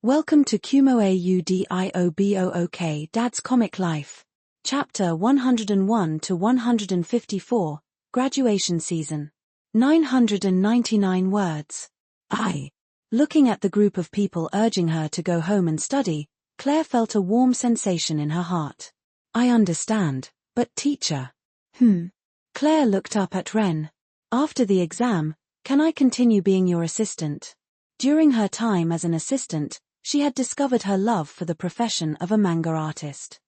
Welcome to KUMO-AUDIOBOOK Dad's Comic Life. Chapter 101 to 154, Graduation Season. 999 words. Looking at the group of people urging her to go home and study, Claire felt a warm sensation in her heart. I understand, but teacher. Claire looked up at Ren. After the exam, can I continue being your assistant? During her time as an assistant, she had discovered her love for the profession of a manga artist.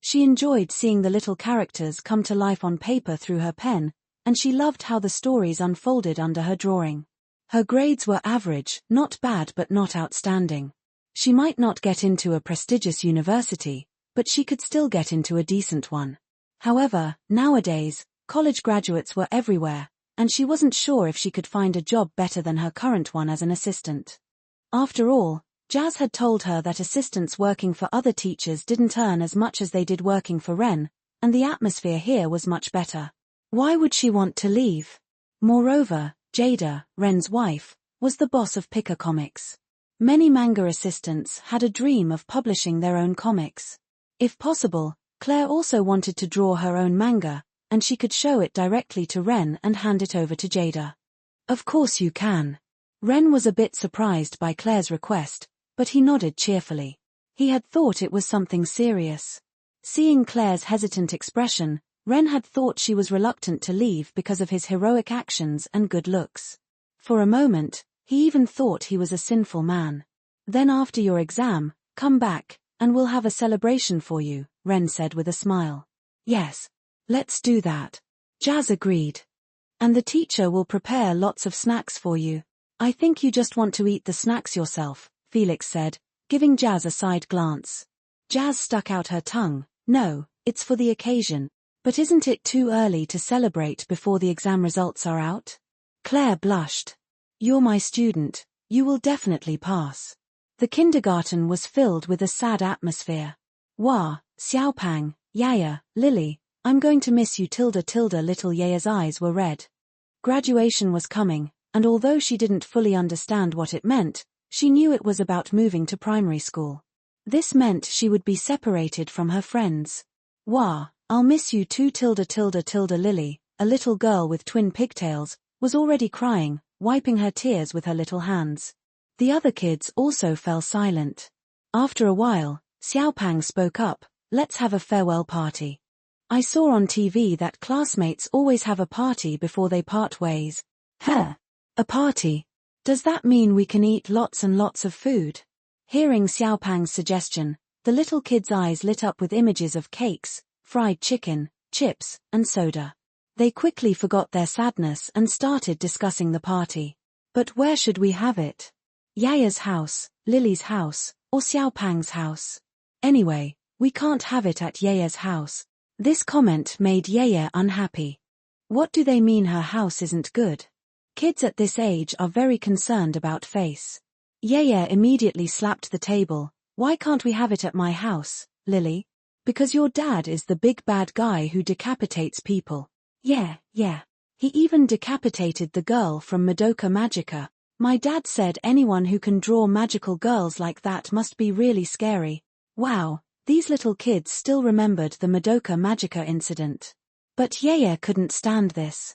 She enjoyed seeing the little characters come to life on paper through her pen, and she loved how the stories unfolded under her drawing. Her grades were average, not bad but not outstanding. She might not get into a prestigious university, but she could still get into a decent one. However, nowadays, college graduates were everywhere, and she wasn't sure if she could find a job better than her current one as an assistant. After all, Jazz had told her that assistants working for other teachers didn't earn as much as they did working for Ren, and the atmosphere here was much better. Why would she want to leave? Moreover, Jada, Ren's wife, was the boss of Picker Comics. Many manga assistants had a dream of publishing their own comics. If possible, Claire also wanted to draw her own manga, and she could show it directly to Ren and hand it over to Jada. Of course you can. Ren was a bit surprised by Claire's request, but he nodded cheerfully. He had thought it was something serious. Seeing Claire's hesitant expression, Ren had thought she was reluctant to leave because of his heroic actions and good looks. For a moment, he even thought he was a sinful man. Then after your exam, come back, and we'll have a celebration for you, Ren said with a smile. Yes, let's do that. Jazz agreed. And the teacher will prepare lots of snacks for you. I think you just want to eat the snacks yourself, Felix said, giving Jazz a side glance. Jazz stuck out her tongue. No, it's for the occasion. But isn't it too early to celebrate before the exam results are out? Claire blushed. You're my student, you will definitely pass. The kindergarten was filled with a sad atmosphere. Wah, Xiaopang, Yaya, Lily, I'm going to miss you little Yaya's eyes were red. Graduation was coming, and although she didn't fully understand what it meant, she knew it was about moving to primary school. This meant she would be separated from her friends. Wah, I'll miss you too Lily, a little girl with twin pigtails, was already crying, wiping her tears with her little hands. The other kids also fell silent. After a while, Xiaopang spoke up, let's have a farewell party. I saw on TV that classmates always have a party before they part ways. A party? Does that mean we can eat lots and lots of food? Hearing Xiaopang's suggestion, the little kids' eyes lit up with images of cakes, fried chicken, chips, and soda. They quickly forgot their sadness and started discussing the party. But where should we have it? Yaya's house, Lily's house, or Xiaopang's house? Anyway, we can't have it at Yaya's house. This comment made Yaya unhappy. What do they mean her house isn't good? Kids at this age are very concerned about face. Yaya immediately slapped the table. Why can't we have it at my house, Lily? Because your dad is the big bad guy who decapitates people. Yeah. He even decapitated the girl from Madoka Magica. My dad said anyone who can draw magical girls like that must be really scary. Wow, these little kids still remembered the Madoka Magica incident. But Yaya couldn't stand this.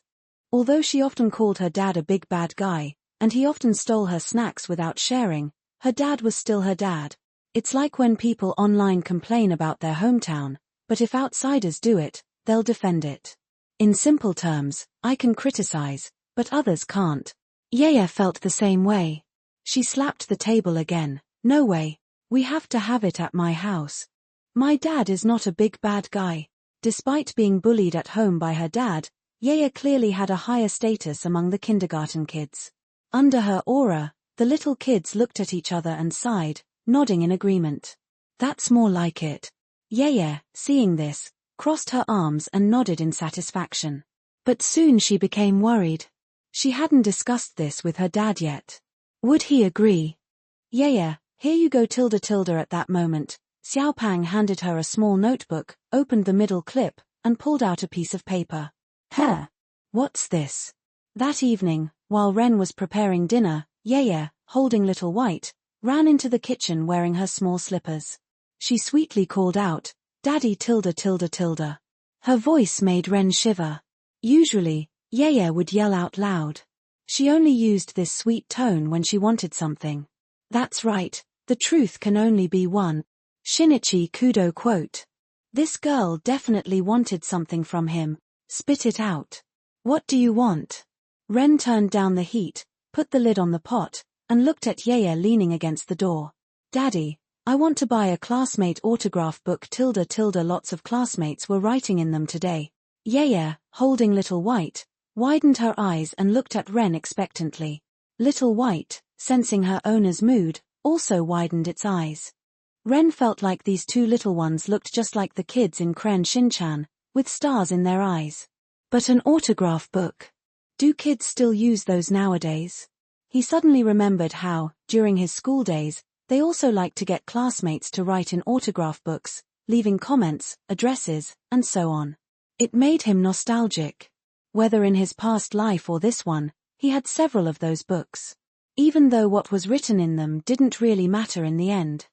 Although she often called her dad a big bad guy, and he often stole her snacks without sharing, her dad was still her dad. It's like when people online complain about their hometown, but if outsiders do it, they'll defend it. In simple terms, I can criticize, but others can't. Yaya felt the same way. She slapped the table again. No way. We have to have it at my house. My dad is not a big bad guy. Despite being bullied at home by her dad, Yaya clearly had a higher status among the kindergarten kids. Under her aura, the little kids looked at each other and sighed, nodding in agreement. That's more like it. Yaya, seeing this, crossed her arms and nodded in satisfaction. But soon she became worried. She hadn't discussed this with her dad yet. Would he agree? Yaya, here you go At that moment, Xiaopang handed her a small notebook, opened the middle clip, and pulled out a piece of paper. What's this? That evening, while Ren was preparing dinner, Yaya, holding Little White, ran into the kitchen wearing her small slippers. She sweetly called out, "Daddy tilde tilde tilde." Her voice made Ren shiver. Usually, Yaya would yell out loud. She only used this sweet tone when she wanted something. That's right, the truth can only be one. Shinichi Kudo quote. This girl definitely wanted something from him. Spit it out. What do you want? Ren turned down the heat, put the lid on the pot, and looked at Yaya leaning against the door. Daddy, I want to buy a classmate autograph book tilde tilde lots of classmates were writing in them today. Yaya, holding Little White, widened her eyes and looked at Ren expectantly. Little White, sensing her owner's mood, also widened its eyes. Ren felt like these two little ones looked just like the kids in Kren Shinchan, with stars in their eyes. But an autograph book? Do kids still use those nowadays? He suddenly remembered how, during his school days, they also liked to get classmates to write in autograph books, leaving comments, addresses, and so on. It made him nostalgic. Whether in his past life or this one, he had several of those books. Even though what was written in them didn't really matter in the end.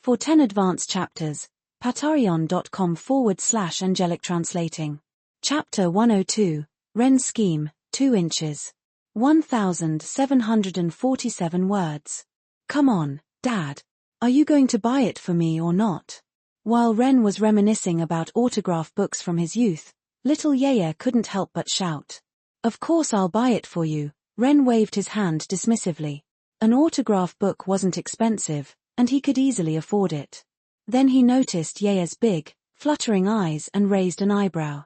For 10 advanced chapters, patreon.com/angelic translating. Chapter 102, Ren's Scheme, 2 inches. 1,747 words. Come on, Dad. Are you going to buy it for me or not? While Ren was reminiscing about autograph books from his youth, little Yaya couldn't help but shout. Of course I'll buy it for you. Ren waved his hand dismissively. An autograph book wasn't expensive, and he could easily afford it. Then he noticed Yaya's big, fluttering eyes and raised an eyebrow.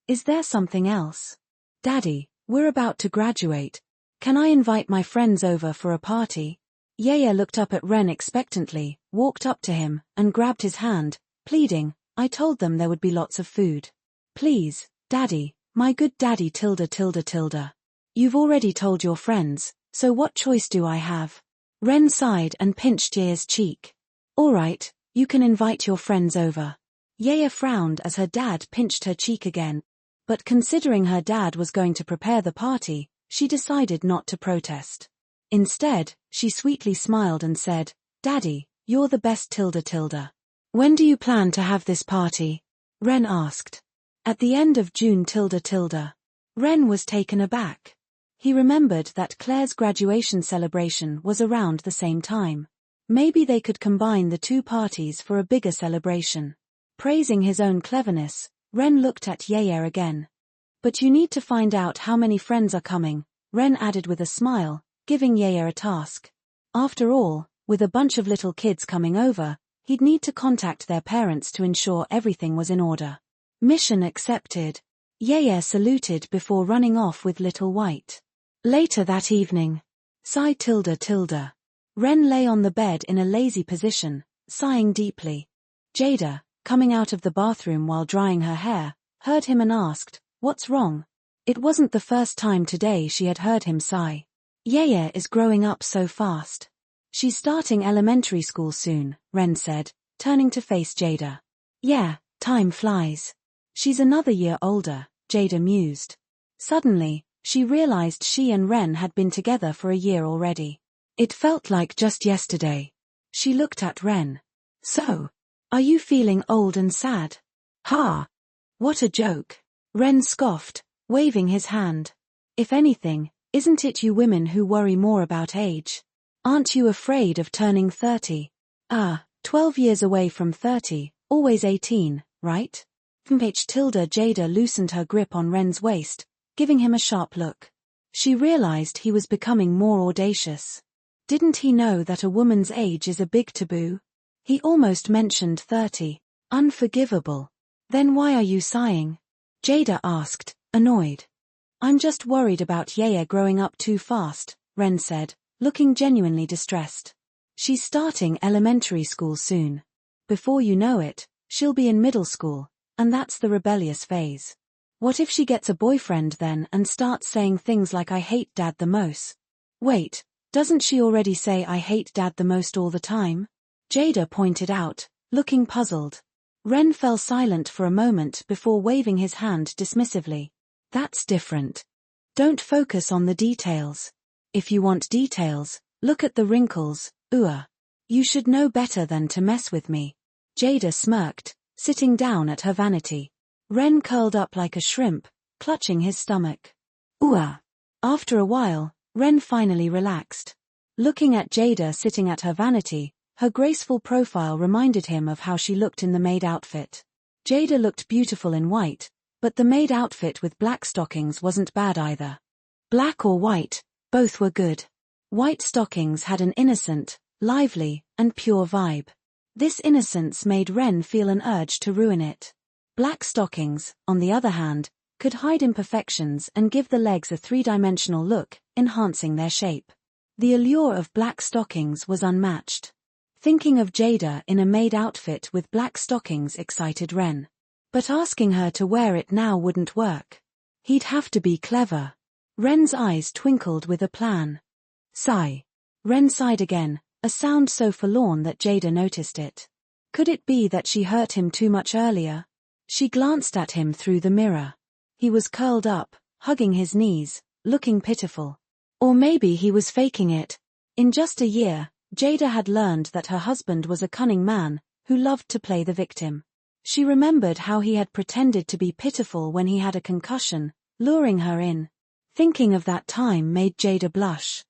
Is there something else? Daddy, we're about to graduate. Can I invite my friends over for a party? Yaya looked up at Ren expectantly, walked up to him, and grabbed his hand, pleading, I told them there would be lots of food. Please, Daddy, my good daddy tilde tilde tilde. You've already told your friends, so what choice do I have? Ren sighed and pinched Yaya's cheek. All right, you can invite your friends over. Yaya frowned as her dad pinched her cheek again. But considering her dad was going to prepare the party, she decided not to protest. Instead, she sweetly smiled and said, Daddy, you're the best tilde tilde. When do you plan to have this party? Ren asked. At the end of June tilde tilde. Ren was taken aback. He remembered that Claire's graduation celebration was around the same time. Maybe they could combine the two parties for a bigger celebration. Praising his own cleverness, Ren looked at Yaya again. But you need to find out how many friends are coming, Ren added with a smile, giving Yaya a task. After all, with a bunch of little kids coming over, he'd need to contact their parents to ensure everything was in order. Mission accepted. Yaya saluted before running off with Little White. Later that evening. Sigh tilde tilde. Ren lay on the bed in a lazy position, sighing deeply. Jada, coming out of the bathroom while drying her hair, heard him and asked, What's wrong? It wasn't the first time today she had heard him sigh. Yaya is growing up so fast. She's starting elementary school soon, Ren said, turning to face Jada. Yeah, time flies. She's another year older, Jada mused. Suddenly, she realized she and Ren had been together for a year already. It felt like just yesterday. She looked at Ren. So, are you feeling old and sad? Ha! What a joke. Ren scoffed, waving his hand. If anything, isn't it you women who worry more about age? Aren't you afraid of turning 30? 12 years away from 30, always 18, right? Jada loosened her grip on Ren's waist, giving him a sharp look. She realized he was becoming more audacious. Didn't he know that a woman's age is a big taboo? He almost mentioned 30. Unforgivable. Then why are you sighing? Jada asked, annoyed. I'm just worried about Yaya growing up too fast, Ren said, looking genuinely distressed. She's starting elementary school soon. Before you know it, she'll be in middle school, and that's the rebellious phase. What if she gets a boyfriend then and starts saying things like I hate Dad the most? Wait, doesn't she already say I hate Dad the most all the time? Jada pointed out, looking puzzled. Ren fell silent for a moment before waving his hand dismissively. That's different. Don't focus on the details. If you want details, look at the wrinkles, You should know better than to mess with me. Jada smirked, sitting down at her vanity. Ren curled up like a shrimp, clutching his stomach. Ooh. After a while, Ren finally relaxed. Looking at Jada sitting at her vanity, her graceful profile reminded him of how she looked in the maid outfit. Jada looked beautiful in white, but the maid outfit with black stockings wasn't bad either. Black or white, both were good. White stockings had an innocent, lively, and pure vibe. This innocence made Ren feel an urge to ruin it. Black stockings, on the other hand, could hide imperfections and give the legs a three-dimensional look, enhancing their shape. The allure of black stockings was unmatched. Thinking of Jada in a maid outfit with black stockings excited Ren. But asking her to wear it now wouldn't work. He'd have to be clever. Ren's eyes twinkled with a plan. Sigh. Ren sighed again, a sound so forlorn that Jada noticed it. Could it be that she hurt him too much earlier? She glanced at him through the mirror. He was curled up, hugging his knees, looking pitiful. Or maybe he was faking it. In just a year, Jada had learned that her husband was a cunning man, who loved to play the victim. She remembered how he had pretended to be pitiful when he had a concussion, luring her in. Thinking of that time made Jada blush.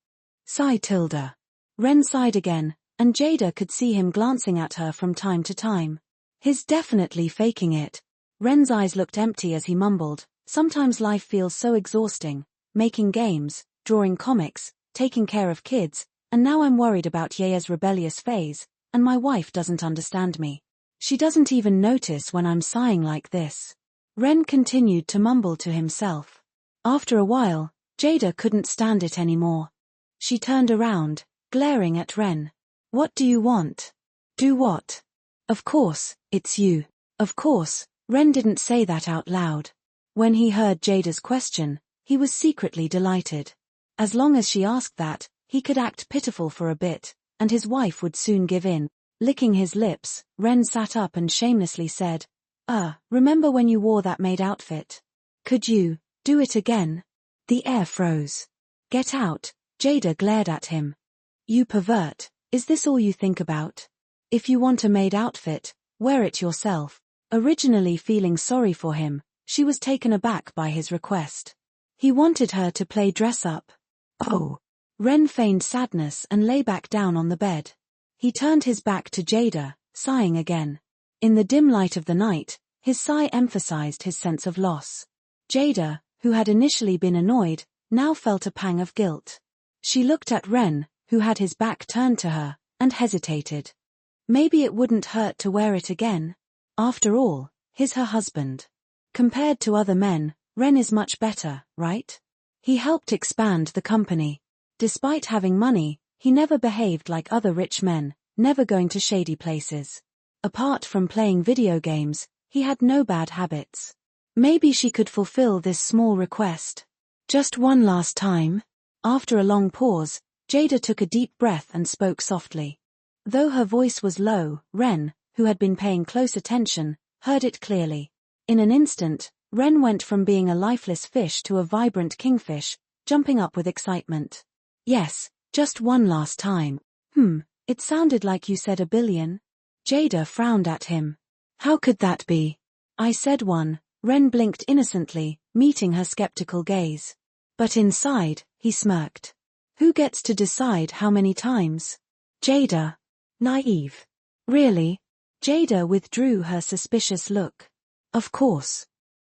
Sigh tilde. Ren sighed again, and Jada could see him glancing at her from time to time. He's definitely faking it. Ren's eyes looked empty as he mumbled, sometimes life feels so exhausting, making games, drawing comics, taking care of kids, and now I'm worried about Yea's rebellious phase, and my wife doesn't understand me. She doesn't even notice when I'm sighing like this. Ren continued to mumble to himself. After a while, Jada couldn't stand it anymore. She turned around, glaring at Ren. What do you want? Do what? Of course, it's you. Of course, Ren didn't say that out loud. When he heard Jada's question, he was secretly delighted. As long as she asked that, he could act pitiful for a bit, and his wife would soon give in. Licking his lips, Ren sat up and shamelessly said, remember when you wore that maid outfit? Could you do it again? The air froze. Get out, Jada glared at him. You pervert, is this all you think about? If you want a maid outfit, wear it yourself. Originally feeling sorry for him, she was taken aback by his request. He wanted her to play dress-up. Oh. Ren feigned sadness and lay back down on the bed. He turned his back to Jada, sighing again. In the dim light of the night, his sigh emphasized his sense of loss. Jada, who had initially been annoyed, now felt a pang of guilt. She looked at Ren, who had his back turned to her, and hesitated. Maybe it wouldn't hurt to wear it again. After all, he's her husband. Compared to other men, Ren is much better, right? He helped expand the company. Despite having money, he never behaved like other rich men, never going to shady places. Apart from playing video games, he had no bad habits. Maybe she could fulfill this small request. Just one last time. After a long pause, Jada took a deep breath and spoke softly. Though her voice was low, Ren, who had been paying close attention, heard it clearly. In an instant, Ren went from being a lifeless fish to a vibrant kingfish, jumping up with excitement. Yes, just one last time. It sounded like you said 1 billion. Jada frowned at him. How could that be? I said 1, Ren blinked innocently, meeting her skeptical gaze. But inside, he smirked. Who gets to decide how many times? Jada. Naive. Really? Jada withdrew her suspicious look. Of course.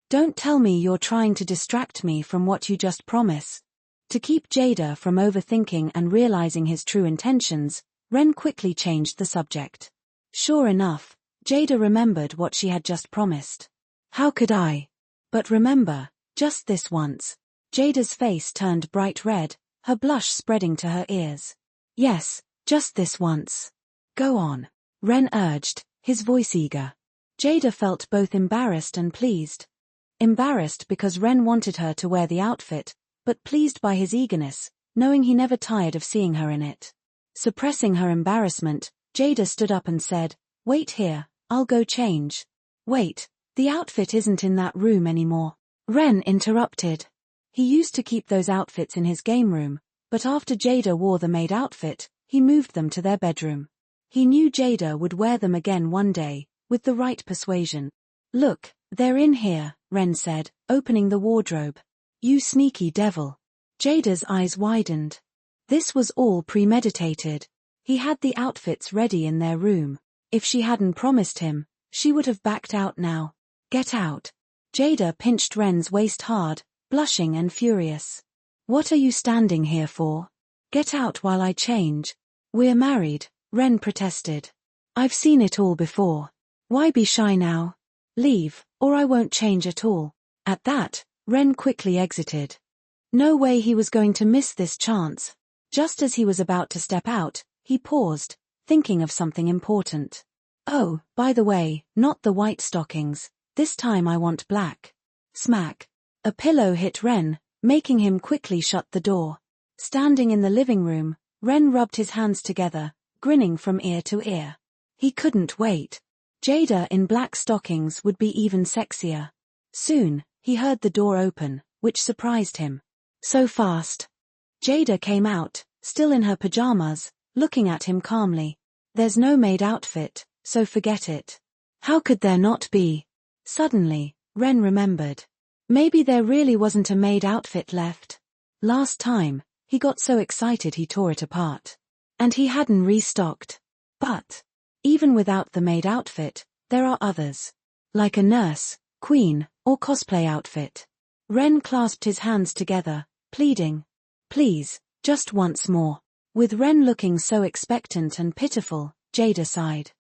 Don't tell me you're trying to distract me from what you just promised. To keep Jada from overthinking and realizing his true intentions, Ren quickly changed the subject. Sure enough, Jada remembered what she had just promised. How could I? But remember, just this once. Jada's face turned bright red, her blush spreading to her ears. Yes, just this once. Go on, Ren urged, his voice eager. Jada felt both embarrassed and pleased. Embarrassed because Ren wanted her to wear the outfit, but pleased by his eagerness, knowing he never tired of seeing her in it. Suppressing her embarrassment, Jada stood up and said, Wait here, I'll go change. Wait, the outfit isn't in that room anymore. Ren interrupted. He used to keep those outfits in his game room, but after Jada wore the maid outfit, he moved them to their bedroom. He knew Jada would wear them again one day, with the right persuasion. "Look, they're in here," Ren said, opening the wardrobe. "You sneaky devil." Jada's eyes widened. This was all premeditated. He had the outfits ready in their room. If she hadn't promised him, she would have backed out now. "Get out." Jada pinched Ren's waist hard, blushing and furious. "What are you standing here for? Get out while I change." "We're married," Ren protested. "I've seen it all before. Why be shy now? Leave, or I won't change at all." At that, Ren quickly exited. No way he was going to miss this chance. Just as he was about to step out, he paused, thinking of something important. "Oh, by the way, not the white stockings. This time I want black." Smack. A pillow hit Ren, making him quickly shut the door. Standing in the living room, Ren rubbed his hands together, grinning from ear to ear. He couldn't wait. Jada in black stockings would be even sexier. Soon, he heard the door open, which surprised him. So fast. Jada came out, still in her pajamas, looking at him calmly. "There's no maid outfit, so forget it." How could there not be? Suddenly, Ren remembered. Maybe there really wasn't a maid outfit left. Last time, he got so excited he tore it apart. And he hadn't restocked. But, even without the maid outfit, there are others. Like a nurse, queen, or cosplay outfit. Ren clasped his hands together, pleading. "Please, just once more." With Ren looking so expectant and pitiful, Jada sighed.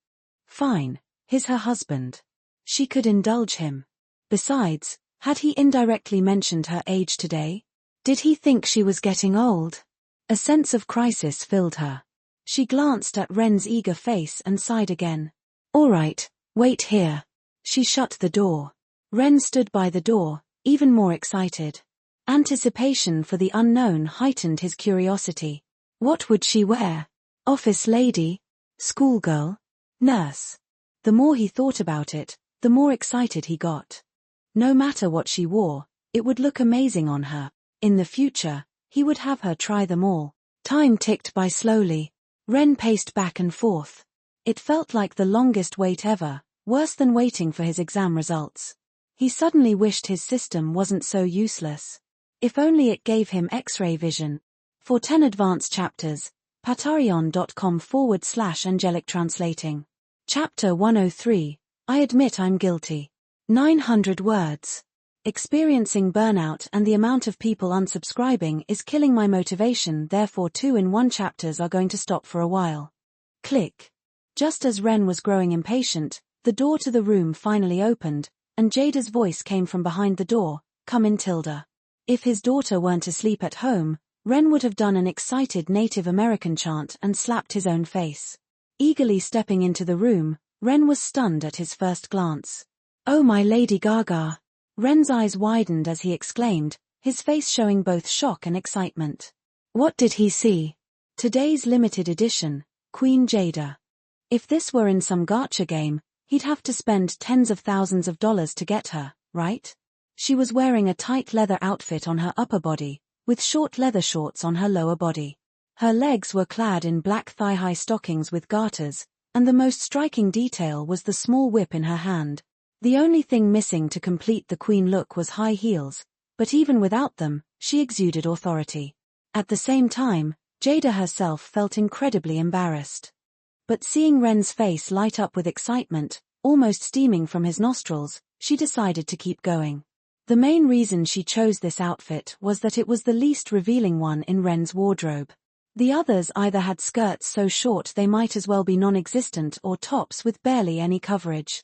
Fine, he's her husband. She could indulge him. Besides, had he indirectly mentioned her age today? Did he think she was getting old? A sense of crisis filled her. She glanced at Ren's eager face and sighed again. "All right, wait here." She shut the door. Ren stood by the door, even more excited. Anticipation for the unknown heightened his curiosity. What would she wear? Office lady? Schoolgirl? Nurse? The more he thought about it, the more excited he got. No matter what she wore, it would look amazing on her. In the future, he would have her try them all. Time ticked by slowly. Ren paced back and forth. It felt like the longest wait ever, worse than waiting for his exam results. He suddenly wished his system wasn't so useless. If only it gave him X-ray vision. For 10 advanced chapters, patreon.com/angelic translating. Chapter 103, I Admit I'm Guilty. 900 words. Experiencing burnout and the amount of people unsubscribing is killing my motivation, therefore 2-in-1 chapters are going to stop for a while. Click. Just as Ren was growing impatient, the door to the room finally opened, and Jada's voice came from behind the door, "Come in, Tilda." If his daughter weren't asleep at home, Ren would have done an excited Native American chant and slapped his own face. Eagerly stepping into the room, Ren was stunned at his first glance. "Oh my Lady Gaga." Ren's eyes widened as he exclaimed, his face showing both shock and excitement. What did he see? Today's limited edition, Queen Jada. If this were in some gacha game, he'd have to spend tens of thousands of dollars to get her, right? She was wearing a tight leather outfit on her upper body, with short leather shorts on her lower body. Her legs were clad in black thigh-high stockings with garters, and the most striking detail was the small whip in her hand. The only thing missing to complete the queen look was high heels, but even without them, she exuded authority. At the same time, Jada herself felt incredibly embarrassed. But seeing Ren's face light up with excitement, almost steaming from his nostrils, she decided to keep going. The main reason she chose this outfit was that it was the least revealing one in Ren's wardrobe. The others either had skirts so short they might as well be non-existent or tops with barely any coverage.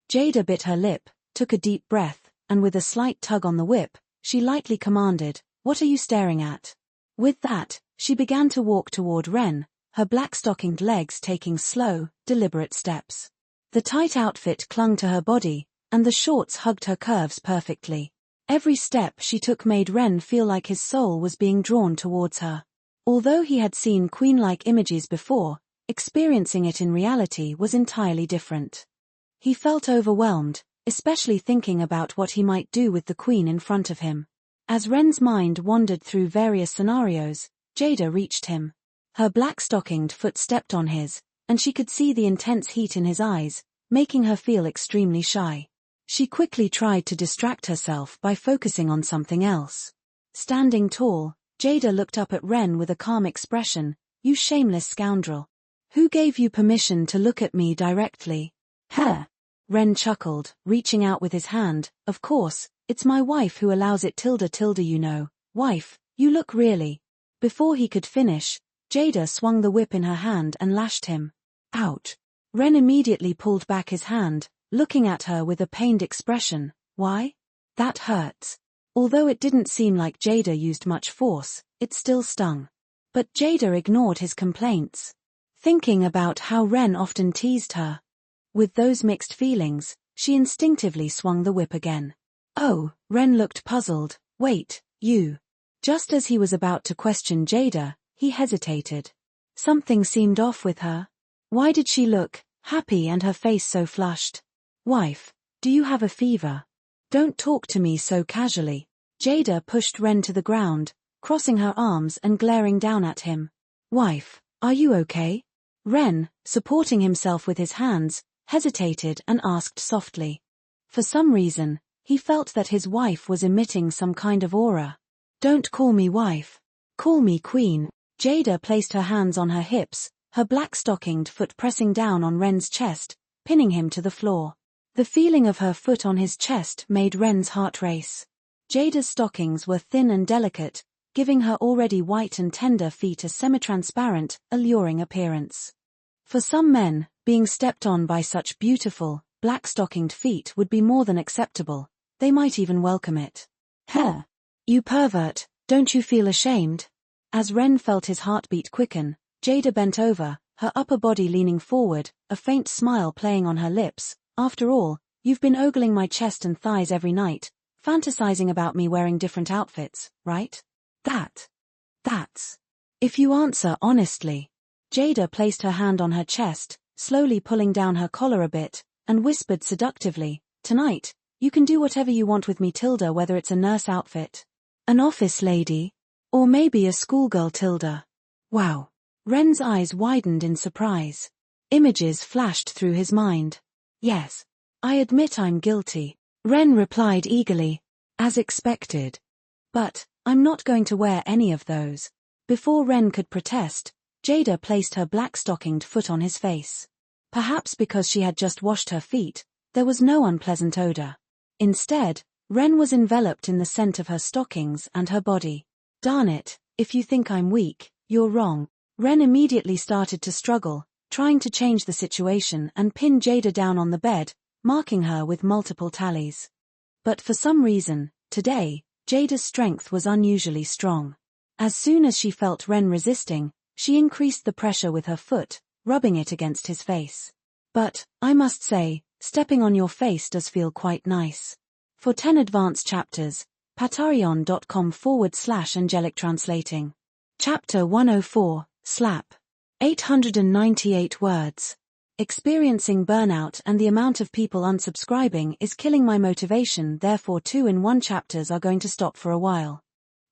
Jada bit her lip, took a deep breath, and with a slight tug on the whip, she lightly commanded, "What are you staring at?" With that, she began to walk toward Ren, her black-stockinged legs taking slow, deliberate steps. The tight outfit clung to her body, and the shorts hugged her curves perfectly. Every step she took made Ren feel like his soul was being drawn towards her. Although he had seen queen-like images before, experiencing it in reality was entirely different. He felt overwhelmed, especially thinking about what he might do with the queen in front of him. As Ren's mind wandered through various scenarios, Jada reached him. Her black-stockinged foot stepped on his, and she could see the intense heat in his eyes, making her feel extremely shy. She quickly tried to distract herself by focusing on something else. Standing tall, Jada looked up at Ren with a calm expression. "You shameless scoundrel. Who gave you permission to look at me directly?" "Huh." Ren chuckled, reaching out with his hand. "Of course, it's my wife who allows it tilde you know. Wife, you look really." Before he could finish, Jada swung the whip in her hand and lashed him. "Ouch." Ren immediately pulled back his hand, looking at her with a pained expression. "Why? That hurts." Although it didn't seem like Jada used much force, it still stung. But Jada ignored his complaints, thinking about how Ren often teased her. With those mixed feelings, she instinctively swung the whip again. "Oh," Ren looked puzzled. "Wait, you." Just as he was about to question Jada, he hesitated. Something seemed off with her. Why did she look happy and her face so flushed? "Wife, do you have a fever? Don't talk to me so casually." Jada pushed Ren to the ground, crossing her arms and glaring down at him. "Wife, are you okay?" Ren, supporting himself with his hands, hesitated and asked softly. For some reason, he felt that his wife was emitting some kind of aura. "Don't call me wife. Call me queen." Jada placed her hands on her hips, her black-stockinged foot pressing down on Ren's chest, pinning him to the floor. The feeling of her foot on his chest made Ren's heart race. Jada's stockings were thin and delicate, giving her already white and tender feet a semi-transparent, alluring appearance. For some men, being stepped on by such beautiful, black-stockinged feet would be more than acceptable. They might even welcome it. "Huh. You pervert, don't you feel ashamed?" As Ren felt his heartbeat quicken, Jada bent over, her upper body leaning forward, a faint smile playing on her lips. "After all, you've been ogling my chest and thighs every night, fantasizing about me wearing different outfits, right? That's. If you answer honestly." Jada placed her hand on her chest, slowly pulling down her collar a bit, and whispered seductively, "Tonight, you can do whatever you want with me tilde, whether it's a nurse outfit, an office lady, or maybe a schoolgirl tilde." Wow. Ren's eyes widened in surprise. Images flashed through his mind. "Yes. I admit I'm guilty," Ren replied eagerly. "As expected. But, I'm not going to wear any of those." Before Ren could protest, Jada placed her black-stockinged foot on his face. Perhaps because she had just washed her feet, there was no unpleasant odor. Instead, Ren was enveloped in the scent of her stockings and her body. "Darn it, if you think I'm weak, you're wrong." Ren immediately started to struggle, trying to change the situation and pin Jada down on the bed, marking her with multiple tallies. But for some reason, today, Jada's strength was unusually strong. As soon as she felt Ren resisting, she increased the pressure with her foot, rubbing it against his face. "But, I must say, stepping on your face does feel quite nice." For 10 advanced chapters, patreon.com/angelic translating. Chapter 104, Slap. 898 words. Experiencing burnout and the amount of people unsubscribing is killing my motivation, therefore 2-in-1 chapters are going to stop for a while.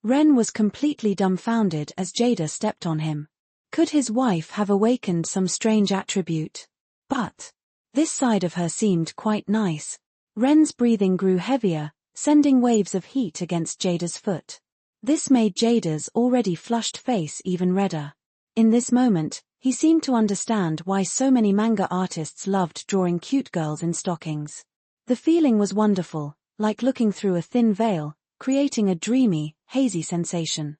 Ren was completely dumbfounded as Jada stepped on him. Could his wife have awakened some strange attribute? But this side of her seemed quite nice. Ren's breathing grew heavier, sending waves of heat against Jada's foot. This made Jada's already flushed face even redder. In this moment, he seemed to understand why so many manga artists loved drawing cute girls in stockings. The feeling was wonderful, like looking through a thin veil, creating a dreamy, hazy sensation.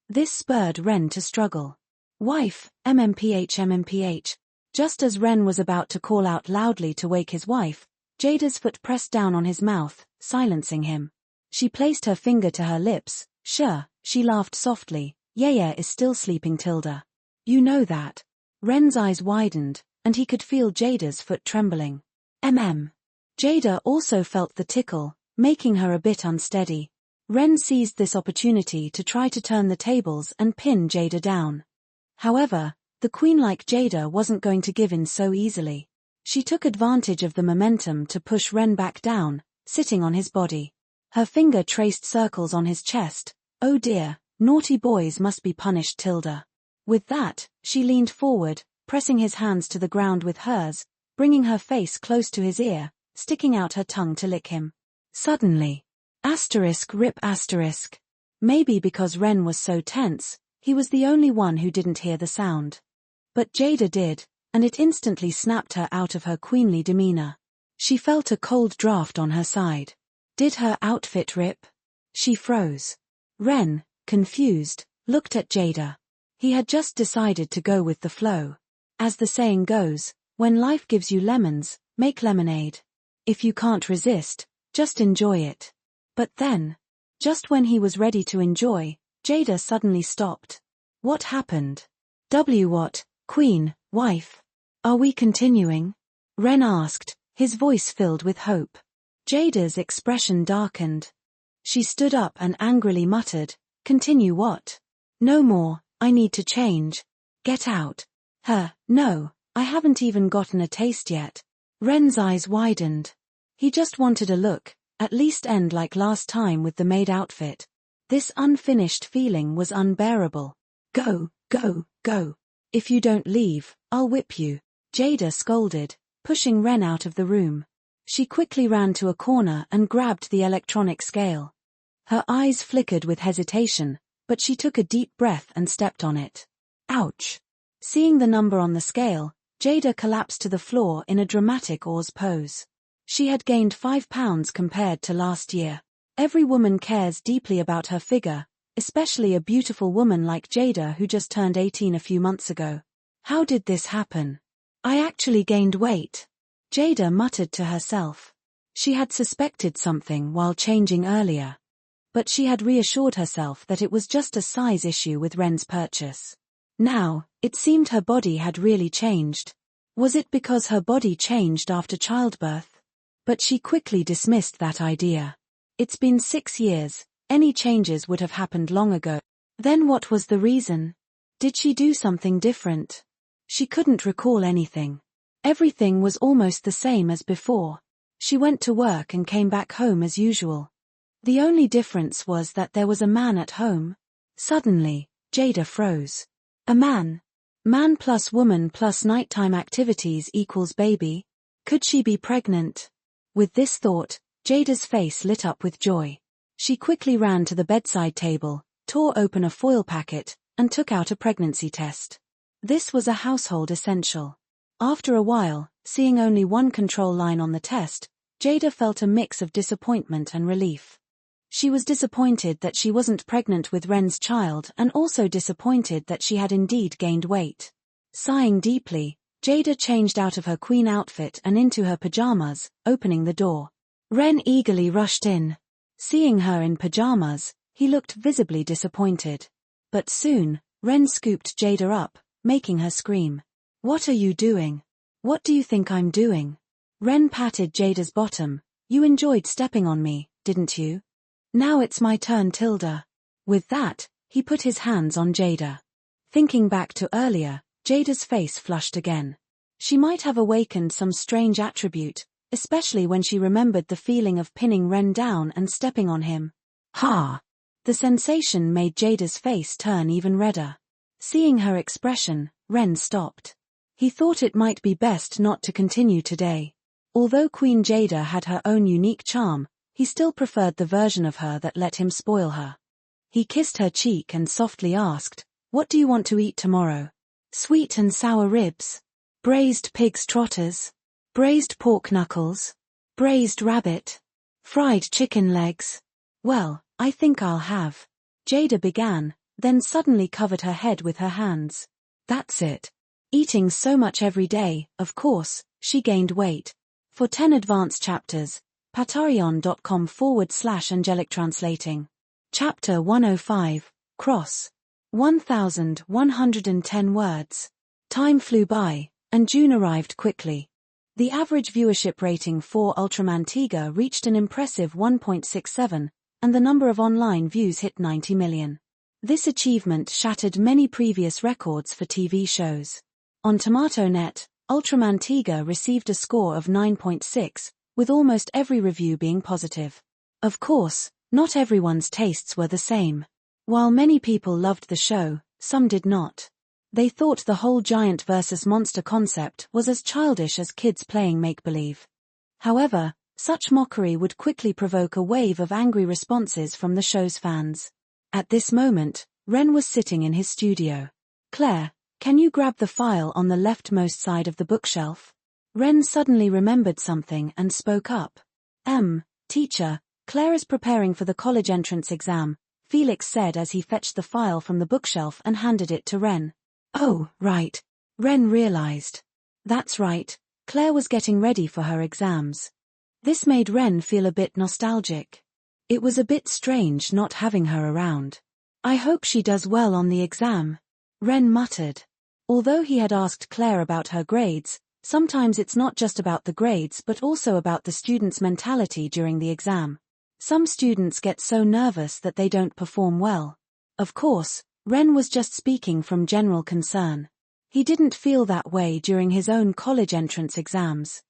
This spurred Ren to struggle. "Wife, MMPH. Just as Ren was about to call out loudly to wake his wife, Jada's foot pressed down on his mouth, silencing him. She placed her finger to her lips. "Sure," she laughed softly. "Yeah, is still sleeping tilde. You know that." Ren's eyes widened, and he could feel Jada's foot trembling. Jada also felt the tickle, making her a bit unsteady. Ren seized this opportunity to try to turn the tables and pin Jada down. However, the queen-like Jada wasn't going to give in so easily. She took advantage of the momentum to push Ren back down, sitting on his body. Her finger traced circles on his chest. "Oh dear, naughty boys must be punished tilde." With that, she leaned forward, pressing his hands to the ground with hers, bringing her face close to his ear, sticking out her tongue to lick him. Suddenly. Rip. Maybe because Ren was so tense, he was the only one who didn't hear the sound. But Jada did, and it instantly snapped her out of her queenly demeanor. She felt a cold draft on her side. Did her outfit rip? She froze. Ren, confused, looked at Jada. He had just decided to go with the flow. As the saying goes, when life gives you lemons, make lemonade. If you can't resist, just enjoy it. But then, just when he was ready to enjoy, Jada suddenly stopped. What happened? What, queen, wife? Are we continuing? Ren asked, his voice filled with hope. Jada's expression darkened. She stood up and angrily muttered, continue what? No more, I need to change. Get out. No, I haven't even gotten a taste yet. Ren's eyes widened. He just wanted a look, at least end like last time with the maid outfit. This unfinished feeling was unbearable. Go. If you don't leave, I'll whip you, Jada scolded, pushing Ren out of the room. She quickly ran to a corner and grabbed the electronic scale. Her eyes flickered with hesitation, but she took a deep breath and stepped on it. Ouch! Seeing the number on the scale, Jada collapsed to the floor in a dramatic Oz pose. She had gained 5 pounds compared to last year. Every woman cares deeply about her figure, especially a beautiful woman like Jada who just turned 18 a few months ago. How did this happen? I actually gained weight, Jada muttered to herself. She had suspected something while changing earlier. But she had reassured herself that it was just a size issue with Ren's purchase. Now, it seemed her body had really changed. Was it because her body changed after childbirth? But she quickly dismissed that idea. It's been 6 years, any changes would have happened long ago. Then what was the reason? Did she do something different? She couldn't recall anything. Everything was almost the same as before. She went to work and came back home as usual. The only difference was that there was a man at home. Suddenly, Jada froze. A man? Man plus woman plus nighttime activities equals baby? Could she be pregnant? With this thought, Jada's face lit up with joy. She quickly ran to the bedside table, tore open a foil packet, and took out a pregnancy test. This was a household essential. After a while, seeing only one control line on the test, Jada felt a mix of disappointment and relief. She was disappointed that she wasn't pregnant with Ren's child and also disappointed that she had indeed gained weight. Sighing deeply, Jada changed out of her queen outfit and into her pajamas, opening the door. Ren eagerly rushed in. Seeing her in pajamas, he looked visibly disappointed. But soon, Ren scooped Jada up, making her scream. What are you doing? What do you think I'm doing? Ren patted Jada's bottom. You enjoyed stepping on me, didn't you? Now it's my turn, Tilda. With that, he put his hands on Jada. Thinking back to earlier, Jada's face flushed again. She might have awakened some strange attribute, especially when she remembered the feeling of pinning Ren down and stepping on him. Ha! The sensation made Jada's face turn even redder. Seeing her expression, Ren stopped. He thought it might be best not to continue today. Although Queen Jada had her own unique charm, he still preferred the version of her that let him spoil her. He kissed her cheek and softly asked, "What do you want to eat tomorrow? Sweet and sour ribs? Braised pig's trotters? Braised pork knuckles? Braised rabbit? Fried chicken legs? Well, I think I'll have." Jada began, then suddenly covered her head with her hands. That's it. Eating so much every day, of course, she gained weight. For 10 advanced chapters, patreon.com/angelic translating. Chapter 105, Cross. 1,110 words. Time flew by, and June arrived quickly. The average viewership rating for Ultramantiga reached an impressive 1.67, and the number of online views hit 90 million. This achievement shattered many previous records for TV shows. On TomatoNet, Ultramantiga received a score of 9.6, with almost every review being positive. Of course, not everyone's tastes were the same. While many people loved the show, some did not. They thought the whole giant versus monster concept was as childish as kids playing make-believe. However, such mockery would quickly provoke a wave of angry responses from the show's fans. At this moment, Ren was sitting in his studio. "Claire, can you grab the file on the leftmost side of the bookshelf?" Ren suddenly remembered something and spoke up. Teacher, Claire is preparing for the college entrance exam," Felix said as he fetched the file from the bookshelf and handed it to Ren. "Oh, right." Ren realized. That's right, Claire was getting ready for her exams. This made Ren feel a bit nostalgic. It was a bit strange not having her around. "I hope she does well on the exam," Ren muttered. Although he had asked Claire about her grades, sometimes it's not just about the grades but also about the student's mentality during the exam. Some students get so nervous that they don't perform well. Of course, Ren was just speaking from general concern. He didn't feel that way during his own college entrance exams.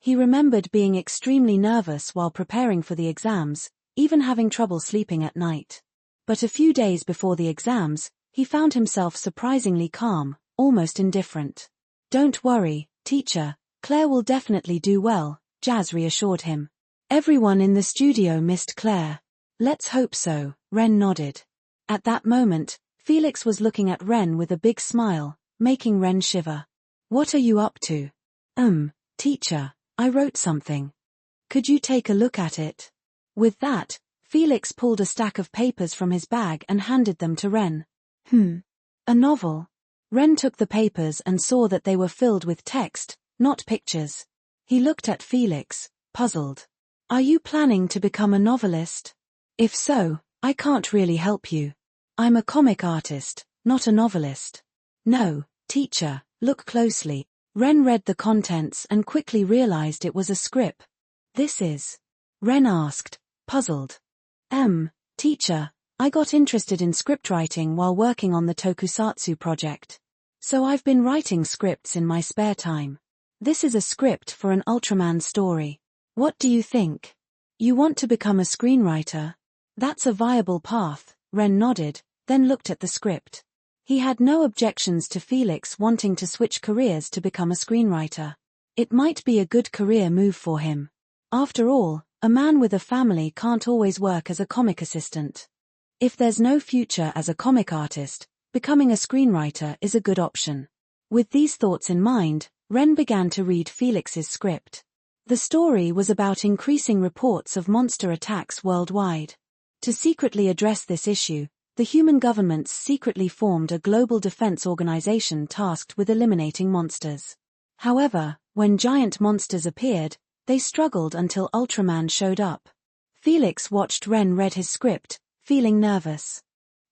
He remembered being extremely nervous while preparing for the exams, even having trouble sleeping at night. But a few days before the exams, he found himself surprisingly calm, almost indifferent. "Don't worry, teacher, Claire will definitely do well," Jazz reassured him. Everyone in the studio missed Claire. "Let's hope so," Ren nodded. At that moment, Felix was looking at Ren with a big smile, making Ren shiver. "What are you up to?" Teacher, I wrote something. Could you take a look at it?" With that, Felix pulled a stack of papers from his bag and handed them to Ren. A novel?" Ren took the papers and saw that they were filled with text, not pictures. He looked at Felix, puzzled. "Are you planning to become a novelist? If so, I can't really help you. I'm a comic artist, not a novelist." "No, teacher, look closely." Ren read the contents and quickly realized it was a script. "This is?" Ren asked, puzzled. Teacher, I got interested in scriptwriting while working on the tokusatsu project. So I've been writing scripts in my spare time. This is a script for an Ultraman story. What do you think? You want to become a screenwriter? That's a viable path," Ren nodded, then looked at the script. He had no objections to Felix wanting to switch careers to become a screenwriter. It might be a good career move for him. After all, a man with a family can't always work as a comic assistant. If there's no future as a comic artist, becoming a screenwriter is a good option. With these thoughts in mind, Ren began to read Felix's script. The story was about increasing reports of monster attacks worldwide. To secretly address this issue, the human governments secretly formed a global defense organization tasked with eliminating monsters. However, when giant monsters appeared, they struggled until Ultraman showed up. Felix watched Ren read his script, feeling nervous.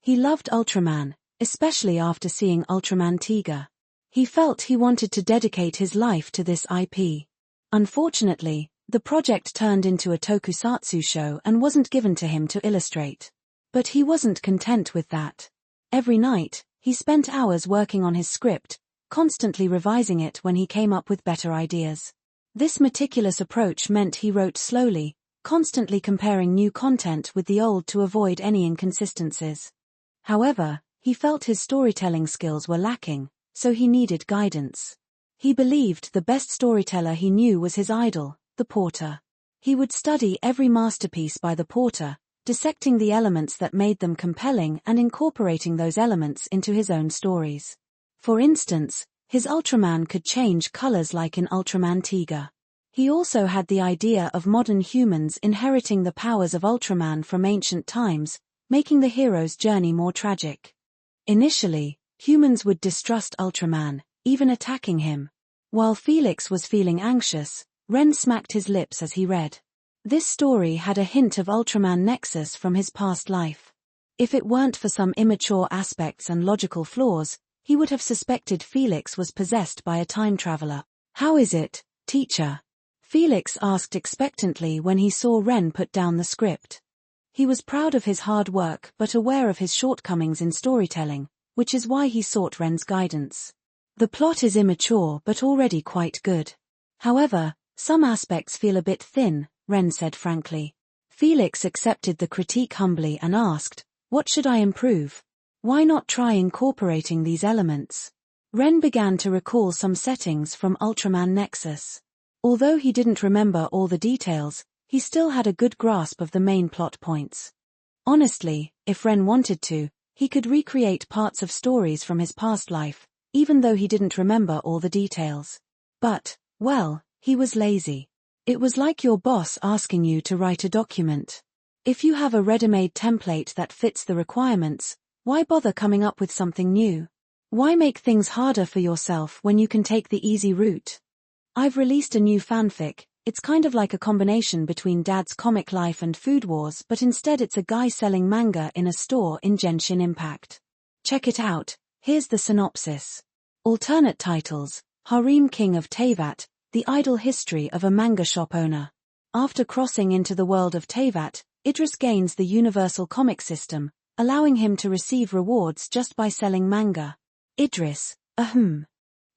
He loved Ultraman, especially after seeing Ultraman Tiga. He felt he wanted to dedicate his life to this IP. Unfortunately, the project turned into a tokusatsu show and wasn't given to him to illustrate. But he wasn't content with that. Every night, he spent hours working on his script, constantly revising it when he came up with better ideas. This meticulous approach meant he wrote slowly, constantly comparing new content with the old to avoid any inconsistencies. However, he felt his storytelling skills were lacking, so he needed guidance. He believed the best storyteller he knew was his idol, the porter. He would study every masterpiece by the porter, dissecting the elements that made them compelling and incorporating those elements into his own stories. For instance, his Ultraman could change colors like in Ultraman Tiga. He also had the idea of modern humans inheriting the powers of Ultraman from ancient times, making the hero's journey more tragic. Initially, humans would distrust Ultraman, even attacking him. While Felix was feeling anxious, Ren smacked his lips as he read. This story had a hint of Ultraman Nexus from his past life. If it weren't for some immature aspects and logical flaws, he would have suspected Felix was possessed by a time traveler. "How is it, teacher?" Felix asked expectantly when he saw Ren put down the script. He was proud of his hard work but aware of his shortcomings in storytelling, which is why he sought Ren's guidance. "The plot is immature but already quite good. However, some aspects feel a bit thin," Ren said frankly. Felix accepted the critique humbly and asked, "What should I improve? Why not try incorporating these elements?" Ren began to recall some settings from Ultraman Nexus. Although he didn't remember all the details, he still had a good grasp of the main plot points. Honestly, if Ren wanted to, he could recreate parts of stories from his past life, even though he didn't remember all the details. But, well, he was lazy. It was like your boss asking you to write a document. If you have a ready-made template that fits the requirements, why bother coming up with something new? Why make things harder for yourself when you can take the easy route? I've released a new fanfic. It's kind of like a combination between Dad's Comic Life and Food Wars, but instead it's a guy selling manga in a store in Genshin Impact. Check it out. Here's the synopsis. Alternate titles: Harem King of Teyvat, The Idle History of a Manga Shop Owner. After crossing into the world of Teyvat, Idris gains the universal comic system, allowing him to receive rewards just by selling manga. Idris,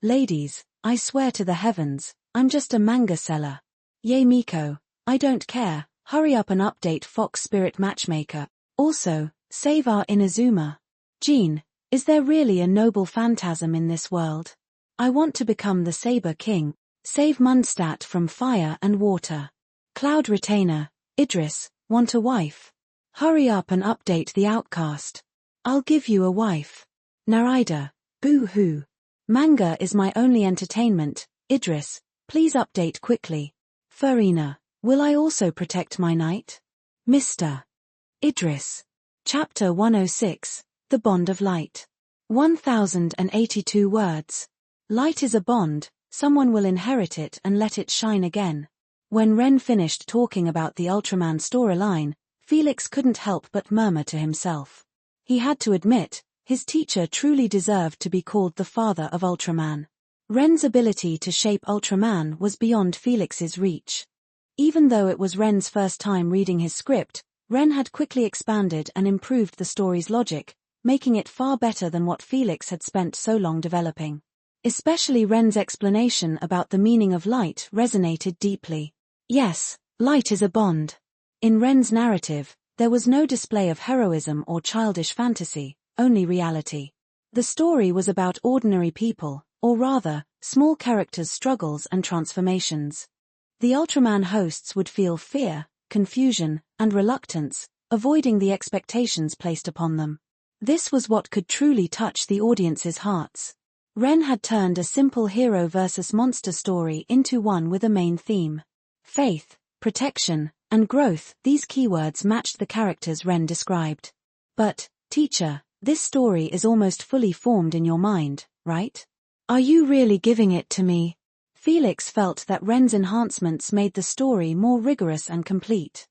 Ladies, I swear to the heavens, I'm just a manga seller. Yay Miko, I don't care, hurry up and update Fox Spirit Matchmaker. Also, save our Inazuma. Jean, is there really a noble phantasm in this world? I want to become the Saber King. Save Mundstadt from fire and water. Cloud Retainer, Idris, want a wife? Hurry up and update the Outcast. I'll give you a wife. Narida, boo-hoo. Manga is my only entertainment. Idris, please update quickly. Farina, will I also protect my knight? Mr. Idris. Chapter 106, The Bond of Light. 1082 words. Light is a bond, someone will inherit it and let it shine again. When Ren finished talking about the Ultraman storyline, Felix couldn't help but murmur to himself. He had to admit, his teacher truly deserved to be called the father of Ultraman. Ren's ability to shape Ultraman was beyond Felix's reach. Even though it was Ren's first time reading his script, Ren had quickly expanded and improved the story's logic, making it far better than what Felix had spent so long developing. Especially Ren's explanation about the meaning of light resonated deeply. Yes, light is a bond. In Ren's narrative, there was no display of heroism or childish fantasy, only reality. The story was about ordinary people, or rather, small characters' struggles and transformations. The Ultraman hosts would feel fear, confusion, and reluctance, avoiding the expectations placed upon them. This was what could truly touch the audience's hearts. Ren had turned a simple hero versus monster story into one with a main theme. Faith, protection, and growth. These keywords matched the characters Ren described. But, teacher, this story is almost fully formed in your mind, right? Are you really giving it to me? Felix felt that Ren's enhancements made the story more rigorous and complete.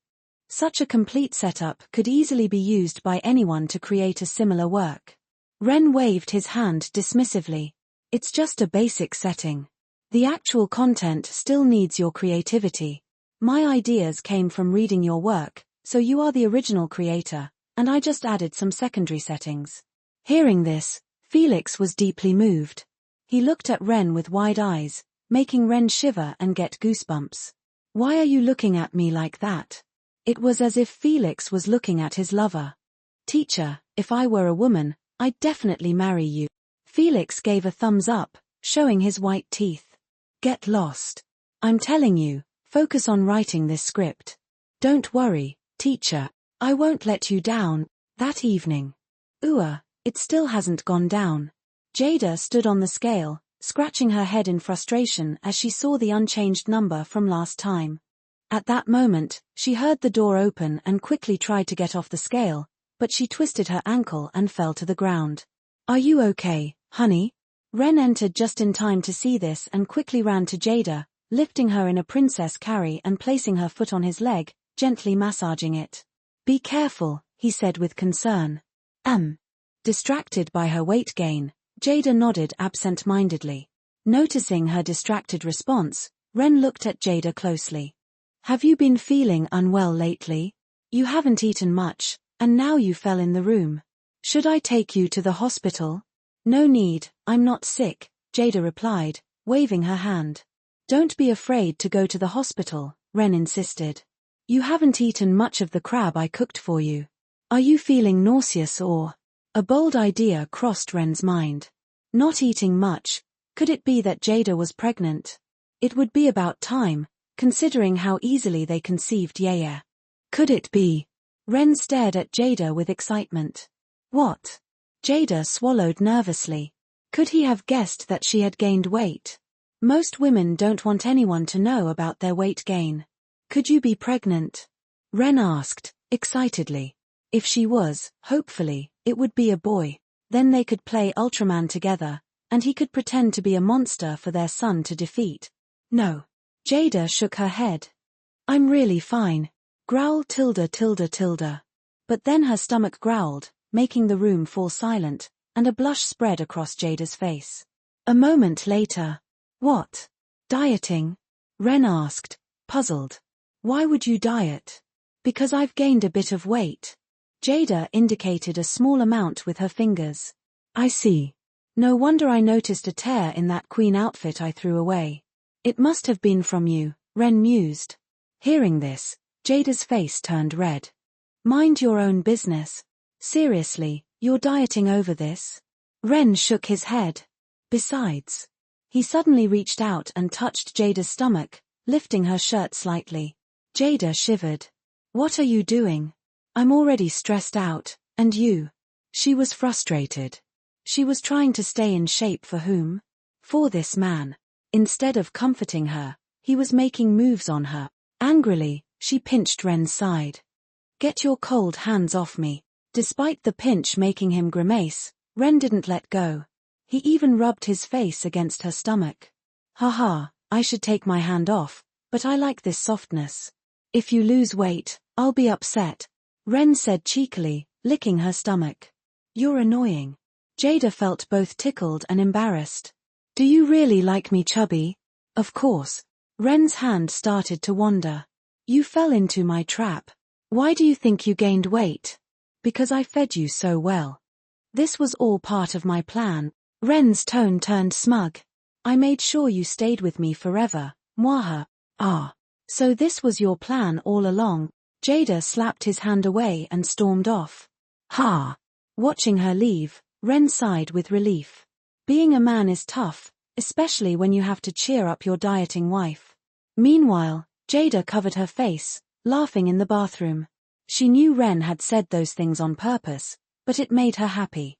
Such a complete setup could easily be used by anyone to create a similar work. Ren waved his hand dismissively. It's just a basic setting. The actual content still needs your creativity. My ideas came from reading your work, so you are the original creator, and I just added some secondary settings. Hearing this, Felix was deeply moved. He looked at Ren with wide eyes, making Ren shiver and get goosebumps. Why are you looking at me like that? It was as if Felix was looking at his lover. Teacher, if I were a woman, I'd definitely marry you. Felix gave a thumbs up, showing his white teeth. Get lost. I'm telling you, focus on writing this script. Don't worry, teacher, I won't let you down. That evening. It still hasn't gone down. Jada stood on the scale, scratching her head in frustration as she saw the unchanged number from last time. At that moment, she heard the door open and quickly tried to get off the scale, but she twisted her ankle and fell to the ground. Are you okay, honey? Ren entered just in time to see this and quickly ran to Jada, lifting her in a princess carry and placing her foot on his leg, gently massaging it. Be careful, he said with concern. Distracted by her weight gain, Jada nodded absent-mindedly. Noticing her distracted response, Ren looked at Jada closely. Have you been feeling unwell lately? You haven't eaten much, and now you fell in the room. Should I take you to the hospital? No need, I'm not sick, Jada replied, waving her hand. Don't be afraid to go to the hospital, Ren insisted. You haven't eaten much of the crab I cooked for you. Are you feeling nauseous or? A bold idea crossed Ren's mind. Not eating much. Could it be that Jada was pregnant? It would be about time, considering how easily they conceived Yaya. Could it be? Ren stared at Jada with excitement. What? Jada swallowed nervously. Could he have guessed that she had gained weight? Most women don't want anyone to know about their weight gain. Could you be pregnant? Ren asked, excitedly. If she was, hopefully, it would be a boy. Then they could play Ultraman together, and he could pretend to be a monster for their son to defeat. No. Jada shook her head. I'm really fine. Growl tilde tilde tilde. But then her stomach growled, making the room fall silent, and a blush spread across Jada's face. A moment later. What? Dieting? Ren asked, puzzled. Why would you diet? Because I've gained a bit of weight. Jada indicated a small amount with her fingers. I see. No wonder I noticed a tear in that queen outfit I threw away. It must have been from you, Ren mused. Hearing this, Jada's face turned red. Mind your own business. Seriously, you're dieting over this? Ren shook his head. Besides. He suddenly reached out and touched Jada's stomach, lifting her shirt slightly. Jada shivered. What are you doing? I'm already stressed out, and you? She was frustrated. She was trying to stay in shape for whom? For this man. Instead of comforting her, he was making moves on her. Angrily, she pinched Ren's side. Get your cold hands off me. Despite the pinch making him grimace, Ren didn't let go. He even rubbed his face against her stomach. Haha, I should take my hand off, but I like this softness. If you lose weight, I'll be upset, Ren said cheekily, licking her stomach. You're annoying. Jada felt both tickled and embarrassed. Do you really like me chubby? Of course. Ren's hand started to wander. You fell into my trap. Why do you think you gained weight? Because I fed you so well. This was all part of my plan. Ren's tone turned smug. I made sure you stayed with me forever, mwaha. Ah. So this was your plan all along. Jada slapped his hand away and stormed off. Ha! Watching her leave, Ren sighed with relief. Being a man is tough, especially when you have to cheer up your dieting wife. Meanwhile, Jada covered her face, laughing in the bathroom. She knew Ren had said those things on purpose, but it made her happy.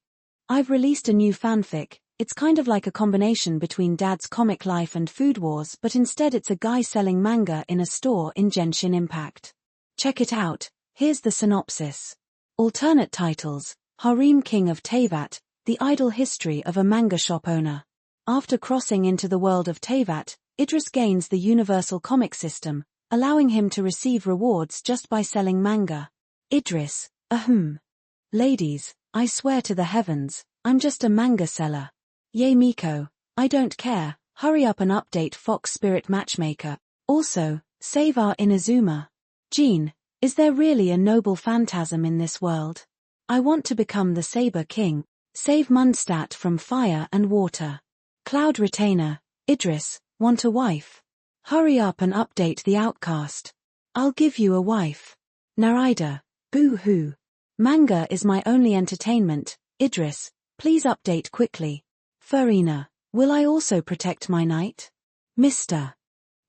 I've released a new fanfic. It's kind of like a combination between Dad's Comic Life and Food Wars, but instead it's a guy selling manga in a store in Genshin Impact. Check it out. Here's the synopsis. Alternate titles: Harem King of Teyvat, The Idle History of a Manga Shop Owner. After crossing into the world of Teyvat, Idris gains the universal comic system, allowing him to receive rewards just by selling manga. Idris, Ladies, I swear to the heavens, I'm just a manga seller. Yay Miko, I don't care, hurry up and update Fox Spirit Matchmaker. Also, save our Inazuma. Jean, is there really a noble phantasm in this world? I want to become the Saber King. Save Mundstat from fire and water. Cloud Retainer, Idris, want a wife? Hurry up and update the Outcast. I'll give you a wife. Narida, boo-hoo. Manga is my only entertainment. Idris, please update quickly. Farina, will I also protect my knight? Mr.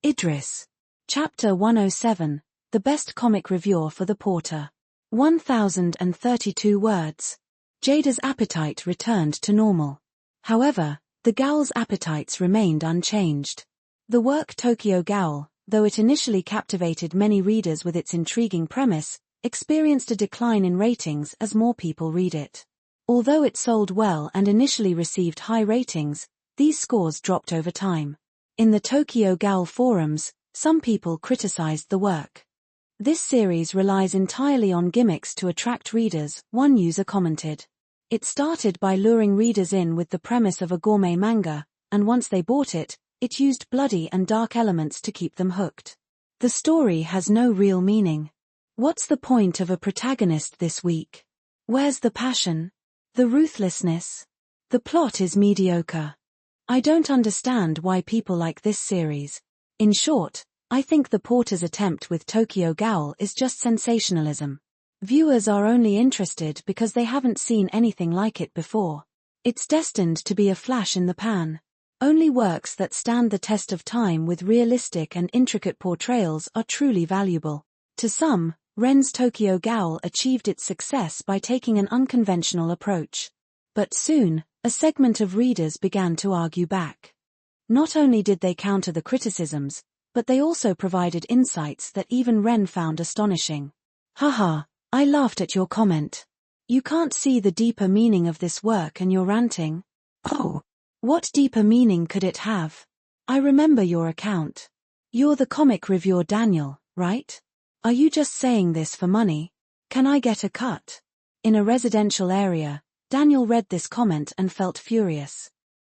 Idris. Chapter 107, The Best Comic Reviewer for the Porter. 1032 words. Jada's appetite returned to normal. However, the Gowl's appetites remained unchanged. The work Tokyo Ghoul, though it initially captivated many readers with its intriguing premise, experienced a decline in ratings as more people read it. Although it sold well and initially received high ratings, these scores dropped over time. In the Tokyo Ghoul forums, some people criticized the work. This series relies entirely on gimmicks to attract readers, one user commented. It started by luring readers in with the premise of a gourmet manga, and once they bought it, it used bloody and dark elements to keep them hooked. The story has no real meaning. What's the point of a protagonist this week? Where's the passion? The ruthlessness? The plot is mediocre. I don't understand why people like this series. In short, I think the Porter's attempt with Tokyo Ghoul is just sensationalism. Viewers are only interested because they haven't seen anything like it before. It's destined to be a flash in the pan. Only works that stand the test of time with realistic and intricate portrayals are truly valuable. To some, Ren's Tokyo Ghoul achieved its success by taking an unconventional approach. But soon, a segment of readers began to argue back. Not only did they counter the criticisms, but they also provided insights that even Ren found astonishing. Haha, I laughed at your comment. You can't see the deeper meaning of this work and you're ranting? Oh, what deeper meaning could it have? I remember your account. You're the comic reviewer Daniel, right? Are you just saying this for money? Can I get a cut? In a residential area, Daniel read this comment and felt furious.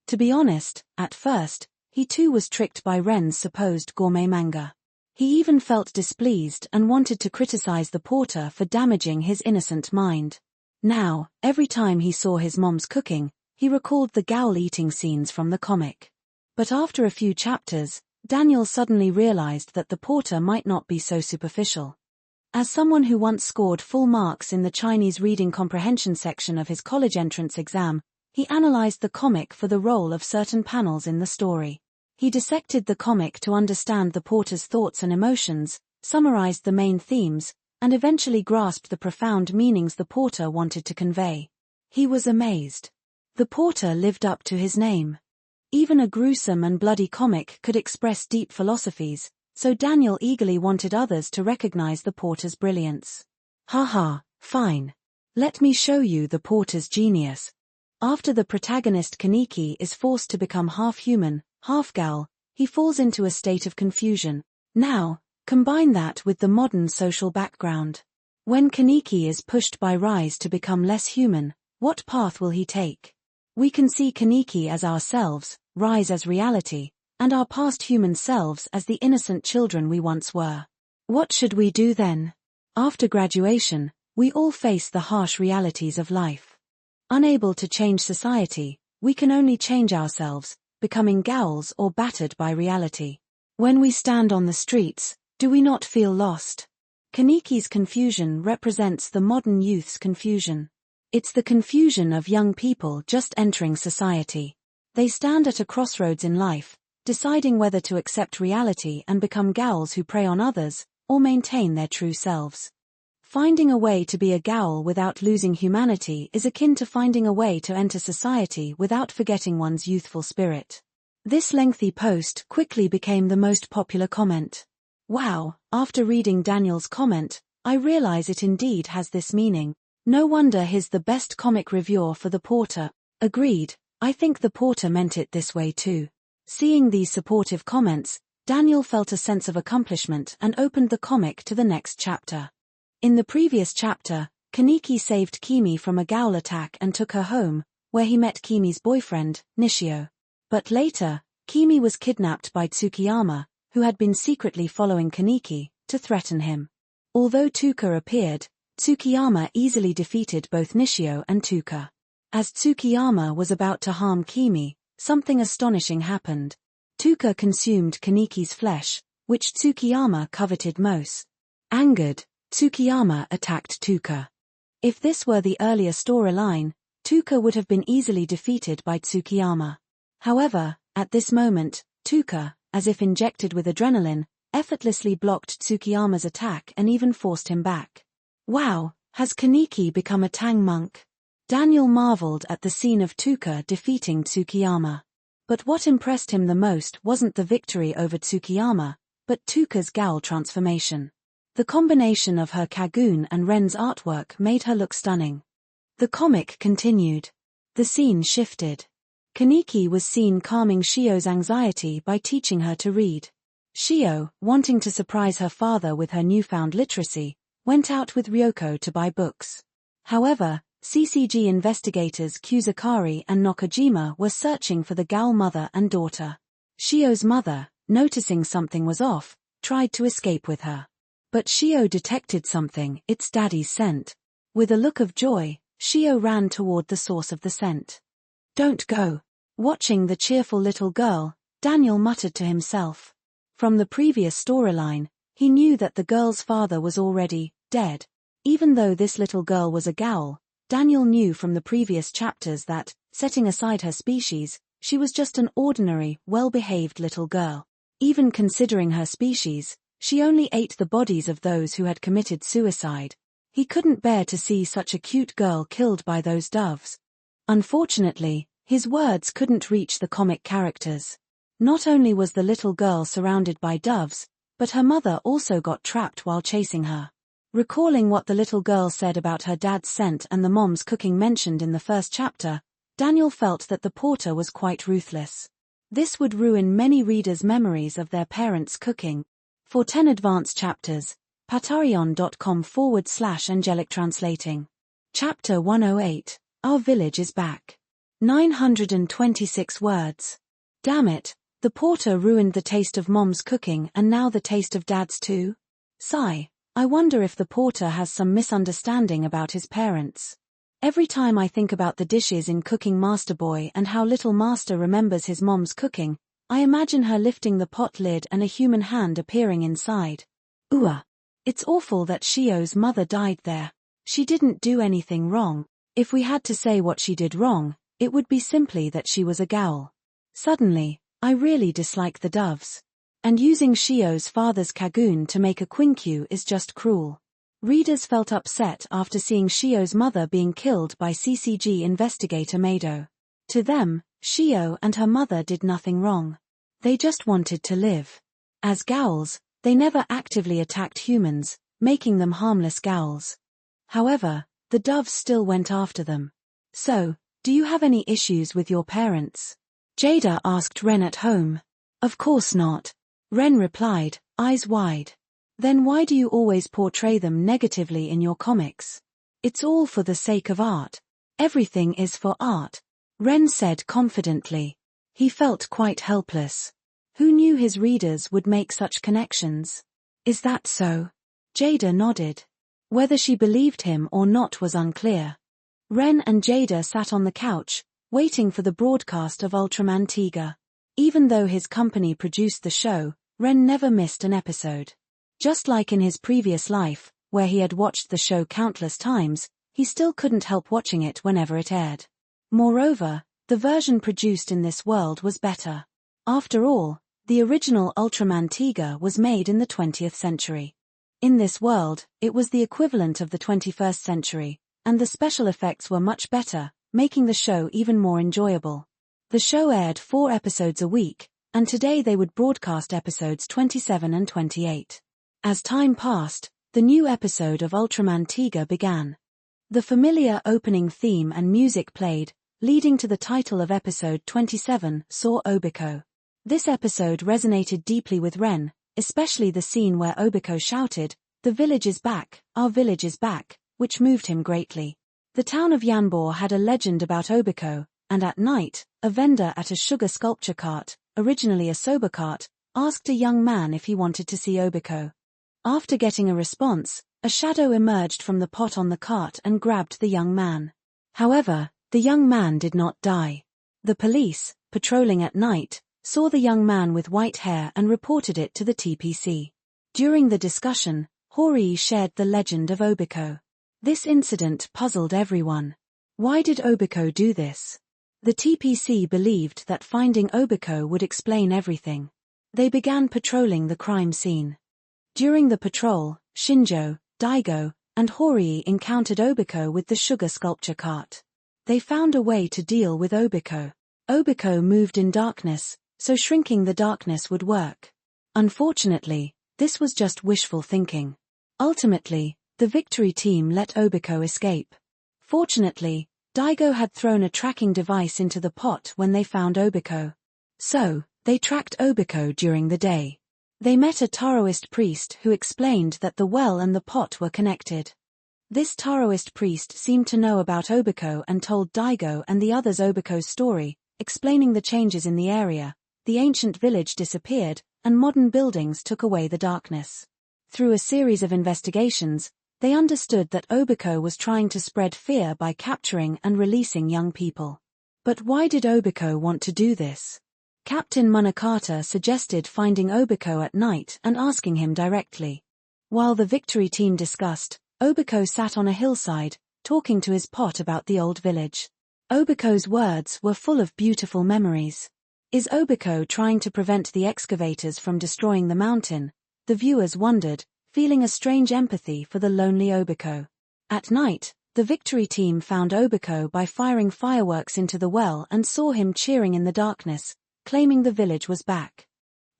To be honest, at first, he too was tricked by Ren's supposed gourmet manga. He even felt displeased and wanted to criticize the porter for damaging his innocent mind. Now, every time he saw his mom's cooking, he recalled the ghoul eating scenes from the comic. But after a few chapters, Daniel suddenly realized that the porter might not be so superficial. As someone who once scored full marks in the Chinese reading comprehension section of his college entrance exam, he analyzed the comic for the role of certain panels in the story. He dissected the comic to understand the porter's thoughts and emotions, summarized the main themes, and eventually grasped the profound meanings the porter wanted to convey. He was amazed. The porter lived up to his name. Even a gruesome and bloody comic could express deep philosophies, so Daniel eagerly wanted others to recognize the porter's brilliance. Haha, fine. Let me show you the porter's genius. After the protagonist Kaneki is forced to become half human, half ghoul, he falls into a state of confusion. Now, combine that with the modern social background. When Kaneki is pushed by Rise to become less human, what path will he take? We can see Kaneki as ourselves, Rise as reality, and our past human selves as the innocent children we once were. What should we do then? After graduation, we all face the harsh realities of life. Unable to change society, we can only change ourselves, becoming ghouls or battered by reality. When we stand on the streets, do we not feel lost? Kaneki's confusion represents the modern youth's confusion. It's the confusion of young people just entering society. They stand at a crossroads in life, deciding whether to accept reality and become ghouls who prey on others, or maintain their true selves. Finding a way to be a ghoul without losing humanity is akin to finding a way to enter society without forgetting one's youthful spirit. This lengthy post quickly became the most popular comment. Wow, after reading Daniel's comment, I realize it indeed has this meaning. No wonder he's the best comic reviewer for the porter. Agreed, I think the porter meant it this way too. Seeing these supportive comments, Daniel felt a sense of accomplishment and opened the comic to the next chapter. In the previous chapter, Kaneki saved Kimi from a ghoul attack and took her home, where he met Kimi's boyfriend, Nishio. But later, Kimi was kidnapped by Tsukiyama, who had been secretly following Kaneki, to threaten him. Although Tuka appeared, Tsukiyama easily defeated both Nishio and Tuka. As Tsukiyama was about to harm Kimi, something astonishing happened. Tuka consumed Kaneki's flesh, which Tsukiyama coveted most. Angered, Tsukiyama attacked Tuka. If this were the earlier storyline, Tuka would have been easily defeated by Tsukiyama. However, at this moment, Tuka, as if injected with adrenaline, effortlessly blocked Tsukiyama's attack and even forced him back. Wow, has Kaneki become a Tang monk? Daniel marveled at the scene of Tuka defeating Tsukiyama. But what impressed him the most wasn't the victory over Tsukiyama, but Tuka's ghoul transformation. The combination of her Kagun and Ren's artwork made her look stunning. The comic continued. The scene shifted. Kaneki was seen calming Shio's anxiety by teaching her to read. Shio, wanting to surprise her father with her newfound literacy, went out with Ryoko to buy books. However, CCG investigators Kusakari and Nakajima were searching for the ghoul mother and daughter. Shio's mother, noticing something was off, tried to escape with her. But Shio detected something, it's daddy's scent. With a look of joy, Shio ran toward the source of the scent. Don't go. Watching the cheerful little girl, Daniel muttered to himself. From the previous storyline, he knew that the girl's father was already dead. Even though this little girl was a ghoul, Daniel knew from the previous chapters that, Setting aside her species, she was just an ordinary, well-behaved little girl. Even considering her species, she only ate the bodies of those who had committed suicide. He couldn't bear to see such a cute girl killed by those doves. Unfortunately, his words couldn't reach the comic characters. Not only was the little girl surrounded by doves, but her mother also got trapped while chasing her. Recalling what the little girl said about her dad's scent and the mom's cooking mentioned in the first chapter, Daniel felt that the porter was quite ruthless. This would ruin many readers' memories of their parents' cooking. For 10 advanced chapters, patreon.com/angelic translating. Chapter 108, Our Village is Back. 926 words. Damn it, the porter ruined the taste of Mom's cooking and now the taste of Dad's too? Sigh, I wonder if the porter has some misunderstanding about his parents. Every time I think about the dishes in Cooking Master Boy and how little Master remembers his mom's cooking, I imagine her lifting the pot lid and a human hand appearing inside. Ooh. It's awful that Shio's mother died there. She didn't do anything wrong. If we had to say what she did wrong, it would be simply that she was a ghoul. Suddenly, I really dislike the doves. And using Shio's father's kagoon to make a quinkyu is just cruel. Readers felt upset after seeing Shio's mother being killed by CCG investigator Mado. To them, Shio and her mother did nothing wrong. They just wanted to live. As ghouls, they never actively attacked humans, making them harmless ghouls. However, the doves still went after them. So, do you have any issues with your parents? Jada asked Ren at home. Of course not. Ren replied, eyes wide. Then why do you always portray them negatively in your comics? It's all for the sake of art. Everything is for art. Ren said confidently. He felt quite helpless. Who knew his readers would make such connections? Is that so? Jada nodded. Whether she believed him or not was unclear. Ren and Jada sat on the couch, waiting for the broadcast of Ultraman Tiga. Even though his company produced the show, Ren never missed an episode. Just like in his previous life, where he had watched the show countless times, he still couldn't help watching it whenever it aired. Moreover, the version produced in this world was better. After all, the original Ultraman Tiga was made in the 20th century. In this world, it was the equivalent of the 21st century, and the special effects were much better, making the show even more enjoyable. The show aired 4 episodes a week, and today they would broadcast episodes 27 and 28. As time passed, the new episode of Ultraman Tiga began. The familiar opening theme and music played, leading to the title of episode 27, Saw Obiko. This episode resonated deeply with Ren, especially the scene where Obiko shouted, "The village is back, our village is back," which moved him greatly. The town of Yanbor had a legend about Obiko, and at night, a vendor at a sugar sculpture cart, originally a soba cart, asked a young man if he wanted to see Obiko. After getting a response, a shadow emerged from the pot on the cart and grabbed the young man. However, the young man did not die. The police, patrolling at night, saw the young man with white hair and reported it to the TPC. During the discussion, Horii shared the legend of Obiko. This incident puzzled everyone. Why did Obiko do this? The TPC believed that finding Obiko would explain everything. They began patrolling the crime scene. During the patrol, Shinjo, Daigo, and Horii encountered Obiko with the sugar sculpture cart. They found a way to deal with Obiko. Obiko moved in darkness, so shrinking the darkness would work. Unfortunately, this was just wishful thinking. Ultimately, the victory team let Obiko escape. Fortunately, Daigo had thrown a tracking device into the pot when they found Obiko. So, they tracked Obiko during the day. They met a Taoist priest who explained that the well and the pot were connected. This Taoist priest seemed to know about Obiko and told Daigo and the others Obiko's story, explaining the changes in the area. The ancient village disappeared, and modern buildings took away the darkness. Through a series of investigations, they understood that Obiko was trying to spread fear by capturing and releasing young people. But why did Obiko want to do this? Captain Munakata suggested finding Obiko at night and asking him directly. While the victory team discussed, Obiko sat on a hillside, talking to his pot about the old village. Obiko's words were full of beautiful memories. Is Obiko trying to prevent the excavators from destroying the mountain? The viewers wondered, feeling a strange empathy for the lonely Obiko. At night, the victory team found Obiko by firing fireworks into the well and saw him cheering in the darkness, claiming the village was back.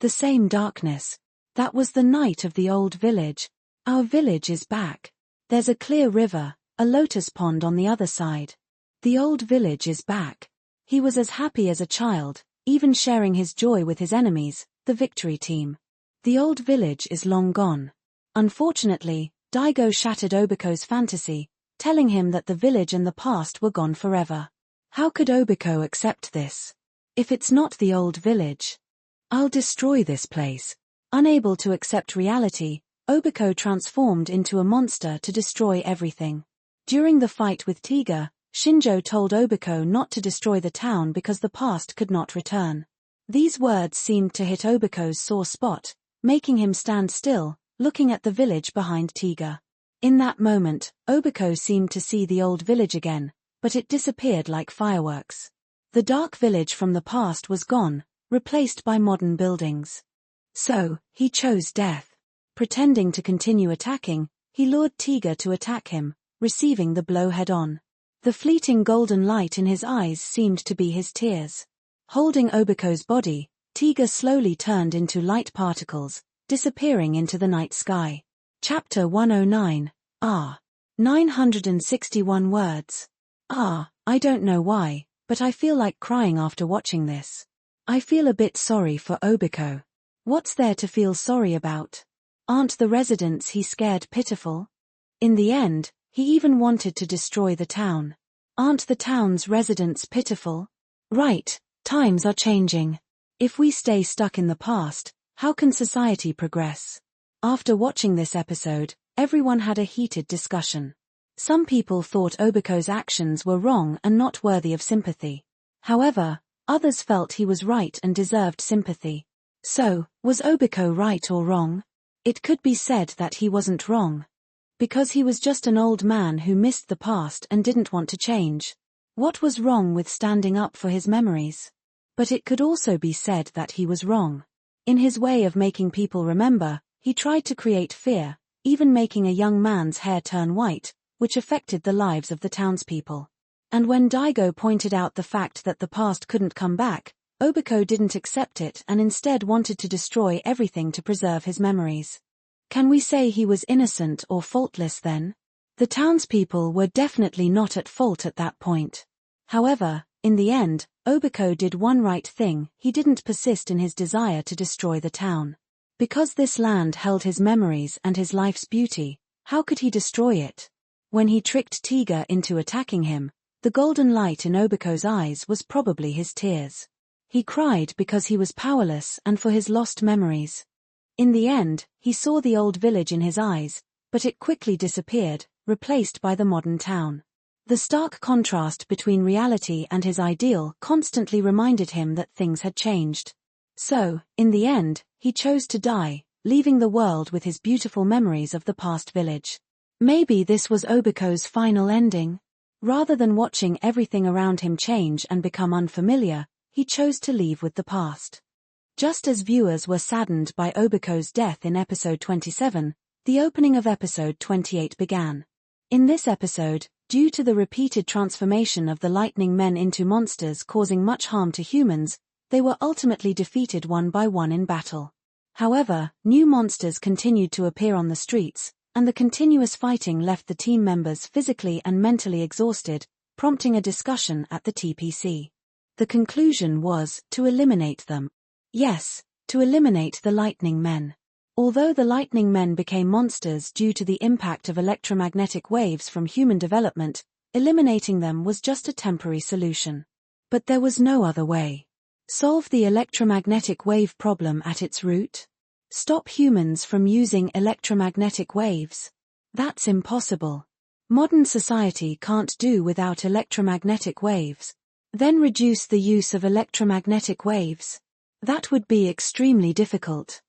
The same darkness. That was the night of the old village. Our village is back. There's a clear river, a lotus pond on the other side. The old village is back. He was as happy as a child, even sharing his joy with his enemies, the victory team. The old village is long gone. Unfortunately, Daigo shattered Obiko's fantasy, telling him that the village and the past were gone forever. How could Obiko accept this? If it's not the old village, I'll destroy this place. Unable to accept reality, Obiko transformed into a monster to destroy everything. During the fight with Tiga, Shinjo told Obiko not to destroy the town because the past could not return. These words seemed to hit Obiko's sore spot, making him stand still, looking at the village behind Tiga. In that moment, Obiko seemed to see the old village again, but it disappeared like fireworks. The dark village from the past was gone, replaced by modern buildings. So, he chose death. Pretending to continue attacking, he lured Tiga to attack him, receiving the blow head-on. The fleeting golden light in his eyes seemed to be his tears. Holding Obiko's body, Tiga slowly turned into light particles, disappearing into the night sky. Chapter 109. 961 words. I don't know why, but I feel like crying after watching this. I feel a bit sorry for Obiko. What's there to feel sorry about? Aren't the residents he scared pitiful? In the end, he even wanted to destroy the town. Aren't the town's residents pitiful? Right, times are changing. If we stay stuck in the past, how can society progress? After watching this episode, everyone had a heated discussion. Some people thought Obiko's actions were wrong and not worthy of sympathy. However, others felt he was right and deserved sympathy. So, was Obiko right or wrong? It could be said that he wasn't wrong. Because he was just an old man who missed the past and didn't want to change. What was wrong with standing up for his memories? But it could also be said that he was wrong. In his way of making people remember, he tried to create fear, even making a young man's hair turn white, which affected the lives of the townspeople. And when Daigo pointed out the fact that the past couldn't come back, Obiko didn't accept it and instead wanted to destroy everything to preserve his memories. Can we say he was innocent or faultless then? The townspeople were definitely not at fault at that point. However, in the end, Obiko did one right thing. He didn't persist in his desire to destroy the town. Because this land held his memories and his life's beauty, how could he destroy it? When he tricked Tiga into attacking him, the golden light in Obiko's eyes was probably his tears. He cried because he was powerless and for his lost memories. In the end, he saw the old village in his eyes, but it quickly disappeared, replaced by the modern town. The stark contrast between reality and his ideal constantly reminded him that things had changed. So, in the end, he chose to die, leaving the world with his beautiful memories of the past village. Maybe this was Obiko's final ending. Rather than watching everything around him change and become unfamiliar, he chose to leave with the past. Just as viewers were saddened by Obiko's death in episode 27, the opening of episode 28 began. In this episode, due to the repeated transformation of the lightning men into monsters causing much harm to humans, they were ultimately defeated one by one in battle. However, new monsters continued to appear on the streets, and the continuous fighting left the team members physically and mentally exhausted, prompting a discussion at the TPC. The conclusion was to eliminate them. Yes, to eliminate the lightning men. Although the lightning men became monsters due to the impact of electromagnetic waves from human development, eliminating them was just a temporary solution. But there was no other way. Solve the electromagnetic wave problem at its root? Stop humans from using electromagnetic waves? That's impossible. Modern society can't do without electromagnetic waves. Then reduce the use of electromagnetic waves? That would be extremely difficult.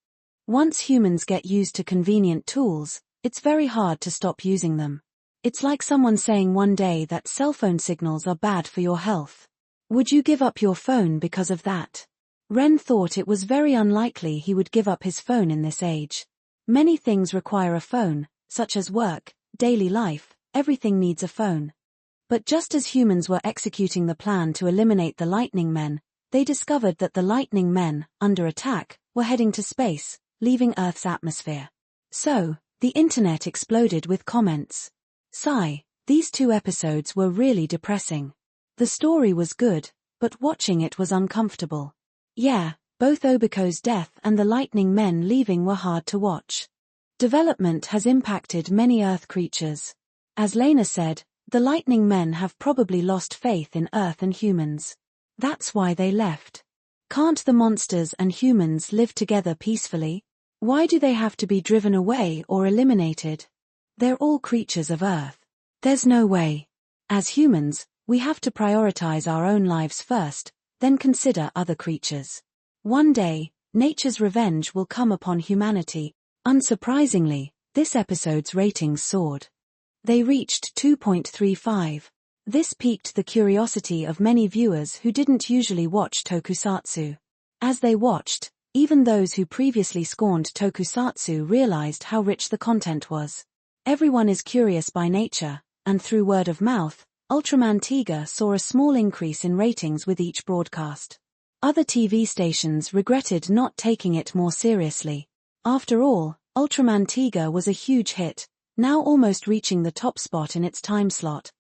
Once humans get used to convenient tools, it's very hard to stop using them. It's like someone saying one day that cell phone signals are bad for your health. Would you give up your phone because of that? Ren thought it was very unlikely he would give up his phone in this age. Many things require a phone, such as work, daily life, everything needs a phone. But just as humans were executing the plan to eliminate the Lightning Men, they discovered that the Lightning Men, under attack, were heading to space, leaving Earth's atmosphere. So, the internet exploded with comments. Sigh, these 2 episodes were really depressing. The story was good, but watching it was uncomfortable. Yeah, both Obiko's death and the Lightning Men leaving were hard to watch. Development has impacted many Earth creatures. As Lena said, the Lightning Men have probably lost faith in Earth and humans. That's why they left. Can't the monsters and humans live together peacefully? Why do they have to be driven away or eliminated? They're all creatures of Earth. There's no way. As humans, we have to prioritize our own lives first, then consider other creatures. One day, nature's revenge will come upon humanity. Unsurprisingly, this episode's ratings soared. They reached 2.35. This piqued the curiosity of many viewers who didn't usually watch tokusatsu. As they watched, even those who previously scorned tokusatsu realized how rich the content was. Everyone is curious by nature, and through word of mouth, Ultraman Tiga saw a small increase in ratings with each broadcast. Other TV stations regretted not taking it more seriously. After all, Ultraman Tiga was a huge hit, now almost reaching the top spot in its time slot.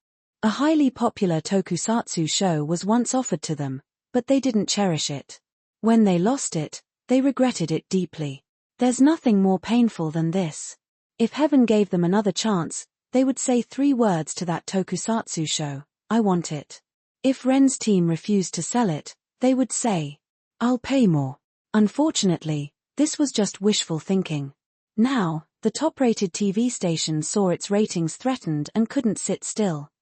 A highly popular tokusatsu show was once offered to them, but they didn't cherish it. When they lost it, they regretted it deeply. There's nothing more painful than this. If heaven gave them another chance, they would say 3 words to that tokusatsu show: I want it. If Ren's team refused to sell it, they would say, I'll pay more. Unfortunately, this was just wishful thinking. Now, the top-rated TV station saw its ratings threatened and couldn't sit still.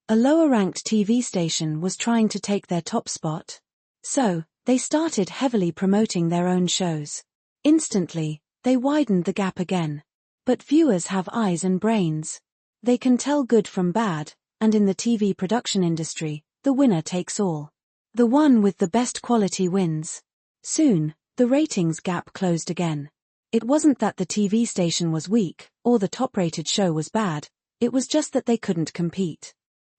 A lower-ranked TV station was trying to take their top spot. So, they started heavily promoting their own shows. Instantly, they widened the gap again. But viewers have eyes and brains. They can tell good from bad, and in the TV production industry, the winner takes all. The one with the best quality wins. Soon, the ratings gap closed again. It wasn't that the TV station was weak, or the top-rated show was bad, it was just that they couldn't compete.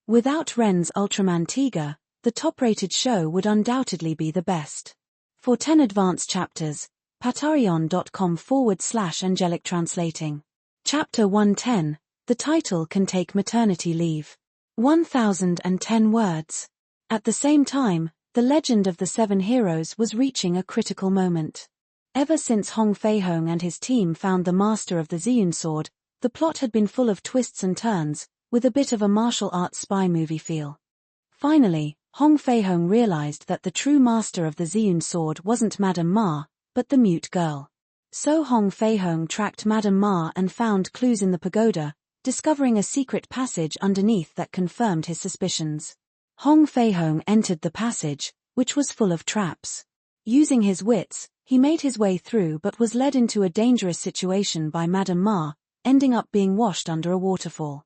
Without Ren's Ultraman Tiga, the top-rated show would undoubtedly be the best. For 10 advanced chapters, patreon.com/angelic translating. Chapter 110, the title can take maternity leave. 1010 words. At the same time, the legend of the 7 heroes was reaching a critical moment. Ever since Hong Fei-hung and his team found the master of the Zeun sword, the plot had been full of twists and turns, with a bit of a martial arts spy movie feel. Finally, Hong Fei-hung realized that the true master of the Zeun sword wasn't Madame Ma, but the mute girl. So Hong Fei-hung tracked Madame Ma and found clues in the pagoda, discovering a secret passage underneath that confirmed his suspicions. Hong Fei-hung entered the passage, which was full of traps. Using his wits, he made his way through but was led into a dangerous situation by Madame Ma, ending up being washed under a waterfall.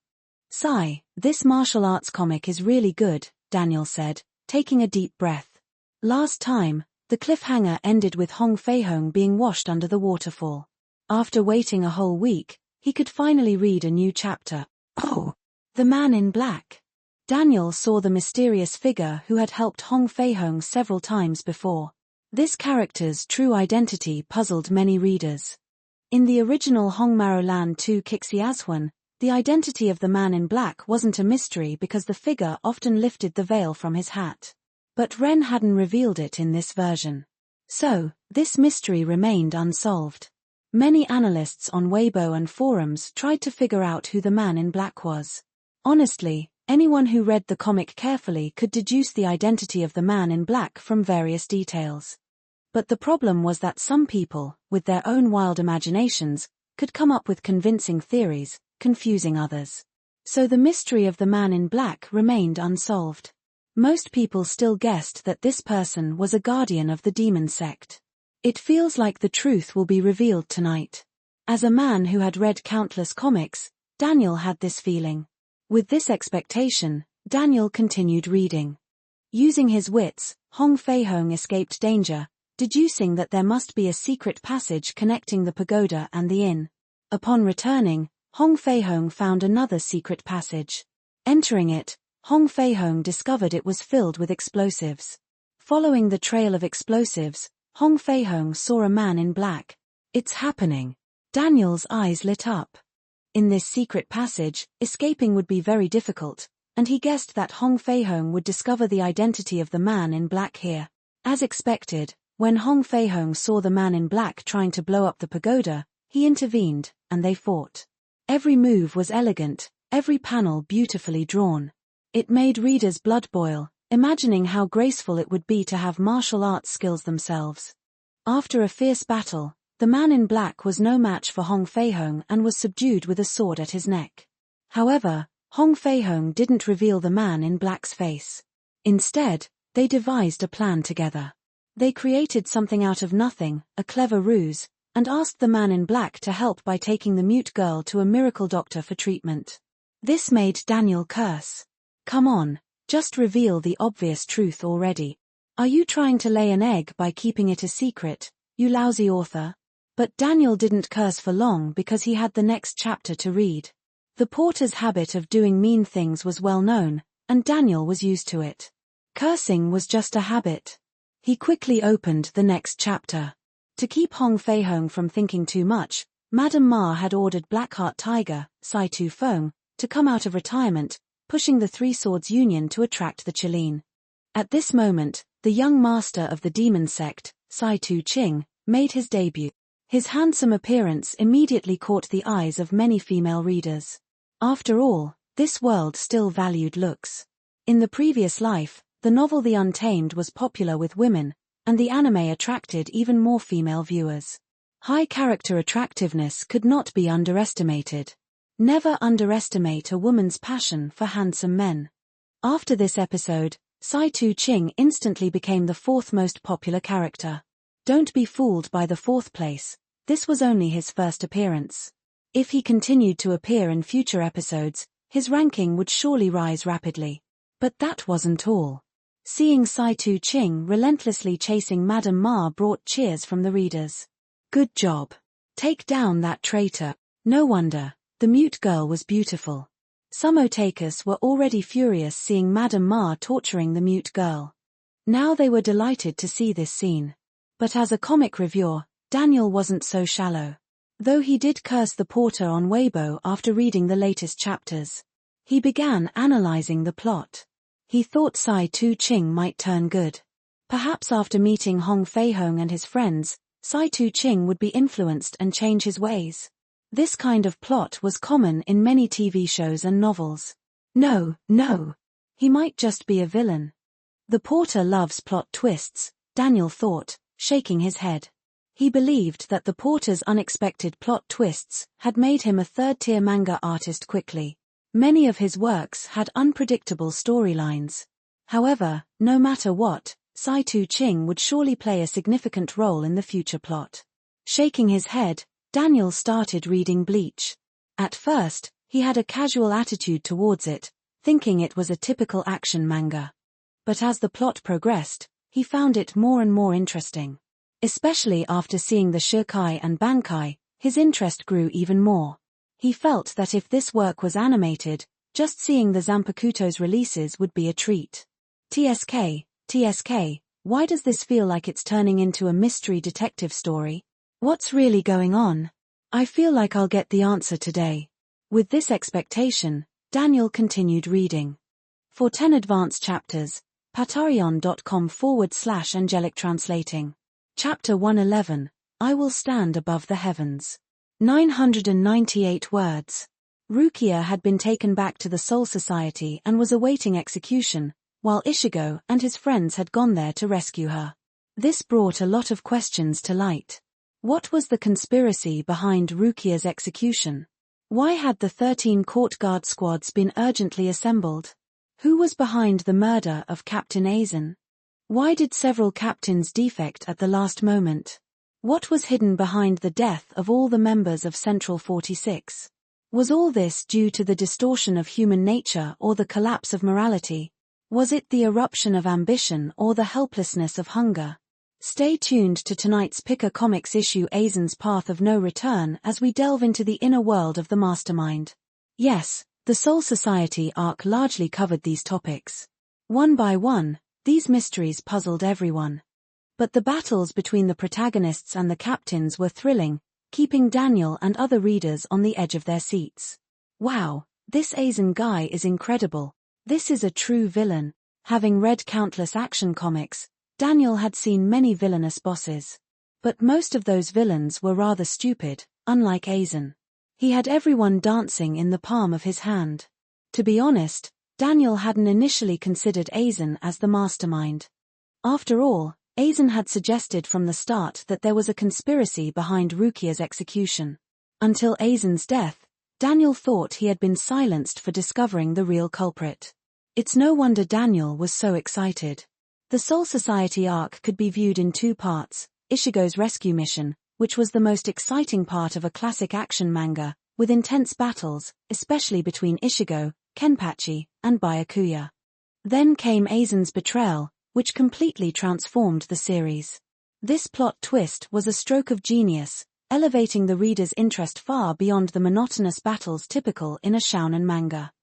Sigh, this martial arts comic is really good, Daniel said, taking a deep breath. Last time, the cliffhanger ended with Hong Fei-hung being washed under the waterfall. After waiting a whole week, he could finally read a new chapter. Oh! The Man in Black. Daniel saw the mysterious figure who had helped Hong Fei-hung several times before. This character's true identity puzzled many readers. In the original Hongmaro Land 2 Kixiazhuan, the identity of the Man in Black wasn't a mystery because the figure often lifted the veil from his hat. But Ren hadn't revealed it in this version. So, this mystery remained unsolved. Many analysts on Weibo and forums tried to figure out who the Man in Black was. Honestly, anyone who read the comic carefully could deduce the identity of the Man in Black from various details. But the problem was that some people, with their own wild imaginations, could come up with convincing theories, confusing others. So the mystery of the Man in Black remained unsolved. Most people still guessed that this person was a guardian of the demon sect. It feels like the truth will be revealed tonight. As a man who had read countless comics, Daniel had this feeling. With this expectation, Daniel continued reading. Using his wits, Hong Fei-hong escaped danger, deducing that there must be a secret passage connecting the pagoda and the inn. Upon returning, Hong Fei-hong found another secret passage. Entering it, Hong Fei-hong discovered it was filled with explosives. Following the trail of explosives, Hong Fei-hong saw a man in black. It's happening. Daniel's eyes lit up. In this secret passage, escaping would be very difficult, and he guessed that Hong Fei-hong would discover the identity of the man in black here. As expected, when Hong Fei-hong saw the man in black trying to blow up the pagoda, he intervened, and they fought. Every move was elegant, every panel beautifully drawn. It made readers' blood boil, imagining how graceful it would be to have martial arts skills themselves. After a fierce battle, the man in black was no match for Hong Fei-hong and was subdued with a sword at his neck. However, Hong Fei-hong didn't reveal the man in black's face. Instead, they devised a plan together. They created something out of nothing, a clever ruse, and asked the man in black to help by taking the mute girl to a miracle doctor for treatment. This made Daniel curse. Come on, just reveal the obvious truth already. Are you trying to lay an egg by keeping it a secret, you lousy author? But Daniel didn't curse for long because he had the next chapter to read. The porter's habit of doing mean things was well known, and Daniel was used to it. Cursing was just a habit. He quickly opened the next chapter. To keep Hong Fei-hong from thinking too much, Madame Ma had ordered Blackheart Tiger, Sai Tu Feng, to come out of retirement, pushing the Three Swords Union to attract the Qilin. At this moment, the young master of the demon sect, Sai Tu Ching, made his debut. His handsome appearance immediately caught the eyes of many female readers. After all, this world still valued looks. In the previous life, the novel The Untamed was popular with women, and the anime attracted even more female viewers. High character attractiveness could not be underestimated. Never underestimate a woman's passion for handsome men. After this episode, Sai Tu Ching instantly became the fourth most popular character. Don't be fooled by the fourth place, this was only his first appearance. If he continued to appear in future episodes, his ranking would surely rise rapidly. But that wasn't all. Seeing Sai Tu Ching relentlessly chasing Madame Ma brought cheers from the readers. Good job. Take down that traitor. No wonder, the mute girl was beautiful. Some otakus were already furious seeing Madame Ma torturing the mute girl. Now they were delighted to see this scene. But as a comic reviewer, Daniel wasn't so shallow. Though he did curse the porter on Weibo after reading the latest chapters. He began analyzing the plot. He thought Sai Tu Ching might turn good. Perhaps after meeting Hong Fei-hong and his friends, Sai Tu Ching would be influenced and change his ways. This kind of plot was common in many TV shows and novels. No, he might just be a villain. The porter loves plot twists, Daniel thought, shaking his head. He believed that the porter's unexpected plot twists had made him a third-tier manga artist quickly. Many of his works had unpredictable storylines. However, no matter what, Sai Tu Ching would surely play a significant role in the future plot. Shaking his head, Daniel started reading Bleach. At first, he had a casual attitude towards it, thinking it was a typical action manga. But as the plot progressed, he found it more and more interesting. Especially after seeing the Shikai and Bankai, his interest grew even more. He felt that if this work was animated, just seeing the Zanpakuto's releases would be a treat. TSK, why does this feel like it's turning into a mystery detective story? What's really going on? I feel like I'll get the answer today. With this expectation, Daniel continued reading. For 10 advanced chapters, patreon.com/angelic translating. Chapter 111, I Will Stand Above the Heavens. 998 words. Rukia had been taken back to the Soul Society and was awaiting execution, while Ishigo and his friends had gone there to rescue her. This brought a lot of questions to light. What was the conspiracy behind Rukia's execution? Why had the 13 court guard squads been urgently assembled? Who was behind the murder of Captain Aizen? Why did several captains defect at the last moment? What was hidden behind the death of all the members of Central 46? Was all this due to the distortion of human nature or the collapse of morality? Was it the eruption of ambition or the helplessness of hunger? Stay tuned to tonight's Picker Comics issue Aizen's Path of No Return as we delve into the inner world of the mastermind. Yes, the Soul Society arc largely covered these topics. One by one, these mysteries puzzled everyone. But the battles between the protagonists and the captains were thrilling, keeping Daniel and other readers on the edge of their seats. Wow, this Aizen guy is incredible. This is a true villain. Having read countless action comics, Daniel had seen many villainous bosses. But most of those villains were rather stupid, unlike Aizen. He had everyone dancing in the palm of his hand. To be honest, Daniel hadn't initially considered Aizen as the mastermind. After all, Aizen had suggested from the start that there was a conspiracy behind Rukia's execution. Until Aizen's death, Daniel thought he had been silenced for discovering the real culprit. It's no wonder Daniel was so excited. The Soul Society arc could be viewed in two parts: Ichigo's rescue mission, which was the most exciting part of a classic action manga, with intense battles, especially between Ichigo, Kenpachi, and Byakuya. Then came Aizen's betrayal, which completely transformed the series. This plot twist was a stroke of genius, elevating the reader's interest far beyond the monotonous battles typical in a shounen manga.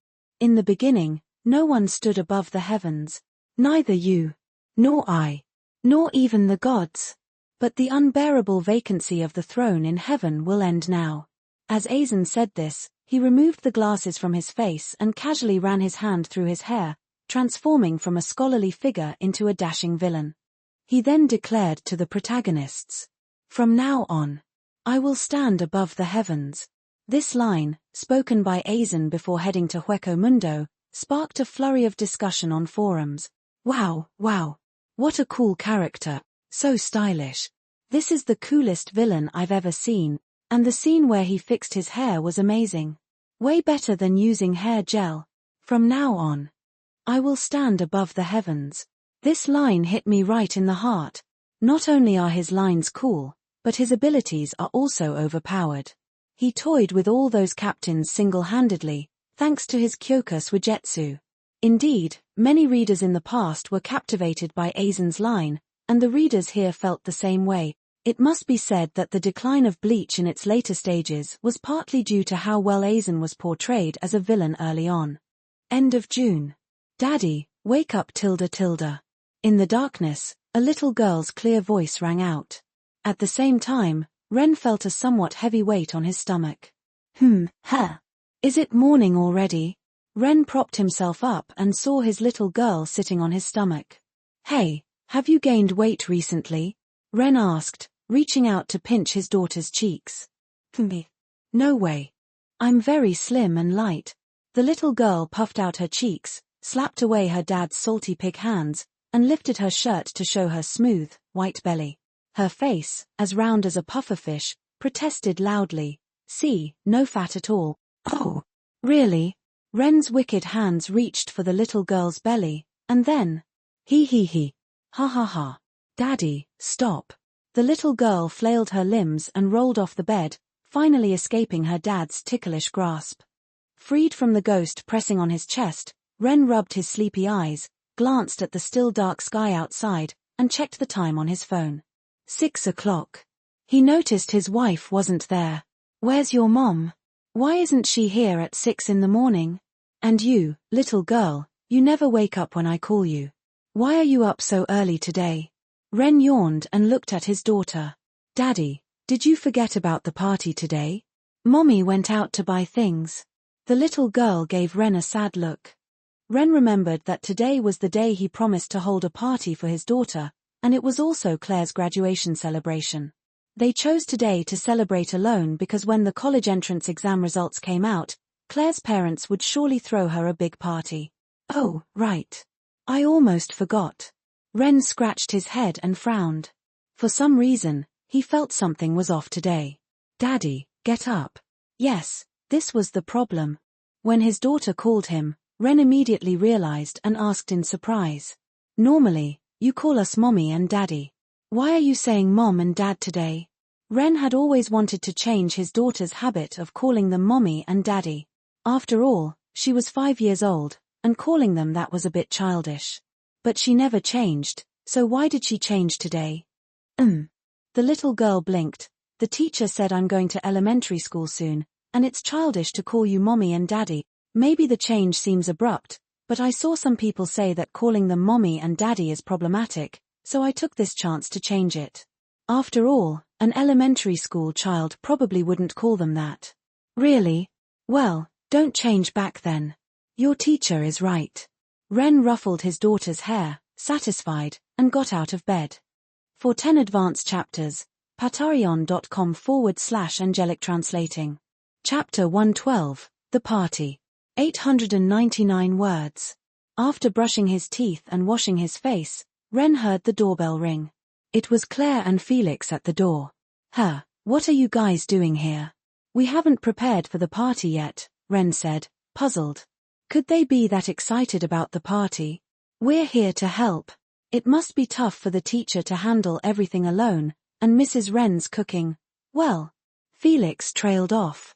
In the beginning, no one stood above the heavens. Neither you, nor I, nor even the gods. But the unbearable vacancy of the throne in heaven will end now. As Aizen said this, he removed the glasses from his face and casually ran his hand through his hair, transforming from a scholarly figure into a dashing villain. He then declared to the protagonists, "From now on, I will stand above the heavens." This line, spoken by Aizen before heading to Hueco Mundo, sparked a flurry of discussion on forums. Wow, what a cool character, so stylish. This is the coolest villain I've ever seen, and the scene where he fixed his hair was amazing. Way better than using hair gel. From now on, I will stand above the heavens. This line hit me right in the heart. Not only are his lines cool, but his abilities are also overpowered. He toyed with all those captains single-handedly, thanks to his Kyoka Suigetsu. Indeed, many readers in the past were captivated by Aizen's line, and the readers here felt the same way. It must be said that the decline of Bleach in its later stages was partly due to how well Aizen was portrayed as a villain early on. End of June. Daddy, wake up tilde. In the darkness, a little girl's clear voice rang out. At the same time, Ren felt a somewhat heavy weight on his stomach. Is it morning already? Ren propped himself up and saw his little girl sitting on his stomach. Hey, have you gained weight recently? Ren asked, reaching out to pinch his daughter's cheeks. No way. I'm very slim and light. The little girl puffed out her cheeks, slapped away her dad's salty pig hands, and lifted her shirt to show her smooth, white belly. Her face, as round as a pufferfish, protested loudly. See, no fat at all. Oh, really? Ren's wicked hands reached for the little girl's belly, and then, he. Ha. Daddy, stop. The little girl flailed her limbs and rolled off the bed, finally escaping her dad's ticklish grasp. Freed from the ghost pressing on his chest, Ren rubbed his sleepy eyes, glanced at the still dark sky outside, and checked the time on his phone. 6 o'clock. He noticed his wife wasn't there. Where's your mom? Why isn't she here at 6 in the morning? And you, little girl, you never wake up when I call you. Why are you up so early today? Ren yawned and looked at his daughter. Daddy, did you forget about the party today? Mommy went out to buy things. The little girl gave Ren a sad look. Ren remembered that today was the day he promised to hold a party for his daughter, and it was also Claire's graduation celebration. They chose today to celebrate alone because when the college entrance exam results came out, Claire's parents would surely throw her a big party. Oh, right. I almost forgot. Ren scratched his head and frowned. For some reason, he felt something was off today. Daddy, get up. Yes, this was the problem. When his daughter called him, Ren immediately realized and asked in surprise. Normally, you call us Mommy and Daddy. Why are you saying Mom and Dad today? Ren had always wanted to change his daughter's habit of calling them mommy and daddy. After all, she was 5 years old, and calling them that was a bit childish. But she never changed, so why did she change today? The little girl blinked. The teacher said I'm going to elementary school soon, and it's childish to call you mommy and daddy. Maybe the change seems abrupt, but I saw some people say that calling them mommy and daddy is problematic, so I took this chance to change it. After all, an elementary school child probably wouldn't call them that. Really? Well, don't change back then. Your teacher is right. Ren ruffled his daughter's hair, satisfied, and got out of bed. For 10 advanced chapters, patreon.com/angelic translating. Chapter 112, The Party. 899 words. After brushing his teeth and washing his face, Ren heard the doorbell ring. It was Claire and Felix at the door. What are you guys doing here? We haven't prepared for the party yet, Ren said, puzzled. Could they be that excited about the party? We're here to help. It must be tough for the teacher to handle everything alone, and Mrs. Wren's cooking. Well, Felix trailed off.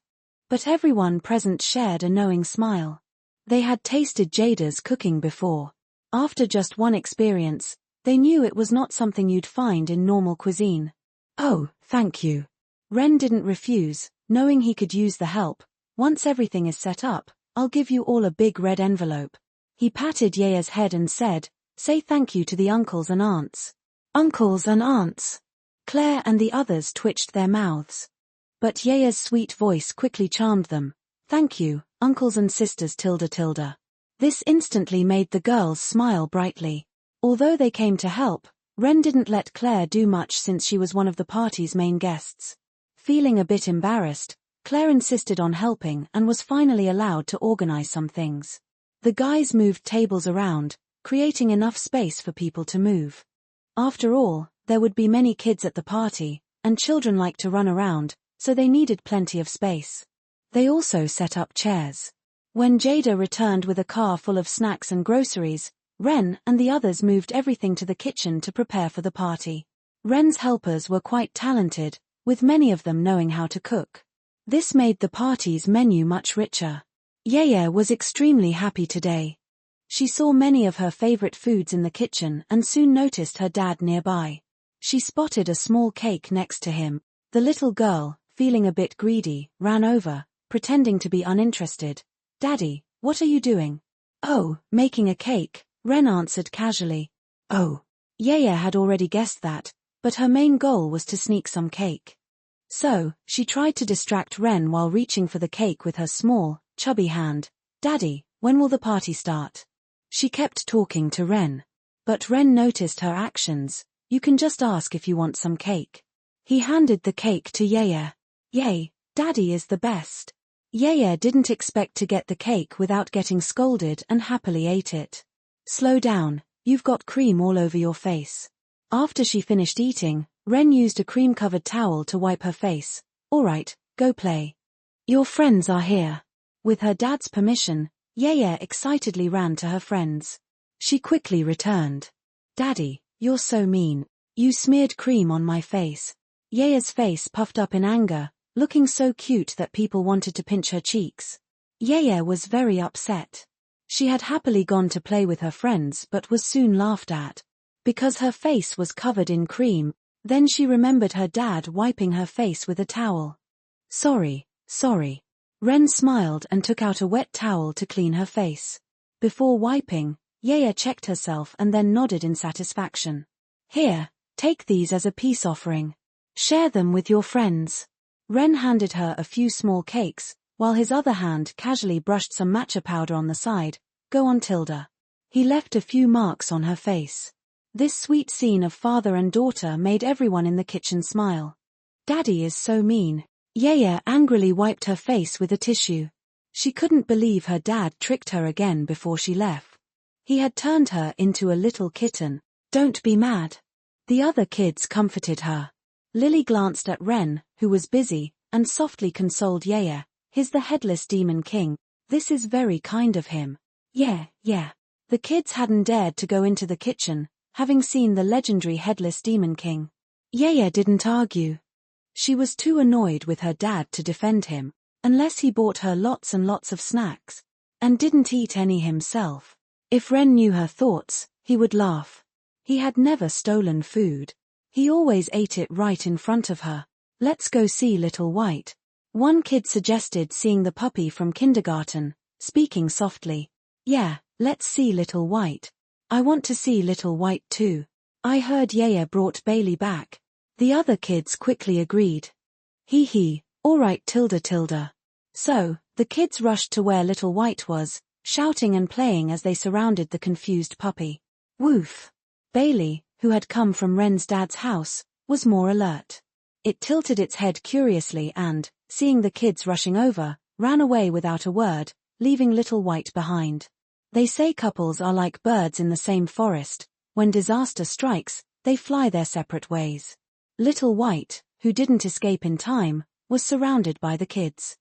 But everyone present shared a knowing smile. They had tasted Jada's cooking before. After just one experience, they knew it was not something you'd find in normal cuisine. Oh, thank you. Ren didn't refuse, knowing he could use the help. Once everything is set up, I'll give you all a big red envelope. He patted Yaya's head and said, say thank you to the uncles and aunts. Uncles and aunts. Claire and the others twitched their mouths. But Yaya's sweet voice quickly charmed them. Thank you, uncles and sisters ... This instantly made the girls smile brightly. Although they came to help, Ren didn't let Claire do much since she was one of the party's main guests. Feeling a bit embarrassed, Claire insisted on helping and was finally allowed to organize some things. The guys moved tables around, creating enough space for people to move. After all, there would be many kids at the party, and children like to run around, so they needed plenty of space. They also set up chairs. When Jada returned with a car full of snacks and groceries, Ren and the others moved everything to the kitchen to prepare for the party. Ren's helpers were quite talented, with many of them knowing how to cook. This made the party's menu much richer. Yaya was extremely happy today. She saw many of her favorite foods in the kitchen and soon noticed her dad nearby. She spotted a small cake next to him. The little girl, feeling a bit greedy, ran over, pretending to be uninterested. Daddy, what are you doing? Oh, making a cake, Ren answered casually. Oh. Yaya had already guessed that, but her main goal was to sneak some cake. So, she tried to distract Ren while reaching for the cake with her small, chubby hand. Daddy, when will the party start? She kept talking to Ren. But Ren noticed her actions. You can just ask if you want some cake. He handed the cake to Yaya. Yay, Daddy is the best. Yaya didn't expect to get the cake without getting scolded and happily ate it. Slow down, you've got cream all over your face. After she finished eating, Ren used a cream-covered towel to wipe her face. Alright, go play. Your friends are here. With her dad's permission, Yaya excitedly ran to her friends. She quickly returned. Daddy, you're so mean. You smeared cream on my face. Yaya's face puffed up in anger, looking so cute that people wanted to pinch her cheeks. Yaya was very upset. She had happily gone to play with her friends but was soon laughed at. Because her face was covered in cream, then she remembered her dad wiping her face with a towel. Sorry. Ren smiled and took out a wet towel to clean her face. Before wiping, Yaya checked herself and then nodded in satisfaction. Here, take these as a peace offering. Share them with your friends. Ren handed her a few small cakes, while his other hand casually brushed some matcha powder on the side. Go on, Tilda. He left a few marks on her face. This sweet scene of father and daughter made everyone in the kitchen smile. Daddy is so mean. Yaya angrily wiped her face with a tissue. She couldn't believe her dad tricked her again before she left. He had turned her into a little kitten. Don't be mad. The other kids comforted her. Lily glanced at Ren, who was busy, and softly consoled Yaya. He's the headless demon king. This is very kind of him. Yeah. The kids hadn't dared to go into the kitchen, having seen the legendary headless demon king. Yaya didn't argue. She was too annoyed with her dad to defend him, unless he bought her lots and lots of snacks, and didn't eat any himself. If Ren knew her thoughts, he would laugh. He had never stolen food. He always ate it right in front of her. Let's go see Little White. One kid suggested, seeing the puppy from kindergarten, speaking softly. Yeah, let's see Little White. I want to see Little White too. I heard Yaya brought Bailey back. The other kids quickly agreed. Hee, alright Tilda. So, the kids rushed to where Little White was, shouting and playing as they surrounded the confused puppy. Woof! Bailey, who had come from Ren's dad's house, was more alert. It tilted its head curiously and, seeing the kids rushing over, ran away without a word, leaving Little White behind. They say couples are like birds in the same forest. When disaster strikes, they fly their separate ways. Little White, who didn't escape in time, was surrounded by the kids.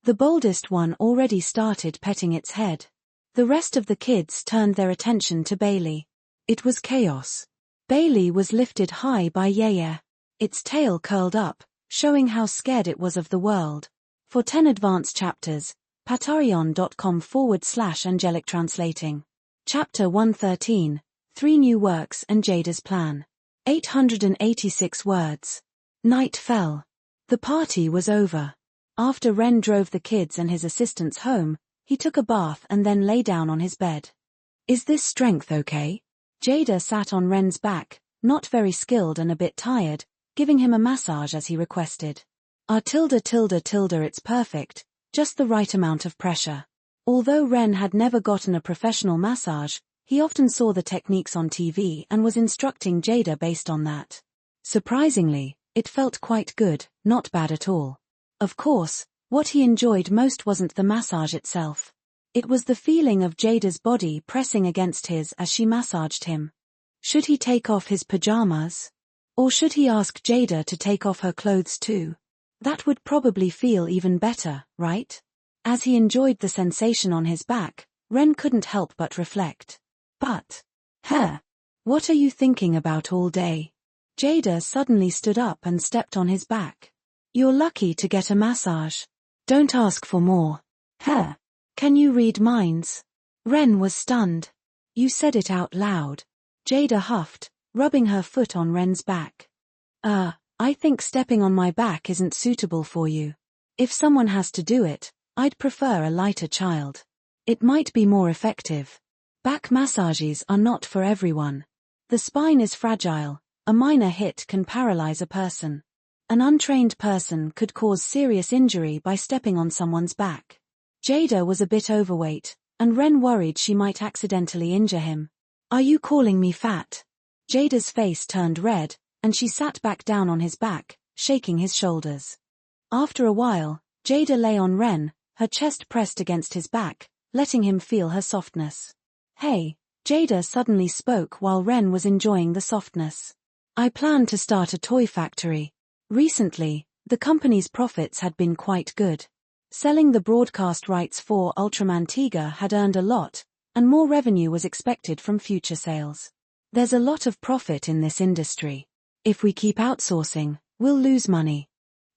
The boldest one already started petting its head. The rest of the kids turned their attention to Bailey. It was chaos. Bailey was lifted high by Yaya. Its tail curled up, showing how scared it was of the world. For 10 advanced chapters, patreon.com/angelic translating. Chapter 113, 3 New Works and Jada's Plan. 886 words. Night fell. The party was over. After Ren drove the kids and his assistants home, he took a bath and then lay down on his bed. Is this strength okay? Jada sat on Ren's back, not very skilled and a bit tired, giving him a massage as he requested. Tilda, it's perfect, just the right amount of pressure. Although Ren had never gotten a professional massage, he often saw the techniques on TV and was instructing Jada based on that. Surprisingly, it felt quite good, not bad at all. Of course, what he enjoyed most wasn't the massage itself. It was the feeling of Jada's body pressing against his as she massaged him. Should he take off his pajamas? Or should he ask Jada to take off her clothes too? That would probably feel even better, right? As he enjoyed the sensation on his back, Ren couldn't help but reflect. But, what are you thinking about all day? Jada suddenly stood up and stepped on his back. You're lucky to get a massage. Don't ask for more. Can you read minds? Ren was stunned. You said it out loud. Jada huffed, rubbing her foot on Ren's back. I think stepping on my back isn't suitable for you. If someone has to do it, I'd prefer a lighter child. It might be more effective. Back massages are not for everyone. The spine is fragile. A minor hit can paralyze a person. An untrained person could cause serious injury by stepping on someone's back. Jada was a bit overweight, and Ren worried she might accidentally injure him. Are you calling me fat? Jada's face turned red, and she sat back down on his back, shaking his shoulders. After a while, Jada lay on Ren, her chest pressed against his back, letting him feel her softness. Hey, Jada suddenly spoke while Ren was enjoying the softness. I plan to start a toy factory. Recently, the company's profits had been quite good. Selling the broadcast rights for Ultraman Tiga had earned a lot, and more revenue was expected from future sales. There's a lot of profit in this industry. If we keep outsourcing, we'll lose money.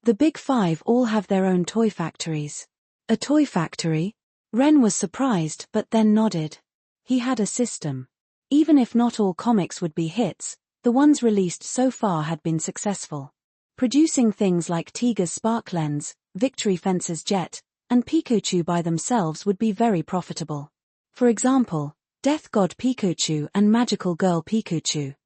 The Big Five all have their own toy factories. A toy factory? Ren was surprised but then nodded. He had a system. Even if not all comics would be hits, the ones released so far had been successful. Producing things like Tiga's Spark Lens, Victory Fencer's Jet, and Pikachu by themselves would be very profitable. For example, Death God Pikachu and Magical Girl Pikachu.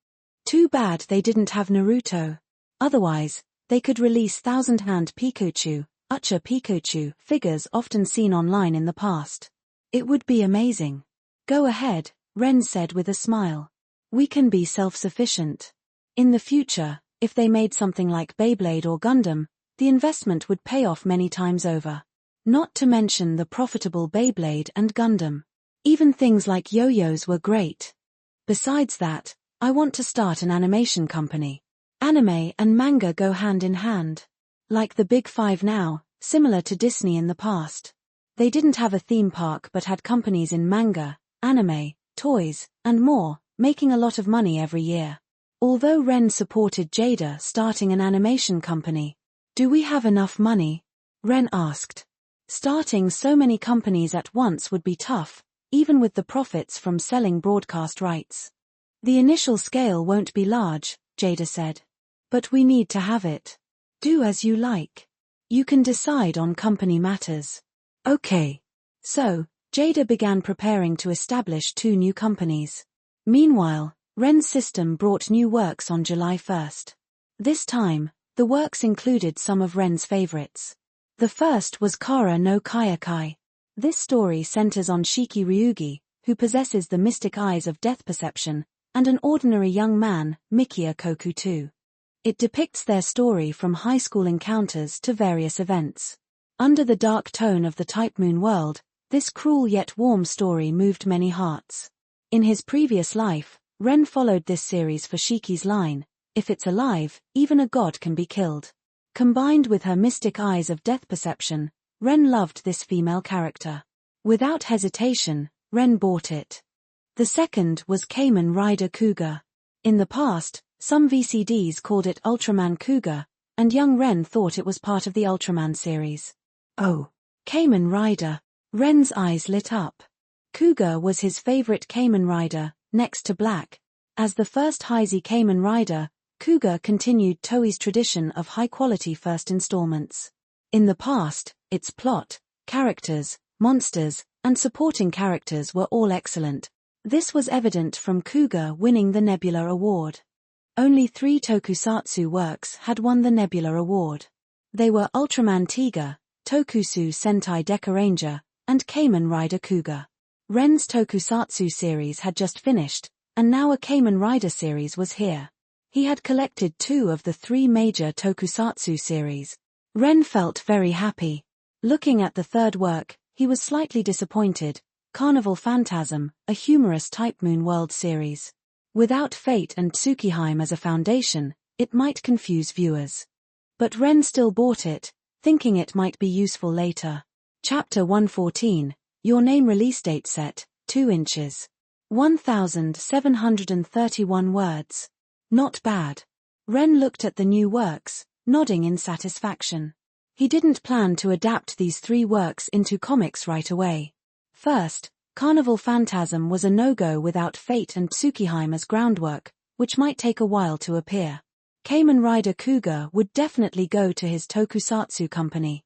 Too bad they didn't have Naruto. Otherwise, they could release Thousand Hand Pikachu, Ucha Pikachu figures often seen online in the past. It would be amazing. Go ahead, Ren said with a smile. We can be self-sufficient. In the future, if they made something like Beyblade or Gundam, the investment would pay off many times over. Not to mention the profitable Beyblade and Gundam. Even things like yo-yos were great. Besides that, I want to start an animation company. Anime and manga go hand in hand. Like the Big Five now, similar to Disney in the past. They didn't have a theme park but had companies in manga, anime, toys, and more, making a lot of money every year. Although Ren supported Jada starting an animation company, Do we have enough money? Ren asked. Starting so many companies at once would be tough, even with the profits from selling broadcast rights. The initial scale won't be large, Jada said. But we need to have it. Do as you like. You can decide on company matters. Okay. So, Jada began preparing to establish 2 new companies. Meanwhile, Ren's system brought new works on July 1st. This time, the works included some of Ren's favorites. The first was Kara no Kayakai. This story centers on Shiki Ryugi, who possesses the mystic eyes of death perception, and an ordinary young man, Mikia Koku too. It depicts their story from high school encounters to various events. Under the dark tone of the Type Moon world, this cruel yet warm story moved many hearts. In his previous life, Ren followed this series for Shiki's line, "If it's alive, even a god can be killed." Combined with her mystic eyes of death perception, Ren loved this female character. Without hesitation, Ren bought it. The second was Kamen Rider Cougar. In the past, some VCDs called it Ultraman Cougar, and young Ren thought it was part of the Ultraman series. Oh, Kamen Rider. Ren's eyes lit up. Cougar was his favorite Kamen Rider, next to Black. As the first Heisei Kamen Rider, Cougar continued Toei's tradition of high-quality first installments. In the past, its plot, characters, monsters, and supporting characters were all excellent. This was evident from Cougar winning the Nebula Award. Only 3 tokusatsu works had won the Nebula Award. They were Ultraman Tiga, Tokusu Sentai Deca Ranger, and Kamen Rider Cougar. Ren's tokusatsu series had just finished, and now a Kamen Rider series was here. He had collected 2 of the 3 major tokusatsu series. Ren felt very happy. Looking at the third work, he was slightly disappointed, Carnival Phantasm, a humorous Type Moon World series. Without Fate and Tsukihime as a foundation, it might confuse viewers. But Ren still bought it, thinking it might be useful later. Chapter 114, Your Name release date set, 2 inches. 1,731 words. Not bad. Ren looked at the new works, nodding in satisfaction. He didn't plan to adapt these 3 works into comics right away. First, Carnival Phantasm was a no-go without Fate and Tsukihime as groundwork, which might take a while to appear. Kamen Rider Cougar would definitely go to his tokusatsu company.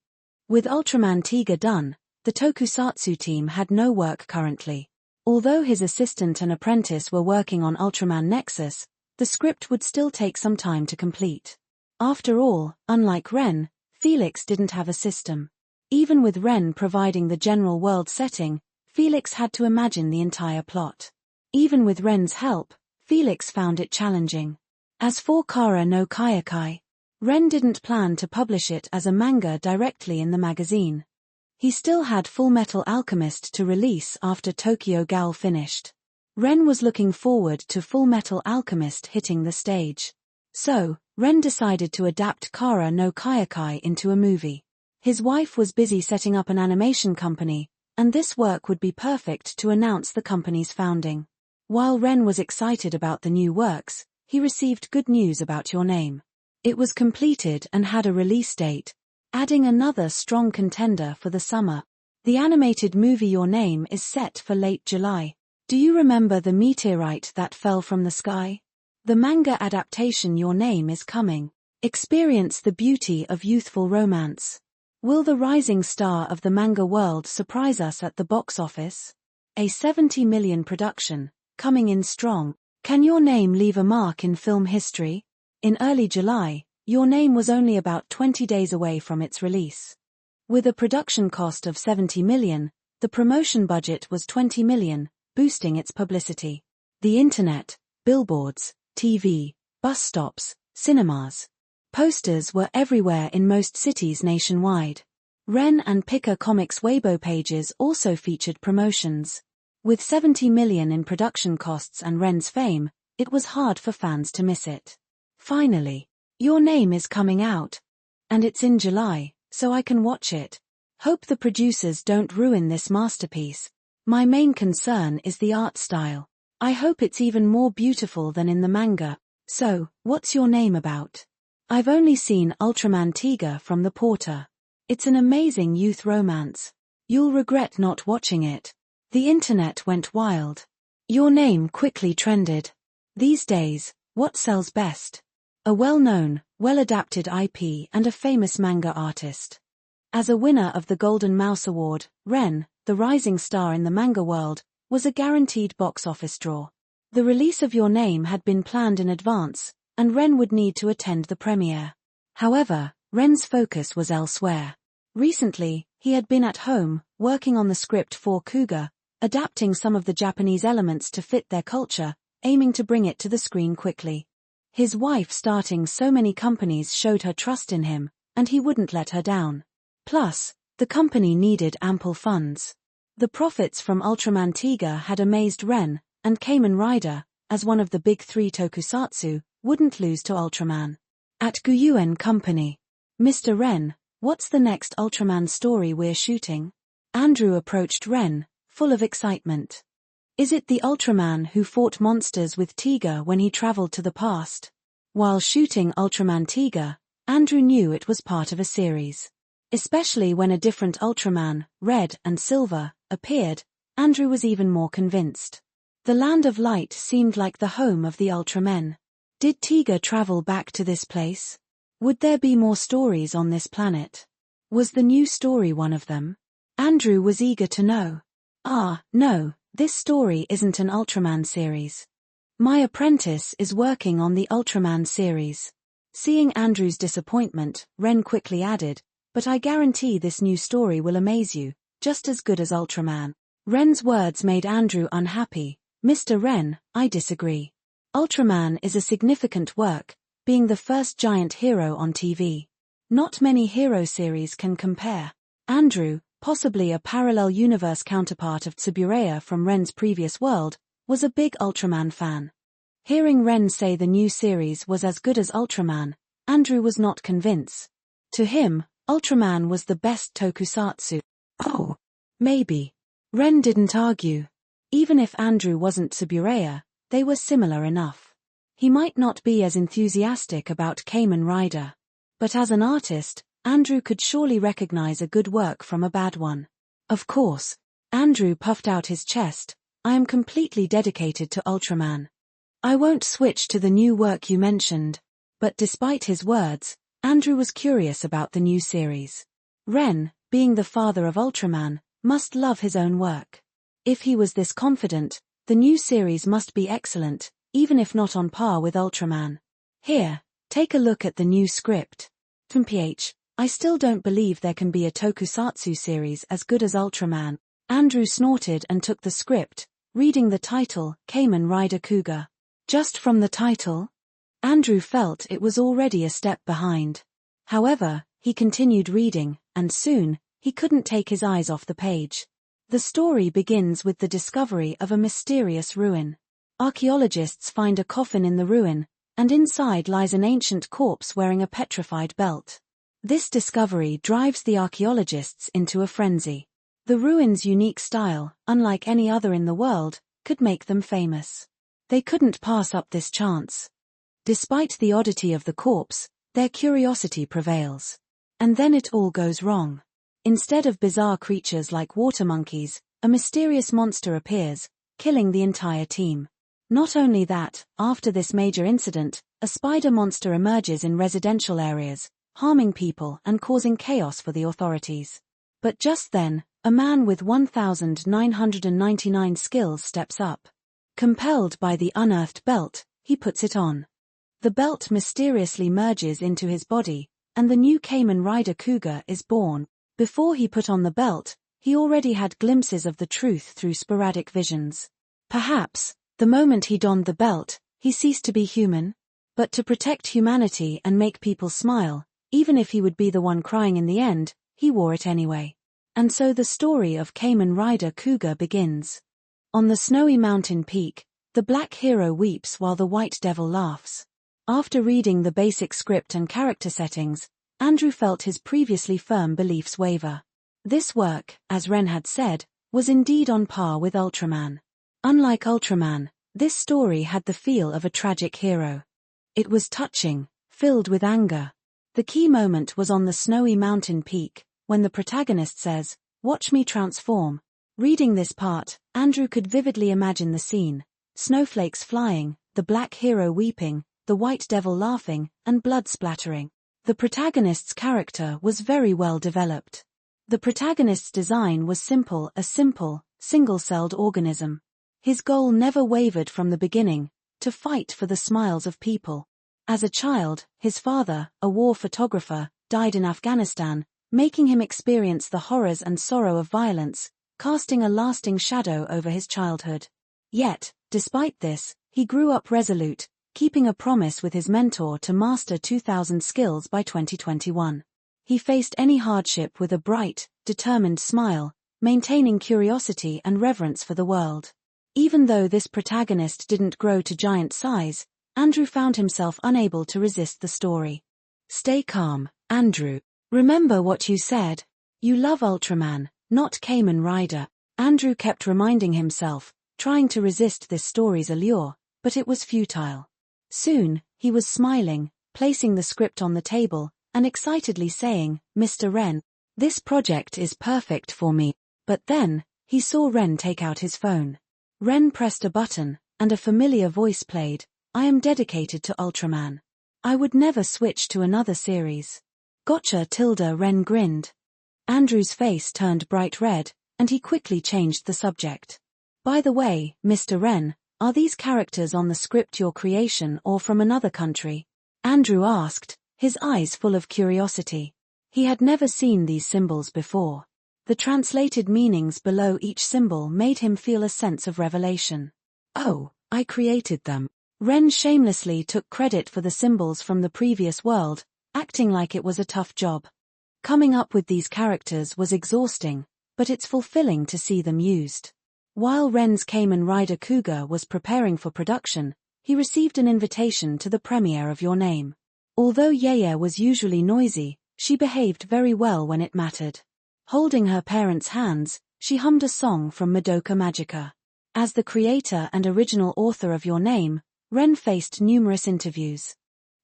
With Ultraman Tiga done, the tokusatsu team had no work currently. Although his assistant and apprentice were working on Ultraman Nexus, the script would still take some time to complete. After all, unlike Ren, Felix didn't have a system. Even with Ren providing the general world setting, Felix had to imagine the entire plot. Even with Ren's help, Felix found it challenging. As for Kara no Kayakai, Ren didn't plan to publish it as a manga directly in the magazine. He still had Fullmetal Alchemist to release after Tokyo Ghoul finished. Ren was looking forward to Fullmetal Alchemist hitting the stage. So, Ren decided to adapt Kara no Kayakai into a movie. His wife was busy setting up an animation company, and this work would be perfect to announce the company's founding. While Ren was excited about the new works, he received good news about Your Name. It was completed and had a release date, adding another strong contender for the summer. The animated movie Your Name is set for late July. Do you remember the meteorite that fell from the sky? The manga adaptation Your Name is coming. Experience the beauty of youthful romance. Will the rising star of the manga world surprise us at the box office? A 70 million production, coming in strong. Can Your Name leave a mark in film history? In early July, Your Name was only about 20 days away from its release. With a production cost of 70 million, the promotion budget was 20 million, boosting its publicity. The internet, billboards, TV, bus stops, cinemas. Posters were everywhere in most cities nationwide. Ren and Pika Comics Weibo pages also featured promotions. With 70 million in production costs and Ren's fame, it was hard for fans to miss it. Finally, Your Name is coming out. And it's in July, so I can watch it. Hope the producers don't ruin this masterpiece. My main concern is the art style. I hope it's even more beautiful than in the manga. So, what's Your Name about? I've only seen Ultraman Tiga from the Porter. It's an amazing youth romance. You'll regret not watching it. The internet went wild. Your name quickly trended. These days, what sells best? A well-known, well-adapted IP and a famous manga artist. As a winner of the Golden Mouse Award, Ren, the rising star in the manga world, was a guaranteed box office draw. The release of Your Name had been planned in advance, and Ren would need to attend the premiere. However, Ren's focus was elsewhere. Recently, he had been at home, working on the script for Kuga, adapting some of the Japanese elements to fit their culture, aiming to bring it to the screen quickly. His wife starting so many companies showed her trust in him, and he wouldn't let her down. Plus, the company needed ample funds. The profits from Ultraman Tiga had amazed Ren, and Kamen Rider, as one of the big three tokusatsu, wouldn't lose to Ultraman. At Guyuen Company. Mr. Ren, what's the next Ultraman story we're shooting? Andrew approached Ren, full of excitement. Is it the Ultraman who fought monsters with Tiga when he traveled to the past? While shooting Ultraman Tiga, Andrew knew it was part of a series. Especially when a different Ultraman, Red and Silver, appeared, Andrew was even more convinced. The Land of Light seemed like the home of the Ultramen. Did Tiga travel back to this place? Would there be more stories on this planet? Was the new story one of them? Andrew was eager to know. No, this story isn't an Ultraman series. My apprentice is working on the Ultraman series. Seeing Andrew's disappointment, Ren quickly added, but I guarantee this new story will amaze you, just as good as Ultraman. Ren's words made Andrew unhappy. Mr. Ren, I disagree. Ultraman is a significant work, being the first giant hero on TV. Not many hero series can compare. Andrew, possibly a parallel universe counterpart of Tsuburaya from Ren's previous world, was a big Ultraman fan. Hearing Ren say the new series was as good as Ultraman, Andrew was not convinced. To him, Ultraman was the best tokusatsu. Oh, maybe. Ren didn't argue. Even if Andrew wasn't Tsuburaya, they were similar enough. He might not be as enthusiastic about Kamen Rider. But as an artist, Andrew could surely recognize a good work from a bad one. Of course. Andrew puffed out his chest. I am completely dedicated to Ultraman. I won't switch to the new work you mentioned. But despite his words, Andrew was curious about the new series. Ren, being the father of Ultraman, must love his own work. If he was this confident, the new series must be excellent, even if not on par with Ultraman. Here, take a look at the new script. I still don't believe there can be a tokusatsu series as good as Ultraman. Andrew snorted and took the script, reading the title, Kamen Rider Kuga. Just from the title? Andrew felt it was already a step behind. However, he continued reading, and soon, he couldn't take his eyes off the page. The story begins with the discovery of a mysterious ruin. Archaeologists find a coffin in the ruin, and inside lies an ancient corpse wearing a petrified belt. This discovery drives the archaeologists into a frenzy. The ruin's unique style, unlike any other in the world, could make them famous. They couldn't pass up this chance. Despite the oddity of the corpse, their curiosity prevails. And then it all goes wrong. Instead of bizarre creatures like water monkeys, a mysterious monster appears, killing the entire team. Not only that, after this major incident, a spider monster emerges in residential areas, harming people and causing chaos for the authorities. But just then, a man with 1,999 skills steps up. Compelled by the unearthed belt, he puts it on. The belt mysteriously merges into his body, and the new Kamen Rider Kuga is born. Before he put on the belt, he already had glimpses of the truth through sporadic visions. Perhaps, the moment he donned the belt, he ceased to be human. But to protect humanity and make people smile, even if he would be the one crying in the end, he wore it anyway. And so the story of Kamen Rider Kuga begins. On the snowy mountain peak, the black hero weeps while the white devil laughs. After reading the basic script and character settings, Andrew felt his previously firm beliefs waver. This work, as Ren had said, was indeed on par with Ultraman. Unlike Ultraman, this story had the feel of a tragic hero. It was touching, filled with anger. The key moment was on the snowy mountain peak, when the protagonist says, "Watch me transform." Reading this part, Andrew could vividly imagine the scene: snowflakes flying, the black hero weeping, the white devil laughing, and blood splattering. The protagonist's character was very well developed. The protagonist's design was simple, a simple, single-celled organism. His goal never wavered from the beginning: to fight for the smiles of people. As a child, his father, a war photographer, died in Afghanistan, making him experience the horrors and sorrow of violence, casting a lasting shadow over his childhood. Yet, despite this, he grew up resolute, keeping a promise with his mentor to master 2,000 skills by 2021. He faced any hardship with a bright, determined smile, maintaining curiosity and reverence for the world. Even though this protagonist didn't grow to giant size, Andrew found himself unable to resist the story. Stay calm, Andrew. Remember what you said. You love Ultraman, not Kamen Rider. Andrew kept reminding himself, trying to resist this story's allure, but it was futile. Soon, he was smiling, placing the script on the table, and excitedly saying, "Mr. Ren, this project is perfect for me." But then, he saw Ren take out his phone. Ren pressed a button, and a familiar voice played. "I am dedicated to Ultraman. I would never switch to another series." "Gotcha." Ren grinned. Andrew's face turned bright red, and he quickly changed the subject. "By the way, Mr. Ren, are these characters on the script your creation or from another country?" Andrew asked, his eyes full of curiosity. He had never seen these symbols before. The translated meanings below each symbol made him feel a sense of revelation. "Oh, I created them." Ren shamelessly took credit for the symbols from the previous world, acting like it was a tough job. Coming up with these characters was exhausting, but it's fulfilling to see them used. While Ren's Kamen Rider Cougar was preparing for production, he received an invitation to the premiere of Your Name. Although Yaya was usually noisy, she behaved very well when it mattered. Holding her parents' hands, she hummed a song from Madoka Magica. As the creator and original author of Your Name, Ren faced numerous interviews.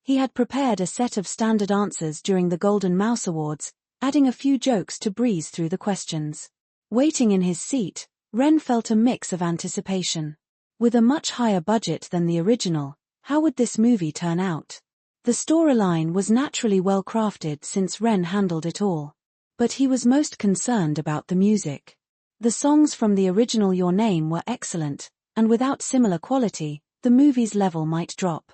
He had prepared a set of standard answers during the Golden Mouse Awards, adding a few jokes to breeze through the questions. Waiting in his seat, Ren felt a mix of anticipation. With a much higher budget than the original, how would this movie turn out? The storyline was naturally well crafted since Ren handled it all. But he was most concerned about the music. The songs from the original Your Name were excellent, and without similar quality, the movie's level might drop.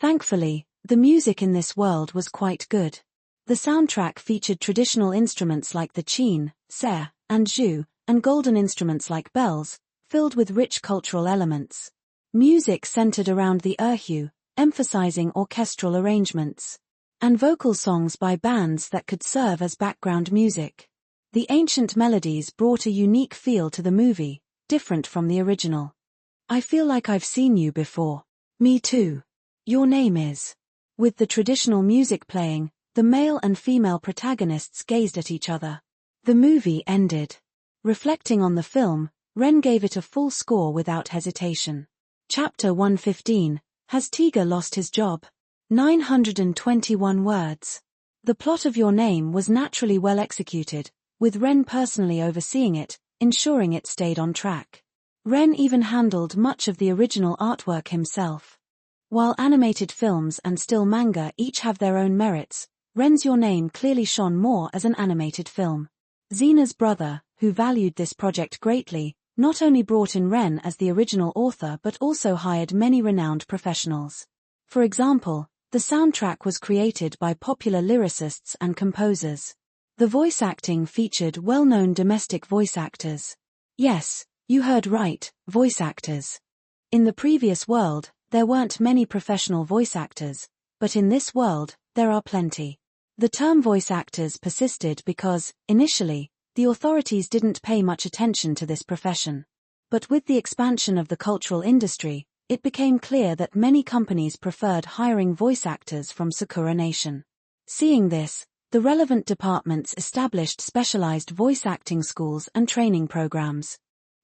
Thankfully, the music in this world was quite good. The soundtrack featured traditional instruments like the chin, ser, and zhu, and golden instruments like bells, filled with rich cultural elements. Music centered around the erhu, emphasizing orchestral arrangements, and vocal songs by bands that could serve as background music. The ancient melodies brought a unique feel to the movie, different from the original. "I feel like I've seen you before." "Me too. Your Name is." With the traditional music playing, the male and female protagonists gazed at each other. The movie ended. Reflecting on the film, Ren gave it a full score without hesitation. Chapter 115, Has Tiger Lost His Job? 921 words. The plot of Your Name was naturally well executed, with Ren personally overseeing it, ensuring it stayed on track. Ren even handled much of the original artwork himself. While animated films and still manga each have their own merits, Ren's Your Name clearly shone more as an animated film. Xena's brother, who valued this project greatly, not only brought in Ren as the original author but also hired many renowned professionals. For example, the soundtrack was created by popular lyricists and composers. The voice acting featured well-known domestic voice actors. Yes, you heard right, voice actors. In the previous world, there weren't many professional voice actors, but in this world, there are plenty. The term voice actors persisted because, initially, the authorities didn't pay much attention to this profession. But with the expansion of the cultural industry, it became clear that many companies preferred hiring voice actors from Sakura Nation. Seeing this, the relevant departments established specialized voice acting schools and training programs.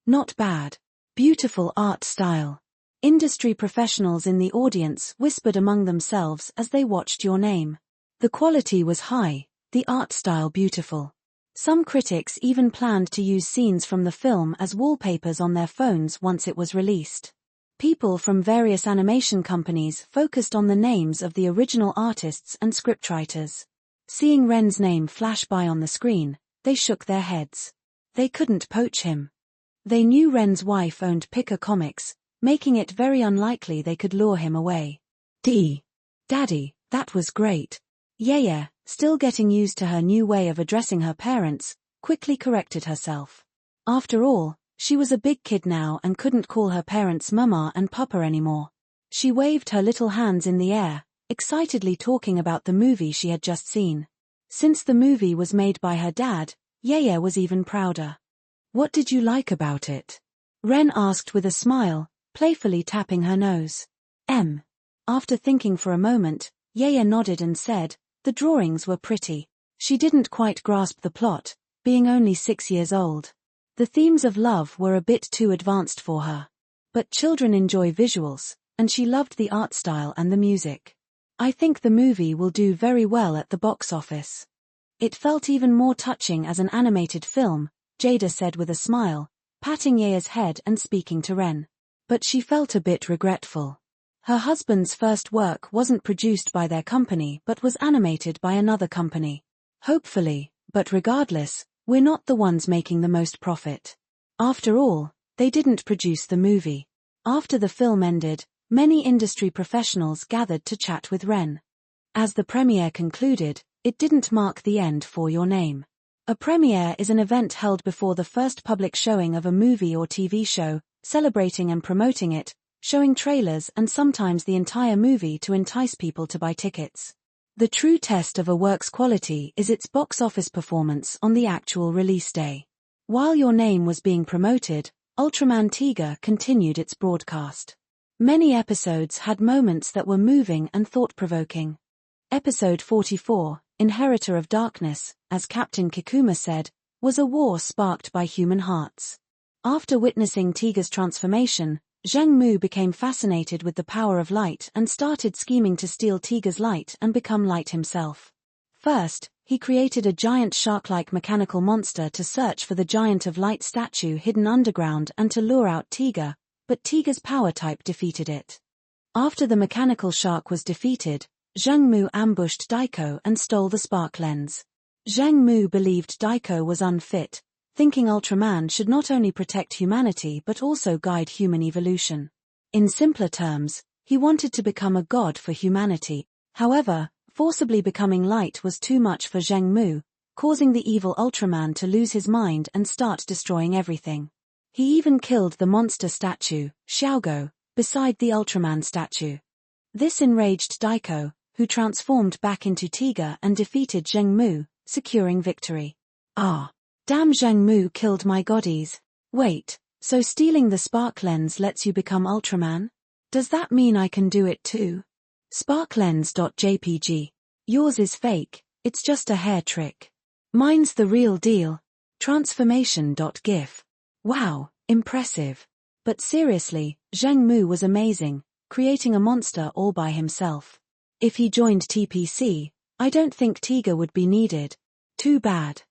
Not bad. Beautiful art style. Industry professionals in the audience whispered among themselves as they watched Your Name. The quality was high, the art style beautiful. Some critics even planned to use scenes from the film as wallpapers on their phones once it was released. People from various animation companies focused on the names of the original artists and scriptwriters. Seeing Ren's name flash by on the screen, they shook their heads. They couldn't poach him. They knew Ren's wife owned Picker Comics, making it very unlikely they could lure him away. Daddy, that was great. Yaya, still getting used to her new way of addressing her parents, quickly corrected herself. After all, she was a big kid now and couldn't call her parents Mama and Papa anymore. She waved her little hands in the air, excitedly talking about the movie she had just seen. Since the movie was made by her dad, Yaya was even prouder. What did you like about it? Ren asked with a smile, playfully tapping her nose. After thinking for a moment, Yaya nodded and said, the drawings were pretty. She didn't quite grasp the plot, being only 6 years old. The themes of love were a bit too advanced for her. But children enjoy visuals, and she loved the art style and the music. I think the movie will do very well at the box office. It felt even more touching as an animated film, Jada said with a smile, patting Yaya's head and speaking to Ren. But she felt a bit regretful. Her husband's first work wasn't produced by their company but was animated by another company. Hopefully, but regardless, we're not the ones making the most profit. After all, they didn't produce the movie. After the film ended, many industry professionals gathered to chat with Ren. As the premiere concluded, it didn't mark the end for Your Name. A premiere is an event held before the first public showing of a movie or TV show, celebrating and promoting it, showing trailers and sometimes the entire movie to entice people to buy tickets. The true test of a work's quality is its box office performance on the actual release day. While Your Name was being promoted, Ultraman Tiga continued its broadcast. Many episodes had moments that were moving and thought-provoking. Episode 44, Inheritor of Darkness, as Captain Kikuma said, was a war sparked by human hearts. After witnessing Tiga's transformation, Zheng Mu became fascinated with the power of light and started scheming to steal Tiga's light and become light himself. First, he created a giant shark-like mechanical monster to search for the Giant of Light statue hidden underground and to lure out Tiga, but Tiga's power type defeated it. After the mechanical shark was defeated, Zheng Mu ambushed Daiko and stole the spark lens. Zheng Mu believed Daiko was unfit, thinking Ultraman should not only protect humanity but also guide human evolution. In simpler terms, he wanted to become a god for humanity. However, forcibly becoming light was too much for Zheng Mu, causing the evil Ultraman to lose his mind and start destroying everything. He even killed the monster statue, Xiaogo, beside the Ultraman statue. This enraged Daiko, who transformed back into Tiga and defeated Zheng Mu, securing victory. Damn, Zheng Mu killed my goddies. Wait, so stealing the spark lens lets you become Ultraman? Does that mean I can do it too? Sparklens.jpg. Yours is fake, it's just a hair trick. Mine's the real deal. Transformation.gif. Wow, impressive. But seriously, Zheng Mu was amazing, creating a monster all by himself. If he joined TPC, I don't think Tiga would be needed. Too bad.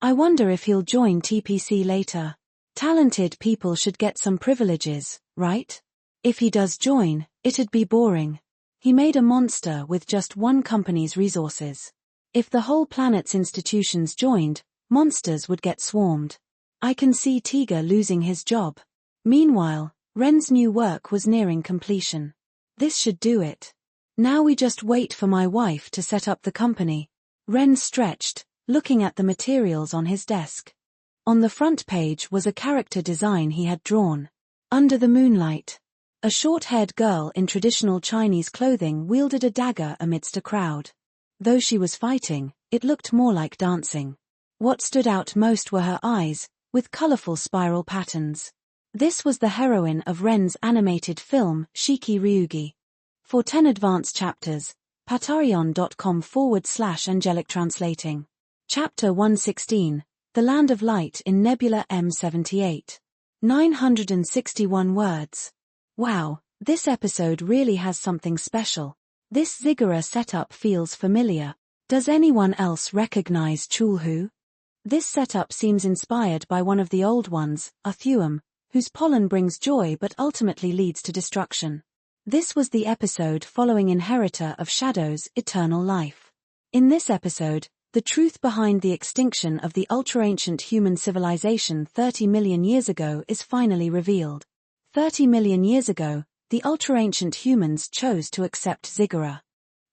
I wonder if he'll join TPC later. Talented people should get some privileges, right? If he does join, it'd be boring. He made a monster with just one company's resources. If the whole planet's institutions joined, monsters would get swarmed. I can see Tiga losing his job. Meanwhile, Ren's new work was nearing completion. This should do it. Now we just wait for my wife to set up the company. Ren stretched, looking at the materials on his desk. On the front page was a character design he had drawn. Under the moonlight, a short-haired girl in traditional Chinese clothing wielded a dagger amidst a crowd. Though she was fighting, it looked more like dancing. What stood out most were her eyes, with colorful spiral patterns. This was the heroine of Ren's animated film, Shiki Ryugi. For 10 advanced chapters, patreon.com/angelic translating. Chapter 116, The Land of Light in Nebula M78. 961 words. Wow, This episode really has something special. This ziggurat setup feels familiar. Does anyone else recognize Chulhu? This setup seems inspired by one of the old ones, Arthuum, whose pollen brings joy but ultimately leads to destruction. This was the episode following Inheritor of Shadows, Eternal Life. In this episode, the truth behind the extinction of the ultra-ancient human civilization 30 million years ago is finally revealed. 30 million years ago, the ultra-ancient humans chose to accept ziggurat.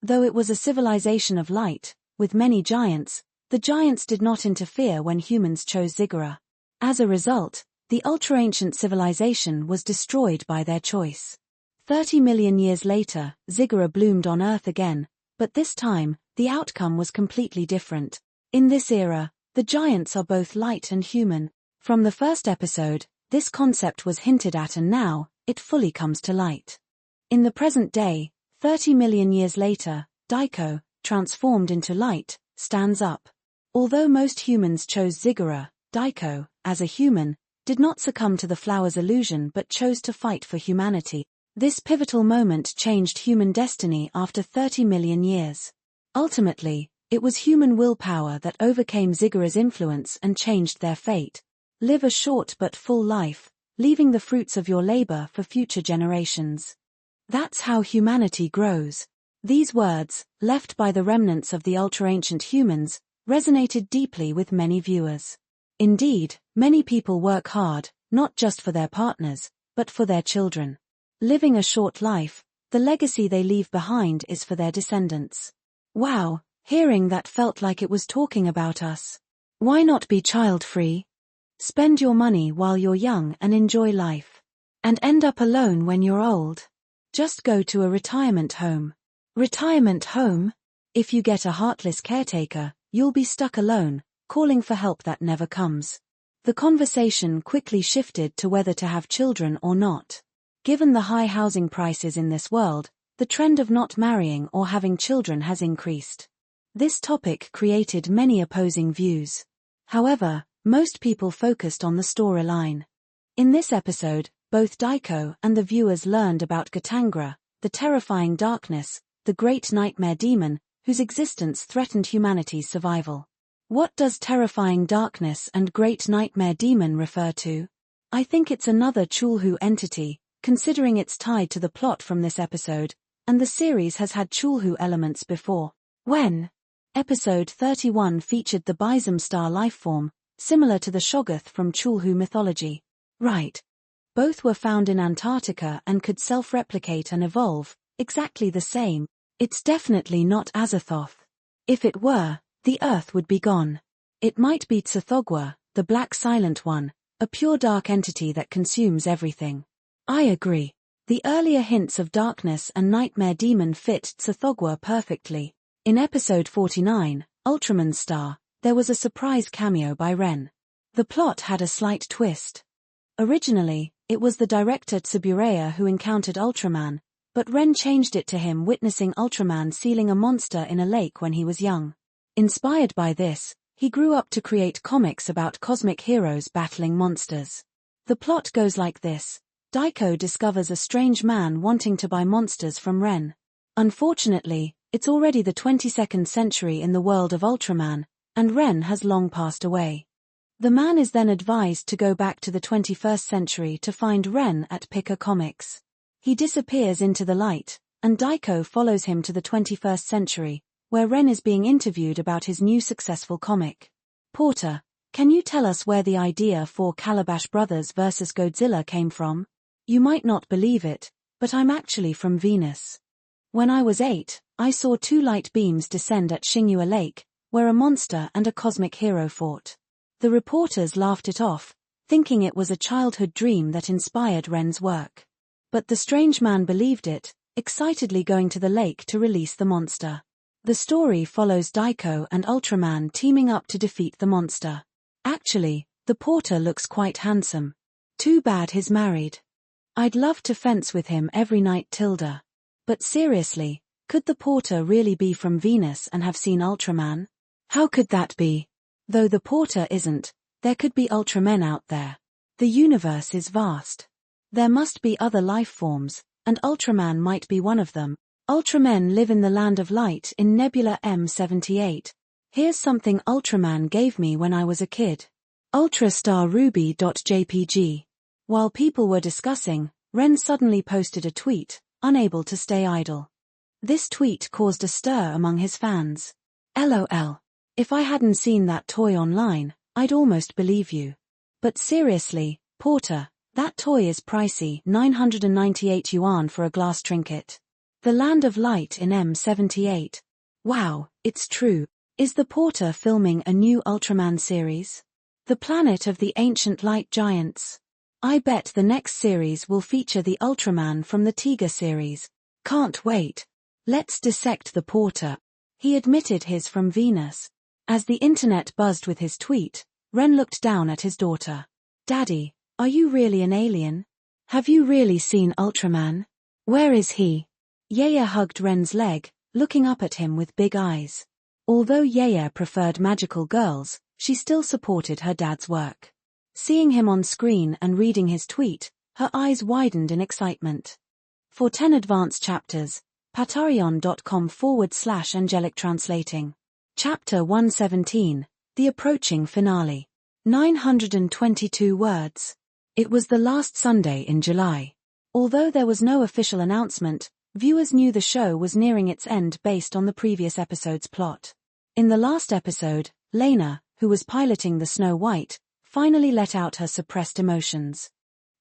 Though it was a civilization of light, with many giants, the giants did not interfere when humans chose ziggurat. As a result, the ultra-ancient civilization was destroyed by their choice. 30 million years later, ziggurat bloomed on Earth again, but this time, the outcome was completely different. In this era, the giants are both light and human. From the first episode, this concept was hinted at, and now, it fully comes to light. In the present day, 30 million years later, Daiko, transformed into light, stands up. Although most humans chose ziggurat, Daiko, as a human, did not succumb to the flower's illusion but chose to fight for humanity. This pivotal moment changed human destiny after 30 million years. Ultimately, it was human willpower that overcame ziggurat's influence and changed their fate. Live a short but full life, leaving the fruits of your labor for future generations. That's how humanity grows. These words, left by the remnants of the ultra-ancient humans, resonated deeply with many viewers. Indeed, many people work hard, not just for their partners, but for their children. Living a short life, the legacy they leave behind is for their descendants. Wow, hearing that felt like it was talking about us. Why not be child-free? Spend your money while you're young and enjoy life. And end up alone when you're old. Just go to a retirement home. Retirement home? If you get a heartless caretaker, you'll be stuck alone, calling for help that never comes. The conversation quickly shifted to whether to have children or not. Given the high housing prices in this world, the trend of not marrying or having children has increased. This topic created many opposing views. However, most people focused on the storyline. In this episode, both Daiko and the viewers learned about Gatangra, the terrifying darkness, the great nightmare demon, whose existence threatened humanity's survival. What does terrifying darkness and great nightmare demon refer to? I think it's another Chulhu entity, considering it's tied to the plot from this episode, and the series has had Chulhu elements before. When Episode 31 featured the Bizum star lifeform, similar to the Shoggoth from Chulhu mythology. Right. Both were found in Antarctica and could self-replicate and evolve, exactly the same. It's definitely not Azathoth. If it were, the Earth would be gone. It might be Tsathoggua, the Black Silent One, a pure dark entity that consumes everything. I agree. The earlier hints of darkness and nightmare demon fit Tsathoggua perfectly. In episode 49, Ultraman's Star, there was a surprise cameo by Ren. The plot had a slight twist. Originally, it was the director Tsuburaya who encountered Ultraman, but Ren changed it to him witnessing Ultraman sealing a monster in a lake when he was young. Inspired by this, he grew up to create comics about cosmic heroes battling monsters. The plot goes like this. Daiko discovers a strange man wanting to buy monsters from Ren. Unfortunately, it's already the 22nd century in the world of Ultraman, and Ren has long passed away. The man is then advised to go back to the 21st century to find Ren at Picker Comics. He disappears into the light, and Daiko follows him to the 21st century, where Ren is being interviewed about his new successful comic. Porter, can you tell us where the idea for Calabash Brothers vs. Godzilla came from? You might not believe it, but I'm actually from Venus. When I was 8, I saw 2 light beams descend at Xinghua Lake, where a monster and a cosmic hero fought. The reporters laughed it off, thinking it was a childhood dream that inspired Ren's work. But the strange man believed it, excitedly going to the lake to release the monster. The story follows Daiko and Ultraman teaming up to defeat the monster. Actually, the porter looks quite handsome. Too bad he's married. I'd love to fence with him every night, Tilda. But seriously, could the porter really be from Venus and have seen Ultraman? How could that be? Though the porter isn't, there could be Ultramen out there. The universe is vast. There must be other life forms, and Ultraman might be one of them. Ultramen live in the land of light in Nebula M78. Here's something Ultraman gave me when I was a kid. Ultrastarruby.jpg. While people were discussing, Ren suddenly posted a tweet, unable to stay idle. This tweet caused a stir among his fans. LOL. If I hadn't seen that toy online, I'd almost believe you. But seriously, Porter, that toy is pricey, 998 yuan for a glass trinket. The Land of Light in M78. Wow, it's true. Is the Porter filming a new Ultraman series? The Planet of the Ancient Light Giants. I bet the next series will feature the Ultraman from the Tiga series. Can't wait. Let's dissect the Porter. He admitted he's from Venus. As the internet buzzed with his tweet, Ren looked down at his daughter. Daddy, are you really an alien? Have you really seen Ultraman? Where is he? Yaya hugged Ren's leg, looking up at him with big eyes. Although Yaya preferred magical girls, she still supported her dad's work. Seeing him on screen and reading his tweet, her eyes widened in excitement. For 10 advanced chapters, patreon.com/angelic translating. Chapter 117, The Approaching Finale. 922 words. It was the last Sunday in July. Although there was no official announcement, viewers knew the show was nearing its end based on the previous episode's plot. In the last episode, Lena, who was piloting the Snow White, finally let out her suppressed emotions.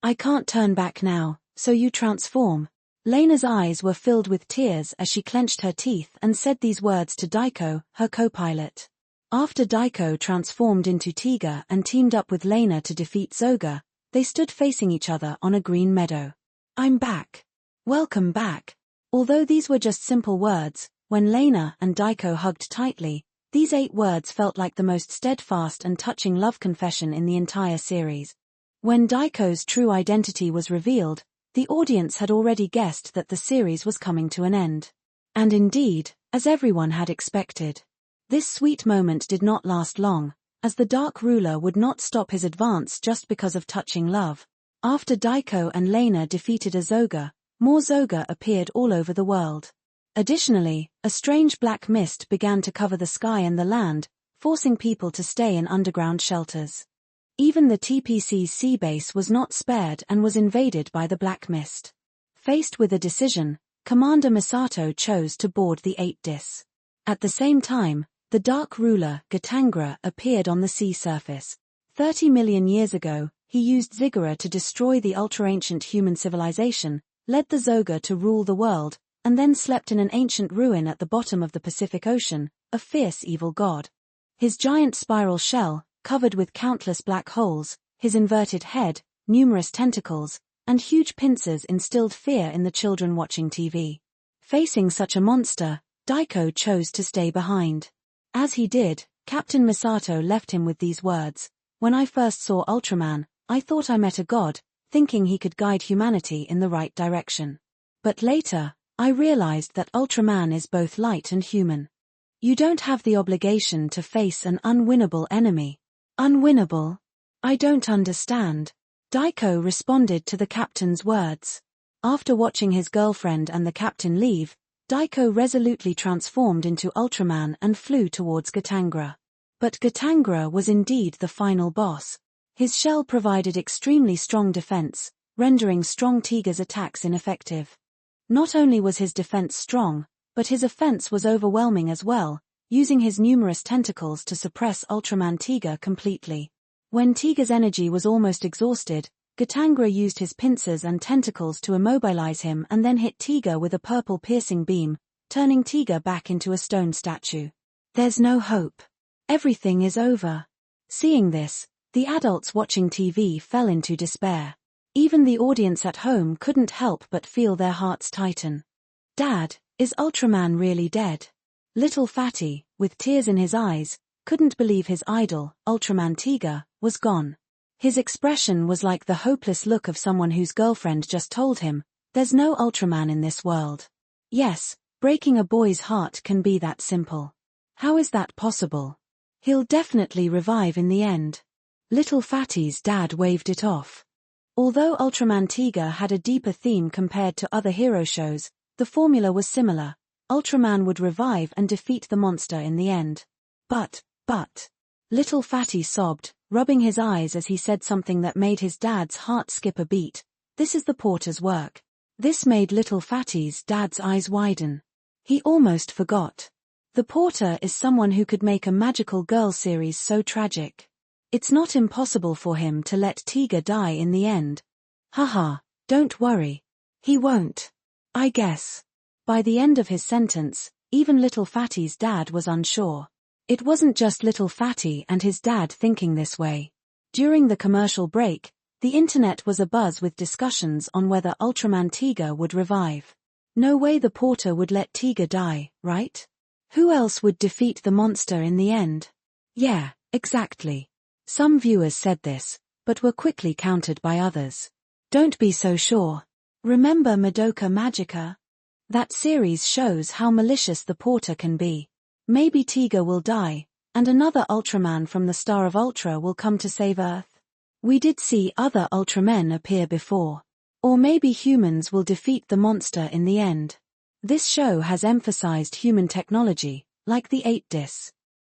I can't turn back now, so you transform. Lena's eyes were filled with tears as she clenched her teeth and said these words to Daiko, her co-pilot. After Daiko transformed into Tiga and teamed up with Lena to defeat Zoga, they stood facing each other on a green meadow. I'm back. Welcome back. Although these were just simple words, when Lena and Daiko hugged tightly, these 8 words felt like the most steadfast and touching love confession in the entire series. When Daiko's true identity was revealed, the audience had already guessed that the series was coming to an end. And indeed, as everyone had expected. This sweet moment did not last long, as the Dark Ruler would not stop his advance just because of touching love. After Daiko and Lena defeated a Zoga, more Zoga appeared all over the world. Additionally, a strange black mist began to cover the sky and the land, forcing people to stay in underground shelters. Even the TPC's sea base was not spared and was invaded by the black mist. Faced with a decision, Commander Misato chose to board the 8-dis. At the same time, the Dark Ruler, Gatangra, appeared on the sea surface. 30 million years ago, he used Ziggurat to destroy the ultra-ancient human civilization, led the Zoga to rule the world, and then slept in an ancient ruin at the bottom of the Pacific Ocean, a fierce evil god. His giant spiral shell, covered with countless black holes, his inverted head, numerous tentacles, and huge pincers instilled fear in the children watching TV. Facing such a monster, Daiko chose to stay behind. As he did, Captain Misato left him with these words, "When I first saw Ultraman, I thought I met a god, thinking he could guide humanity in the right direction. But later, I realized that Ultraman is both light and human. You don't have the obligation to face an unwinnable enemy." Unwinnable? I don't understand. Daiko responded to the captain's words. After watching his girlfriend and the captain leave, Daiko resolutely transformed into Ultraman and flew towards Gatangra. But Gatangra was indeed the final boss. His shell provided extremely strong defense, rendering strong Tiga's attacks ineffective. Not only was his defense strong, but his offense was overwhelming as well, using his numerous tentacles to suppress Ultraman Tiga completely. When Tiga's energy was almost exhausted, Gatangra used his pincers and tentacles to immobilize him and then hit Tiga with a purple piercing beam, turning Tiga back into a stone statue. There's no hope. Everything is over. Seeing this, the adults watching TV fell into despair. Even the audience at home couldn't help but feel their hearts tighten. Dad, is Ultraman really dead? Little Fatty, with tears in his eyes, couldn't believe his idol, Ultraman Tiga, was gone. His expression was like the hopeless look of someone whose girlfriend just told him, "There's no Ultraman in this world." Yes, breaking a boy's heart can be that simple. How is that possible? He'll definitely revive in the end. Little Fatty's dad waved it off. Although Ultraman Tiga had a deeper theme compared to other hero shows, the formula was similar. Ultraman would revive and defeat the monster in the end. But, little Fatty sobbed, rubbing his eyes as he said something that made his dad's heart skip a beat. This is the porter's work. This made little Fatty's dad's eyes widen. He almost forgot. The porter is someone who could make a magical girl series so tragic. It's not impossible for him to let Tiga die in the end. Haha, don't worry. He won't. I guess. By the end of his sentence, even little Fatty's dad was unsure. It wasn't just little Fatty and his dad thinking this way. During the commercial break, the internet was abuzz with discussions on whether Ultraman Tiga would revive. No way the porter would let Tiga die, right? Who else would defeat the monster in the end? Yeah, exactly. Some viewers said this, but were quickly countered by others. Don't be so sure. Remember Madoka Magica? That series shows how malicious the porter can be. Maybe Tiga will die, and another Ultraman from the Star of Ultra will come to save Earth. We did see other Ultramen appear before. Or maybe humans will defeat the monster in the end. This show has emphasized human technology, like the 8-dis.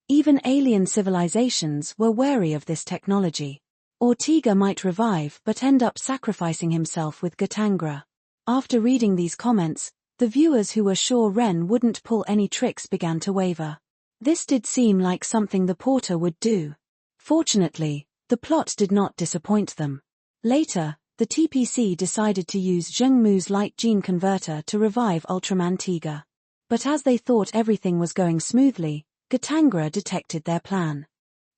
Even alien civilizations were wary of this technology. Or Tiga might revive but end up sacrificing himself with Gatangra. After reading these comments, the viewers who were sure Ren wouldn't pull any tricks began to waver. This did seem like something the porter would do. Fortunately, the plot did not disappoint them. Later, the TPC decided to use Zhengmu's light gene converter to revive Ultraman Tiga. But as they thought everything was going smoothly, Gatangra detected their plan.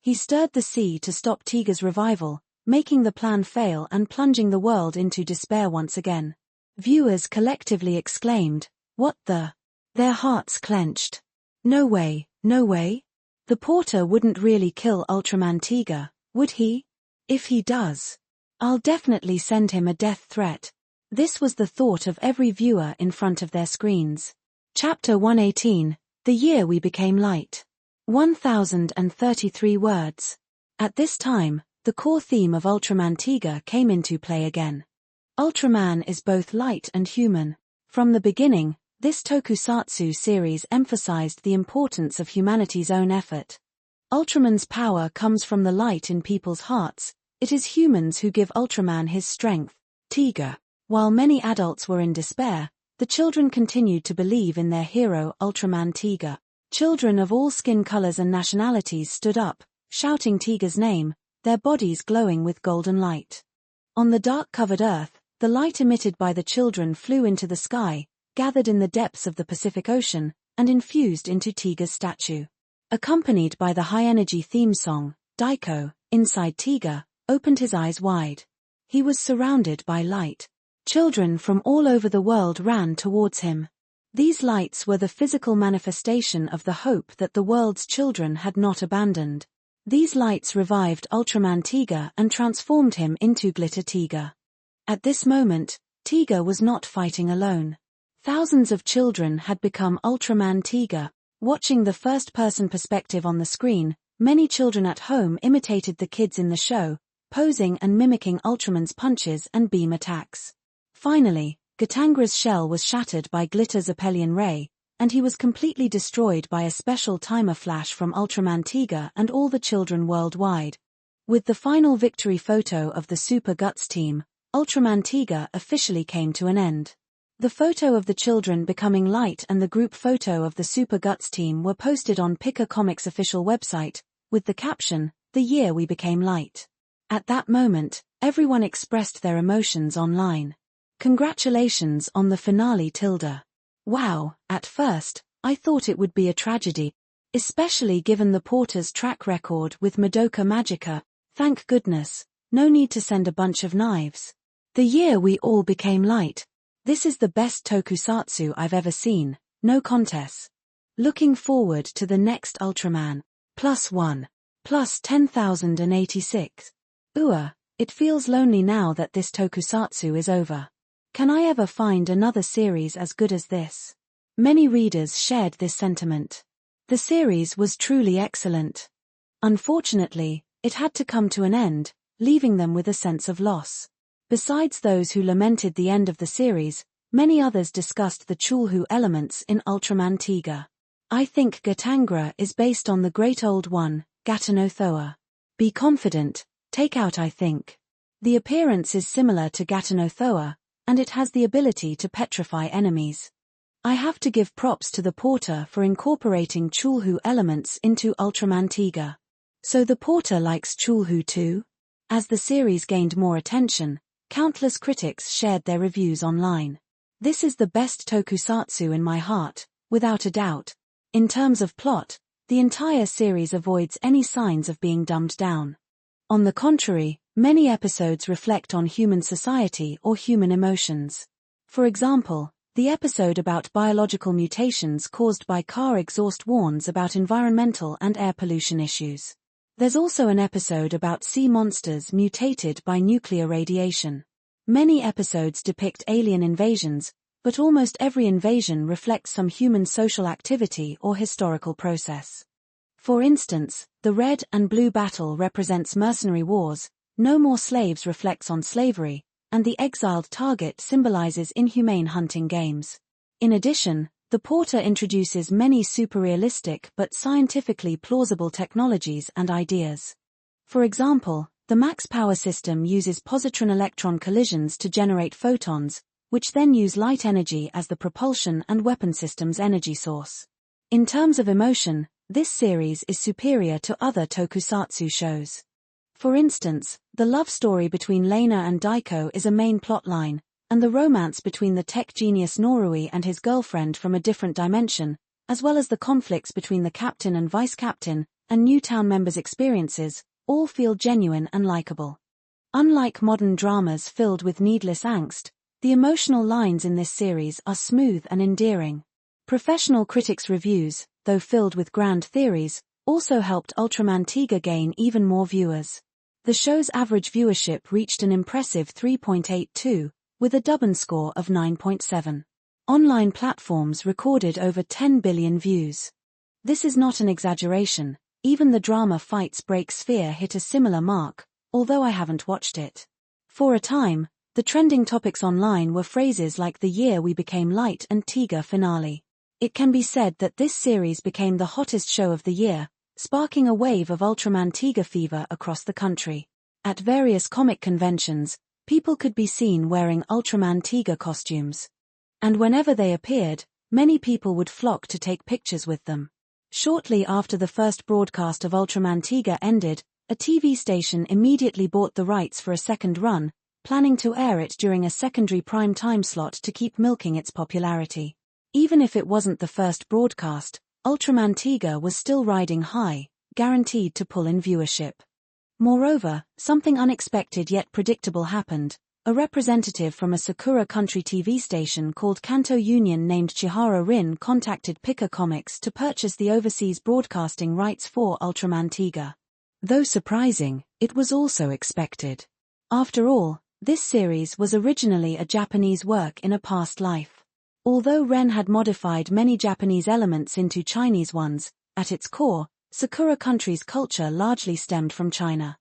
He stirred the sea to stop Tiga's revival, making the plan fail and plunging the world into despair once again. Viewers collectively exclaimed, "What the?" Their hearts clenched. No way, no way. The porter wouldn't really kill Ultraman Tiga, would he? If he does, I'll definitely send him a death threat. This was the thought of every viewer in front of their screens. Chapter 118, The Year We Became Light. 1033 words. At this time, the core theme of Ultraman Tiga came into play again. Ultraman is both light and human. From the beginning, this tokusatsu series emphasized the importance of humanity's own effort. Ultraman's power comes from the light in people's hearts. It is humans who give Ultraman his strength. Tiga. While many adults were in despair, the children continued to believe in their hero Ultraman Tiga. Children of all skin colors and nationalities stood up, shouting Tiga's name, their bodies glowing with golden light. On the dark-covered earth, the light emitted by the children flew into the sky, gathered in the depths of the Pacific Ocean, and infused into Tiga's statue. Accompanied by the high-energy theme song, Daiko, inside Tiga, opened his eyes wide. He was surrounded by light. Children from all over the world ran towards him. These lights were the physical manifestation of the hope that the world's children had not abandoned. These lights revived Ultraman Tiga and transformed him into Glitter Tiga. At this moment, Tiga was not fighting alone. Thousands of children had become Ultraman Tiga. Watching the first-person perspective on the screen, many children at home imitated the kids in the show, posing and mimicking Ultraman's punches and beam attacks. Finally, Gatangra's shell was shattered by Glitter's Apellian ray, and he was completely destroyed by a special timer flash from Ultraman Tiga and all the children worldwide. With the final victory photo of the Super Guts team, Ultraman Tiga officially came to an end. The photo of the children becoming light and the group photo of the Super Guts team were posted on Pika Comics' official website, with the caption, "The Year We Became Light." At that moment, everyone expressed their emotions online. Congratulations on the finale, Tilda. Wow, at first, I thought it would be a tragedy. Especially given the porter's track record with Madoka Magica. Thank goodness, no need to send a bunch of knives. The year we all became light. This is the best tokusatsu I've ever seen, no contest. Looking forward to the next Ultraman. +1. +10,086. It feels lonely now that this tokusatsu is over. Can I ever find another series as good as this? Many readers shared this sentiment. The series was truly excellent. Unfortunately, it had to come to an end, leaving them with a sense of loss. Besides those who lamented the end of the series, many others discussed the Chulhu elements in Ultraman Tiga. I think Gatangra is based on the great old one, Gatanothoa. Be confident, take out I think. The appearance is similar to Gatanothoa, and it has the ability to petrify enemies. I have to give props to the porter for incorporating Chulhu elements into Ultraman Tiga. So the porter likes Chulhu too? As the series gained more attention, countless critics shared their reviews online. This is the best tokusatsu in my heart, without a doubt. In terms of plot, the entire series avoids any signs of being dumbed down. On the contrary, many episodes reflect on human society or human emotions. For example, the episode about biological mutations caused by car exhaust warns about environmental and air pollution issues. There's also an episode about sea monsters mutated by nuclear radiation. Many episodes depict alien invasions, but almost every invasion reflects some human social activity or historical process. For instance, the red and blue battle represents mercenary wars, No More Slaves reflects on slavery, and the exiled target symbolizes inhumane hunting games. In addition, the porter introduces many super-realistic but scientifically plausible technologies and ideas. For example, the max power system uses positron-electron collisions to generate photons, which then use light energy as the propulsion and weapon system's energy source. In terms of emotion, this series is superior to other tokusatsu shows. For instance, the love story between Lena and Daiko is a main plotline, and the romance between the tech genius Norui and his girlfriend from a different dimension, as well as the conflicts between the captain and vice-captain, and new town members' experiences, all feel genuine and likable. Unlike modern dramas filled with needless angst, the emotional lines in this series are smooth and endearing. Professional critics' reviews, though filled with grand theories, also helped Ultraman Tiga gain even more viewers. The show's average viewership reached an impressive 3.82, with a Dubbin score of 9.7. Online platforms recorded over 10 billion views. This is not an exaggeration, even the drama Fights Break Sphere hit a similar mark, although I haven't watched it. For a time, the trending topics online were phrases like "the year we became light" and "Tiga finale." It can be said that this series became the hottest show of the year, sparking a wave of Ultraman Tiga fever across the country. At various comic conventions, people could be seen wearing Ultraman Tiga costumes. And whenever they appeared, many people would flock to take pictures with them. Shortly after the first broadcast of Ultraman Tiga ended, a TV station immediately bought the rights for a second run, planning to air it during a secondary prime time slot to keep milking its popularity. Even if it wasn't the first broadcast, Ultraman Tiga was still riding high, guaranteed to pull in viewership. Moreover, something unexpected yet predictable happened. A representative from a Sakura Country TV station called Kanto Union named Chihara Rin contacted Pika Comics to purchase the overseas broadcasting rights for Ultraman Tiga. Though surprising, it was also expected. After all, this series was originally a Japanese work in a past life. Although Ren had modified many Japanese elements into Chinese ones, at its core, Sakura Country's culture largely stemmed from China.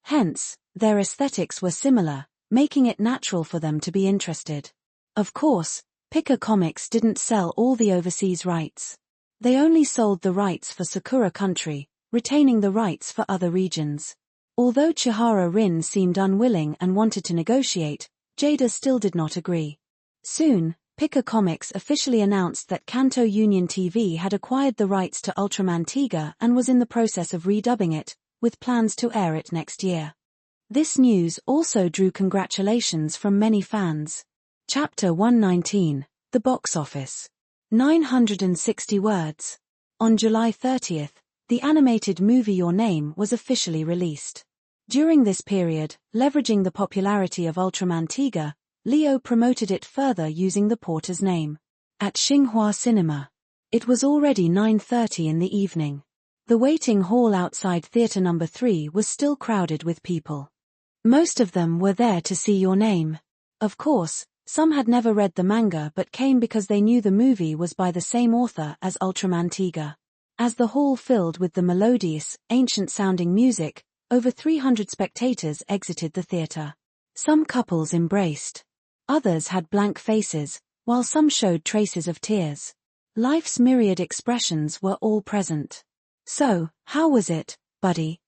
Hence, their aesthetics were similar, making it natural for them to be interested. Of course, Pika Comics didn't sell all the overseas rights. They only sold the rights for Sakura Country, retaining the rights for other regions. Although Chihara Rin seemed unwilling and wanted to negotiate, Jada still did not agree. Soon, Pika Comics officially announced that Kanto Union TV had acquired the rights to Ultraman Tiga and was in the process of redubbing it, with plans to air it next year. This news also drew congratulations from many fans. Chapter 119, The Box Office. 960 words. On July 30th, the animated movie Your Name was officially released. During this period, leveraging the popularity of Ultraman Tiga, Leo promoted it further using the porter's name. At Xinhua Cinema. It was already 9:30 in the evening. The waiting hall outside Theatre No. 3 was still crowded with people. Most of them were there to see Your Name. Of course, some had never read the manga but came because they knew the movie was by the same author as Ultraman Tiga. As the hall filled with the melodious, ancient-sounding music, over 300 spectators exited the theatre. Some couples embraced. Others had blank faces, while some showed traces of tears. Life's myriad expressions were all present. So, how was it, buddy?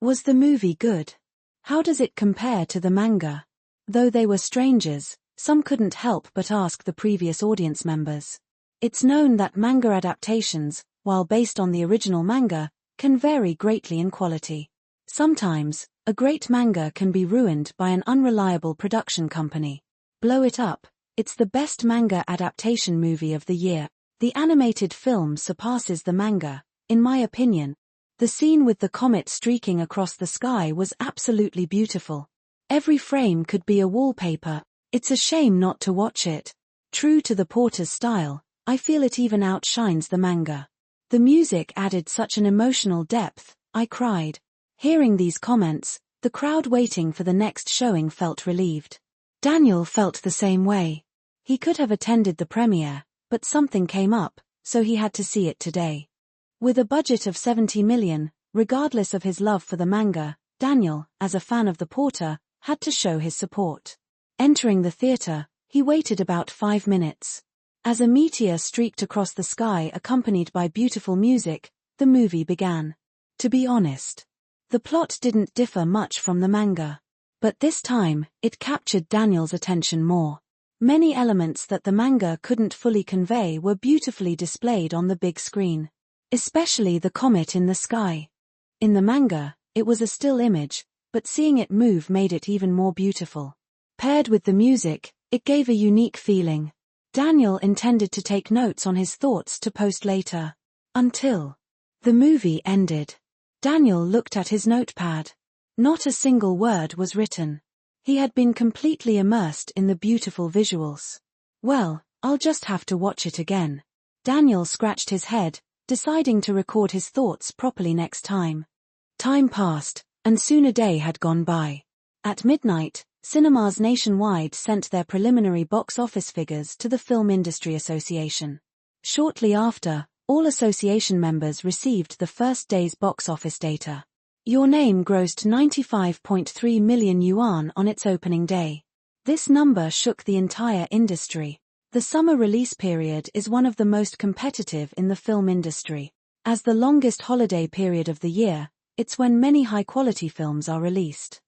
Was the movie good? How does it compare to the manga? Though they were strangers, some couldn't help but ask the previous audience members. It's known that manga adaptations, while based on the original manga, can vary greatly in quality. Sometimes, a great manga can be ruined by an unreliable production company. Blow It Up, it's the best manga adaptation movie of the year. The animated film surpasses the manga, in my opinion. The scene with the comet streaking across the sky was absolutely beautiful. Every frame could be a wallpaper. It's a shame not to watch it. True to the Porter's style, I feel it even outshines the manga. The music added such an emotional depth, I cried. Hearing these comments, the crowd waiting for the next showing felt relieved. Daniel felt the same way. He could have attended the premiere, but something came up, so he had to see it today. With a budget of 70 million, regardless of his love for the manga, Daniel, as a fan of the Porter, had to show his support. Entering the theater, he waited about 5 minutes. As a meteor streaked across the sky accompanied by beautiful music, the movie began. To be honest, the plot didn't differ much from the manga. But this time, it captured Daniel's attention more. Many elements that the manga couldn't fully convey were beautifully displayed on the big screen. Especially the comet in the sky. In the manga, it was a still image, but seeing it move made it even more beautiful. Paired with the music, it gave a unique feeling. Daniel intended to take notes on his thoughts to post later. Until the movie ended. Daniel looked at his notepad. Not a single word was written. He had been completely immersed in the beautiful visuals. Well, I'll just have to watch it again. Daniel scratched his head, deciding to record his thoughts properly next time. Time passed, and soon a day had gone by. At midnight, cinemas nationwide sent their preliminary box office figures to the Film Industry Association. Shortly after, all association members received the first day's box office data. Your Name grossed 95.3 million yuan on its opening day. This number shook the entire industry. The summer release period is one of the most competitive in the film industry. As the longest holiday period of the year, it's when many high-quality films are released.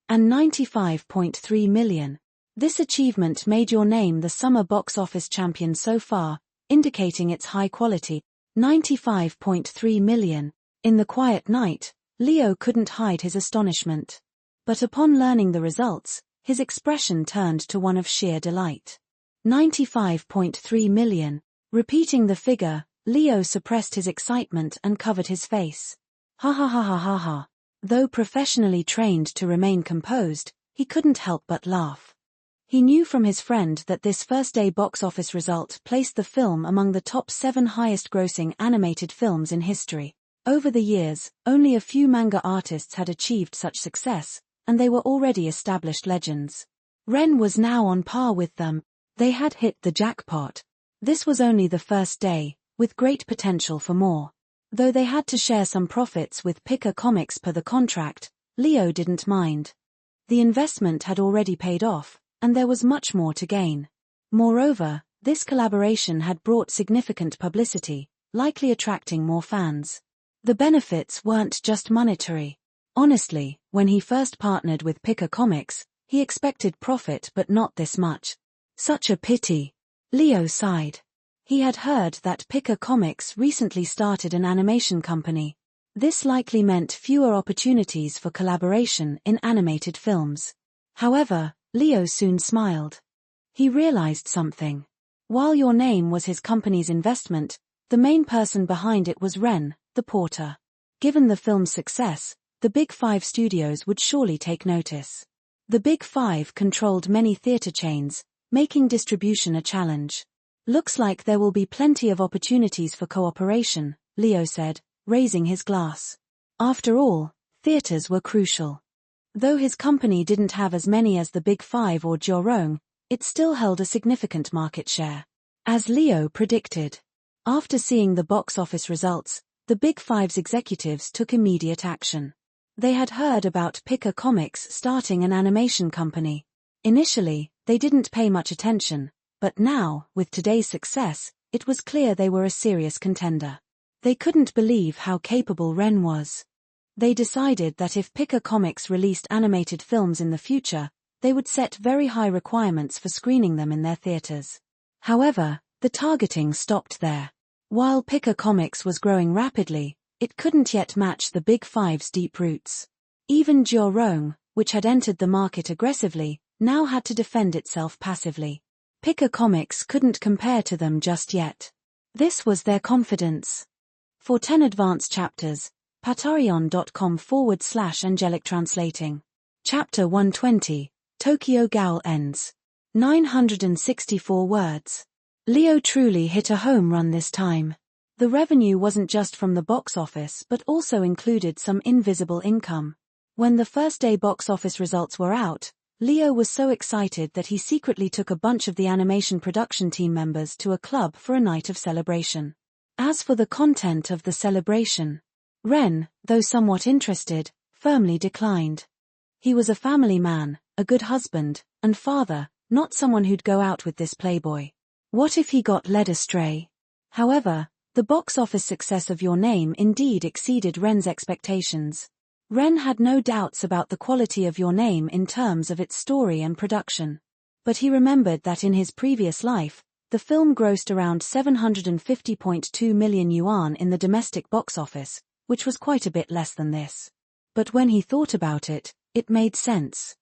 And 95.3 million. This achievement made Your Name the summer box office champion so far, indicating its high quality. 95.3 million. In the quiet night, Leo couldn't hide his astonishment. But upon learning the results, his expression turned to one of sheer delight. 95.3 million. Repeating the figure, Leo suppressed his excitement and covered his face. Ha ha ha ha ha ha. Though professionally trained to remain composed, he couldn't help but laugh. He knew from his friend that this first-day box office result placed the film among the top 7 highest-grossing animated films in history. Over the years, only a few manga artists had achieved such success, and they were already established legends. Ren was now on par with them. They had hit the jackpot. This was only the first day, with great potential for more. Though they had to share some profits with Pika Comics per the contract, Leo didn't mind. The investment had already paid off, and there was much more to gain. Moreover, this collaboration had brought significant publicity, likely attracting more fans. The benefits weren't just monetary. Honestly, when he first partnered with Pika Comics, he expected profit but not this much. Such a pity. Leo sighed. He had heard that Pika Comics recently started an animation company. This likely meant fewer opportunities for collaboration in animated films. However, Leo soon smiled. He realized something. While Your Name was his company's investment, the main person behind it was Ren, the Porter. Given the film's success, the Big Five studios would surely take notice. The Big Five controlled many theater chains, making distribution a challenge. Looks like there will be plenty of opportunities for cooperation, Leo said, raising his glass. After all, theaters were crucial. Though his company didn't have as many as the Big Five or Jorong, it still held a significant market share. As Leo predicted. After seeing the box office results, the Big Five's executives took immediate action. They had heard about Pika Comics starting an animation company. Initially, they didn't pay much attention, but now, with today's success, it was clear they were a serious contender. They couldn't believe how capable Ren was. They decided that if Pika Comics released animated films in the future, they would set very high requirements for screening them in their theaters. However, the targeting stopped there. While Pika Comics was growing rapidly, it couldn't yet match the Big Five's deep roots. Even Jiao, which had entered the market aggressively, now had to defend itself passively. Pika Comics couldn't compare to them just yet. This was their confidence. For 10 advanced chapters, patreon.com/angelic translating. Chapter 120, Tokyo Ghoul ends. 964 words. Leo truly hit a home run this time. The revenue wasn't just from the box office but also included some invisible income. When the first day box office results were out, Leo was so excited that he secretly took a bunch of the animation production team members to a club for a night of celebration. As for the content of the celebration, Ren, though somewhat interested, firmly declined. He was a family man, a good husband, and father, not someone who'd go out with this playboy. What if he got led astray? However, the box office success of Your Name indeed exceeded Ren's expectations. Ren had no doubts about the quality of Your Name in terms of its story and production. But he remembered that in his previous life, the film grossed around 750.2 million yuan in the domestic box office, which was quite a bit less than this. But when he thought about it, it made sense.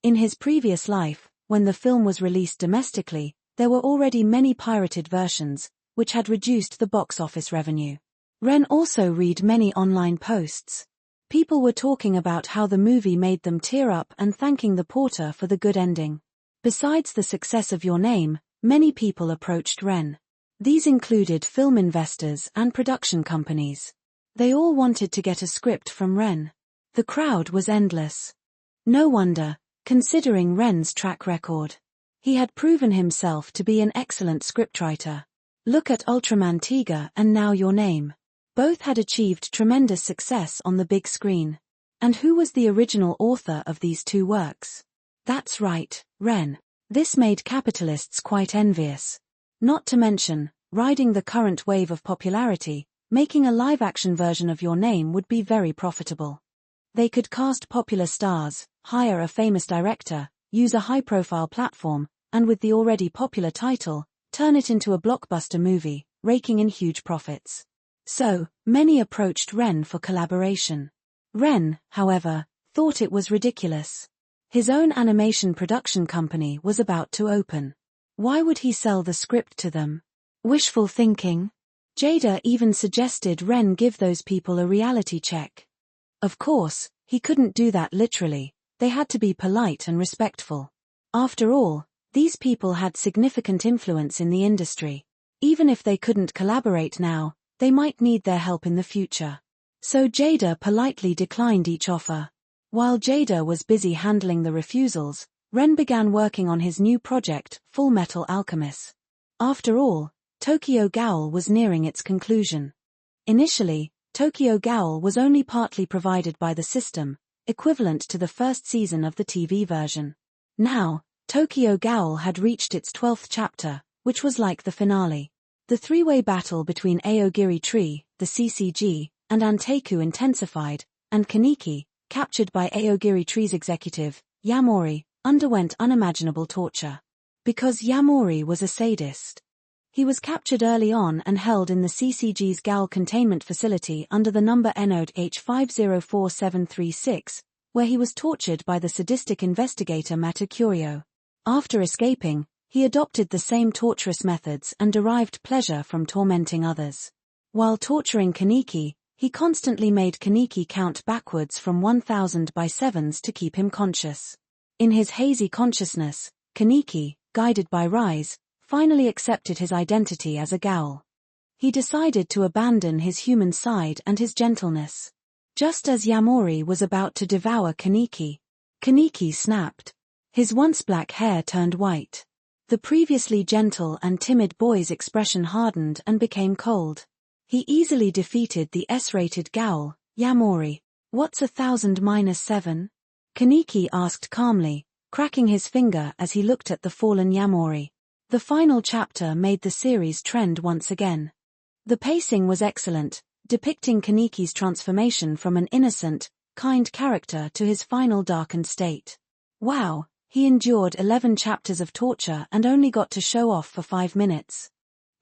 In his previous life, when the film was released domestically, there were already many pirated versions, which had reduced the box office revenue. Ren also read many online posts. People were talking about how the movie made them tear up and thanking the porter for the good ending. Besides the success of Your Name, many people approached Ren. These included film investors and production companies. They all wanted to get a script from Ren. The crowd was endless. No wonder, considering Ren's track record. He had proven himself to be an excellent scriptwriter. Look at Ultraman Tiga and now Your Name. Both had achieved tremendous success on the big screen. And who was the original author of these two works? That's right, Ren. This made capitalists quite envious. Not to mention, riding the current wave of popularity, making a live-action version of Your Name would be very profitable. They could cast popular stars, hire a famous director, use a high-profile platform, and with the already popular title, turn it into a blockbuster movie, raking in huge profits. So, many approached Ren for collaboration. Ren, however, thought it was ridiculous. His own animation production company was about to open. Why would he sell the script to them? Wishful thinking? Jada even suggested Ren give those people a reality check. Of course, he couldn't do that literally. They had to be polite and respectful. After all, these people had significant influence in the industry. Even if they couldn't collaborate now, they might need their help in the future. So Jada politely declined each offer. While Jada was busy handling the refusals, Ren began working on his new project, Full Metal Alchemist. After all, Tokyo Ghoul was nearing its conclusion. Initially, Tokyo Ghoul was only partly provided by the system, equivalent to the first season of the TV version. Now, Tokyo Ghoul had reached its 12th chapter, which was like the finale. The three-way battle between Aogiri Tree, the CCG, and Anteiku intensified, and Kaneki, captured by Aogiri Tree's executive, Yamori, underwent unimaginable torture. Because Yamori was a sadist. He was captured early on and held in the CCG's Ghoul containment facility under the number Enode H504736, where he was tortured by the sadistic investigator Matakurio. After escaping, he adopted the same torturous methods and derived pleasure from tormenting others. While torturing Kaneki, he constantly made Kaneki count backwards from 1000 by sevens to keep him conscious. In his hazy consciousness, Kaneki, guided by Rise, finally accepted his identity as a Ghoul. He decided to abandon his human side and his gentleness. Just as Yamori was about to devour Kaneki, Kaneki snapped. His once black hair turned white. The previously gentle and timid boy's expression hardened and became cold. He easily defeated the S-rated Ghoul, Yamori. What's 1000 minus 7? Kaneki asked calmly, cracking his finger as he looked at the fallen Yamori. The final chapter made the series trend once again. The pacing was excellent, depicting Kaniki's transformation from an innocent, kind character to his final darkened state. Wow, he endured 11 chapters of torture and only got to show off for 5 minutes.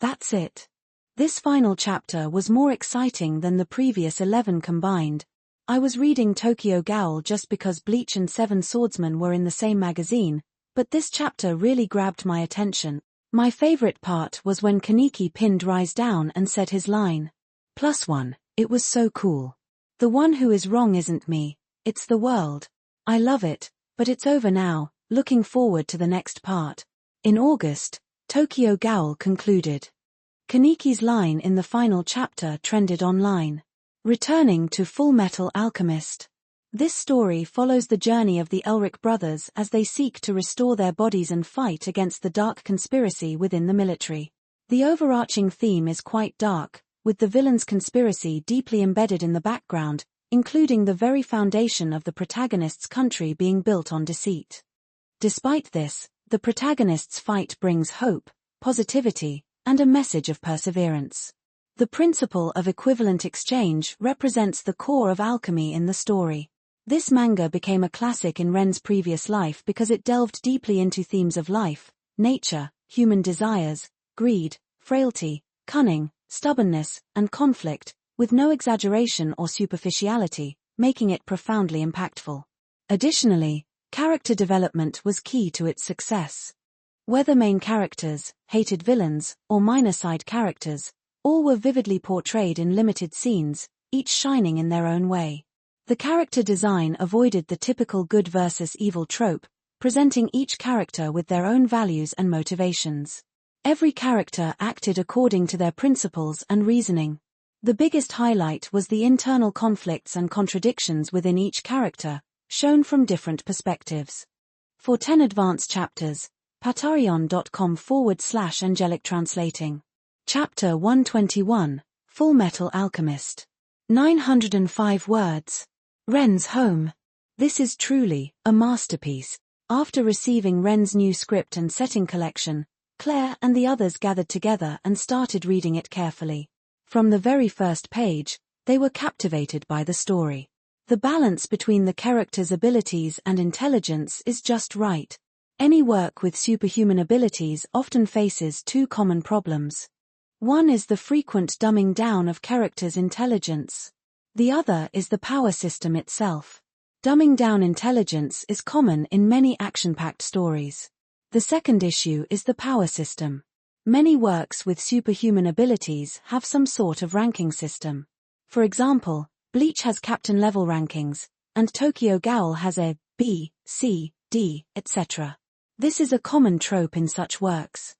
That's it. This final chapter was more exciting than the previous 11 combined. I was reading Tokyo Ghoul just because Bleach and Seven Swordsmen were in the same magazine, but this chapter really grabbed my attention. My favorite part was when Kaneki pinned Rise down and said his line. +1, it was so cool. The one who is wrong isn't me, it's the world. I love it, but it's over now, looking forward to the next part. In August, Tokyo Ghoul concluded. Kaneki's line in the final chapter trended online. Returning to Full Metal Alchemist. This story follows the journey of the Elric brothers as they seek to restore their bodies and fight against the dark conspiracy within the military. The overarching theme is quite dark, with the villain's conspiracy deeply embedded in the background, including the very foundation of the protagonist's country being built on deceit. Despite this, the protagonist's fight brings hope, positivity, and a message of perseverance. The principle of equivalent exchange represents the core of alchemy in the story. This manga became a classic in Ren's previous life because it delved deeply into themes of life, nature, human desires, greed, frailty, cunning, stubbornness, and conflict, with no exaggeration or superficiality, making it profoundly impactful. Additionally, character development was key to its success. Whether main characters, hated villains, or minor side characters, all were vividly portrayed in limited scenes, each shining in their own way. The character design avoided the typical good versus evil trope, presenting each character with their own values and motivations. Every character acted according to their principles and reasoning. The biggest highlight was the internal conflicts and contradictions within each character, shown from different perspectives. For 10 advanced chapters, patreon.com/angelic translating. Chapter 121, Full Metal Alchemist. 905 words. Ren's home. This is truly a masterpiece. After receiving Ren's new script and setting collection, Claire and the others gathered together and started reading it carefully. From the very first page, they were captivated by the story. The balance between the characters' abilities and intelligence is just right. Any work with superhuman abilities often faces two common problems. One is the frequent dumbing down of characters' intelligence. The other is the power system itself. Dumbing down intelligence is common in many action-packed stories. The second issue is the power system. Many works with superhuman abilities have some sort of ranking system. For example, Bleach has captain-level rankings, and Tokyo Ghoul has a B, C, D, etc. This is a common trope in such works.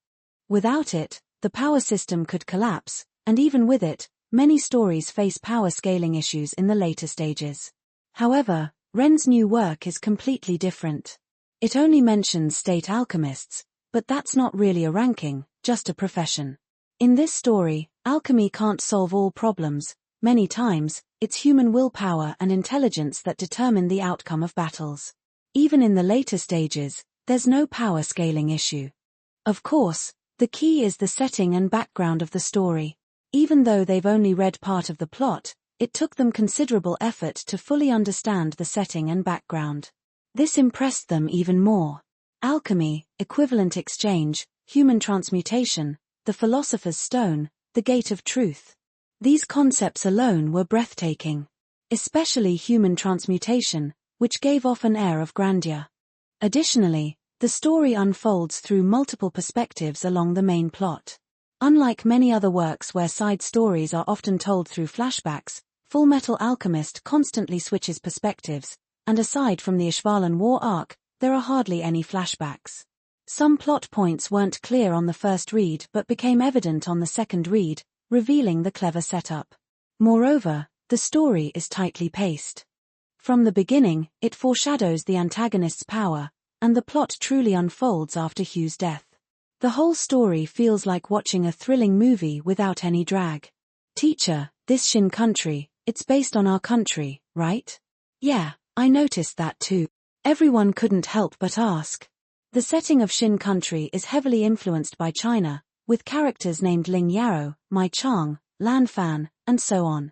Without it, the power system could collapse, and even with it, many stories face power scaling issues in the later stages. However, Ren's new work is completely different. It only mentions state alchemists, but that's not really a ranking, just a profession. In this story, alchemy can't solve all problems. Many times, it's human willpower and intelligence that determine the outcome of battles. Even in the later stages, there's no power scaling issue. Of course, the key is the setting and background of the story. Even though they've only read part of the plot, it took them considerable effort to fully understand the setting and background. This impressed them even more. Alchemy, equivalent exchange, human transmutation, the philosopher's stone, the gate of truth. These concepts alone were breathtaking. Especially human transmutation, which gave off an air of grandeur. Additionally, the story unfolds through multiple perspectives along the main plot. Unlike many other works where side stories are often told through flashbacks, Full Metal Alchemist constantly switches perspectives, and aside from the Ishvalan War arc, there are hardly any flashbacks. Some plot points weren't clear on the first read but became evident on the second read, revealing the clever setup. Moreover, the story is tightly paced. From the beginning, it foreshadows the antagonist's power, and the plot truly unfolds after Hugh's death. The whole story feels like watching a thrilling movie without any drag. Teacher, this Shin country, it's based on our country, right? Yeah, I noticed that too. Everyone couldn't help but ask. The setting of Xin country is heavily influenced by China, with characters named Ling Yao, Mai Chang, Lan Fan, and so on.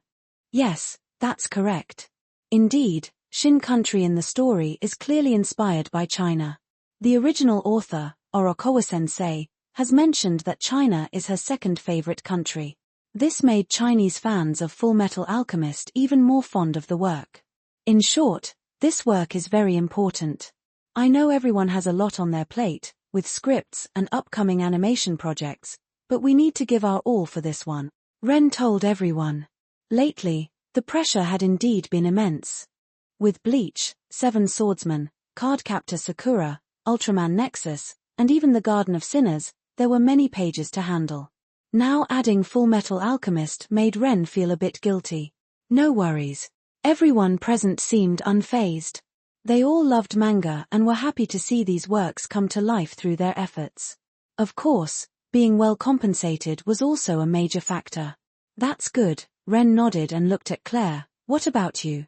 Yes, that's correct. Indeed, Xin country in the story is clearly inspired by China. The original author, Orokawa-sensei, has mentioned that China is her second favorite country. This made Chinese fans of Fullmetal Alchemist even more fond of the work. In short, this work is very important. I know everyone has a lot on their plate, with scripts and upcoming animation projects, but we need to give our all for this one, Ren told everyone. Lately, the pressure had indeed been immense. With Bleach, Seven Swordsmen, Cardcaptor Sakura, Ultraman Nexus, and even the Garden of Sinners, there were many pages to handle. Now adding Fullmetal Alchemist made Ren feel a bit guilty. No worries. Everyone present seemed unfazed. They all loved manga and were happy to see these works come to life through their efforts. Of course, being well compensated was also a major factor. That's good, Ren nodded and looked at Claire. What about you?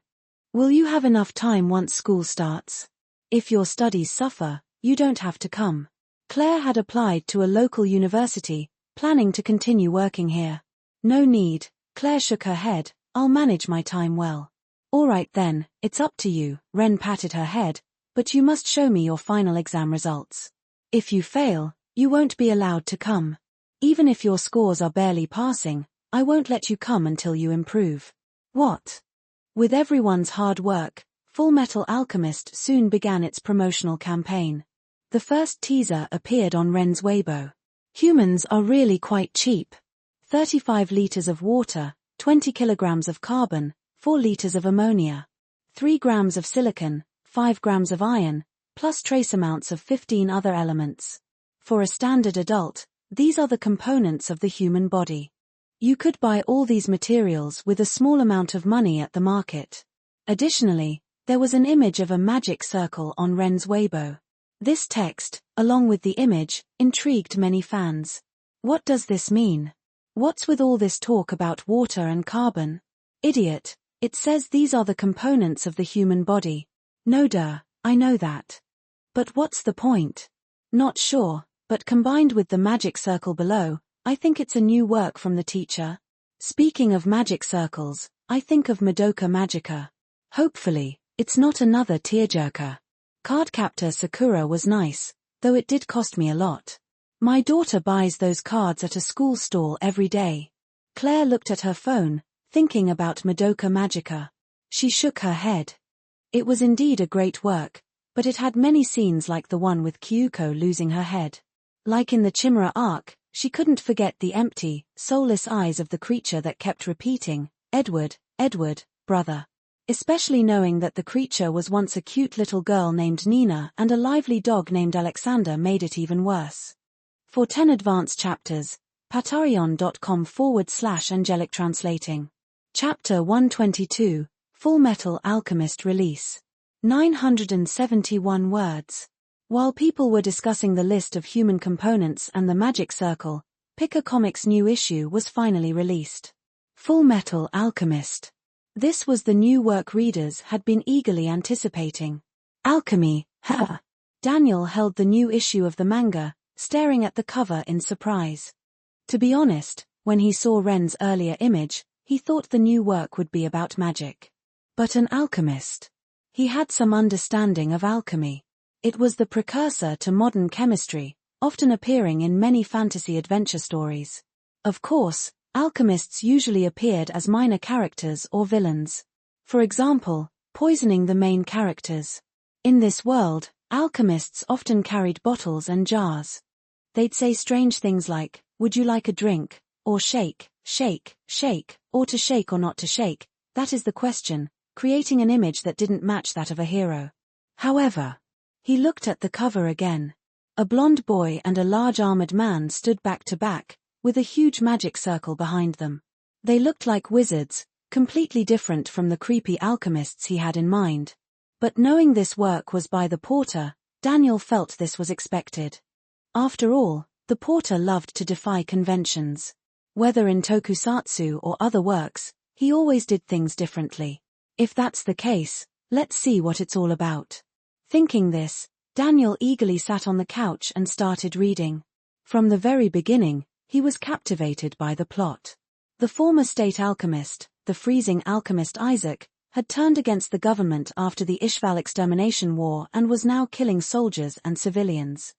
Will you have enough time once school starts? If your studies suffer, you don't have to come. Claire had applied to a local university, planning to continue working here. No need, Claire shook her head, I'll manage my time well. All right then, it's up to you, Ren patted her head, but you must show me your final exam results. If you fail, you won't be allowed to come. Even if your scores are barely passing, I won't let you come until you improve. What? With everyone's hard work, Fullmetal Alchemist soon began its promotional campaign. The first teaser appeared on Ren's Weibo. Humans are really quite cheap. 35 liters of water, 20 kilograms of carbon, 4 liters of ammonia, 3 grams of silicon, 5 grams of iron, plus trace amounts of 15 other elements. For a standard adult, these are the components of the human body. You could buy all these materials with a small amount of money at the market. Additionally, there was an image of a magic circle on Ren's Weibo. This text, along with the image, intrigued many fans. What does this mean? What's with all this talk about water and carbon? Idiot. It says these are the components of the human body. No duh, I know that. But what's the point? Not sure, but combined with the magic circle below, I think it's a new work from the teacher. Speaking of magic circles, I think of Madoka Magica. Hopefully, it's not another tearjerker. Cardcaptor Sakura was nice, though it did cost me a lot. My daughter buys those cards at a school stall every day. Claire looked at her phone, thinking about Madoka Magica. She shook her head. It was indeed a great work, but it had many scenes like the one with Kyuko losing her head. Like in the Chimera arc, she couldn't forget the empty, soulless eyes of the creature that kept repeating, Edward, Edward, brother. Especially knowing that the creature was once a cute little girl named Nina and a lively dog named Alexander made it even worse. For 10 advanced chapters, patreon.com/angelic translating. Chapter 122, Fullmetal Alchemist Release. 971 words. While people were discussing the list of human components and the magic circle, Picker Comics' new issue was finally released. Fullmetal Alchemist. This was the new work readers had been eagerly anticipating. Alchemy, huh? Daniel held the new issue of the manga, staring at the cover in surprise. To be honest, when he saw Ren's earlier image, he thought the new work would be about magic. But an alchemist. He had some understanding of alchemy. It was the precursor to modern chemistry, often appearing in many fantasy adventure stories. Of course, alchemists usually appeared as minor characters or villains. For example, poisoning the main characters. In this world, alchemists often carried bottles and jars. They'd say strange things like, "Would you like a drink?" or "Shake, shake, shake," or "To shake or not to shake?" That is the question, creating an image that didn't match that of a hero. However, he looked at the cover again. A blonde boy and a large armored man stood back to back, with a huge magic circle behind them. They looked like wizards, completely different from the creepy alchemists he had in mind. But knowing this work was by the porter, Daniel felt this was expected. After all, the porter loved to defy conventions. Whether in tokusatsu or other works, he always did things differently. If that's the case, let's see what it's all about. Thinking this, Daniel eagerly sat on the couch and started reading. From the very beginning, he was captivated by the plot. The former state alchemist, the freezing alchemist Isaac, had turned against the government after the Ishval extermination war and was now killing soldiers and civilians.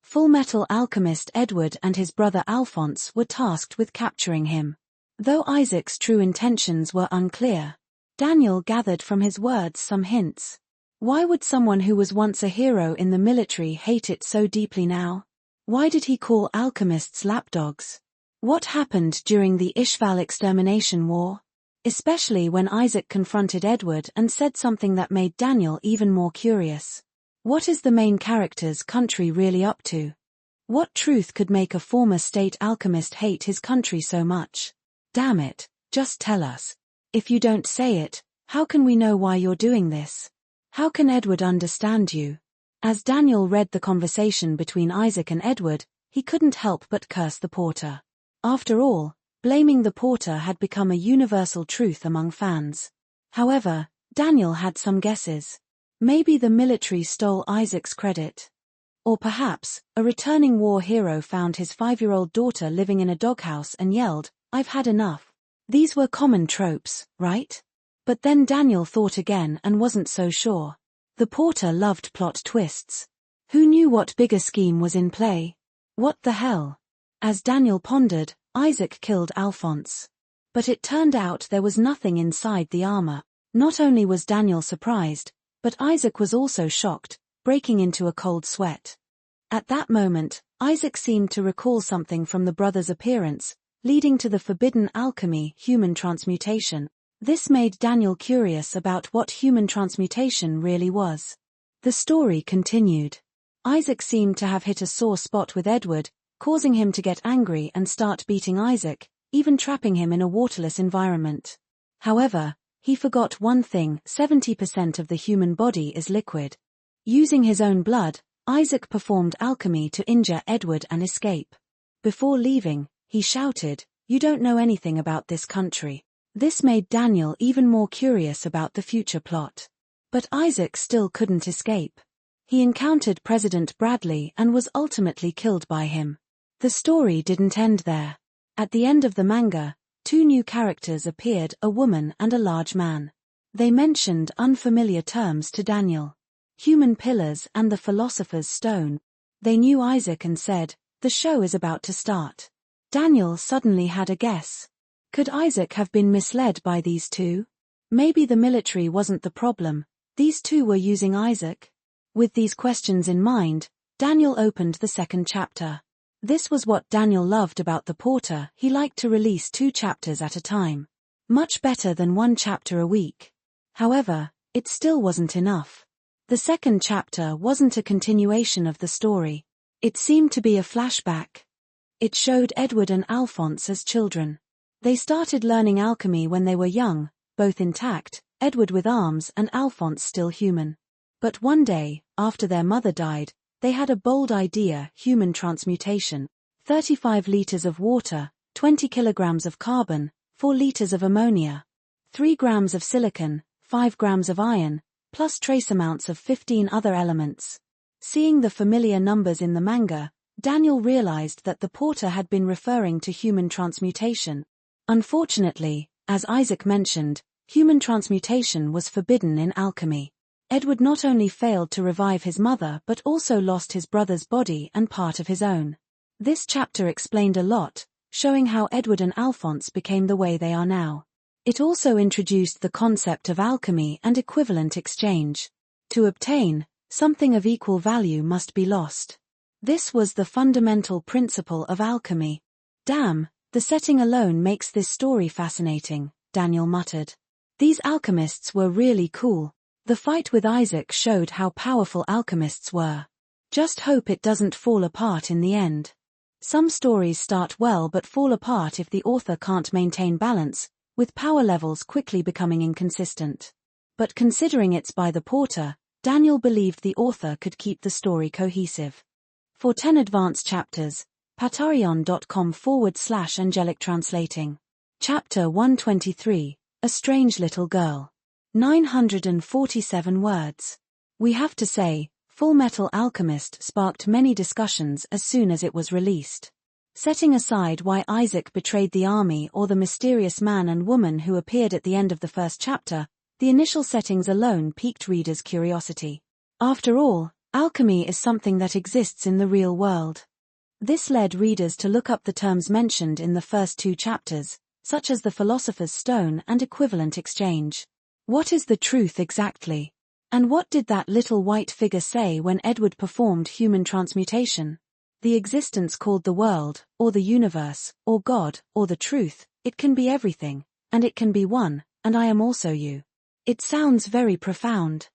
Full Metal alchemist Edward and his brother Alphonse were tasked with capturing him. Though Isaac's true intentions were unclear, Daniel gathered from his words some hints. Why would someone who was once a hero in the military hate it so deeply now? Why did he call alchemists lapdogs? What happened during the Ishval extermination war? Especially when Isaac confronted Edward and said something that made Daniel even more curious. What is the main character's country really up to? What truth could make a former state alchemist hate his country so much? Damn it, just tell us. If you don't say it, how can we know why you're doing this? How can Edward understand you? As Daniel read the conversation between Isaac and Edward, he couldn't help but curse the porter. After all, blaming the porter had become a universal truth among fans. However, Daniel had some guesses. Maybe the military stole Isaac's credit. Or perhaps, a returning war hero found his 5-year-old daughter living in a doghouse and yelled, "I've had enough." These were common tropes, right? But then Daniel thought again and wasn't so sure. The porter loved plot twists. Who knew what bigger scheme was in play? What the hell? As Daniel pondered, Isaac killed Alphonse. But it turned out there was nothing inside the armor. Not only was Daniel surprised, but Isaac was also shocked, breaking into a cold sweat. At that moment, Isaac seemed to recall something from the brothers' appearance, leading to the forbidden alchemy, human transmutation. This made Daniel curious about what human transmutation really was. The story continued. Isaac seemed to have hit a sore spot with Edward, causing him to get angry and start beating Isaac, even trapping him in a waterless environment. However, he forgot one thing: 70% of the human body is liquid. Using his own blood, Isaac performed alchemy to injure Edward and escape. Before leaving, he shouted, "You don't know anything about this country." This made Daniel even more curious about the future plot. But Isaac still couldn't escape. He encountered President Bradley and was ultimately killed by him. The story didn't end there. At the end of the manga, 2 new characters appeared, a woman and a large man. They mentioned unfamiliar terms to Daniel. Human pillars and the philosopher's stone. They knew Isaac and said, "The show is about to start." Daniel suddenly had a guess. Could Isaac have been misled by these 2? Maybe the military wasn't the problem. These 2 were using Isaac. With these questions in mind, Daniel opened the second chapter. This was what Daniel loved about the porter: he liked to release 2 chapters at a time. Much better than 1 chapter a week. However, it still wasn't enough. The second chapter wasn't a continuation of the story. It seemed to be a flashback. It showed Edward and Alphonse as children. They started learning alchemy when they were young, both intact, Edward with arms and Alphonse still human. But one day, after their mother died, they had a bold idea: human transmutation. 35 liters of water, 20 kilograms of carbon, 4 liters of ammonia, 3 grams of silicon, 5 grams of iron, plus trace amounts of 15 other elements. Seeing the familiar numbers in the manga, Daniel realized that the porter had been referring to human transmutation. Unfortunately, as Isaac mentioned, human transmutation was forbidden in alchemy. Edward not only failed to revive his mother but also lost his brother's body and part of his own. This chapter explained a lot, showing how Edward and Alphonse became the way they are now. It also introduced the concept of alchemy and equivalent exchange. To obtain something of equal value must be lost. This was the fundamental principle of alchemy. Damn, the setting alone makes this story fascinating, Daniel muttered. These alchemists were really cool. The fight with Isaac showed how powerful alchemists were. Just hope it doesn't fall apart in the end. Some stories start well but fall apart if the author can't maintain balance, with power levels quickly becoming inconsistent. But considering it's by the porter, Daniel believed the author could keep the story cohesive. For 10 advanced chapters, patreon.com/angelic translating. Chapter 123, A Strange Little Girl. 947 words. We have to say, Full Metal Alchemist sparked many discussions as soon as it was released. Setting aside why Isaac betrayed the army or the mysterious man and woman who appeared at the end of the first chapter, the initial settings alone piqued readers' curiosity. After all, alchemy is something that exists in the real world. This led readers to look up the terms mentioned in the first 2 chapters, such as the Philosopher's Stone and equivalent exchange. What is the truth exactly? And what did that little white figure say when Edward performed human transmutation? The existence called the world, or the universe, or God, or the truth, it can be everything, and it can be one, and I am also you. It sounds very profound.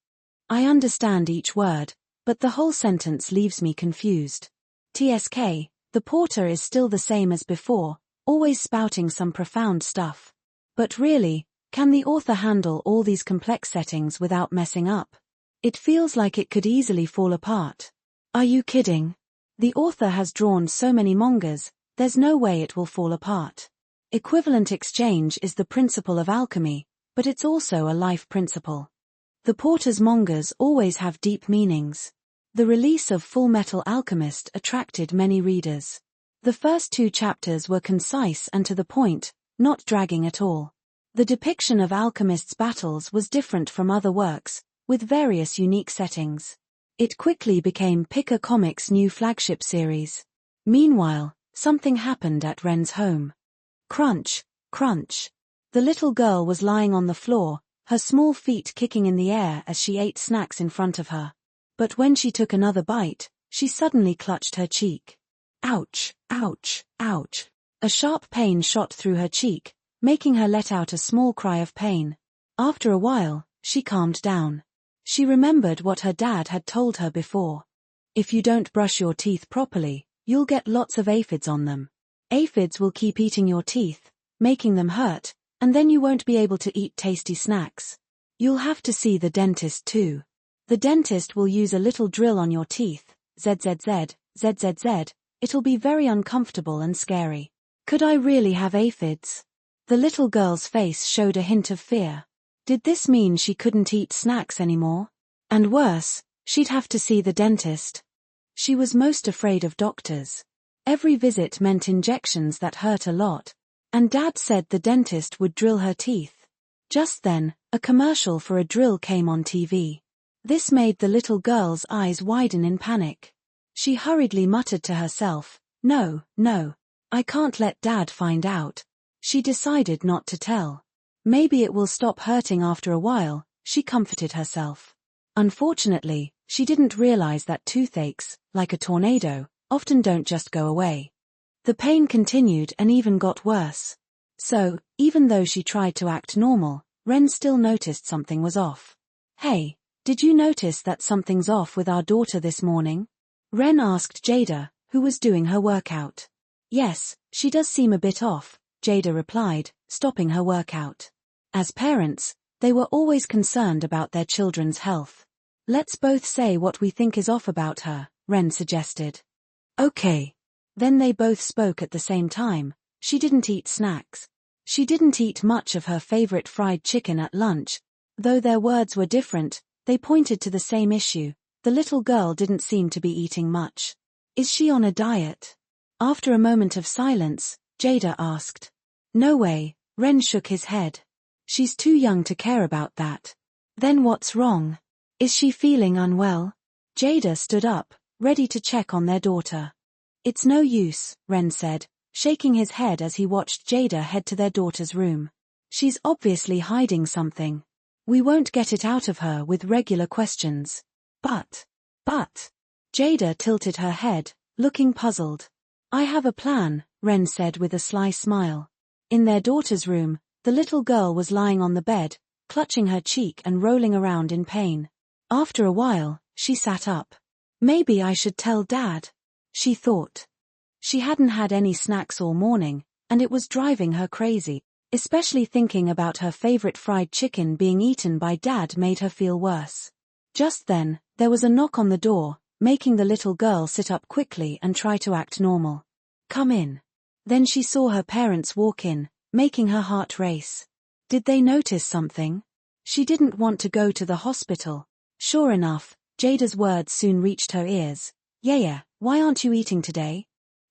I understand each word, but the whole sentence leaves me confused. TSK, the porter is still the same as before, always spouting some profound stuff. But really, can the author handle all these complex settings without messing up? It feels like it could easily fall apart. Are you kidding? The author has drawn so many mangas, there's no way it will fall apart. Equivalent exchange is the principle of alchemy, but it's also a life principle. The porter's mangas always have deep meanings. The release of Full Metal Alchemist attracted many readers. The first 2 chapters were concise and to the point, not dragging at all. The depiction of alchemists' battles was different from other works, with various unique settings. It quickly became Picker Comics' new flagship series. Meanwhile, something happened at Ren's home. Crunch, crunch. The little girl was lying on the floor, her small feet kicking in the air as she ate snacks in front of her. But when she took another bite, she suddenly clutched her cheek. Ouch, ouch, ouch. A sharp pain shot through her cheek, making her let out a small cry of pain. After a while, she calmed down. She remembered what her dad had told her before. If you don't brush your teeth properly, you'll get lots of aphids on them. Aphids will keep eating your teeth, making them hurt, and then you won't be able to eat tasty snacks. You'll have to see the dentist too. The dentist will use a little drill on your teeth, ZZZ, ZZZ, it'll be very uncomfortable and scary. Could I really have aphids? The little girl's face showed a hint of fear. Did this mean she couldn't eat snacks anymore? And worse, she'd have to see the dentist. She was most afraid of doctors. Every visit meant injections that hurt a lot, and Dad said the dentist would drill her teeth. Just then, a commercial for a drill came on TV. This made the little girl's eyes widen in panic. She hurriedly muttered to herself, "No, no, I can't let Dad find out." She decided not to tell. Maybe it will stop hurting after a while, she comforted herself. Unfortunately, she didn't realize that toothaches, like a tornado, often don't just go away. The pain continued and even got worse. So, even though she tried to act normal, Ren still noticed something was off. "Hey, did you notice that something's off with our daughter this morning?" Ren asked Jada, who was doing her workout. "Yes, she does seem a bit off," Jada replied, stopping her workout. As parents, they were always concerned about their children's health. "Let's both say what we think is off about her," Ren suggested. "Okay." Then they both spoke at the same time. She didn't eat snacks. She didn't eat much of her favorite fried chicken at lunch. Though their words were different, they pointed to the same issue. The little girl didn't seem to be eating much. "Is she on a diet?" After a moment of silence, Jada asked. "No way," Ren shook his head. "She's too young to care about that." "Then what's wrong? Is she feeling unwell?" Jada stood up, ready to check on their daughter. "It's no use," Ren said, shaking his head as he watched Jada head to their daughter's room. "She's obviously hiding something. We won't get it out of her with regular questions." But, Jada tilted her head, looking puzzled. "I have a plan," Ren said with a sly smile. In their daughter's room, the little girl was lying on the bed, clutching her cheek and rolling around in pain. After a while, she sat up. "Maybe I should tell Dad," she thought. She hadn't had any snacks all morning, and it was driving her crazy. Especially thinking about her favorite fried chicken being eaten by Dad made her feel worse. Just then, there was a knock on the door, making the little girl sit up quickly and try to act normal. "Come in." Then she saw her parents walk in, making her heart race. Did they notice something? She didn't want to go to the hospital. Sure enough, Jada's words soon reached her ears. Yeah, why aren't you eating today?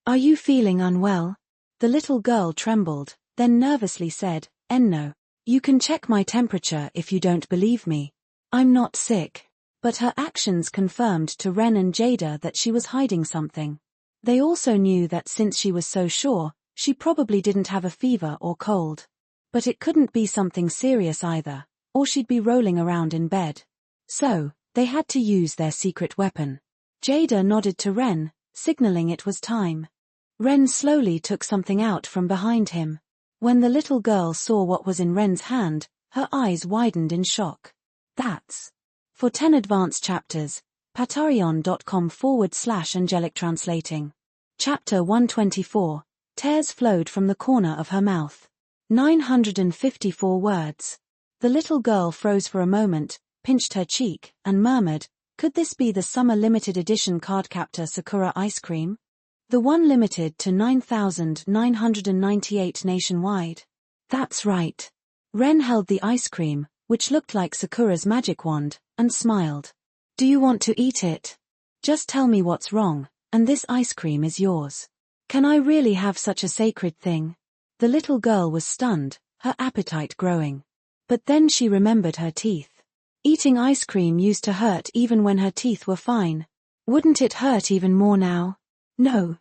Are you feeling unwell? The little girl trembled, then nervously said, No. You can check my temperature if you don't believe me. I'm not sick. But her actions confirmed to Ren and Jada that she was hiding something. They also knew that since she was so sure, she probably didn't have a fever or cold. But it couldn't be something serious either, or she'd be rolling around in bed. So, they had to use their secret weapon. Jada nodded to Ren, signaling it was time. Ren slowly took something out from behind him. When the little girl saw what was in Ren's hand, her eyes widened in shock. That's... For 10 advanced chapters, patreon.com/angelic translating. Chapter 124, Tears flowed from the corner of her mouth. 954 words. The little girl froze for a moment, pinched her cheek, and murmured, could this be the summer limited edition Cardcaptor Sakura ice cream? The one limited to 9,998 nationwide. That's right. Ren held the ice cream, which looked like Sakura's magic wand, and smiled. Do you want to eat it? Just tell me what's wrong, and this ice cream is yours. Can I really have such a sacred thing? The little girl was stunned, her appetite growing. But then she remembered her teeth. Eating ice cream used to hurt even when her teeth were fine. Wouldn't it hurt even more now? No,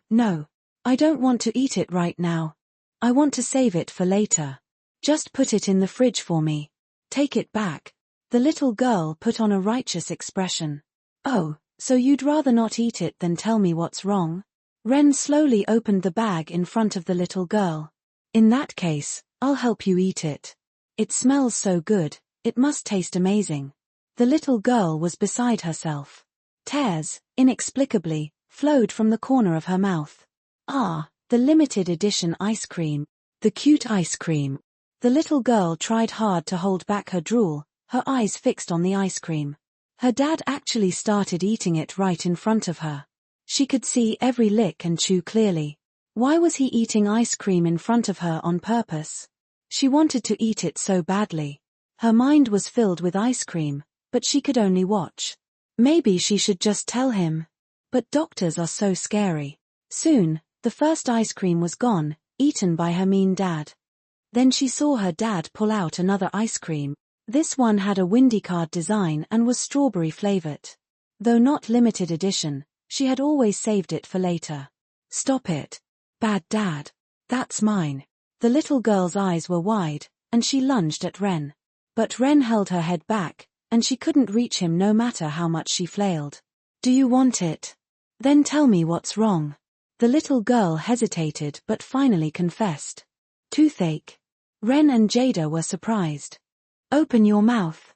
I don't want to eat it right now. I want to save it for later. Just put it in the fridge for me. Take it back. The little girl put on a righteous expression. Oh, so you'd rather not eat it than tell me what's wrong? Ren slowly opened the bag in front of the little girl. In that case, I'll help you eat it. It smells so good, it must taste amazing. The little girl was beside herself. Tears, inexplicably, flowed from the corner of her mouth. Ah, the limited edition ice cream. The cute ice cream. The little girl tried hard to hold back her drool, her eyes fixed on the ice cream. Her dad actually started eating it right in front of her. She could see every lick and chew clearly. Why was he eating ice cream in front of her on purpose? She wanted to eat it so badly. Her mind was filled with ice cream, but she could only watch. Maybe she should just tell him. But doctors are so scary. Soon, the first ice cream was gone, eaten by her mean dad. Then she saw her dad pull out another ice cream. This one had a windy card design and was strawberry flavored. Though not limited edition, she had always saved it for later. Stop it. Bad dad. That's mine. The little girl's eyes were wide, and she lunged at Ren. But Ren held her head back, and she couldn't reach him no matter how much she flailed. Do you want it? Then tell me what's wrong. The little girl hesitated but finally confessed. Toothache. Ren and Jada were surprised. Open your mouth.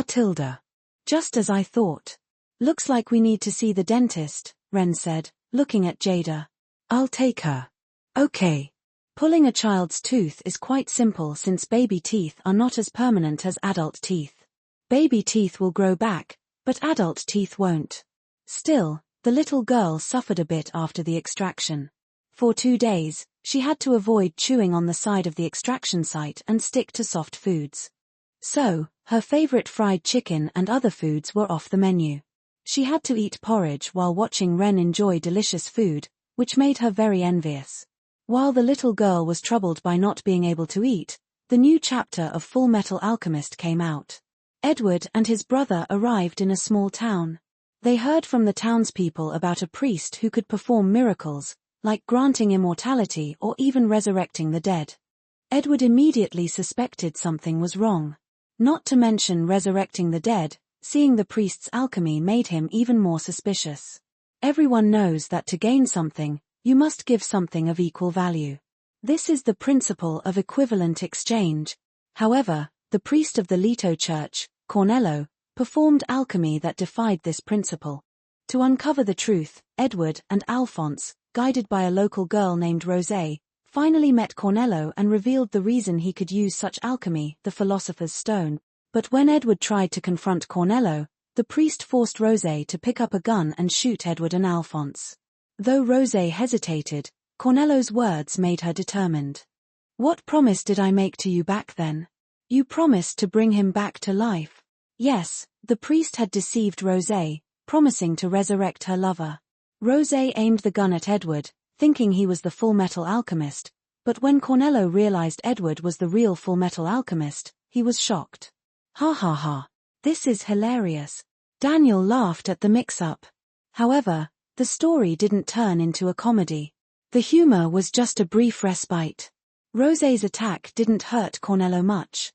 Tilda. Just as I thought. Looks like we need to see the dentist, Ren said, looking at Jada. I'll take her. Okay. Pulling a child's tooth is quite simple since baby teeth are not as permanent as adult teeth. Baby teeth will grow back, but adult teeth won't. Still, the little girl suffered a bit after the extraction. For 2 days, she had to avoid chewing on the side of the extraction site and stick to soft foods. So, her favorite fried chicken and other foods were off the menu. She had to eat porridge while watching Ren enjoy delicious food, which made her very envious. While the little girl was troubled by not being able to eat, the new chapter of Full Metal Alchemist came out. Edward and his brother arrived in a small town. They heard from the townspeople about a priest who could perform miracles, like granting immortality or even resurrecting the dead. Edward immediately suspected something was wrong. Not to mention resurrecting the dead, seeing the priest's alchemy made him even more suspicious. Everyone knows that to gain something, you must give something of equal value. This is the principle of equivalent exchange. However, the priest of the Leto Church, Cornello, performed alchemy that defied this principle. To uncover the truth, Edward and Alphonse, guided by a local girl named Rosé, finally met Cornello and revealed the reason he could use such alchemy, the Philosopher's Stone. But when Edward tried to confront Cornello, the priest forced Rosé to pick up a gun and shoot Edward and Alphonse. Though Rosé hesitated, Cornello's words made her determined. What promise did I make to you back then? You promised to bring him back to life. Yes, the priest had deceived Rosé, promising to resurrect her lover. Rosé aimed the gun at Edward, thinking he was the Full Metal Alchemist, but when Cornello realized Edward was the real Full Metal Alchemist, he was shocked. Ha ha ha. This is hilarious. Daniel laughed at the mix-up. However, the story didn't turn into a comedy. The humor was just a brief respite. Rosé's attack didn't hurt Cornello much.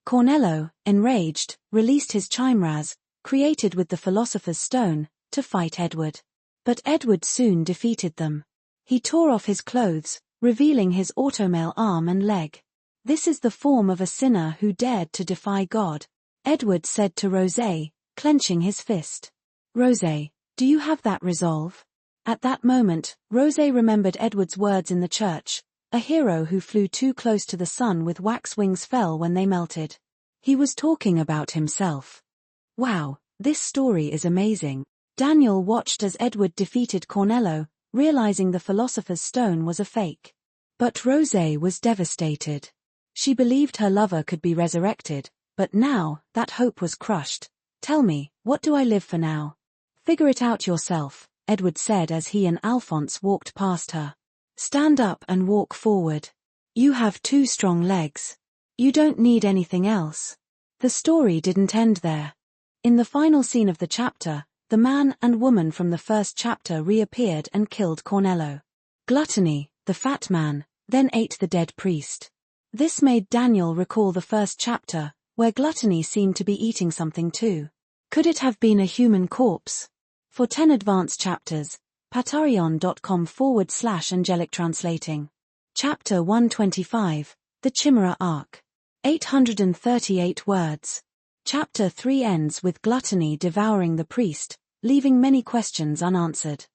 Cornello, enraged, released his chimeras, created with the Philosopher's Stone, to fight Edward. But Edward soon defeated them. He tore off his clothes, revealing his automail arm and leg. This is the form of a sinner who dared to defy God, Edward said to Rosé, clenching his fist. Rosé, do you have that resolve? At that moment, Rosé remembered Edward's words in the church, a hero who flew too close to the sun with wax wings fell when they melted. He was talking about himself. Wow, this story is amazing. Daniel watched as Edward defeated Cornello, realizing the Philosopher's Stone was a fake. But Rosé was devastated. She believed her lover could be resurrected, but now, that hope was crushed. Tell me, what do I live for now? Figure it out yourself, Edward said as he and Alphonse walked past her. Stand up and walk forward. You have 2 strong legs. You don't need anything else. The story didn't end there. In the final scene of the chapter, the man and woman from the first chapter reappeared and killed Cornello. Gluttony, the fat man, then ate the dead priest. This made Daniel recall the first chapter, where Gluttony seemed to be eating something too. Could it have been a human corpse? For 10 advanced chapters, patreon.com/angelic translating. Chapter 125, The Chimera Arc. 838 words. Chapter 3 ends with Gluttony devouring the priest, leaving many questions unanswered.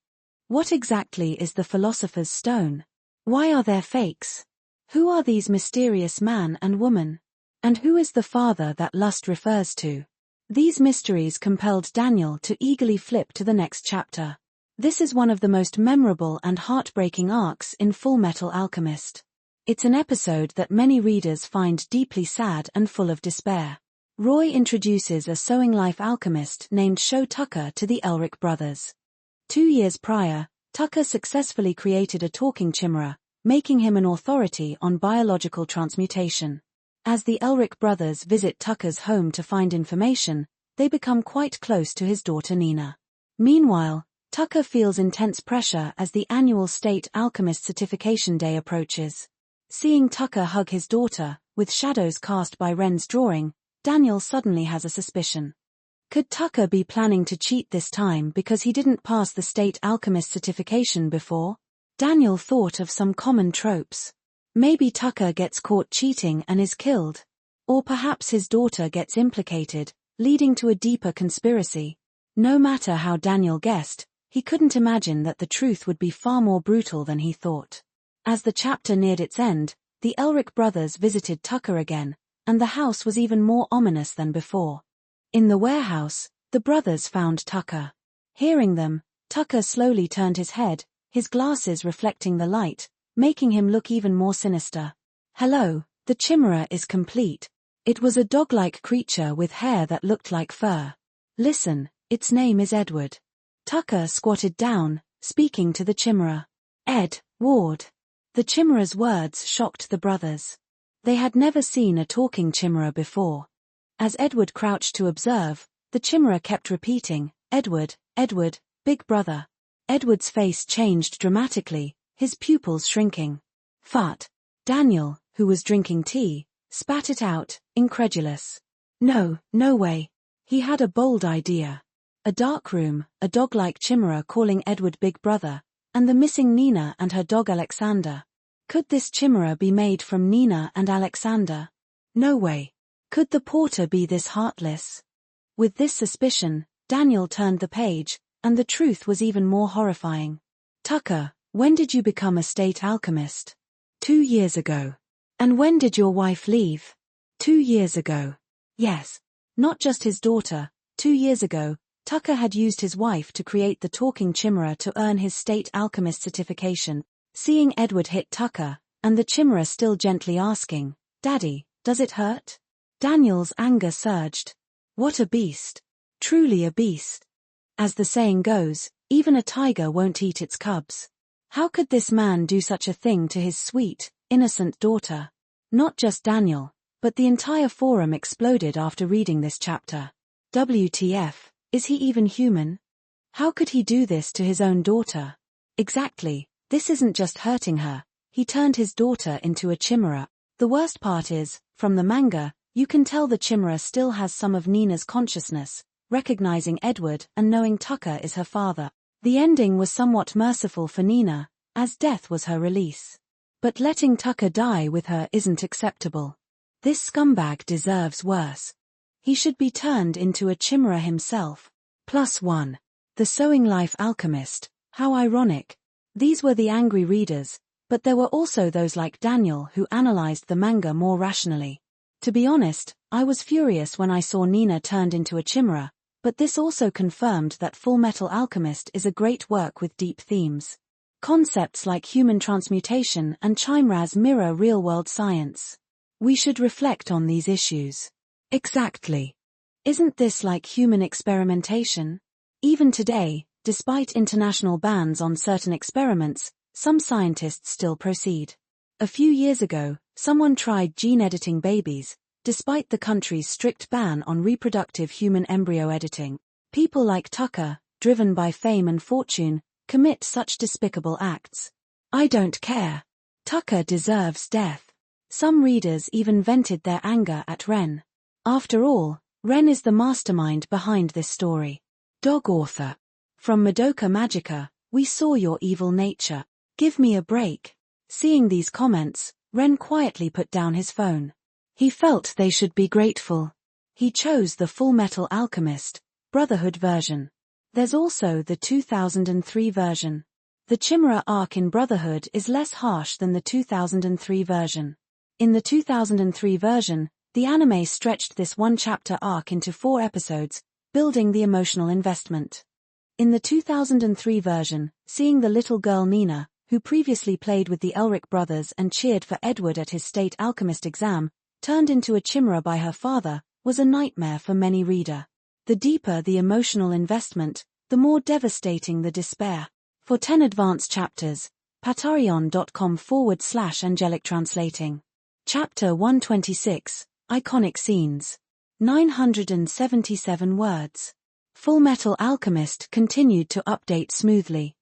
What exactly is the Philosopher's Stone? Why are there fakes? Who are these mysterious man and woman? And who is the father that lust refers to? These mysteries compelled Daniel to eagerly flip to the next chapter. This is one of the most memorable and heartbreaking arcs in Full Metal Alchemist. It's an episode that many readers find deeply sad and full of despair. Roy introduces a sewing life alchemist named Sho Tucker to the Elric brothers. 2 years prior, Tucker successfully created a talking chimera, making him an authority on biological transmutation. As the Elric brothers visit Tucker's home to find information, they become quite close to his daughter Nina. Meanwhile, Tucker feels intense pressure as the annual State Alchemist Certification Day approaches. Seeing Tucker hug his daughter, with shadows cast by Ren's drawing, Daniel suddenly has a suspicion. Could Tucker be planning to cheat this time because he didn't pass the State Alchemist certification before? Daniel thought of some common tropes. Maybe Tucker gets caught cheating and is killed. Or perhaps his daughter gets implicated, leading to a deeper conspiracy. No matter how Daniel guessed, he couldn't imagine that the truth would be far more brutal than he thought. As the chapter neared its end, the Elric brothers visited Tucker again, and the house was even more ominous than before. In the warehouse, the brothers found Tucker. Hearing them, Tucker slowly turned his head, his glasses reflecting the light, making him look even more sinister. Hello, the chimera is complete. It was a dog-like creature with hair that looked like fur. Listen, its name is Edward. Tucker squatted down, speaking to the chimera. Ed, Ward. The chimera's words shocked the brothers. They had never seen a talking chimera before. As Edward crouched to observe, the chimera kept repeating, Edward, Edward, big brother. Edward's face changed dramatically, his pupils shrinking. Fart. Daniel, who was drinking tea, spat it out, incredulous. No, no way. He had a bold idea. A dark room, a dog-like chimera calling Edward big brother, and the missing Nina and her dog Alexander. Could this chimera be made from Nina and Alexander? No way. Could the porter be this heartless? With this suspicion, Daniel turned the page, and the truth was even more horrifying. Tucker, when did you become a state alchemist? 2 years ago. And when did your wife leave? 2 years ago. Yes. Not just his daughter. 2 years ago, Tucker had used his wife to create the talking chimera to earn his state alchemist certification. Seeing Edward hit Tucker, and the chimera still gently asking, Daddy, does it hurt? Daniel's anger surged. What a beast. Truly a beast. As the saying goes, even a tiger won't eat its cubs. How could this man do such a thing to his sweet, innocent daughter? Not just Daniel, but the entire forum exploded after reading this chapter. WTF, is he even human? How could he do this to his own daughter? Exactly, this isn't just hurting her, he turned his daughter into a chimera. The worst part is, from the manga, you can tell the chimera still has some of Nina's consciousness, recognizing Edward and knowing Tucker is her father. The ending was somewhat merciful for Nina, as death was her release. But letting Tucker die with her isn't acceptable. This scumbag deserves worse. He should be turned into a chimera himself. +1. The Sewing Life Alchemist, how ironic. These were the angry readers, but there were also those like Daniel who analyzed the manga more rationally. To be honest, I was furious when I saw Nina turned into a chimera, but this also confirmed that Fullmetal Alchemist is a great work with deep themes. Concepts like human transmutation and chimeras mirror real-world science. We should reflect on these issues. Exactly. Isn't this like human experimentation? Even today, despite international bans on certain experiments, some scientists still proceed. A few years ago, someone tried gene-editing babies, despite the country's strict ban on reproductive human embryo editing. People like Tucker, driven by fame and fortune, commit such despicable acts. I don't care. Tucker deserves death. Some readers even vented their anger at Ren. After all, Ren is the mastermind behind this story. Dog author. From Madoka Magica, we saw your evil nature. Give me a break. Seeing these comments, Ren quietly put down his phone. He felt they should be grateful. He chose the Fullmetal Alchemist, Brotherhood version. There's also the 2003 version. The Chimera arc in Brotherhood is less harsh than the 2003 version. In the 2003 version, the anime stretched this one-chapter arc into 4 episodes, building the emotional investment. In the 2003 version, seeing the little girl Nina, who previously played with the Elric brothers and cheered for Edward at his state alchemist exam, turned into a chimera by her father, was a nightmare for many reader. The deeper the emotional investment, the more devastating the despair. For 10 advanced chapters, patreon.com/angelic translating. Chapter 126, Iconic Scenes. 977 words. Fullmetal Alchemist continued to update smoothly.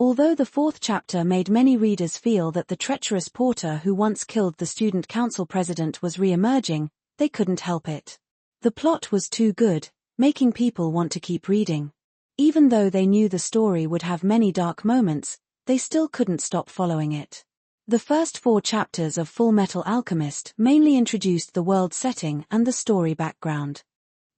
Although the 4th chapter made many readers feel that the treacherous porter who once killed the student council president was re-emerging, they couldn't help it. The plot was too good, making people want to keep reading. Even though they knew the story would have many dark moments, they still couldn't stop following it. The first 4 chapters of Fullmetal Alchemist mainly introduced the world setting and the story background.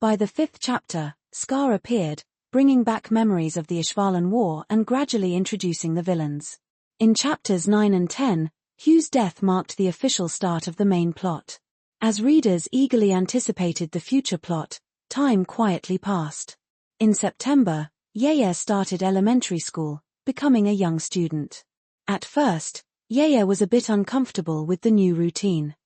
By the 5th chapter, Scar appeared, bringing back memories of the Ishvalan War and gradually introducing the villains. In chapters 9 and 10, Hugh's death marked the official start of the main plot. As readers eagerly anticipated the future plot, time quietly passed. In September, Yaya started elementary school, becoming a young student. At first, Yaya was a bit uncomfortable with the new routine.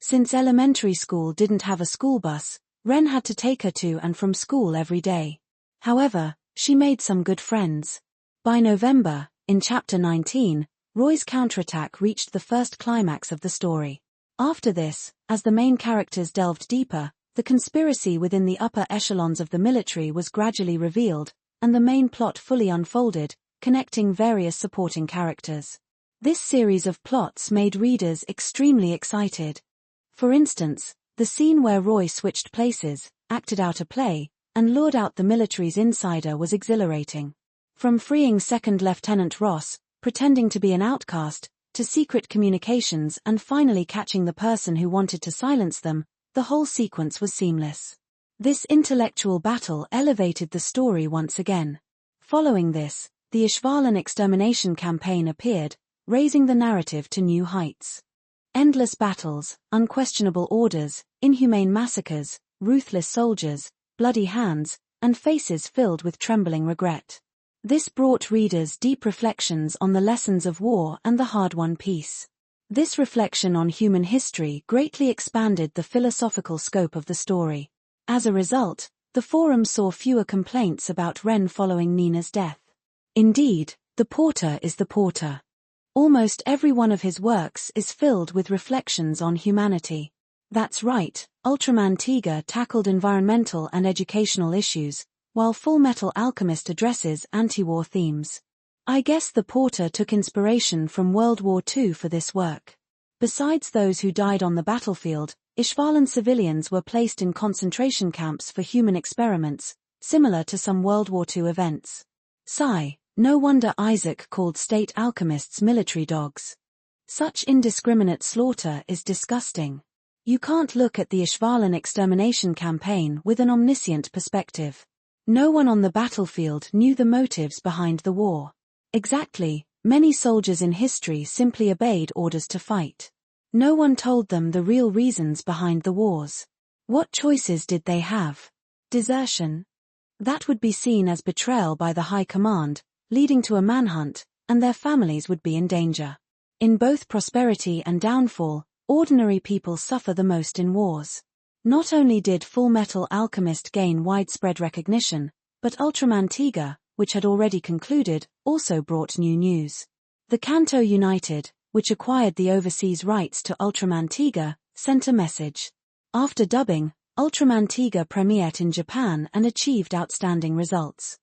Since elementary school didn't have a school bus, Ren had to take her to and from school every day. However, she made some good friends. By November, in chapter 19, Roy's counterattack reached the first climax of the story. After this, as the main characters delved deeper, the conspiracy within the upper echelons of the military was gradually revealed, and the main plot fully unfolded, connecting various supporting characters. This series of plots made readers extremely excited. For instance, the scene where Roy switched places, acted out a play, and lured out the military's insider was exhilarating. From freeing Second Lieutenant Ross, pretending to be an outcast, to secret communications and finally catching the person who wanted to silence them, the whole sequence was seamless. This intellectual battle elevated the story once again. Following this, the Ishvalan extermination campaign appeared, raising the narrative to new heights. Endless battles, unquestionable orders, inhumane massacres, ruthless soldiers, bloody hands, and faces filled with trembling regret. This brought readers deep reflections on the lessons of war and the hard-won peace. This reflection on human history greatly expanded the philosophical scope of the story. As a result, the forum saw fewer complaints about Ren following Nina's death. Indeed, the porter is the porter. Almost every one of his works is filled with reflections on humanity. That's right, Ultraman Tiga tackled environmental and educational issues, while Fullmetal Alchemist addresses anti-war themes. I guess the porter took inspiration from World War II for this work. Besides those who died on the battlefield, Ishvalan civilians were placed in concentration camps for human experiments, similar to some World War II events. Sigh. No wonder Isaac called state alchemists military dogs. Such indiscriminate slaughter is disgusting. You can't look at the Ishvalan extermination campaign with an omniscient perspective. No one on the battlefield knew the motives behind the war. Exactly, many soldiers in history simply obeyed orders to fight. No one told them the real reasons behind the wars. What choices did they have? Desertion? That would be seen as betrayal by the high command, leading to a manhunt, and their families would be in danger. In both prosperity and downfall, ordinary people suffer the most in wars. Not only did Fullmetal Alchemist gain widespread recognition, but Ultraman Tiga, which had already concluded, also brought new news. The Kanto United, which acquired the overseas rights to Ultraman Tiga, sent a message. After dubbing, Ultraman Tiga premiered in Japan and achieved outstanding results.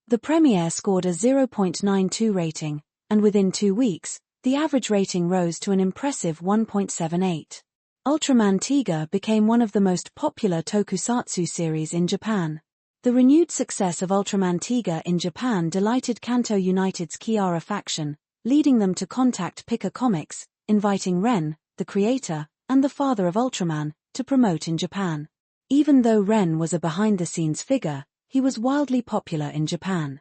The premiere scored a 0.92 rating, and within 2 weeks, the average rating rose to an impressive 1.78. Ultraman Tiga became one of the most popular tokusatsu series in Japan. The renewed success of Ultraman Tiga in Japan delighted Kanto United's Kiara faction, leading them to contact Pika Comics, inviting Ren, the creator, and the father of Ultraman, to promote in Japan. Even though Ren was a behind-the-scenes figure, he was wildly popular in Japan.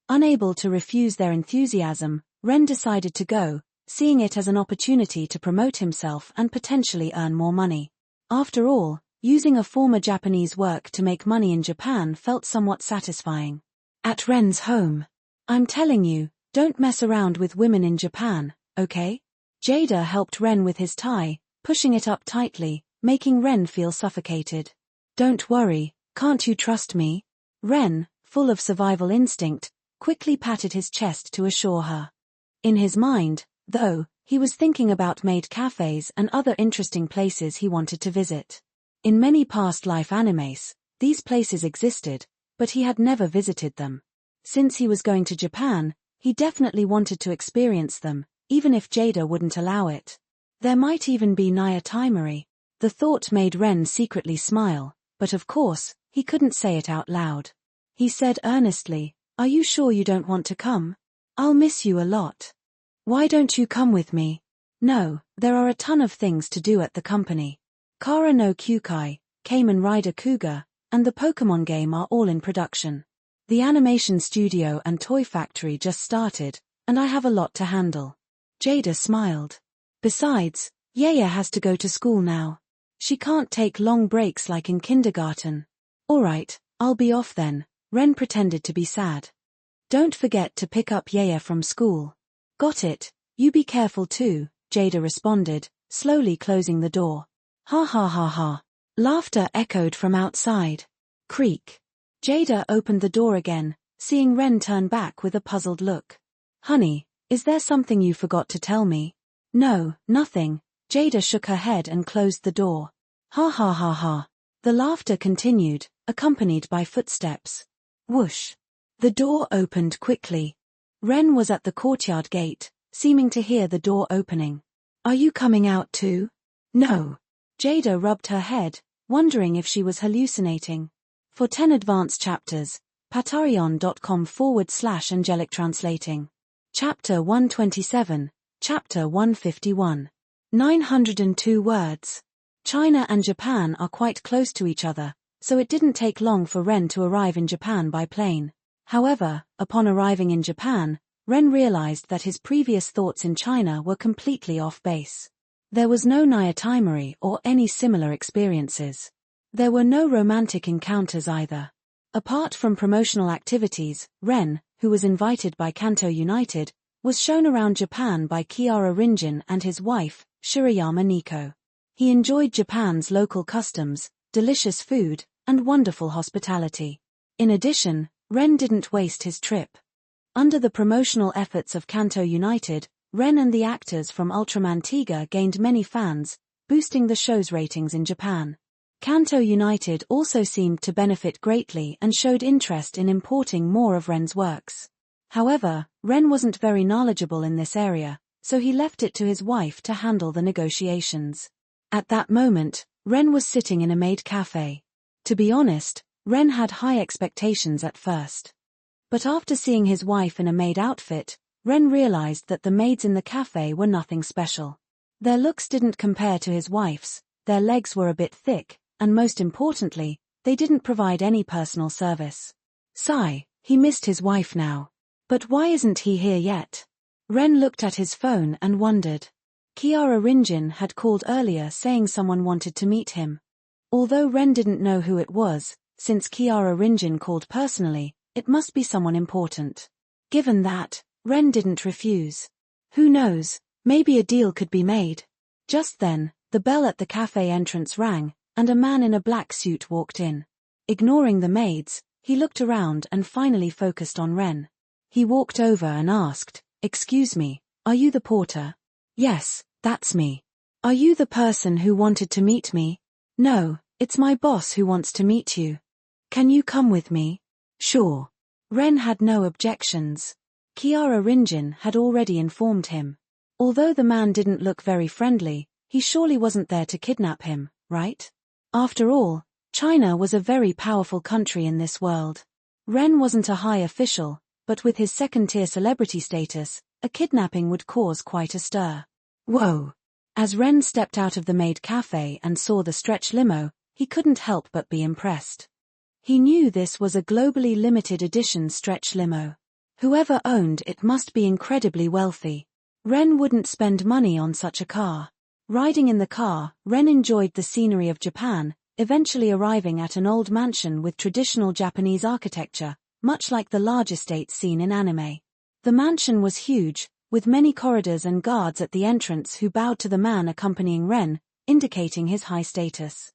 Unable to refuse their enthusiasm, Ren decided to go, seeing it as an opportunity to promote himself and potentially earn more money. After all, using a former Japanese work to make money in Japan felt somewhat satisfying. At Ren's home. I'm telling you, don't mess around with women in Japan, okay? Jada helped Ren with his tie, pushing it up tightly, making Ren feel suffocated. Don't worry, can't you trust me? Ren, full of survival instinct, quickly patted his chest to assure her. In his mind, though, he was thinking about maid cafes and other interesting places he wanted to visit. In many past life animes, these places existed, but he had never visited them. Since he was going to Japan, he definitely wanted to experience them, even if Jada wouldn't allow it. There might even be Nyatimari. The thought made Ren secretly smile, but of course, he couldn't say it out loud. He said earnestly, "Are you sure you don't want to come? I'll miss you a lot. Why don't you come with me?" "No, there are a ton of things to do at the company. Kara no Kyukai, Kamen Rider Kuga, and the Pokemon game are all in production. The animation studio and toy factory just started, and I have a lot to handle." Jada smiled. Besides, Yaya has to go to school now. She can't take long breaks like in kindergarten. "Alright, I'll be off then," Ren pretended to be sad. "Don't forget to pick up Yaya from school." "Got it, you be careful too," Jada responded, slowly closing the door. Ha ha ha ha. Laughter echoed from outside. Creak. Jada opened the door again, seeing Ren turn back with a puzzled look. "Honey, is there something you forgot to tell me?" "No, nothing." Jada shook her head and closed the door. Ha ha ha ha. The laughter continued, accompanied by footsteps. Whoosh. The door opened quickly. Ren was at the courtyard gate, seeming to hear the door opening. "Are you coming out too?" "No." Jada rubbed her head, wondering if she was hallucinating. For 10 advanced chapters, patreon.com/angelic translating. Chapter 127, Chapter 151. 902 words. China and Japan are quite close to each other, so it didn't take long for Ren to arrive in Japan by plane. However, upon arriving in Japan, Ren realized that his previous thoughts in China were completely off base. There was no Nyatimari or any similar experiences. There were no romantic encounters either. Apart from promotional activities, Ren, who was invited by Kanto United, was shown around Japan by Kiara Rinjin and his wife, Shirayama Nico. He enjoyed Japan's local customs, delicious food, and wonderful hospitality. In addition, Ren didn't waste his trip. Under the promotional efforts of Kanto United, Ren and the actors from Ultraman Tiga gained many fans, boosting the show's ratings in Japan. Kanto United also seemed to benefit greatly and showed interest in importing more of Ren's works. However, Ren wasn't very knowledgeable in this area, so he left it to his wife to handle the negotiations. At that moment, Ren was sitting in a maid cafe. To be honest, Ren had high expectations at first. But after seeing his wife in a maid outfit, Ren realized that the maids in the cafe were nothing special. Their looks didn't compare to his wife's, their legs were a bit thick, and most importantly, they didn't provide any personal service. Sigh, he missed his wife now. But why isn't he here yet? Ren looked at his phone and wondered. Kiara Rinjin had called earlier saying someone wanted to meet him. Although Ren didn't know who it was, since Kiara Rinjin called personally, it must be someone important. Given that, Ren didn't refuse. Who knows, maybe a deal could be made. Just then, the bell at the cafe entrance rang, and a man in a black suit walked in. Ignoring the maids, he looked around and finally focused on Ren. He walked over and asked, "Excuse me, are you the porter?" "Yes, that's me." "Are you the person who wanted to meet me?" "No, it's my boss who wants to meet you." "Can you come with me?" "Sure." Ren had no objections. Kiara Rinjin had already informed him. Although the man didn't look very friendly, he surely wasn't there to kidnap him, right? After all, China was a very powerful country in this world. Ren wasn't a high official, but with his second-tier celebrity status, a kidnapping would cause quite a stir. Whoa! As Ren stepped out of the maid cafe and saw the stretch limo, he couldn't help but be impressed. He knew this was a globally limited edition stretch limo. Whoever owned it must be incredibly wealthy. Ren wouldn't spend money on such a car. Riding in the car, Ren enjoyed the scenery of Japan, eventually arriving at an old mansion with traditional Japanese architecture, much like the large estates seen in anime. The mansion was huge, with many corridors and guards at the entrance who bowed to the man accompanying Ren, indicating his high status.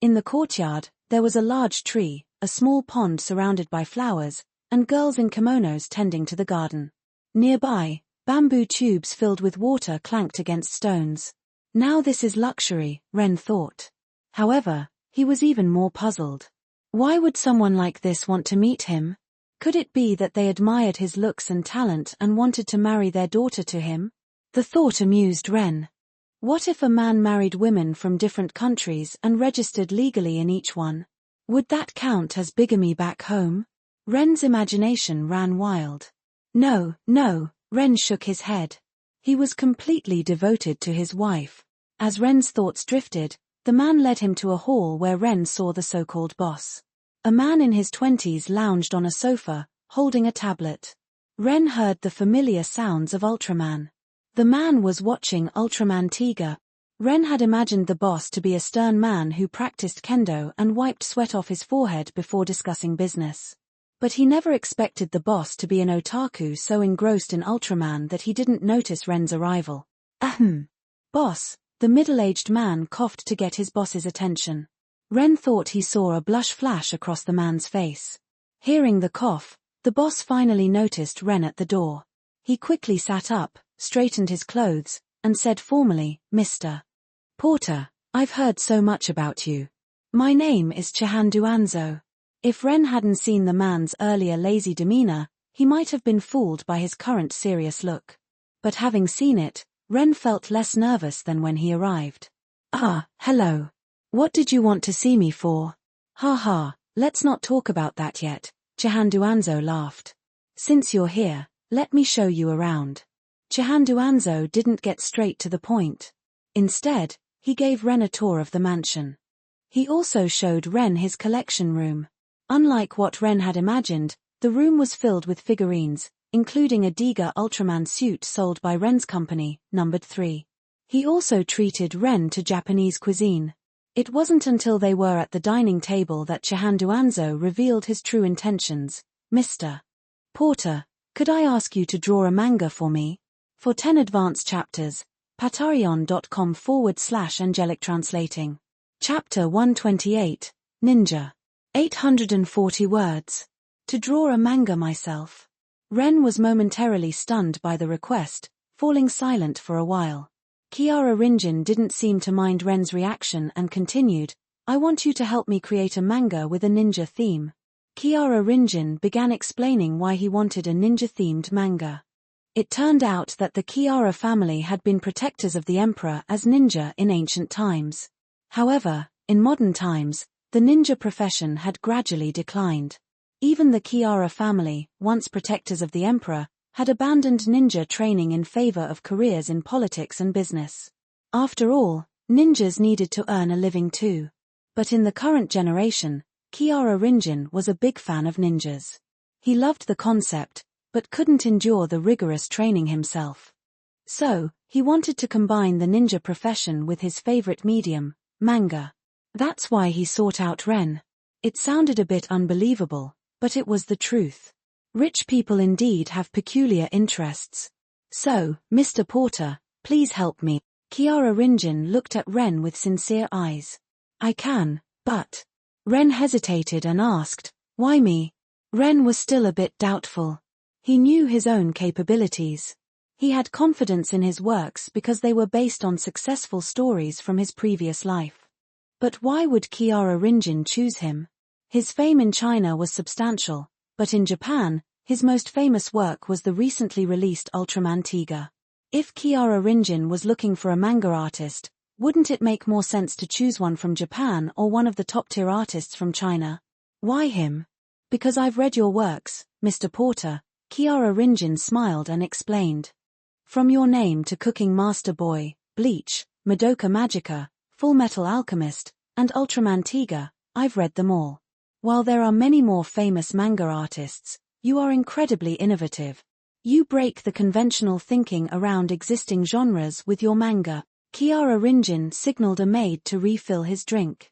In the courtyard, there was a large tree, a small pond surrounded by flowers, and girls in kimonos tending to the garden. Nearby, bamboo tubes filled with water clanked against stones. Now this is luxury, Ren thought. However, he was even more puzzled. Why would someone like this want to meet him? Could it be that they admired his looks and talent and wanted to marry their daughter to him? The thought amused Ren. What if a man married women from different countries and registered legally in each one? Would that count as bigamy back home? Ren's imagination ran wild. No, Ren shook his head. He was completely devoted to his wife. As Ren's thoughts drifted, the man led him to a hall where Ren saw the so-called boss. A man in his 20s lounged on a sofa, holding a tablet. Ren heard the familiar sounds of Ultraman. The man was watching Ultraman Tiga. Ren had imagined the boss to be a stern man who practiced kendo and wiped sweat off his forehead before discussing business. But he never expected the boss to be an otaku so engrossed in Ultraman that he didn't notice Ren's arrival. Ahem. Boss, the middle-aged man coughed to get his boss's attention. Ren thought he saw a blush flash across the man's face. Hearing the cough, the boss finally noticed Ren at the door. He quickly sat up, straightened his clothes, and said formally, "Mr. Porter, I've heard so much about you. My name is Chihandu Anzo." If Ren hadn't seen the man's earlier lazy demeanor, he might have been fooled by his current serious look. But having seen it, Ren felt less nervous than when he arrived. "Ah, hello. What did you want to see me for?" "Ha ha, let's not talk about that yet," Chihandu Anzo laughed. "Since you're here, let me show you around." Chihandu Anzo didn't get straight to the point. Instead, he gave Ren a tour of the mansion. He also showed Ren his collection room. Unlike what Ren had imagined, the room was filled with figurines, including a Diga Ultraman suit sold by Ren's company, numbered 3. He also treated Ren to Japanese cuisine. It wasn't until they were at the dining table that Chihandu Anzo revealed his true intentions. "Mr. Porter, could I ask you to draw a manga for me? For 10 advanced chapters, patreon.com/angelic translating. Chapter 128, Ninja. 840 words. To draw a manga myself. Ren was momentarily stunned by the request, falling silent for a while. Kiara Rinjin didn't seem to mind Ren's reaction and continued, I want you to help me create a manga with a ninja theme. Kiara Rinjin began explaining why he wanted a ninja-themed manga. It turned out that the Kiara family had been protectors of the emperor as ninja in ancient times. However, in modern times, the ninja profession had gradually declined. Even the Kiara family, once protectors of the emperor, had abandoned ninja training in favor of careers in politics and business. After all, ninjas needed to earn a living too. But in the current generation, Kiara Rinjin was a big fan of ninjas. He loved the concept, but couldn't endure the rigorous training himself. So, he wanted to combine the ninja profession with his favorite medium, manga. That's why he sought out Ren. It sounded a bit unbelievable, but it was the truth. Rich people indeed have peculiar interests. So, Mr. Porter, please help me. Kiara Rinjin looked at Ren with sincere eyes. I can, but... Ren hesitated and asked, why me? Ren was still a bit doubtful. He knew his own capabilities. He had confidence in his works because they were based on successful stories from his previous life. But why would Kiara Rinjin choose him? His fame in China was substantial, but in Japan, his most famous work was the recently released Ultraman Tiga. If Kiara Rinjin was looking for a manga artist, wouldn't it make more sense to choose one from Japan or one of the top-tier artists from China? Why him? Because I've read your works, Mr. Porter, Kiara Rinjin smiled and explained. From Your Name to Cooking Master Boy, Bleach, Madoka Magica, Fullmetal Alchemist, and Ultraman Tiga, I've read them all. While there are many more famous manga artists, you are incredibly innovative. You break the conventional thinking around existing genres with your manga. Kiara Rinjin signaled a maid to refill his drink.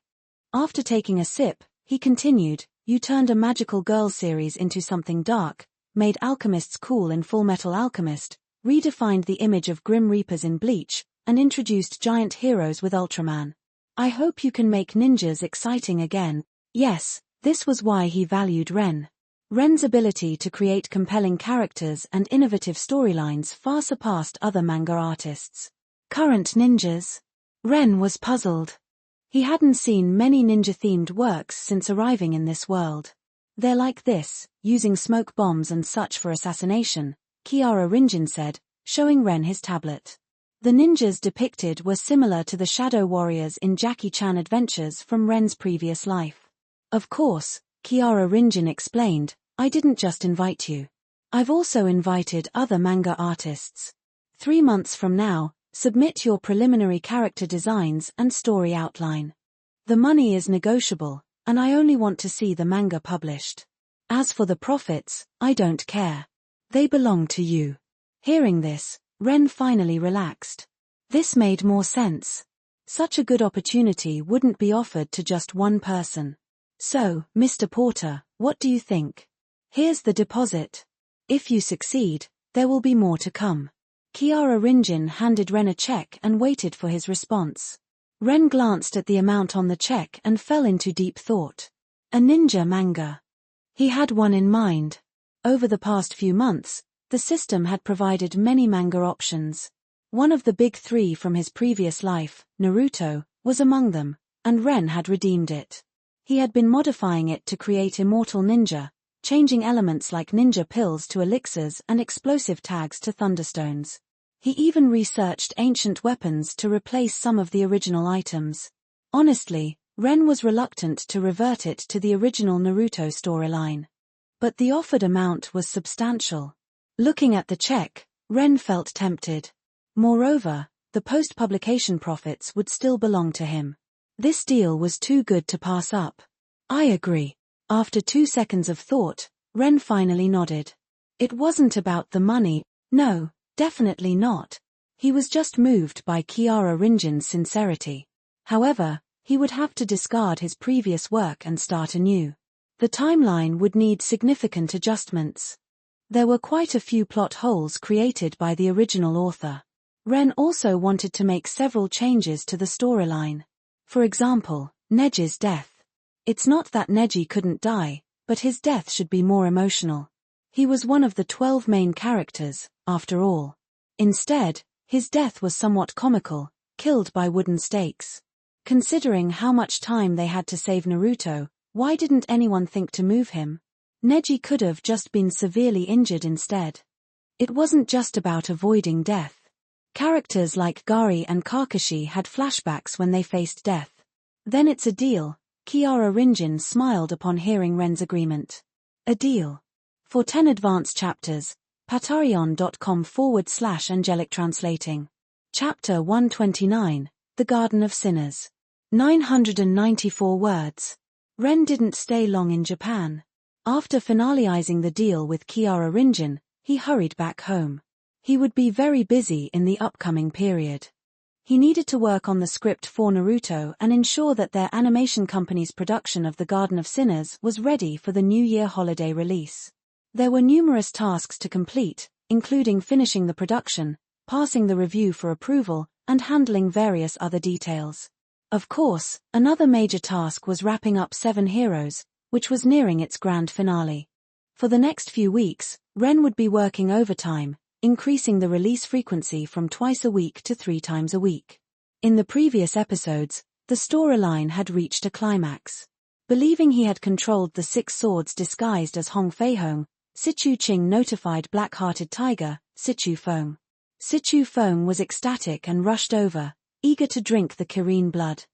After taking a sip, he continued, you turned a magical girl series into something dark, made alchemists cool in Fullmetal Alchemist, redefined the image of Grim Reapers in Bleach, and introduced giant heroes with Ultraman. I hope you can make ninjas exciting again. Yes, this was why he valued Ren. Ren's ability to create compelling characters and innovative storylines far surpassed other manga artists. Current ninjas? Ren was puzzled. He hadn't seen many ninja-themed works since arriving in this world. They're like this, using smoke bombs and such for assassination, Kiara Rinjin said, showing Ren his tablet. The ninjas depicted were similar to the shadow warriors in Jackie Chan adventures from Ren's previous life. Of course, Kiara Rinjin explained, I didn't just invite you. I've also invited other manga artists. 3 months from now, submit your preliminary character designs and story outline. The money is negotiable, and I only want to see the manga published. As for the profits, I don't care. They belong to you. Hearing this, Ren finally relaxed. This made more sense. Such a good opportunity wouldn't be offered to just one person. So, Mr. Porter, what do you think? Here's the deposit. If you succeed, there will be more to come. Kiara Rinjin handed Ren a check and waited for his response. Ren glanced at the amount on the check and fell into deep thought. A ninja manga. He had one in mind. Over the past few months, the system had provided many manga options. One of the big 3 from his previous life, Naruto, was among them, and Ren had redeemed it. He had been modifying it to create Immortal Ninja, changing elements like ninja pills to elixirs and explosive tags to thunderstones. He even researched ancient weapons to replace some of the original items. Honestly, Ren was reluctant to revert it to the original Naruto storyline. But the offered amount was substantial. Looking at the check, Ren felt tempted. Moreover, the post-publication profits would still belong to him. This deal was too good to pass up. I agree. After 2 seconds of thought, Ren finally nodded. It wasn't about the money, no, definitely not. He was just moved by Kiara Rinjin's sincerity. However, he would have to discard his previous work and start anew. The timeline would need significant adjustments. There were quite a few plot holes created by the original author. Ren also wanted to make several changes to the storyline. For example, Neji's death. It's not that Neji couldn't die, but his death should be more emotional. He was one of the 12 main characters, after all. Instead, his death was somewhat comical, killed by wooden stakes. Considering how much time they had to save Naruto, why didn't anyone think to move him? Neji could have just been severely injured instead. It wasn't just about avoiding death. Characters like Gari and Kakashi had flashbacks when they faced death. Then it's a deal. Kiara Rinjin smiled upon hearing Ren's agreement. A deal. For 10 advanced chapters, patreon.com/angelic translating. Chapter 129, The Garden of Sinners. 994 words. Ren didn't stay long in Japan. After finalizing the deal with Kiara Rinjin, he hurried back home. He would be very busy in the upcoming period. He needed to work on the script for Naruto and ensure that their animation company's production of The Garden of Sinners was ready for the New Year holiday release. There were numerous tasks to complete, including finishing the production, passing the review for approval, and handling various other details. Of course, another major task was wrapping up 7 Heroes, which was nearing its grand finale. For the next few weeks, Ren would be working overtime, increasing the release frequency from twice a week to 3 times a week. In the previous episodes, the storyline had reached a climax. Believing he had controlled the 6 swords disguised as Hong Fei-hong, Sichu Ching notified Black-Hearted Tiger, Sichu Feng. Sichu Feng was ecstatic and rushed over, eager to drink the Kirin blood.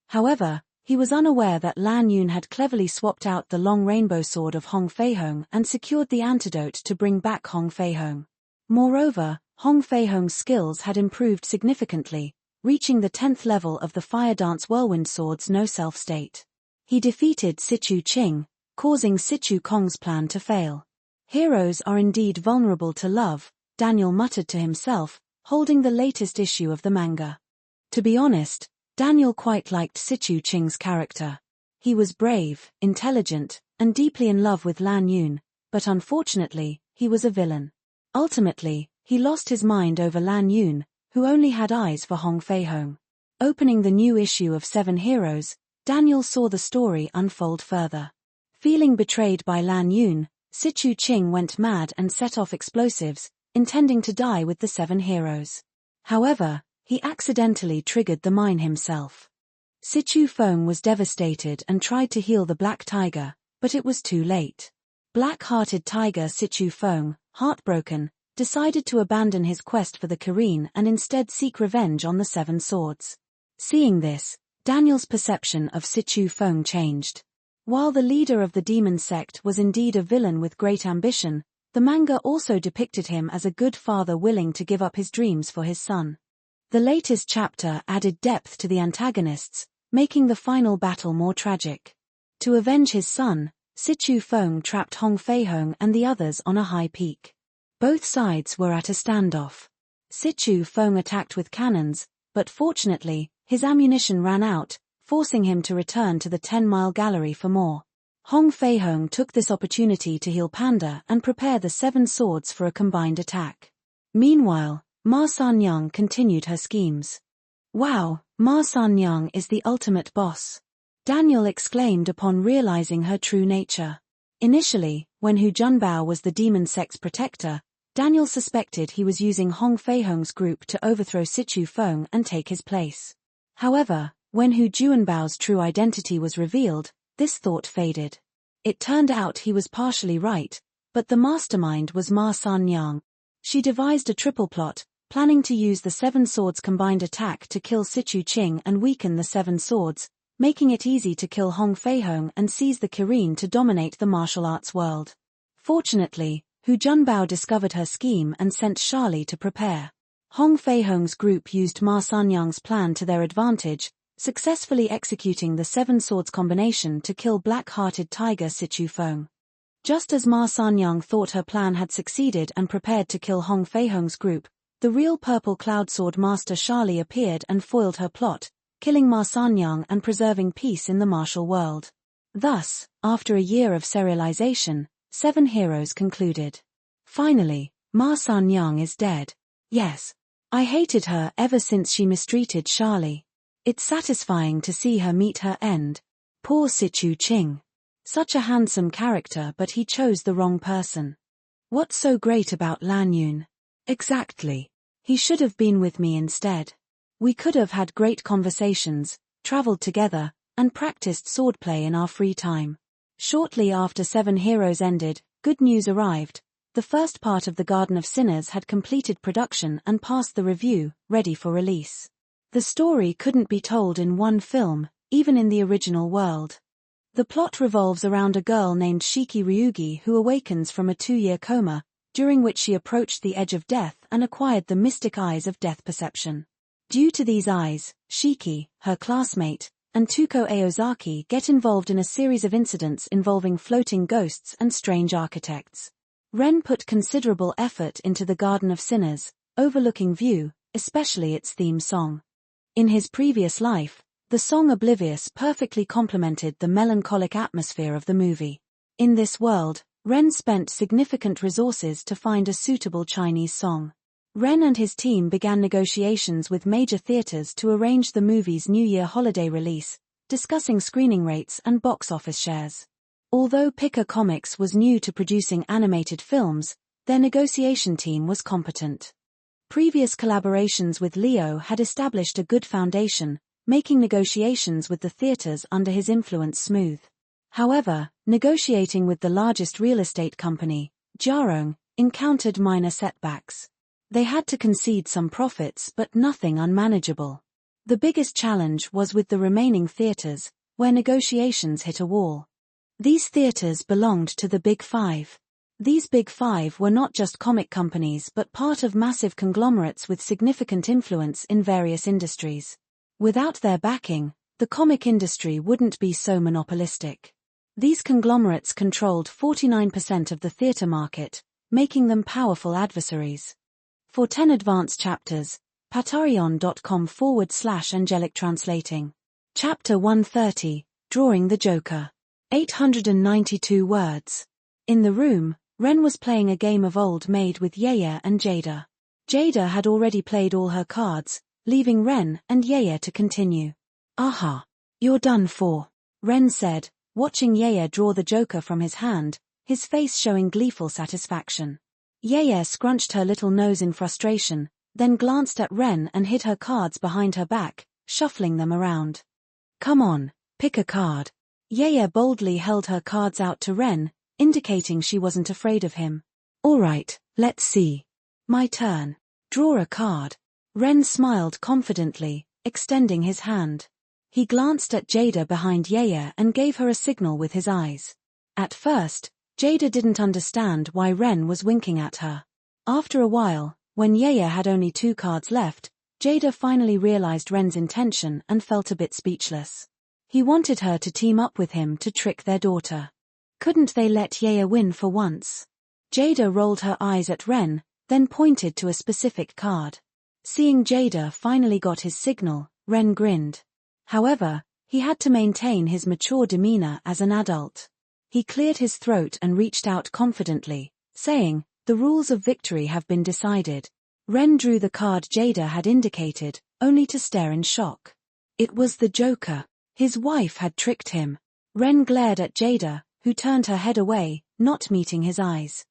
However, he was unaware that Lan Yun had cleverly swapped out the long rainbow sword of Hong Fei-hong and secured the antidote to bring back Hong Fei-hong. Moreover, Hong Fei-hong's skills had improved significantly, reaching the 10th level of the Fire Dance Whirlwind Sword's no-self state. He defeated Sichu Ching, causing Sichu Kong's plan to fail. Heroes are indeed vulnerable to love, Daniel muttered to himself, holding the latest issue of the manga. To be honest, Daniel quite liked Sichu Ching's character. He was brave, intelligent, and deeply in love with Lan Yun, but unfortunately, he was a villain. Ultimately, he lost his mind over Lan Yun, who only had eyes for Hong Fei-hong. Opening the new issue of 7 Heroes, Daniel saw the story unfold further. Feeling betrayed by Lan Yun, Sichu Ching went mad and set off explosives, intending to die with the 7 Heroes. However, he accidentally triggered the mine himself. Sichu Feng was devastated and tried to heal the Black Tiger, but it was too late. Black-Hearted Tiger Sichu Feng, heartbroken, decided to abandon his quest for the Kirin and instead seek revenge on the 7 swords. Seeing this, Daniel's perception of Sichu Feng changed. While the leader of the demon sect was indeed a villain with great ambition, the manga also depicted him as a good father willing to give up his dreams for his son. The latest chapter added depth to the antagonists, making the final battle more tragic. To avenge his son, Sichu Feng trapped Hong Fei-hong and the others on a high peak. Both sides were at a standoff. Sichu Feng attacked with cannons, but fortunately, his ammunition ran out, forcing him to return to the 10-mile gallery for more. Hong Fei-hong took this opportunity to heal Panda and prepare the 7 swords for a combined attack. Meanwhile, Ma Sanyang continued her schemes. Wow, Ma Sanyang is the ultimate boss. Daniel exclaimed upon realizing her true nature. Initially, when Hu Junbao was the demon sect's protector, Daniel suspected he was using Hong Fei-hong's group to overthrow Sichu Feng and take his place. However, when Hu Juanbao's true identity was revealed, this thought faded. It turned out he was partially right, but the mastermind was Ma Sanyang. She devised a triple plot, planning to use the 7 swords combined attack to kill Sichu Ching and weaken the 7 swords, making it easy to kill Hong Fei-hong and seize the Kirin to dominate the martial arts world. Fortunately, Hu Junbao discovered her scheme and sent Charlie to prepare. Hong Fei-hong's group used Ma Sanyang's plan to their advantage, successfully executing the 7 swords combination to kill Black-Hearted Tiger Sichu Feng. Just as Ma Sanyang thought her plan had succeeded and prepared to kill Hong Fei-hong's group, the real Purple Cloud Sword Master Charlie appeared and foiled her plot, killing Ma Sanyang and preserving peace in the martial world. Thus, after a year of serialization, 7 Heroes concluded. Finally, Ma Sanyang is dead. Yes. I hated her ever since she mistreated Charlie. It's satisfying to see her meet her end. Poor Sichu Ching. Such a handsome character, but he chose the wrong person. What's so great about Lan Yun? Exactly. He should have been with me instead. We could have had great conversations, traveled together, and practiced swordplay in our free time. Shortly after Seven Heroes ended, good news arrived. The first part of The Garden of Sinners had completed production and passed the review, ready for release. The story couldn't be told in one film, even in the original world. The plot revolves around a girl named Shiki Ryugi who awakens from a 2-year coma, during which she approached the edge of death and acquired the mystic eyes of death perception. Due to these eyes, Shiki, her classmate, and Tuko Aozaki get involved in a series of incidents involving floating ghosts and strange architects. Ren put considerable effort into The Garden of Sinners, overlooking view, especially its theme song. In his previous life, the song Oblivious perfectly complemented the melancholic atmosphere of the movie. In this world, Ren spent significant resources to find a suitable Chinese song. Ren and his team began negotiations with major theaters to arrange the movie's New Year holiday release, discussing screening rates and box office shares. Although Pika Comics was new to producing animated films, their negotiation team was competent. Previous collaborations with Leo had established a good foundation, making negotiations with the theaters under his influence smooth. However, negotiating with the largest real estate company, Jiarong, encountered minor setbacks. They had to concede some profits but nothing unmanageable. The biggest challenge was with the remaining theaters, where negotiations hit a wall. These theaters belonged to the Big Five. These Big Five were not just comic companies but part of massive conglomerates with significant influence in various industries. Without their backing, the comic industry wouldn't be so monopolistic. These conglomerates controlled 49% of the theater market, making them powerful adversaries. For 10 advanced chapters, patreon.com/angelic translating. Chapter 130, Drawing the Joker. 892 words. In the room, Ren was playing a game of Old Maid with Yaya and Jada. Jada had already played all her cards, leaving Ren and Yaya to continue. Aha! You're done for, Ren said, watching Yaya draw the Joker from his hand, his face showing gleeful satisfaction. Yaya scrunched her little nose in frustration, then glanced at Ren and hid her cards behind her back, shuffling them around. Come on, pick a card. Yaya boldly held her cards out to Ren, indicating she wasn't afraid of him. All right, let's see. My turn. Draw a card. Ren smiled confidently, extending his hand. He glanced at Jada behind Yaya and gave her a signal with his eyes. At first, Jada didn't understand why Ren was winking at her. After a while, when Yaya had only 2 cards left, Jada finally realized Ren's intention and felt a bit speechless. He wanted her to team up with him to trick their daughter. Couldn't they let Yaya win for once? Jada rolled her eyes at Ren, then pointed to a specific card. Seeing Jada finally got his signal, Ren grinned. However, he had to maintain his mature demeanor as an adult. He cleared his throat and reached out confidently, saying, "The rules of victory have been decided." Ren drew the card Jada had indicated, only to stare in shock. It was the Joker. His wife had tricked him. Ren glared at Jada, who turned her head away, not meeting his eyes.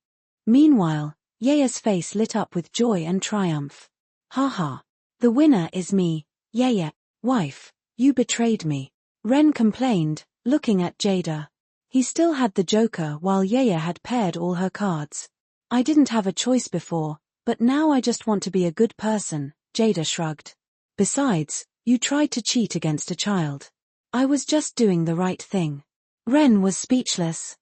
Meanwhile, Yaya's face lit up with joy and triumph. "Haha. The winner is me, Yaya. Wife, you betrayed me," Ren complained, looking at Jada. He still had the Joker while Yaya had paired all her cards. "I didn't have a choice before, but now I just want to be a good person," Jada shrugged. "Besides, you tried to cheat against a child. I was just doing the right thing." Ren was speechless.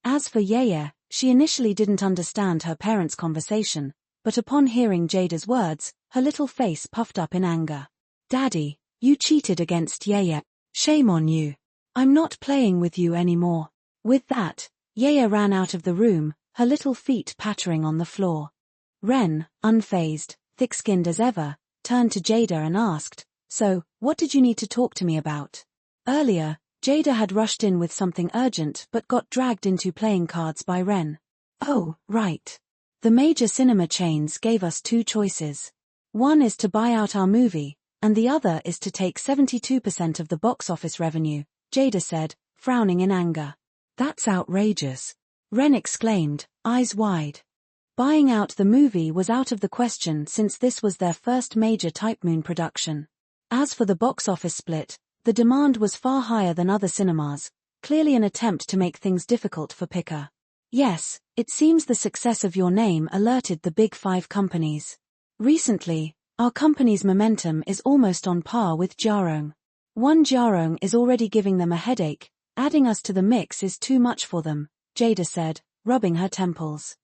As for Yaya, she initially didn't understand her parents' conversation, but upon hearing Jada's words, her little face puffed up in anger. "Daddy, you cheated against Yaya. Shame on you. I'm not playing with you anymore." With that, Yaya ran out of the room, her little feet pattering on the floor. Ren, unfazed, thick-skinned as ever, turned to Jada and asked, "So, what did you need to talk to me about?" Earlier, Jada had rushed in with something urgent but got dragged into playing cards by Ren. "Oh, right. The major cinema chains gave us 2 choices. One is to buy out our movie, and the other is to take 72% of the box office revenue," Jada said, frowning in anger. That's outrageous. Ren exclaimed, eyes wide. Buying out the movie was out of the question since this was their first major Type Moon production. As for the box office split, the demand was far higher than other cinemas, clearly an attempt to make things difficult for Pika. Yes, it seems the success of Your Name alerted the big 5 companies. Recently, our company's momentum is almost on par with Jarong. One Jarong is already giving them a headache, adding us to the mix is too much for them, Jada said, rubbing her temples.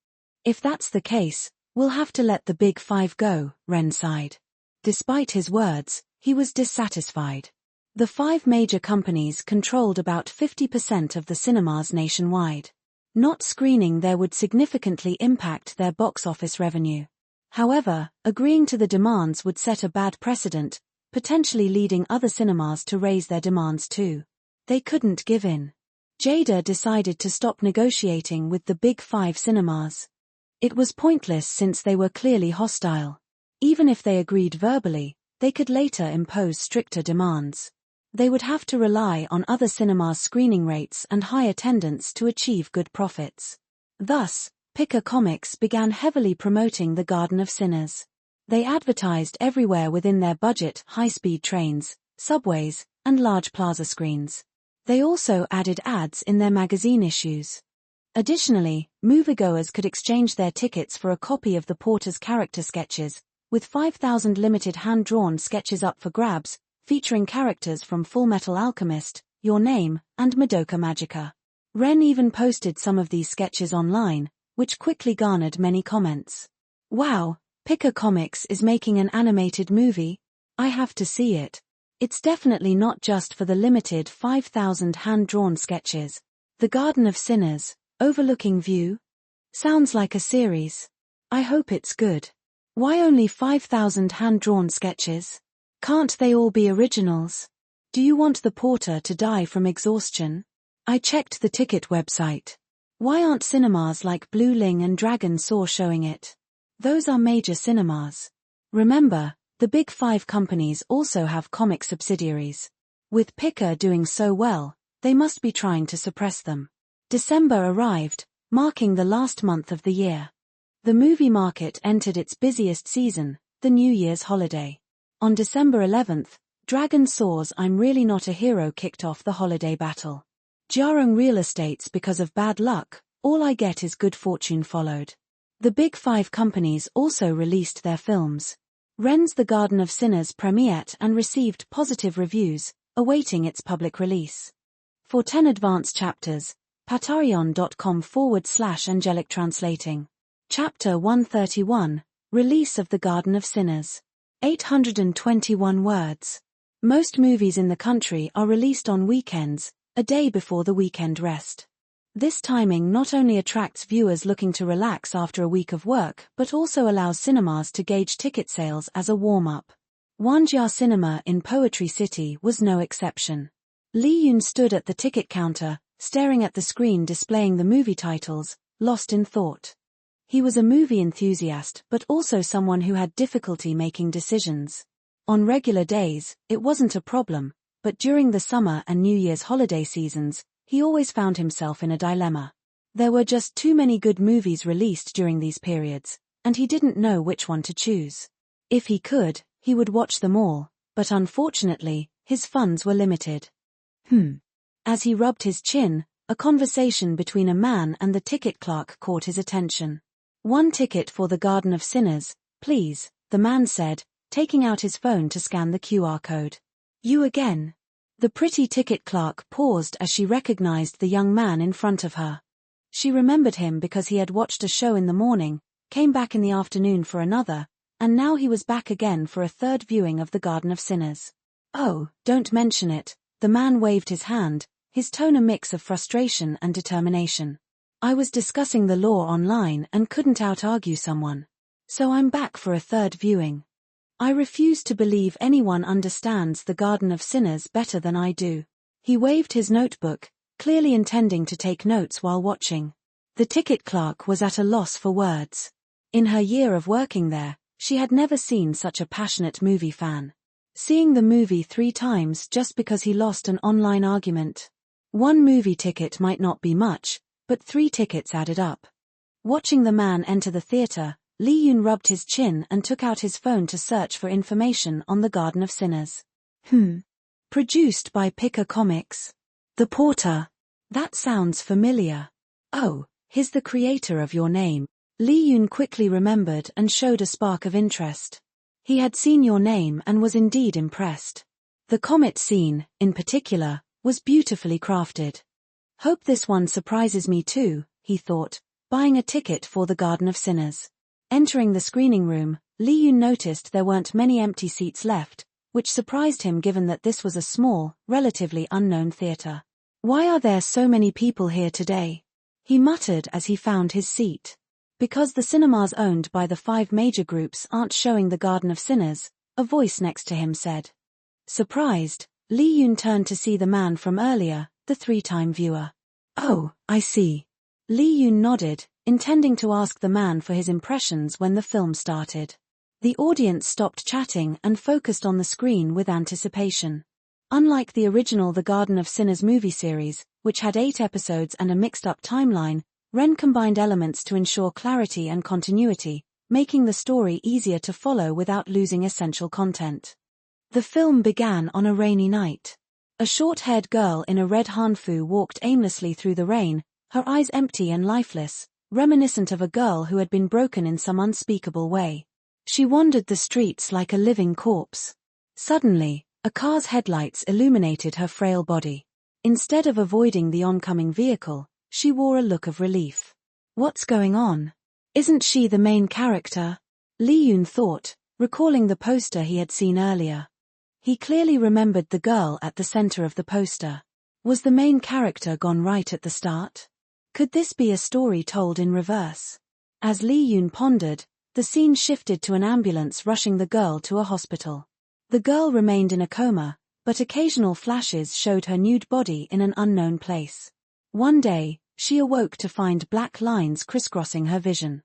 If that's the case, we'll have to let the big 5 go, Ren sighed. Despite his words, he was dissatisfied. The 5 major companies controlled about 50% of the cinemas nationwide. Not screening there would significantly impact their box office revenue. However, agreeing to the demands would set a bad precedent, potentially leading other cinemas to raise their demands too. They couldn't give in. Jada decided to stop negotiating with the big 5 cinemas. It was pointless since they were clearly hostile. Even if they agreed verbally, they could later impose stricter demands. They would have to rely on other cinemas' screening rates and high attendance to achieve good profits. Thus, Pika Comics began heavily promoting the Garden of Sinners. They advertised everywhere within their budget high-speed trains, subways, and large plaza screens. They also added ads in their magazine issues. Additionally, moviegoers could exchange their tickets for a copy of the Porter's character sketches, with 5,000 limited hand-drawn sketches up for grabs, featuring characters from Fullmetal Alchemist, Your Name, and Madoka Magica. Ren even posted some of these sketches online, which quickly garnered many comments. Wow, Pika Comics is making an animated movie? I have to see it. It's definitely not just for the limited 5,000 hand-drawn sketches. The Garden of Sinners, overlooking view? Sounds like a series. I hope it's good. Why only 5,000 hand-drawn sketches? Can't they all be originals? Do you want the porter to die from exhaustion? I checked the ticket website. Why aren't cinemas like Blue Ling and Dragon Saw showing it? Those are major cinemas. Remember, the big 5 companies also have comic subsidiaries. With Pika doing so well, they must be trying to suppress them. December arrived, marking the last month of the year. The movie market entered its busiest season, the New Year's holiday. On December 11th, Dragon Saw's I'm Really Not a Hero kicked off the holiday battle. Jarong Real Estates because of bad luck, All I Get Is Good Fortune followed. The big 5 companies also released their films. Ren's The Garden of Sinners premiered and received positive reviews, awaiting its public release. For 10 advanced chapters, patreon.com/angelic translating. Chapter 131, Release of the Garden of Sinners. 821 words. Most movies in the country are released on weekends, a day before the weekend rest. This timing not only attracts viewers looking to relax after a week of work but also allows cinemas to gauge ticket sales as a warm-up. Wanjia Cinema in Poetry City was no exception. Lee Yoon stood at the ticket counter, staring at the screen displaying the movie titles, lost in thought. He was a movie enthusiast but also someone who had difficulty making decisions. On regular days, it wasn't a problem, but during the summer and New Year's holiday seasons, he always found himself in a dilemma. There were just too many good movies released during these periods, and he didn't know which one to choose. If he could, he would watch them all, but unfortunately, his funds were limited. As he rubbed his chin, a conversation between a man and the ticket clerk caught his attention. "One ticket for the Garden of Sinners, please," the man said, taking out his phone to scan the QR code. "You again?" The pretty ticket clerk paused as she recognized the young man in front of her. She remembered him because he had watched a show in the morning, came back in the afternoon for another, and now he was back again for a third viewing of the Garden of Sinners. "Oh, don't mention it," the man waved his hand, his tone a mix of frustration and determination. "I was discussing the law online and couldn't out-argue someone. So I'm back for a third viewing. I refuse to believe anyone understands the Garden of Sinners better than I do." He waved his notebook, clearly intending to take notes while watching. The ticket clerk was at a loss for words. In her year of working there, she had never seen such a passionate movie fan. Seeing the movie 3 times just because he lost an online argument. 1 movie ticket might not be much, but 3 tickets added up. Watching the man enter the theater, Lee Yoon rubbed his chin and took out his phone to search for information on the Garden of Sinners. Produced by Picker Comics. The Porter. That sounds familiar. Oh, he's the creator of Your Name. Lee Yoon quickly remembered and showed a spark of interest. He had seen Your Name and was indeed impressed. The comet scene, in particular, was beautifully crafted. Hope this one surprises me too, he thought, buying a ticket for the Garden of Sinners. Entering the screening room, Lee Yoon noticed there weren't many empty seats left, which surprised him given that this was a small, relatively unknown theater. Why are there so many people here today? He muttered as he found his seat. Because the cinemas owned by the 5 major groups aren't showing the Garden of Sinners, a voice next to him said. Surprised, Lee Yoon turned to see the man from earlier, the 3-time viewer. Oh, I see. Lee Yoon nodded, intending to ask the man for his impressions when the film started. The audience stopped chatting and focused on the screen with anticipation. Unlike the original The Garden of Sinners movie series, which had 8 episodes and a mixed-up timeline, Ren combined elements to ensure clarity and continuity, making the story easier to follow without losing essential content. The film began on a rainy night. A short-haired girl in a red hanfu walked aimlessly through the rain, her eyes empty and lifeless, reminiscent of a girl who had been broken in some unspeakable way. She wandered the streets like a living corpse. Suddenly, a car's headlights illuminated her frail body. Instead of avoiding the oncoming vehicle, she wore a look of relief. What's going on? Isn't she the main character? Lee Yoon thought, recalling the poster he had seen earlier. He clearly remembered the girl at the center of the poster. Was the main character gone right at the start? Could this be a story told in reverse? As Lee Yoon pondered, the scene shifted to an ambulance rushing the girl to a hospital. The girl remained in a coma, but occasional flashes showed her nude body in an unknown place. One day, she awoke to find black lines crisscrossing her vision.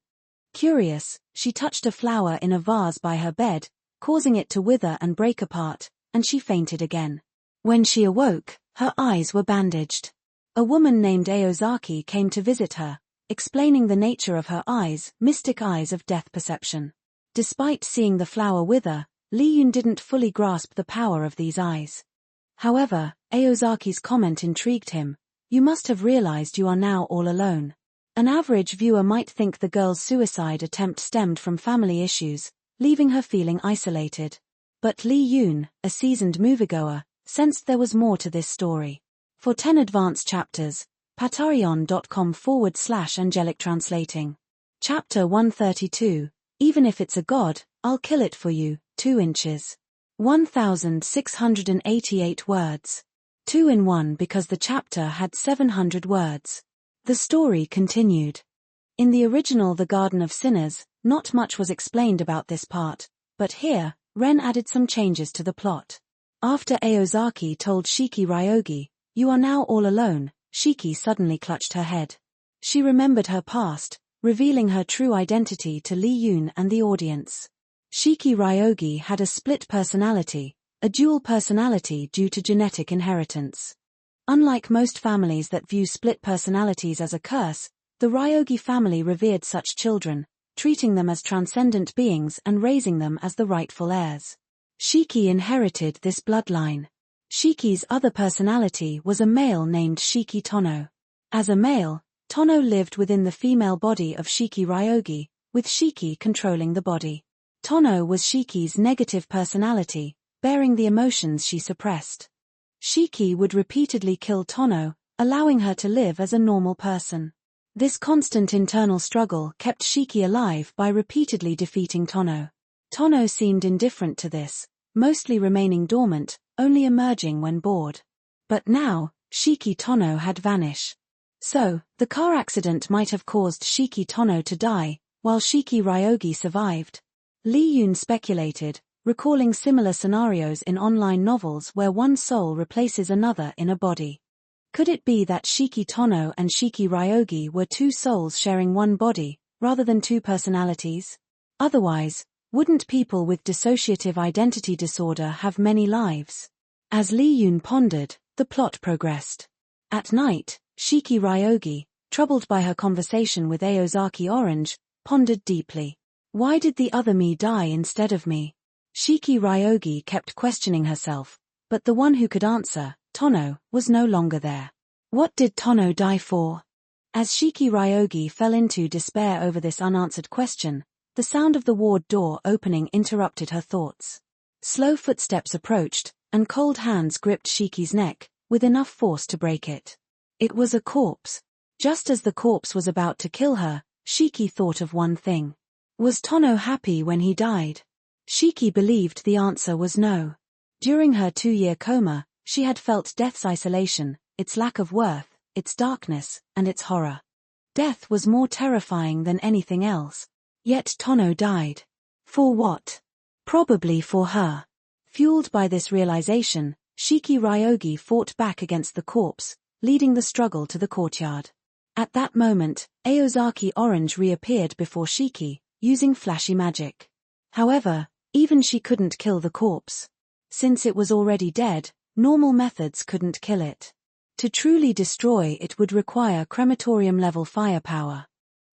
Curious, she touched a flower in a vase by her bed, causing it to wither and break apart, and she fainted again. When she awoke, her eyes were bandaged. A woman named Aozaki came to visit her, explaining the nature of her eyes, mystic eyes of death perception. Despite seeing the flower wither, Lee Yoon didn't fully grasp the power of these eyes. However, Aozaki's comment intrigued him. You must have realized you are now all alone. An average viewer might think the girl's suicide attempt stemmed from family issues, leaving her feeling isolated. But Lee Yoon, a seasoned moviegoer, sensed there was more to this story. For 10 advanced chapters, patreon.com/angelic translating. Chapter 132, Even if it's a god, I'll kill it for you, 2 inches. 1,688 words. 2 in 1 because the chapter had 700 words. The story continued. In the original The Garden of Sinners, not much was explained about this part, but here, Ren added some changes to the plot. After Aozaki told Shiki Ryogi, "You are now all alone," Shiki suddenly clutched her head. She remembered her past, revealing her true identity to Lee Yoon and the audience. Shiki Ryogi had a split personality, a dual personality due to genetic inheritance. Unlike most families that view split personalities as a curse, the Ryogi family revered such children, treating them as transcendent beings and raising them as the rightful heirs. Shiki inherited this bloodline. Shiki's other personality was a male named Shiki Tono. As a male, Tono lived within the female body of Shiki Ryogi, with Shiki controlling the body. Tono was Shiki's negative personality, bearing the emotions she suppressed. Shiki would repeatedly kill Tono, allowing her to live as a normal person. This constant internal struggle kept Shiki alive by repeatedly defeating Tono. Tono seemed indifferent to this, mostly remaining dormant, only emerging when bored. But now, Shiki Tono had vanished. So, the car accident might have caused Shiki Tono to die, while Shiki Ryogi survived. Lee Yoon speculated, recalling similar scenarios in online novels where one soul replaces another in a body. Could it be that Shiki Tono and Shiki Ryogi were 2 souls sharing one body, rather than 2 personalities? Otherwise, Wouldn't people with dissociative identity disorder have many lives? As Lee Yoon pondered, the plot progressed. At night, Shiki Ryogi, troubled by her conversation with Aozaki Orange, pondered deeply. Why did the other me die instead of me? Shiki Ryogi kept questioning herself, but the one who could answer, Tono, was no longer there. What did Tono die for? As Shiki Ryogi fell into despair over this unanswered question, the sound of the ward door opening interrupted her thoughts. Slow footsteps approached, and cold hands gripped Shiki's neck, with enough force to break it. It was a corpse. Just as the corpse was about to kill her, Shiki thought of one thing. Was Tono happy when he died? Shiki believed the answer was no. During her 2-year coma, she had felt death's isolation, its lack of worth, its darkness, and its horror. Death was more terrifying than anything else. Yet Tono died. For what? Probably for her. Fueled by this realization, Shiki Ryogi fought back against the corpse, leading the struggle to the courtyard. At that moment, Aozaki Orange reappeared before Shiki, using flashy magic. However, even she couldn't kill the corpse. Since it was already dead, normal methods couldn't kill it. To truly destroy it would require crematorium-level firepower.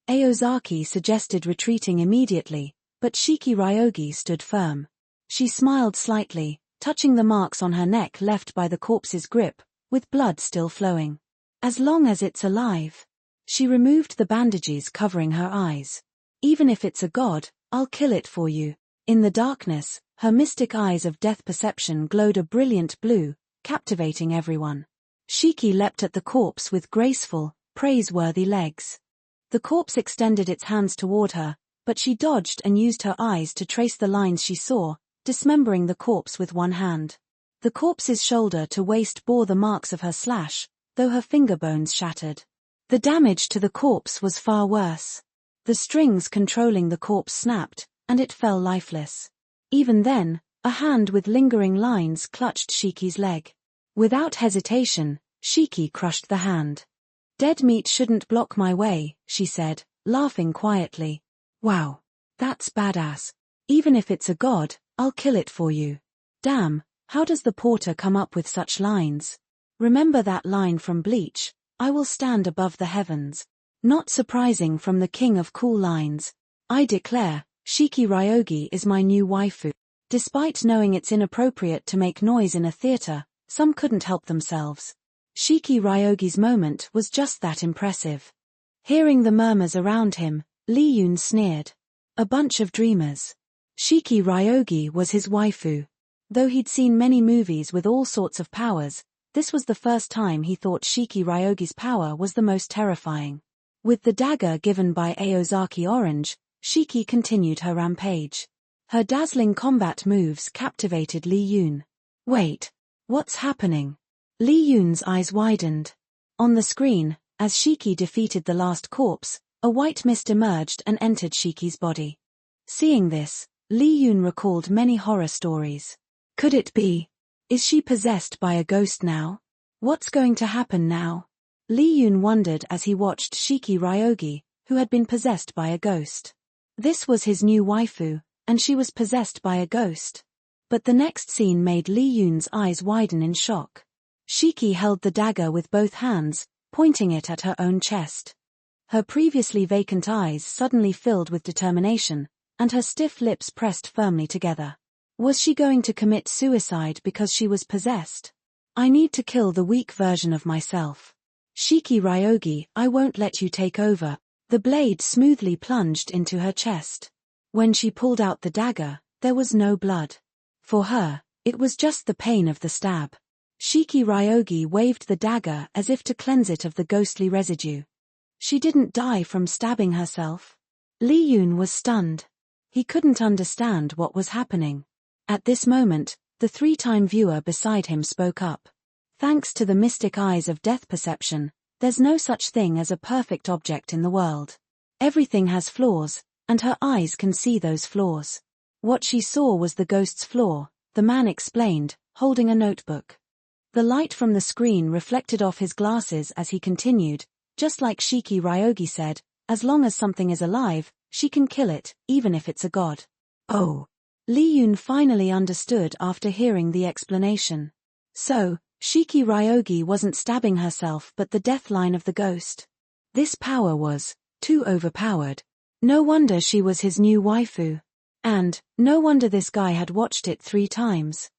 Aozaki suggested retreating immediately, but Shiki Ryogi stood firm. She smiled slightly, touching the marks on her neck left by the corpse's grip, with blood still flowing. As long as it's alive. She removed the bandages covering her eyes. Even if it's a god, I'll kill it for you. In the darkness, her mystic eyes of death perception glowed a brilliant blue, captivating everyone. Shiki leapt at the corpse with graceful, praiseworthy legs. The corpse extended its hands toward her, but she dodged and used her eyes to trace the lines she saw, dismembering the corpse with one hand. The corpse's shoulder to waist bore the marks of her slash, though her finger bones shattered. The damage to the corpse was far worse. The strings controlling the corpse snapped, and it fell lifeless. Even then, a hand with lingering lines clutched Shiki's leg. Without hesitation, Shiki crushed the hand. Dead meat shouldn't block my way, she said, laughing quietly. Wow. That's badass. Even if it's a god, I'll kill it for you. Damn, how does the porter come up with such lines? Remember that line from Bleach, I will stand above the heavens. Not surprising from the king of cool lines. I declare, Shiki Ryogi is my new waifu. Despite knowing it's inappropriate to make noise in a theater, some couldn't help themselves. Shiki Ryogi's moment was just that impressive. Hearing the murmurs around him, Lee Yoon sneered. A bunch of dreamers. Shiki Ryogi was his waifu. Though he'd seen many movies with all sorts of powers, this was the first time he thought Shiki Ryogi's power was the most terrifying. With the dagger given by Aozaki Orange, Shiki continued her rampage. Her dazzling combat moves captivated Lee Yoon. Wait. What's happening? Lee Yoon's eyes widened. On the screen, as Shiki defeated the last corpse, a white mist emerged and entered Shiki's body. Seeing this, Lee Yoon recalled many horror stories. Could it be? Is she possessed by a ghost now? What's going to happen now? Lee Yoon wondered as he watched Shiki Ryogi, who had been possessed by a ghost. This was his new waifu, and she was possessed by a ghost. But the next scene made Lee Yoon's eyes widen in shock. Shiki held the dagger with both hands, pointing it at her own chest. Her previously vacant eyes suddenly filled with determination, and her stiff lips pressed firmly together. Was she going to commit suicide because she was possessed? I need to kill the weak version of myself. Shiki Ryogi, I won't let you take over. The blade smoothly plunged into her chest. When she pulled out the dagger, there was no blood. For her, it was just the pain of the stab. Shiki Ryogi waved the dagger as if to cleanse it of the ghostly residue. She didn't die from stabbing herself. Lee Yoon was stunned. He couldn't understand what was happening. At this moment, the 3-time viewer beside him spoke up. Thanks to the mystic eyes of death perception, there's no such thing as a perfect object in the world. Everything has flaws, and her eyes can see those flaws. What she saw was the ghost's flaw, the man explained, holding a notebook. The light from the screen reflected off his glasses as he continued, just like Shiki Ryogi said, as long as something is alive, she can kill it, even if it's a god. Oh. Lee Yoon finally understood after hearing the explanation. So, Shiki Ryogi wasn't stabbing herself but the death line of the ghost. This power was too overpowered. No wonder she was his new waifu. And, no wonder this guy had watched it 3 times.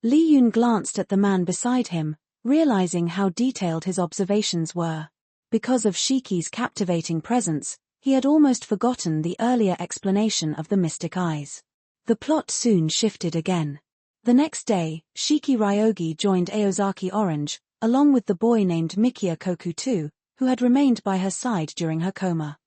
Lee Yoon glanced at the man beside him, realizing how detailed his observations were. Because of Shiki's captivating presence, he had almost forgotten the earlier explanation of the mystic eyes. The plot soon shifted again. The next day, Shiki Ryogi joined Aozaki Orange, along with the boy named Mikia Koku-2, who had remained by her side during her coma.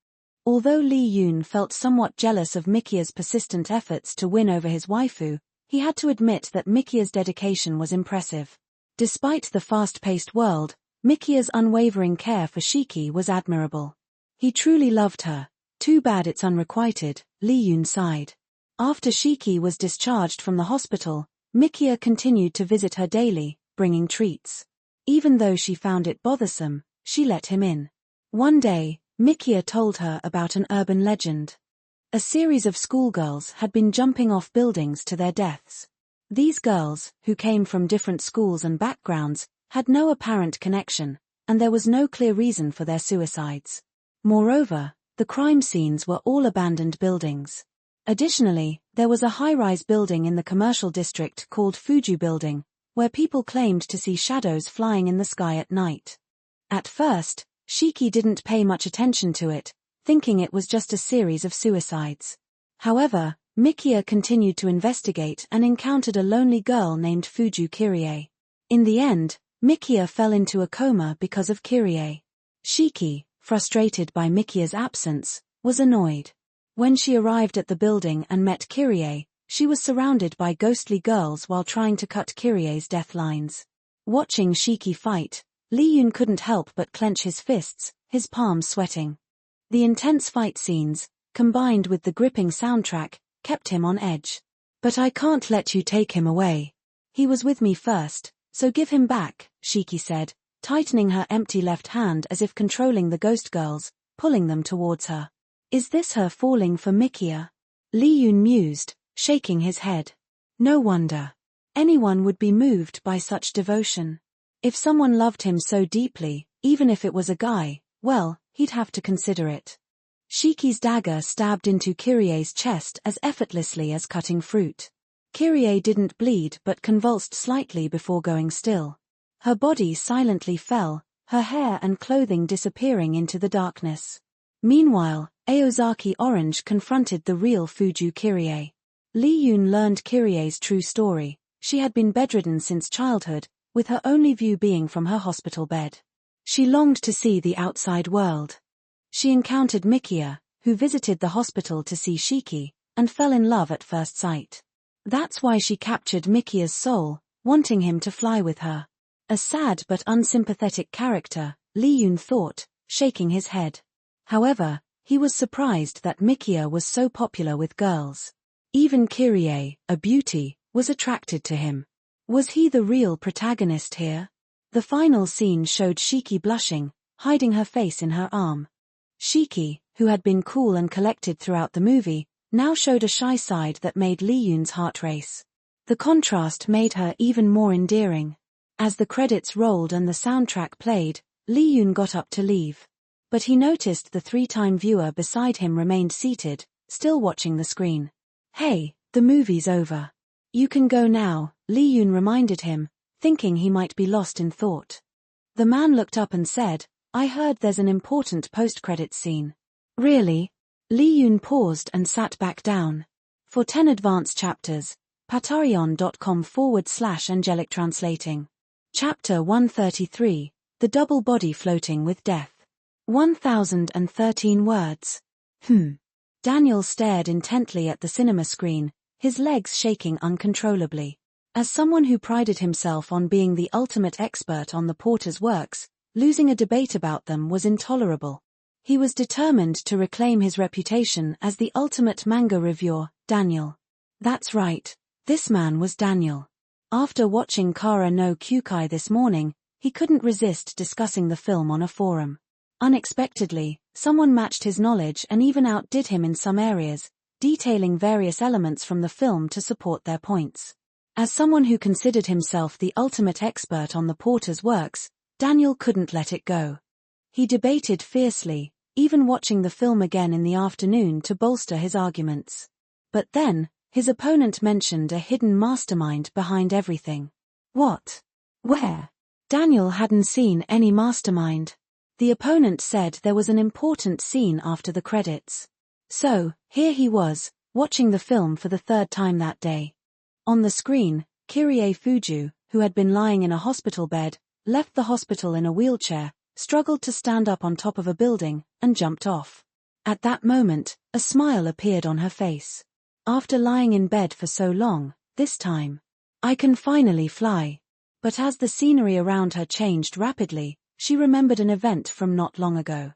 Although Lee Yoon felt somewhat jealous of Mikia's persistent efforts to win over his waifu, he had to admit that Mikia's dedication was impressive. Despite the fast-paced world, Mikia's unwavering care for Shiki was admirable. He truly loved her. Too bad it's unrequited, Lee Yoon sighed. After Shiki was discharged from the hospital, Mikia continued to visit her daily, bringing treats. Even though she found it bothersome, she let him in. One day, Mikia told her about an urban legend. A series of schoolgirls had been jumping off buildings to their deaths. These girls, who came from different schools and backgrounds, had no apparent connection, and there was no clear reason for their suicides. Moreover, the crime scenes were all abandoned buildings. Additionally, there was a high-rise building in the commercial district called Fuju Building, where people claimed to see shadows flying in the sky at night. At first, Shiki didn't pay much attention to it, thinking it was just a series of suicides. However, Mikia continued to investigate and encountered a lonely girl named Fuju Kirie. In the end, Mikia fell into a coma because of Kirie. Shiki, frustrated by Mikia's absence, was annoyed. When she arrived at the building and met Kirie, she was surrounded by ghostly girls while trying to cut Kirie's death lines. Watching Shiki fight, Lee Yoon couldn't help but clench his fists, his palms sweating. The intense fight scenes, combined with the gripping soundtrack, kept him on edge. But I can't let you take him away. He was with me first, so give him back, Shiki said, tightening her empty left hand as if controlling the ghost girls, pulling them towards her. Is this her falling for Mikia? Lee Yoon mused, shaking his head. No wonder. Anyone would be moved by such devotion. If someone loved him so deeply, even if it was a guy, well, he'd have to consider it. Shiki's dagger stabbed into Kirie's chest as effortlessly as cutting fruit. Kirie didn't bleed but convulsed slightly before going still. Her body silently fell, her hair and clothing disappearing into the darkness. Meanwhile, Aozaki Orange confronted the real Fuju Kirie. Lee Yoon learned Kirie's true story. She had been bedridden since childhood, with her only view being from her hospital bed. She longed to see the outside world. She encountered Mikia, who visited the hospital to see Shiki, and fell in love at first sight. That's why she captured Mikia's soul, wanting him to fly with her. A sad but unsympathetic character, Lee Yoon thought, shaking his head. However, he was surprised that Mikia was so popular with girls. Even Kirie, a beauty, was attracted to him. Was he the real protagonist here? The final scene showed Shiki blushing, hiding her face in her arm. Shiki, who had been cool and collected throughout the movie, now showed a shy side that made Lee Yoon's heart race. The contrast made her even more endearing. As the credits rolled and the soundtrack played, Lee Yoon got up to leave. But he noticed the 3-time viewer beside him remained seated, still watching the screen. Hey, the movie's over. You can go now, Lee Yoon reminded him, thinking he might be lost in thought. The man looked up and said, I heard there's an important post-credits scene. Really? Lee Yoon paused and sat back down. For 10 advanced chapters, patreon.com/angelic translating. Chapter 133, The Double Body Floating with Death. 1013 words. Daniel stared intently at the cinema screen, his legs shaking uncontrollably. As someone who prided himself on being the ultimate expert on the Porter's works, losing a debate about them was intolerable. He was determined to reclaim his reputation as the ultimate manga reviewer, Daniel. That's right, this man was Daniel. After watching Kara no Kyukai this morning, he couldn't resist discussing the film on a forum. Unexpectedly, someone matched his knowledge and even outdid him in some areas, detailing various elements from the film to support their points. As someone who considered himself the ultimate expert on the Porter's works, Daniel couldn't let it go. He debated fiercely, even watching the film again in the afternoon to bolster his arguments. But then, his opponent mentioned a hidden mastermind behind everything. What? Where? Daniel hadn't seen any mastermind. The opponent said there was an important scene after the credits. So, here he was, watching the film for the third time that day. On the screen, Kyrie Fuju, who had been lying in a hospital bed, left the hospital in a wheelchair, struggled to stand up on top of a building, and jumped off. At that moment, a smile appeared on her face. After lying in bed for so long, this time, I can finally fly. But as the scenery around her changed rapidly, she remembered an event from not long ago.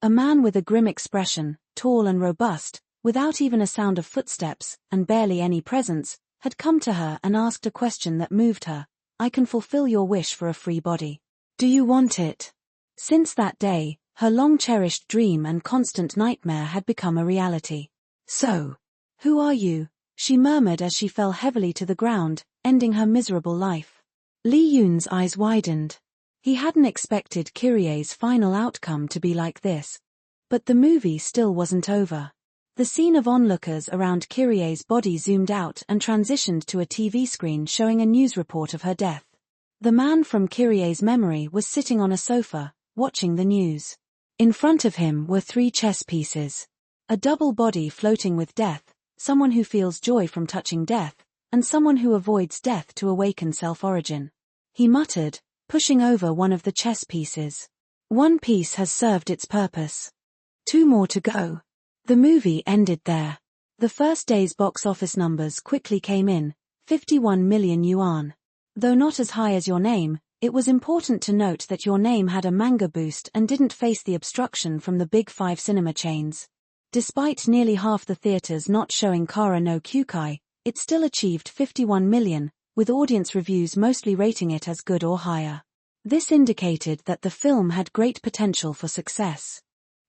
A man with a grim expression, tall and robust, without even a sound of footsteps, and barely any presence, had come to her and asked a question that moved her. I can fulfill your wish for a free body. Do you want it? Since that day, her long-cherished dream and constant nightmare had become a reality. So, who are you? She murmured as she fell heavily to the ground, ending her miserable life. Lee Yoon's eyes widened. He hadn't expected Kyrie's final outcome to be like this. But the movie still wasn't over. The scene of onlookers around Kyrie's body zoomed out and transitioned to a TV screen showing a news report of her death. The man from Kyrie's memory was sitting on a sofa, watching the news. In front of him were 3 chess pieces. A double body floating with death, someone who feels joy from touching death, and someone who avoids death to awaken self-origin. He muttered, pushing over one of the chess pieces. One piece has served its purpose. 2 more to go. The movie ended there. The first day's box office numbers quickly came in, 51 million yuan. Though not as high as Your Name, it was important to note that Your Name had a manga boost and didn't face the obstruction from the big 5 cinema chains. Despite nearly half the theaters not showing Kara no Kyukai, it still achieved 51 million, with audience reviews mostly rating it as good or higher. This indicated that the film had great potential for success.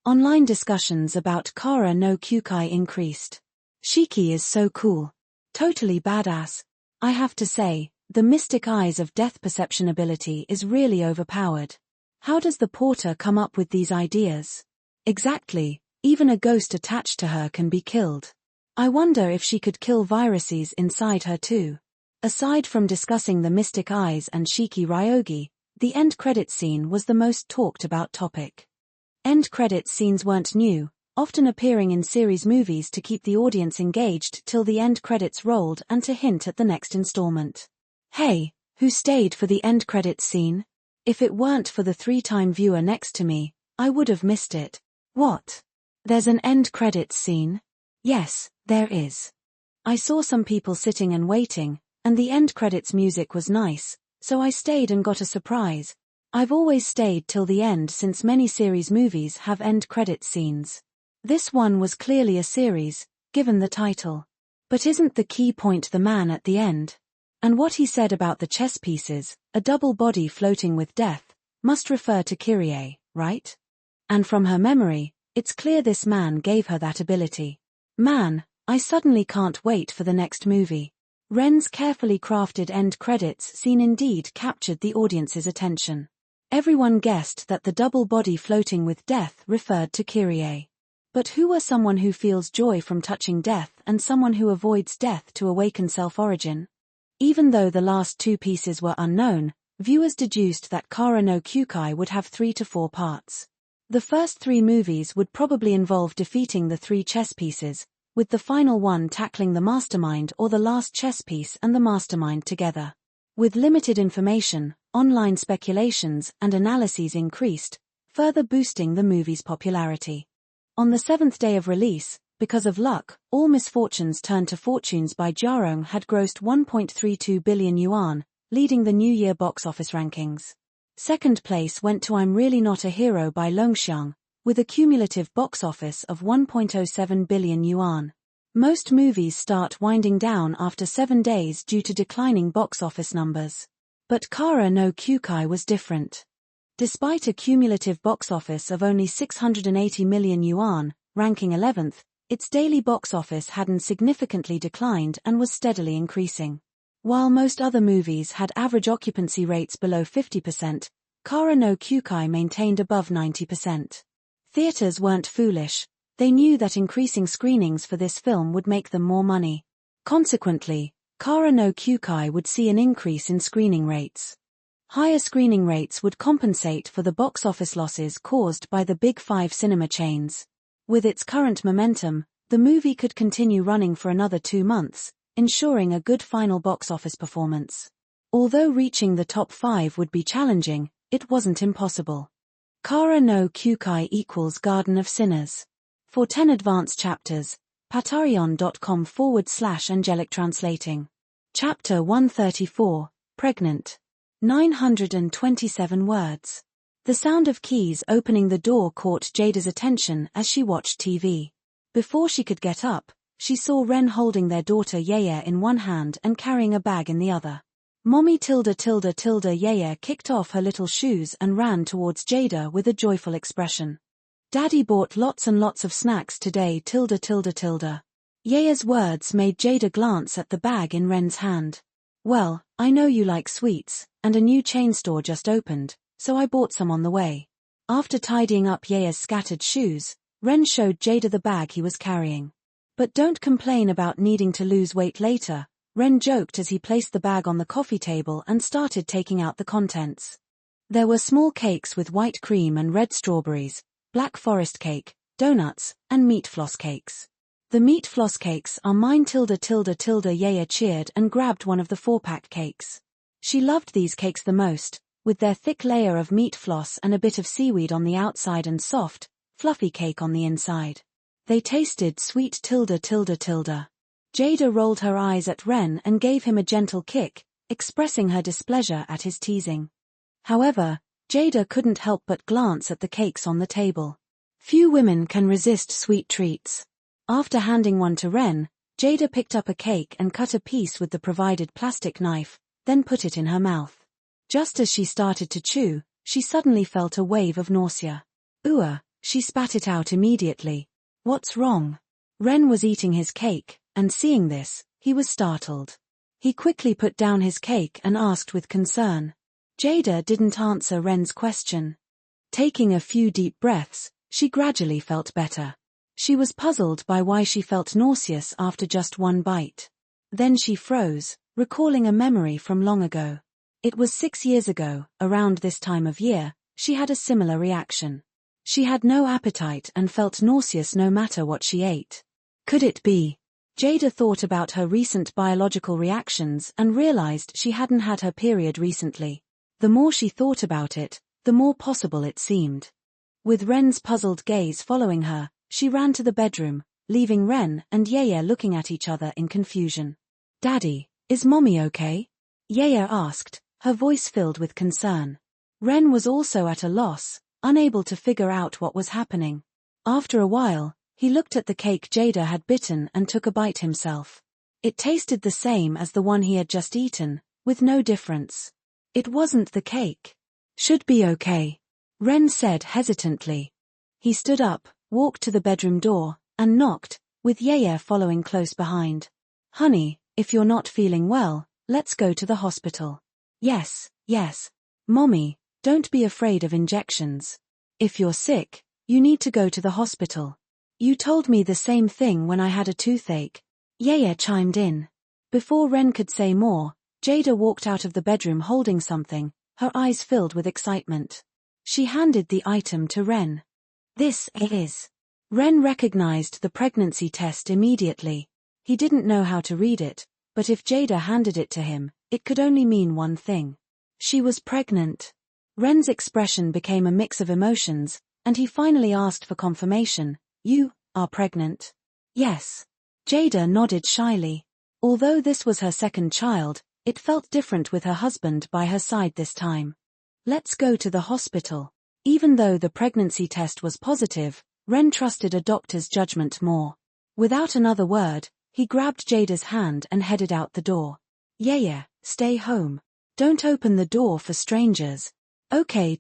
Online discussions about Kara no Kyukai increased. Shiki is so cool. Totally badass. I have to say, the mystic eyes of death perception ability is really overpowered. How does the Porter come up with these ideas? Exactly, even a ghost attached to her can be killed. I wonder if she could kill viruses inside her too. Aside from discussing the mystic eyes and Shiki Ryogi, the end credits scene was the most talked about topic. End credits scenes weren't new, often appearing in series movies to keep the audience engaged till the end credits rolled and to hint at the next installment. Hey, who stayed for the end credits scene? If it weren't for the 3-time viewer next to me, I would have missed it. What? There's an end credits scene? Yes, there is. I saw some people sitting and waiting, and the end credits music was nice, so I stayed and got a surprise. I've always stayed till the end since many series movies have end credits scenes. This one was clearly a series, given the title. But isn't the key point the man at the end? And what he said about the chess pieces, a double body floating with death, must refer to Kyrie, right? And from her memory, it's clear this man gave her that ability. Man, I suddenly can't wait for the next movie. Ren's carefully crafted end credits scene indeed captured the audience's attention. Everyone guessed that the double body floating with death referred to Kyrie. But who are someone who feels joy from touching death and someone who avoids death to awaken self-origin? Even though the last 2 pieces were unknown, viewers deduced that Kara no Kyukai would have 3 to 4 parts. The first 3 movies would probably involve defeating the 3 chess pieces, with the final one tackling the mastermind or the last chess piece and the mastermind together. With limited information, online speculations and analyses increased, further boosting the movie's popularity. On the 7th day of release, because of luck, All Misfortunes Turn to Fortunes by Jarong had grossed 1.32 billion yuan, leading the New Year box office rankings. Second place went to I'm Really Not a Hero by Longxiang, with a cumulative box office of 1.07 billion yuan. Most movies start winding down after 7 days due to declining box office numbers. But Kara no Kyukai was different. Despite a cumulative box office of only 680 million yuan, ranking 11th, Its daily box office hadn't significantly declined and was steadily increasing. While most other movies had average occupancy rates below 50%, Kara no Kyukai maintained above 90%. Theaters weren't foolish. They knew that increasing screenings for this film would make them more money. Consequently, Kara no Kyukai would see an increase in screening rates. Higher screening rates would compensate for the box office losses caused by the big five cinema chains. With its current momentum, the movie could continue running for another 2 months, ensuring a good final box office performance. Although reaching the top 5 would be challenging, it wasn't impossible. Kara no Kyukai equals Garden of Sinners. For 10 advanced chapters, patreon.com/angelic translating. Chapter 134, Pregnant. 927 words. The sound of keys opening the door caught Jada's attention as she watched TV. Before she could get up, she saw Ren holding their daughter Yaya in one hand and carrying a bag in the other. Mommy Yaya kicked off her little shoes and ran towards Jada with a joyful expression. Daddy bought lots and lots of snacks today Yaya's words made Jada glance at the bag in Ren's hand. Well, I know you like sweets, and a new chain store just opened, so I bought some on the way. After tidying up Yaya's scattered shoes, Ren showed Jada the bag he was carrying. But don't complain about needing to lose weight later, Ren joked as he placed the bag on the coffee table and started taking out the contents. There were small cakes with white cream and red strawberries, black forest cake, donuts, and meat floss cakes. The meat floss cakes are mine Yaya cheered and grabbed one of the 4-pack cakes. She loved these cakes the most, with their thick layer of meat floss and a bit of seaweed on the outside and soft, fluffy cake on the inside. They tasted sweet Jada rolled her eyes at Ren and gave him a gentle kick, expressing her displeasure at his teasing. However, Jada couldn't help but glance at the cakes on the table. Few women can resist sweet treats. After handing one to Ren, Jada picked up a cake and cut a piece with the provided plastic knife, then put it in her mouth. Just as she started to chew, she suddenly felt a wave of nausea. She spat it out immediately. What's wrong? Ren was eating his cake, and seeing this, he was startled. He quickly put down his cake and asked with concern. Jada didn't answer Ren's question. Taking a few deep breaths, she gradually felt better. She was puzzled by why she felt nauseous after just one bite. Then she froze, recalling a memory from long ago. It was 6 years ago, around this time of year, she had a similar reaction. She had no appetite and felt nauseous no matter what she ate. Could it be? Jada thought about her recent biological reactions and realized she hadn't had her period recently. The more she thought about it, the more possible it seemed. With Ren's puzzled gaze following her, she ran to the bedroom, leaving Ren and Yaya looking at each other in confusion. Daddy, is Mommy okay? Yaya asked, her voice filled with concern. Ren was also at a loss, unable to figure out what was happening. After a while, he looked at the cake Jada had bitten and took a bite himself. It tasted the same as the one he had just eaten, with no difference. It wasn't the cake. Should be okay, Ren said hesitantly. He stood up, walked to the bedroom door, and knocked, with Yaya following close behind. Honey, if you're not feeling well, let's go to the hospital. Yes. Mommy, don't be afraid of injections. If you're sick, you need to go to the hospital. You told me the same thing when I had a toothache. Yaya chimed in. Before Ren could say more, Jada walked out of the bedroom holding something, her eyes filled with excitement. She handed the item to Ren. This is. Ren recognized the pregnancy test immediately. He didn't know how to read it, but if Jada handed it to him, it could only mean one thing. She was pregnant. Ren's expression became a mix of emotions, and he finally asked for confirmation. You are pregnant? Yes. Jada nodded shyly. Although this was her second child, it felt different with her husband by her side this time. Let's go to the hospital. Even though the pregnancy test was positive, Ren trusted a doctor's judgment more. Without another word, he grabbed Jada's hand and headed out the door. Yaya, stay home. Don't open the door for strangers. Okay.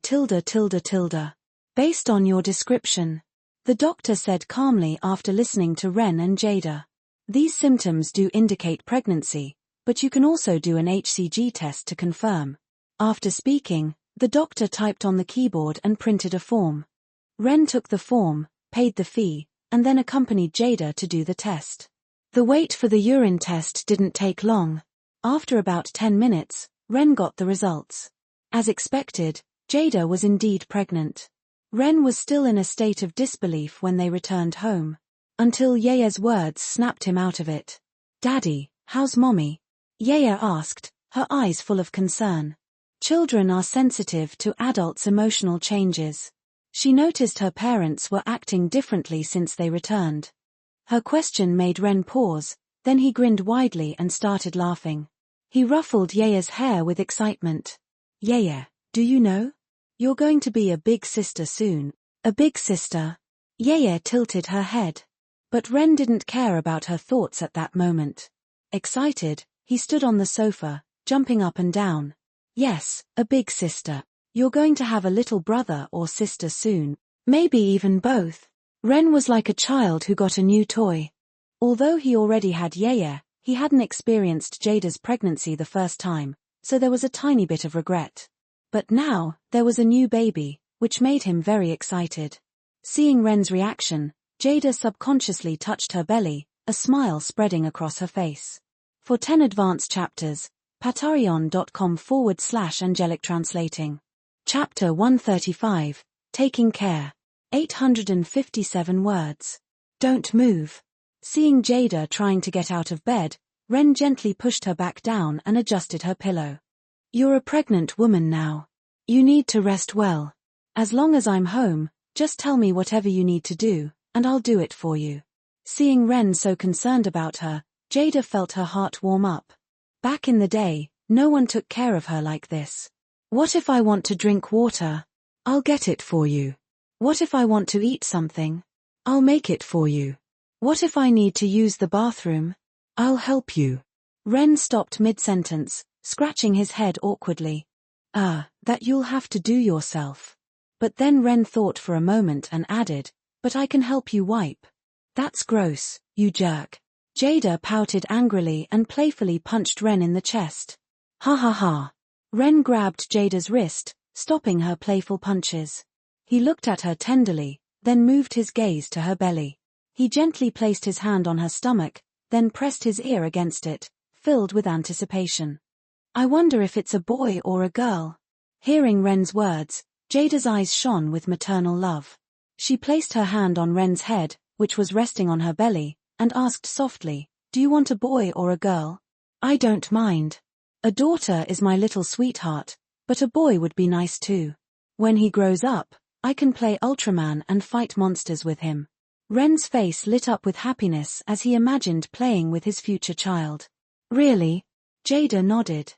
Based on your description. the doctor said calmly after listening to Ren and Jada. These symptoms do indicate pregnancy, but you can also do an HCG test to confirm. After speaking, the doctor typed on the keyboard and printed a form. Ren took the form, paid the fee, and then accompanied Jada to do the test. The wait for the urine test didn't take long. After about 10 minutes, Ren got the results. As expected, Jada was indeed pregnant. Ren was still in a state of disbelief when they returned home. Until Yaya's words snapped him out of it. "Daddy, how's Mommy?" Yaya asked, her eyes full of concern. Children are sensitive to adults' emotional changes. She noticed her parents were acting differently since they returned. Her question made Ren pause, then he grinned widely and started laughing. He ruffled Yaya's hair with excitement. "Yaya, do you know? You're going to be a big sister soon." "A big sister?" Yaya tilted her head. But Ren didn't care about her thoughts at that moment. Excited, he stood on the sofa, jumping up and down. "Yes, a big sister. You're going to have a little brother or sister soon. Maybe even both." Ren was like a child who got a new toy. Although he already had Yaya, he hadn't experienced Jada's pregnancy the first time, so there was a tiny bit of regret. But now, there was a new baby, which made him very excited. Seeing Ren's reaction, Jada subconsciously touched her belly, a smile spreading across her face. For 10 advanced chapters, patreon.com/angelic translating. Chapter 135, Taking Care. 857 words. Don't move. Seeing Jada trying to get out of bed, Ren gently pushed her back down and adjusted her pillow. "You're a pregnant woman now. You need to rest well. As long as I'm home, just tell me whatever you need to do, and I'll do it for you." Seeing Ren so concerned about her, Jada felt her heart warm up. Back in the day, no one took care of her like this. "What if I want to drink water? I'll get it for you. What if I want to eat something? I'll make it for you. What if I need to use the bathroom? I'll help you." Ren stopped mid-sentence, scratching his head awkwardly. That you'll have to do yourself." But then Ren thought for a moment and added, "But I can help you wipe." "That's gross, you jerk." Jada pouted angrily and playfully punched Ren in the chest. "Ha ha ha." Ren grabbed Jada's wrist, stopping her playful punches. He looked at her tenderly, then moved his gaze to her belly. He gently placed his hand on her stomach, then pressed his ear against it, filled with anticipation. "I wonder if it's a boy or a girl." Hearing Ren's words, Jada's eyes shone with maternal love. She placed her hand on Ren's head, which was resting on her belly, and asked softly, "Do you want a boy or a girl?" "I don't mind. A daughter is my little sweetheart, but a boy would be nice too. When he grows up, I can play Ultraman and fight monsters with him." Ren's face lit up with happiness as he imagined playing with his future child. "Really?" Jada nodded.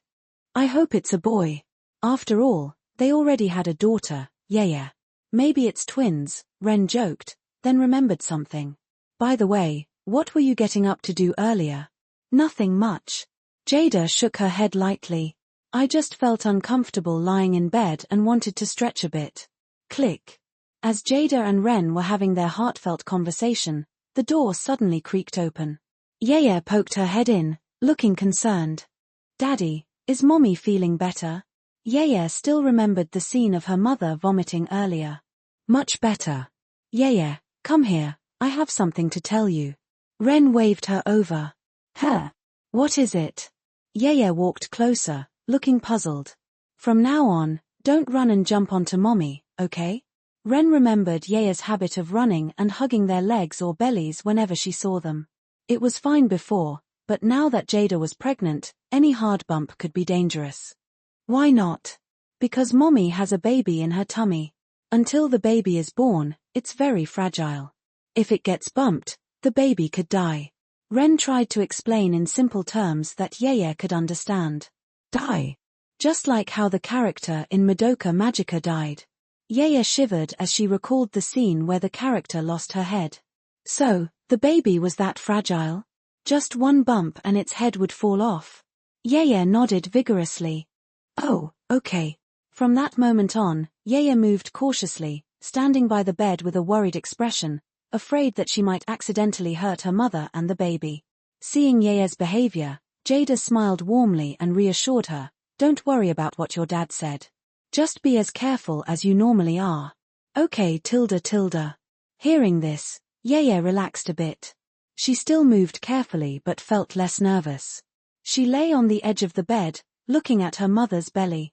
"I hope it's a boy. After all, they already had a daughter, Yaya. Maybe it's twins," Ren joked, then remembered something. "By the way, what were you getting up to do earlier?" "Nothing much." Jada shook her head lightly. "I just felt uncomfortable lying in bed and wanted to stretch a bit." Click. As Jada and Ren were having their heartfelt conversation, the door suddenly creaked open. Yaya poked her head in, looking concerned. "Daddy, is Mommy feeling better?" Yaya still remembered the scene of her mother vomiting earlier. "Much better." "Yaya, come here, I have something to tell you." Ren waved her over. "Huh? What is it?" Yaya walked closer, looking puzzled. "From now on, don't run and jump onto Mommy, okay?" Ren remembered Yaya's habit of running and hugging their legs or bellies whenever she saw them. It was fine before, but now that Jada was pregnant, any hard bump could be dangerous. "Why not?" "Because Mommy has a baby in her tummy. Until the baby is born, it's very fragile. If it gets bumped, the baby could die." Ren tried to explain in simple terms that Yaya could understand. "Die?" "Just like how the character in Madoka Magica died." Yaya shivered as she recalled the scene where the character lost her head. "So, the baby was that fragile? Just one bump and its head would fall off?" Yaya nodded vigorously. "Oh, okay." From that moment on, Yaya moved cautiously, standing by the bed with a worried expression, afraid that she might accidentally hurt her mother and the baby. Seeing Yeye's behavior, Jada smiled warmly and reassured her, "Don't worry about what your dad said. Just be as careful as you normally are." "Okay, tilde. Hearing this, Yeye relaxed a bit. She still moved carefully but felt less nervous. She lay on the edge of the bed, looking at her mother's belly.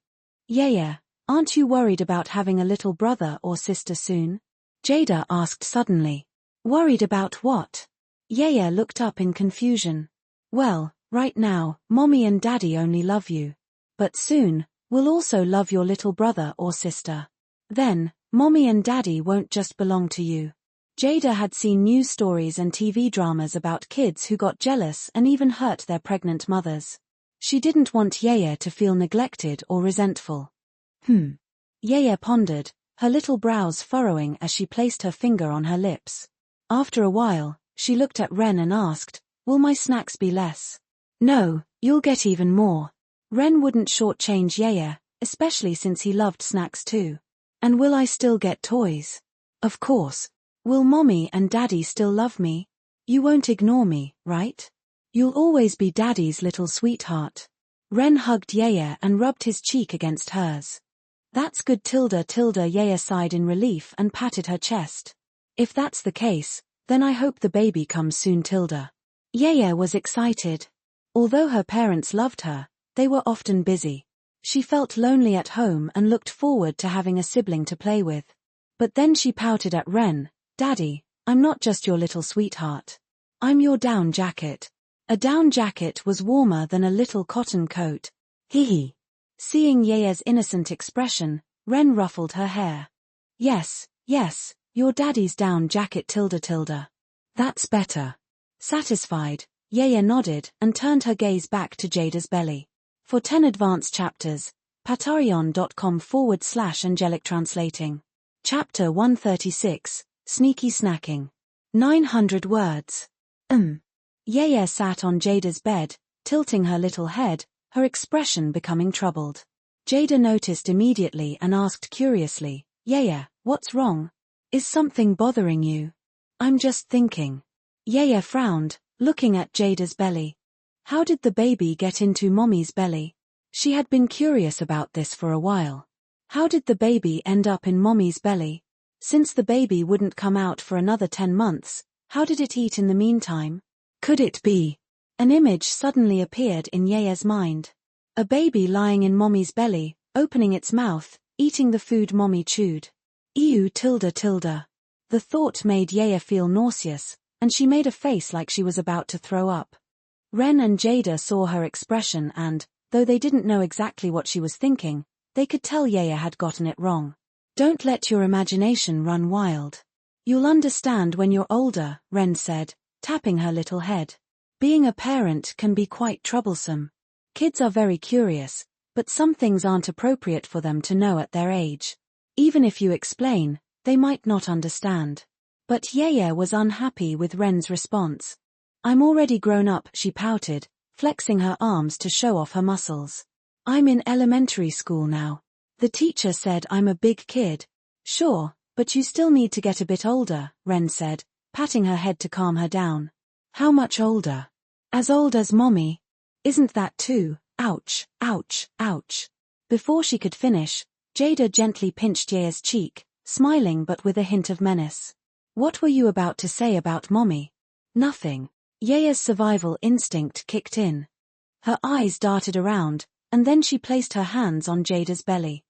"Yeye, aren't you worried about having a little brother or sister soon?" Jada asked suddenly. "Worried about what?" Yeye looked up in confusion. "Well, right now, Mommy and Daddy only love you. But soon, we'll also love your little brother or sister. Then, Mommy and Daddy won't just belong to you." Jada had seen news stories and TV dramas about kids who got jealous and even hurt their pregnant mothers. She didn't want Yeye to feel neglected or resentful. Yeye pondered, her little brows furrowing as she placed her finger on her lips. After a while, she looked at Ren and asked, "Will my snacks be less?" "No, you'll get even more." Ren wouldn't shortchange Yeye, especially since he loved snacks too. "And will I still get toys?" "Of course." "Will Mommy and Daddy still love me?" "You won't ignore me, right? You'll always be Daddy's little sweetheart." Ren hugged Yeye and rubbed his cheek against hers. "That's good tilde." Yeye sighed in relief and patted her chest. "If that's the case, then I hope the baby comes soon tilde." Yeye was excited. Although her parents loved her, they were often busy. She felt lonely at home and looked forward to having a sibling to play with. But then she pouted at Ren. "Daddy, I'm not just your little sweetheart. I'm your down jacket." A down jacket was warmer than a little cotton coat. Hee. Seeing Yeye's innocent expression, Ren ruffled her hair. Yes, your daddy's down jacket tilde. That's better." Satisfied, Yeye nodded and turned her gaze back to Jada's belly. For 10 advanced chapters, patreon.com/angelic translating. Chapter 136, Sneaky Snacking. 900 words. Yeye sat on Jada's bed, tilting her little head, her expression becoming troubled. Jada noticed immediately and asked curiously, "Yeye, what's wrong? Is something bothering you?" "I'm just thinking." Yeye frowned, looking at Jada's belly. How did the baby get into Mommy's belly? She had been curious about this for a while. How did the baby end up in Mommy's belly? Since the baby wouldn't come out for another 10 months, how did it eat in the meantime? Could it be? An image suddenly appeared in Yeye's mind. A baby lying in Mommy's belly, opening its mouth, eating the food Mommy chewed. Ew tilde. The thought made Yeye feel nauseous, and she made a face like she was about to throw up. Ren and Jada saw her expression and, though they didn't know exactly what she was thinking, they could tell Yeye had gotten it wrong. "Don't let your imagination run wild. You'll understand when you're older," Ren said, tapping her little head. "Being a parent can be quite troublesome. Kids are very curious, but some things aren't appropriate for them to know at their age. Even if you explain, they might not understand." But Yeye was unhappy with Ren's response. "I'm already grown up," she pouted, flexing her arms to show off her muscles. "I'm in elementary school now. The teacher said I'm a big kid." "Sure, but you still need to get a bit older," Ren said, patting her head to calm her down. "How much older?" "As old as Mommy." "Isn't that too? Ouch. Before she could finish, Jada gently pinched Yeye's cheek, smiling but with a hint of menace. "What were you about to say about Mommy?" "Nothing." Yeye's survival instinct kicked in. Her eyes darted around, and then she placed her hands on Jada's belly.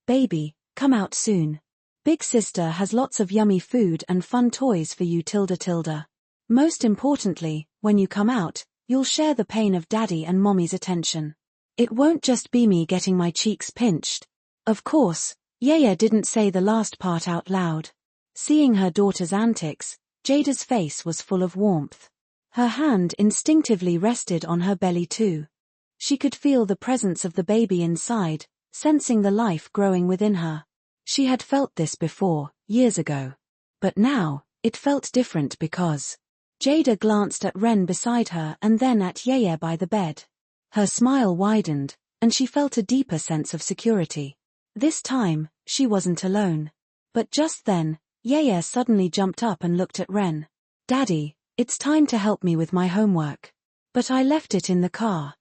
Baby, come out soon. Big sister has lots of yummy food and fun toys for you tilde. Most importantly, when you come out, you'll share the pain of Daddy and Mommy's attention. It won't just be me getting my cheeks pinched." Of course, Yeye didn't say the last part out loud. Seeing her daughter's antics, Jada's face was full of warmth. Her hand instinctively rested on her belly too. She could feel the presence of the baby inside, sensing the life growing within her. She had felt this before, years ago. But now, it felt different because Jada glanced at Ren beside her and then at Yeye by the bed. Her smile widened, and she felt a deeper sense of security. This time, she wasn't alone. But just then, Yaya suddenly jumped up and looked at Ren. "Daddy, it's time to help me with my homework. But I left it in the car.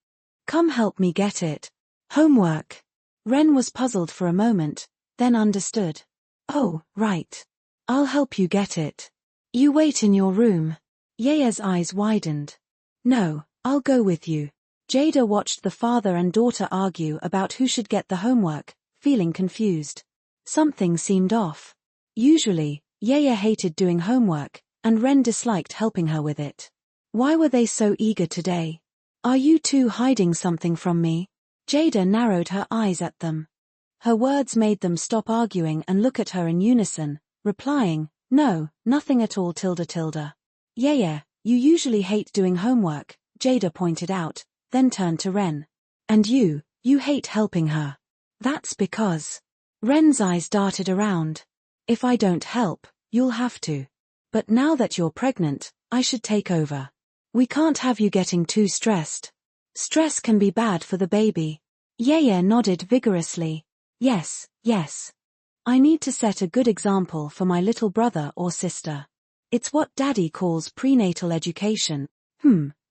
Come help me get it." "Homework?" Ren was puzzled for a moment, then understood. "Oh, right. I'll help you get it. You wait in your room." Yaya's eyes widened. "No, I'll go with you." Jada watched the father and daughter argue about who should get the homework, feeling confused. Something seemed off. Usually, Yaya hated doing homework, and Ren disliked helping her with it. Why were they so eager today? "Are you two hiding something from me?" Jada narrowed her eyes at them. Her words made them stop arguing and look at her in unison, replying, "No, nothing at all tilde. "Yaya, you usually hate doing homework," Jada pointed out, then turned to Ren. "And you hate helping her." "That's because..." Ren's eyes darted around. "If I don't help, you'll have to. But now that you're pregnant, I should take over. We can't have you getting too stressed. Stress can be bad for the baby." Yaya nodded vigorously. Yes. I need to set a good example for my little brother or sister. It's what Daddy calls prenatal education."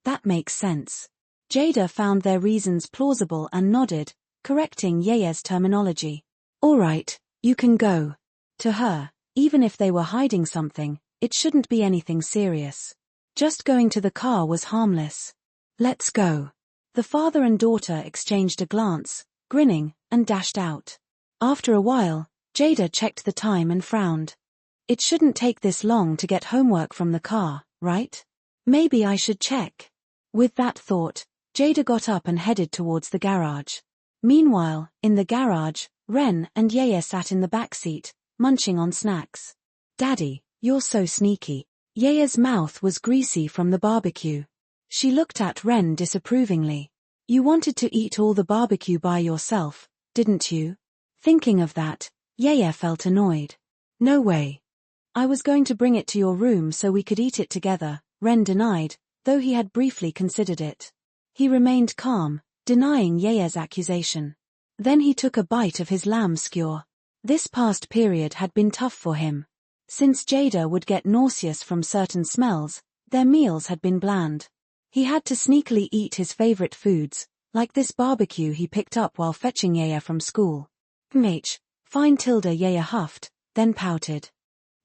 That makes sense." Jada found their reasons plausible and nodded, correcting Yaya's terminology. "All right, you can go." To her, even if they were hiding something, it shouldn't be anything serious. Just going to the car was harmless. "Let's go." The father and daughter exchanged a glance, grinning, and dashed out. After a while, Jada checked the time and frowned. "It shouldn't take this long to get homework from the car, right? Maybe I should check." With that thought, Jada got up and headed towards the garage. Meanwhile, in the garage, Ren and Yaya sat in the back seat, munching on snacks. "Daddy, you're so sneaky." Yaya's mouth was greasy from the barbecue. She looked at Ren disapprovingly. "You wanted to eat all the barbecue by yourself, didn't you?" Thinking of that, Yaya felt annoyed. "No way. I was going to bring it to your room so we could eat it together," Ren denied, though he had briefly considered it. He remained calm, denying Yaya's accusation. Then he took a bite of his lamb skewer. This past period had been tough for him. Since Jada would get nauseous from certain smells, their meals had been bland. He had to sneakily eat his favorite foods, like this barbecue he picked up while fetching Yaya from school. Fine tilde Yaya huffed, then pouted.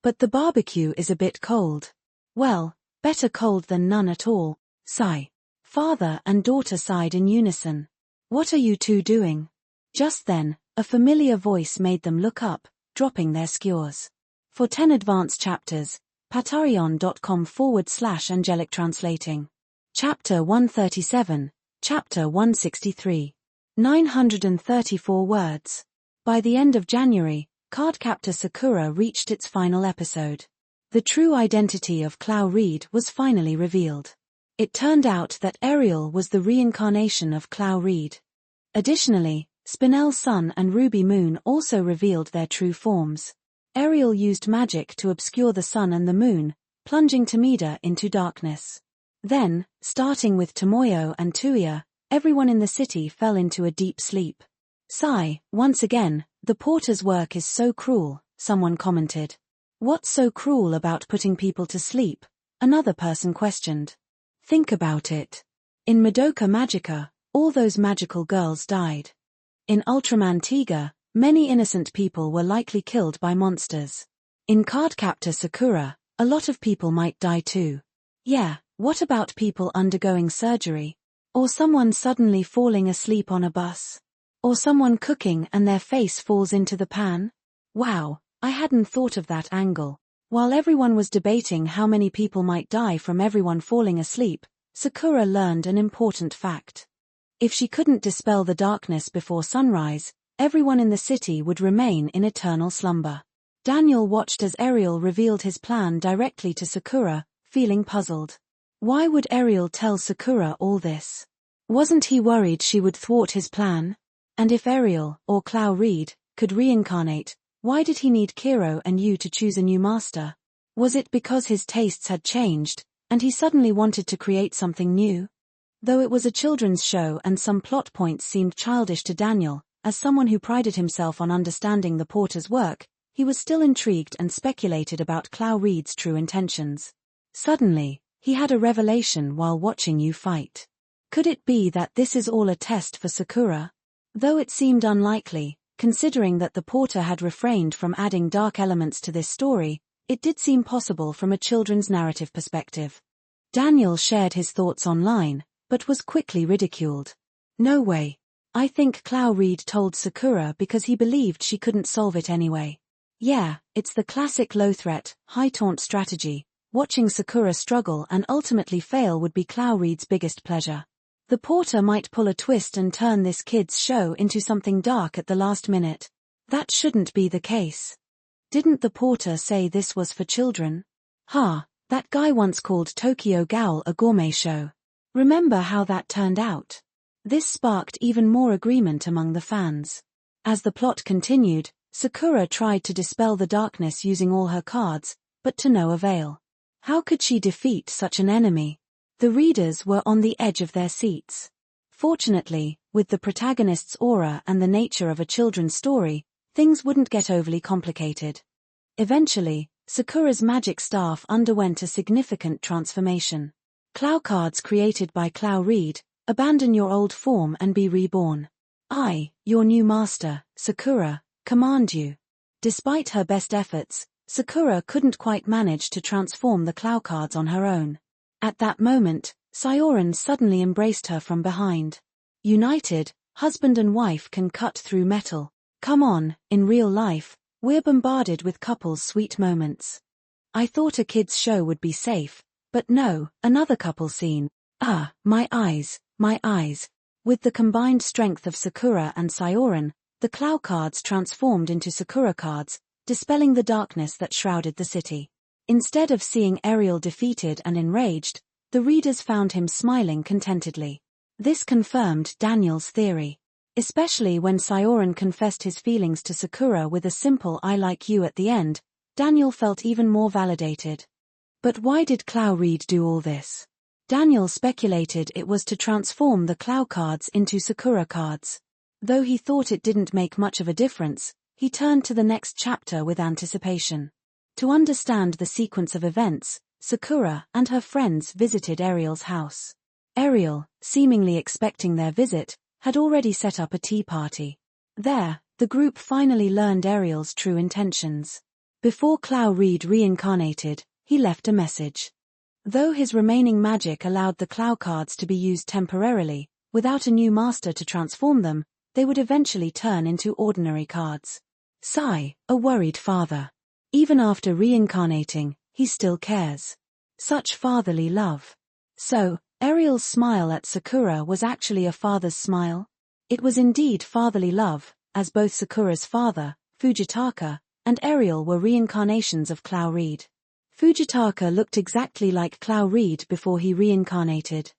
"But the barbecue is a bit cold." "Well, better cold than none at all." Sigh. Father and daughter sighed in unison. "What are you two doing?" Just then, a familiar voice made them look up, dropping their skewers. For 10 advanced chapters, patreon.com/angelic translating. Chapter 137, Chapter 163. 934 words. By the end of January, Cardcaptor Sakura reached its final episode. The true identity of Clow Reed was finally revealed. It turned out that Ariel was the reincarnation of Clow Reed. Additionally, Spinel Sun and Ruby Moon also revealed their true forms. Ariel used magic to obscure the sun and the moon, plunging Tomida into darkness. Then, starting with Tomoyo and Tuya, everyone in the city fell into a deep sleep. Sigh, once again, the porter's work is so cruel, someone commented. What's so cruel about putting people to sleep? Another person questioned. Think about it. In Madoka Magica, all those magical girls died. In Ultraman Tiga, many innocent people were likely killed by monsters. In Cardcaptor Sakura, a lot of people might die too. Yeah, what about people undergoing surgery? Or someone suddenly falling asleep on a bus? Or someone cooking and their face falls into the pan? Wow, I hadn't thought of that angle. While everyone was debating how many people might die from everyone falling asleep, Sakura learned an important fact. If she couldn't dispel the darkness before sunrise, everyone in the city would remain in eternal slumber. Daniel watched as Ariel revealed his plan directly to Sakura, feeling puzzled. Why would Ariel tell Sakura all this? Wasn't he worried she would thwart his plan? And if Ariel, or Clow Reed, could reincarnate, why did he need Kiro and Yu to choose a new master? Was it because his tastes had changed, and he suddenly wanted to create something new? Though it was a children's show and some plot points seemed childish to Daniel, as someone who prided himself on understanding the porter's work, he was still intrigued and speculated about Clow Reed's true intentions. Suddenly, he had a revelation while watching you fight. Could it be that this is all a test for Sakura? Though it seemed unlikely, considering that the porter had refrained from adding dark elements to this story, it did seem possible from a children's narrative perspective. Daniel shared his thoughts online, but was quickly ridiculed. No way. I think Clow Reed told Sakura because he believed she couldn't solve it anyway. Yeah, it's the classic low-threat, high-taunt strategy. Watching Sakura struggle and ultimately fail would be Clow Reed's biggest pleasure. The porter might pull a twist and turn this kid's show into something dark at the last minute. That shouldn't be the case. Didn't the porter say this was for children? That guy once called Tokyo Ghoul a gourmet show. Remember how that turned out? This sparked even more agreement among the fans. As the plot continued, Sakura tried to dispel the darkness using all her cards, but to no avail. How could she defeat such an enemy? The readers were on the edge of their seats. Fortunately, with the protagonist's aura and the nature of a children's story, things wouldn't get overly complicated. Eventually, Sakura's magic staff underwent a significant transformation. Clow cards created by Clow Reed, abandon your old form and be reborn. I, your new master, Sakura, command you. Despite her best efforts, Sakura couldn't quite manage to transform the Clow cards on her own. At that moment, Sioran suddenly embraced her from behind. United, husband and wife can cut through metal. Come on, in real life, we're bombarded with couples' sweet moments. I thought a kid's show would be safe, but no, another couple scene. My eyes, my eyes. With the combined strength of Sakura and Sioran, the Clow cards transformed into Sakura cards, dispelling the darkness that shrouded the city. Instead of seeing Ariel defeated and enraged, the readers found him smiling contentedly. This confirmed Daniel's theory. Especially when Sioran confessed his feelings to Sakura with a simple "I like you" at the end, Daniel felt even more validated. But why did Clow Reed do all this? Daniel speculated it was to transform the Clow cards into Sakura cards. Though he thought it didn't make much of a difference, he turned to the next chapter with anticipation. To understand the sequence of events, Sakura and her friends visited Ariel's house. Ariel, seemingly expecting their visit, had already set up a tea party. There, the group finally learned Ariel's true intentions. Before Clow Reed reincarnated, he left a message. Though his remaining magic allowed the Clow cards to be used temporarily, without a new master to transform them, they would eventually turn into ordinary cards. Sigh, a worried father. Even after reincarnating, he still cares. Such fatherly love. So, Ariel's smile at Sakura was actually a father's smile? It was indeed fatherly love, as both Sakura's father, Fujitaka, and Ariel were reincarnations of Clow Reed. Fujitaka looked exactly like Clow Reed before he reincarnated.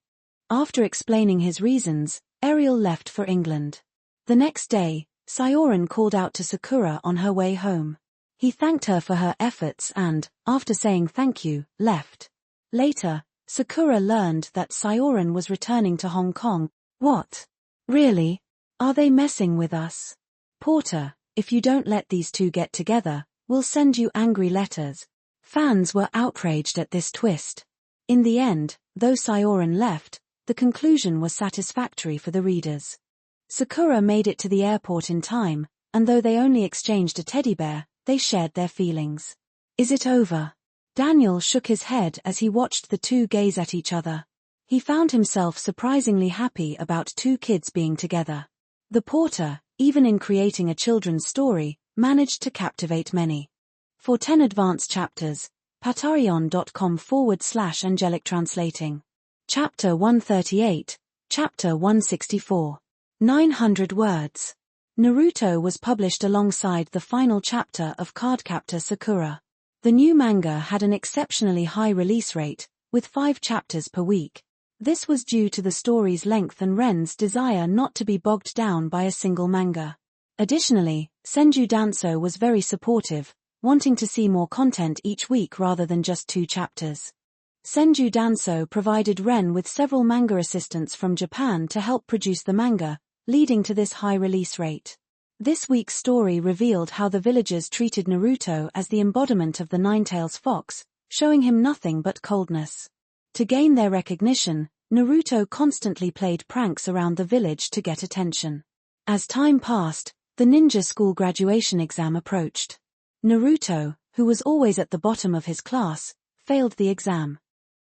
After explaining his reasons, Ariel left for England. The next day, Sioran called out to Sakura on her way home. He thanked her for her efforts and, after saying thank you, left. Later, Sakura learned that Sioran was returning to Hong Kong. What? Really? Are they messing with us? Porter, if you don't let these two get together, we'll send you angry letters. Fans were outraged at this twist. In the end, though Sioran left, the conclusion was satisfactory for the readers. Sakura made it to the airport in time, and though they only exchanged a teddy bear, they shared their feelings. Is it over? Daniel shook his head as he watched the two gaze at each other. He found himself surprisingly happy about two kids being together. The porter, even in creating a children's story, managed to captivate many. For 10 advanced chapters, patreon.com/angelic translating. Chapter 138, Chapter 164. 900 words. Naruto was published alongside the final chapter of Cardcaptor Sakura. The new manga had an exceptionally high release rate, with 5 chapters per week. This was due to the story's length and Ren's desire not to be bogged down by a single manga. Additionally, Senju Danso was very supportive, wanting to see more content each week rather than just 2 chapters. Senju Danso provided Ren with several manga assistants from Japan to help produce the manga, leading to this high release rate. This week's story revealed how the villagers treated Naruto as the embodiment of the Nine-Tails Fox, showing him nothing but coldness. To gain their recognition, Naruto constantly played pranks around the village to get attention. As time passed, the ninja school graduation exam approached. Naruto, who was always at the bottom of his class, failed the exam.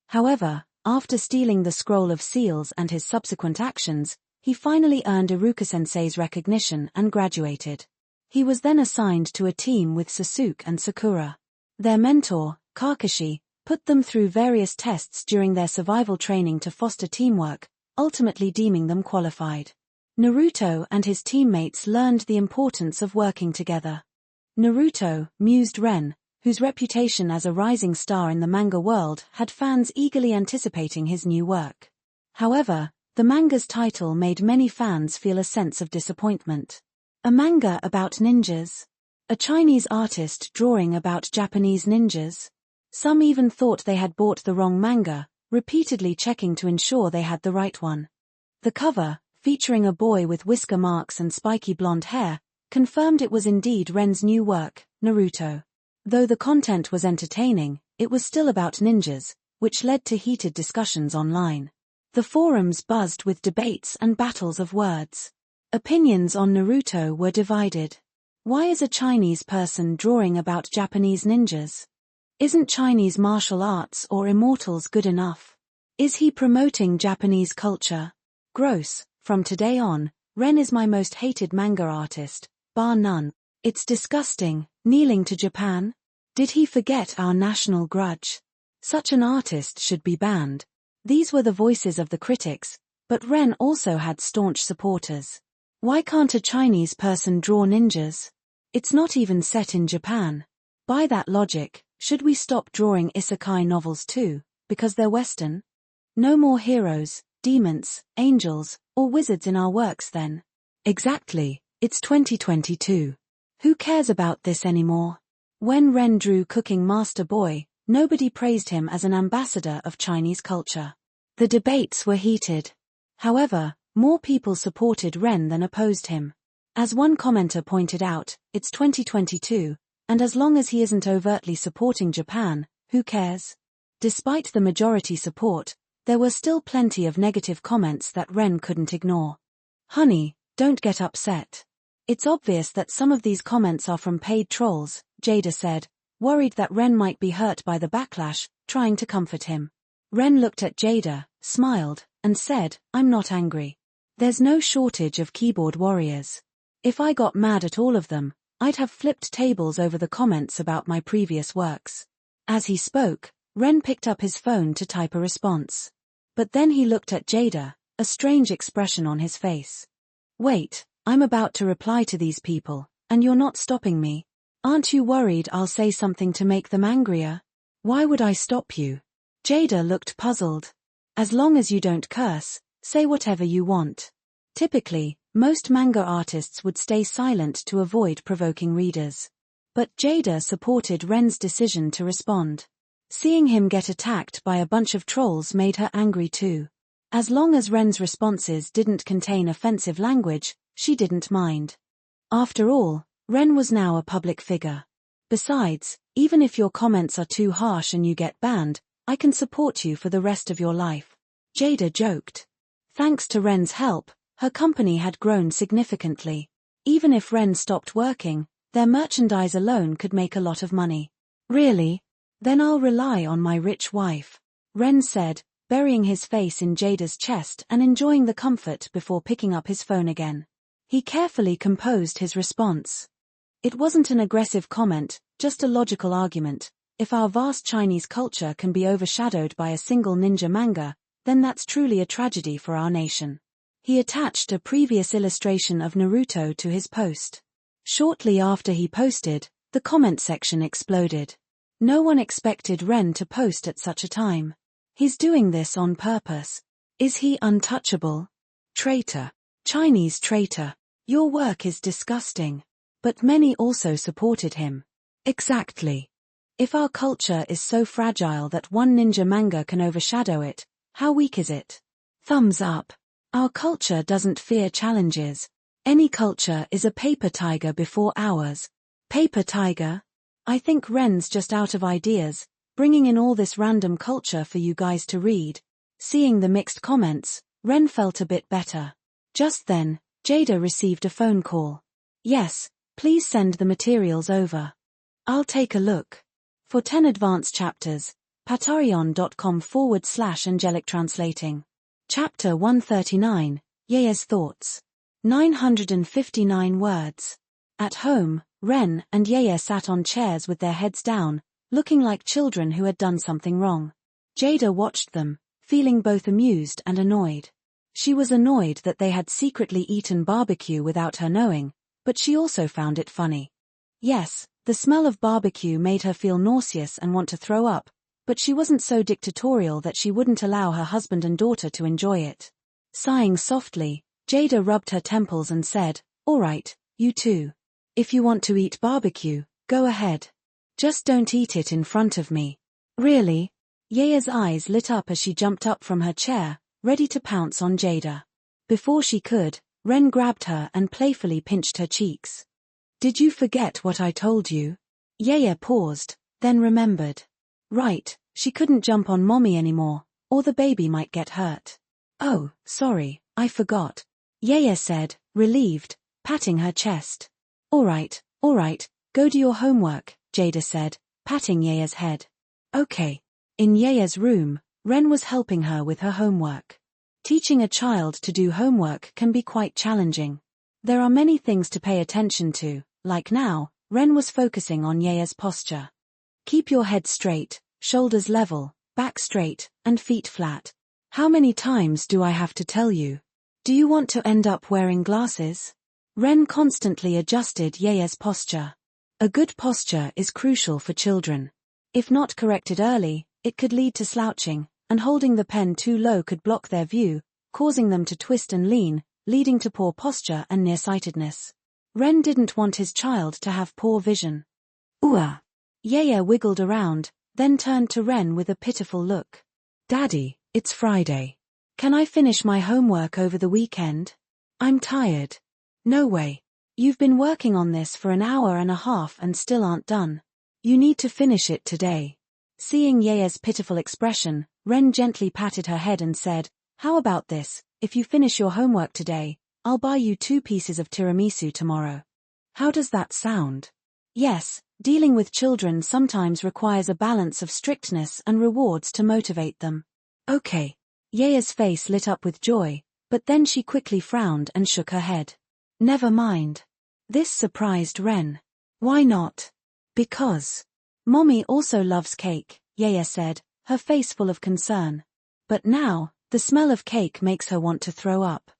However, after stealing the scroll of seals and his subsequent actions, he finally earned Iruka-sensei's recognition and graduated. He was then assigned to a team with Sasuke and Sakura. Their mentor, Kakashi, put them through various tests during their survival training to foster teamwork, ultimately deeming them qualified. Naruto and his teammates learned the importance of working together. Naruto, mused Ren, whose reputation as a rising star in the manga world had fans eagerly anticipating his new work. However, the manga's title made many fans feel a sense of disappointment. A manga about ninjas? A Chinese artist drawing about Japanese ninjas? Some even thought they had bought the wrong manga, repeatedly checking to ensure they had the right one. The cover, featuring a boy with whisker marks and spiky blonde hair, confirmed it was indeed Ren's new work, Naruto. Though the content was entertaining, it was still about ninjas, which led to heated discussions online. The forums buzzed with debates and battles of words. Opinions on Naruto were divided. Why is a Chinese person drawing about Japanese ninjas? Isn't Chinese martial arts or immortals good enough? Is he promoting Japanese culture? Gross, from today on, Ren is my most hated manga artist, bar none. It's disgusting, kneeling to Japan? Did he forget our national grudge? Such an artist should be banned. These were the voices of the critics, but Ren also had staunch supporters. Why can't a Chinese person draw ninjas? It's not even set in Japan. By that logic, should we stop drawing isekai novels too, because they're Western? No more heroes, demons, angels, or wizards in our works then. Exactly, it's 2022. Who cares about this anymore? When Ren drew Cooking Master Boy, nobody praised him as an ambassador of Chinese culture. The debates were heated. However, more people supported Ren than opposed him. As one commenter pointed out, it's 2022, and as long as he isn't overtly supporting Japan, who cares? Despite the majority support, there were still plenty of negative comments that Ren couldn't ignore. Honey, don't get upset. It's obvious that some of these comments are from paid trolls, Jada said, worried that Ren might be hurt by the backlash, trying to comfort him. Ren looked at Jada, smiled, and said, I'm not angry. There's no shortage of keyboard warriors. If I got mad at all of them, I'd have flipped tables over the comments about my previous works. As he spoke, Ren picked up his phone to type a response. But then he looked at Jada, a strange expression on his face. Wait, I'm about to reply to these people, and you're not stopping me. Aren't you worried I'll say something to make them angrier? Why would I stop you? Jada looked puzzled. As long as you don't curse, say whatever you want. Typically, most manga artists would stay silent to avoid provoking readers. But Jada supported Ren's decision to respond. Seeing him get attacked by a bunch of trolls made her angry too. As long as Ren's responses didn't contain offensive language, she didn't mind. After all, Ren was now a public figure. Besides, even if your comments are too harsh and you get banned, I can support you for the rest of your life. Jada joked. Thanks to Ren's help, her company had grown significantly. Even if Ren stopped working, their merchandise alone could make a lot of money. Really? Then I'll rely on my rich wife, Ren said, burying his face in Jada's chest and enjoying the comfort before picking up his phone again. He carefully composed his response. It wasn't an aggressive comment, just a logical argument. If our vast Chinese culture can be overshadowed by a single ninja manga, then that's truly a tragedy for our nation. He attached a previous illustration of Naruto to his post. Shortly after he posted, the comment section exploded. No one expected Ren to post at such a time. He's doing this on purpose. Is he untouchable? Traitor. Chinese traitor. Your work is disgusting. But many also supported him. Exactly. If our culture is so fragile that one ninja manga can overshadow it, how weak is it? Thumbs up. Our culture doesn't fear challenges. Any culture is a paper tiger before ours. Paper tiger? I think Ren's just out of ideas, bringing in all this random culture for you guys to read. Seeing the mixed comments, Ren felt a bit better. Just then, Jada received a phone call. Yes, please send the materials over. I'll take a look. For 10 advanced chapters, patreon.com/angelic translating. Chapter 139, Yea's Thoughts. 959 words. At home, Ren and Yea sat on chairs with their heads down, looking like children who had done something wrong. Jada watched them, feeling both amused and annoyed. She was annoyed that they had secretly eaten barbecue without her knowing, but she also found it funny. Yes, the smell of barbecue made her feel nauseous and want to throw up, but she wasn't so dictatorial that she wouldn't allow her husband and daughter to enjoy it. Sighing softly, Jada rubbed her temples and said, "All right, you two. If you want to eat barbecue, go ahead. Just don't eat it in front of me." Really? Yea's eyes lit up as she jumped up from her chair, ready to pounce on Jada. Before she could, Ren grabbed her and playfully pinched her cheeks. "Did you forget what I told you?" Yea paused, then remembered. Right, she couldn't jump on Mommy anymore, or the baby might get hurt. "Oh, sorry, I forgot," Yea said, relieved, patting her chest. All right, go do your homework," Jada said, patting Yea's head. Okay. In Yea's room, Ren was helping her with her homework. Teaching a child to do homework can be quite challenging. There are many things to pay attention to, like now, Ren was focusing on Yea's posture. Keep your head straight, shoulders level, back straight, and feet flat. How many times do I have to tell you? Do you want to end up wearing glasses? Ren constantly adjusted Yea's posture. A good posture is crucial for children. If not corrected early, it could lead to slouching, and holding the pen too low could block their view, causing them to twist and lean, leading to poor posture and nearsightedness. Ren didn't want his child to have poor vision. Ooh. Yea wiggled around, then turned to Ren with a pitiful look. "Daddy, it's Friday. Can I finish my homework over the weekend? I'm tired." "No way. You've been working on this for an hour and a half and still aren't done. You need to finish it today." Seeing Yea's pitiful expression, Ren gently patted her head and said, "How about this, if you finish your homework today, I'll buy you 2 pieces of tiramisu tomorrow." How does that sound? Yes, dealing with children sometimes requires a balance of strictness and rewards to motivate them. Okay. Yea's face lit up with joy, but then she quickly frowned and shook her head. Never mind. This surprised Ren. Why not? Because Mommy also loves cake, Yea said, her face full of concern. But now, the smell of cake makes her want to throw up.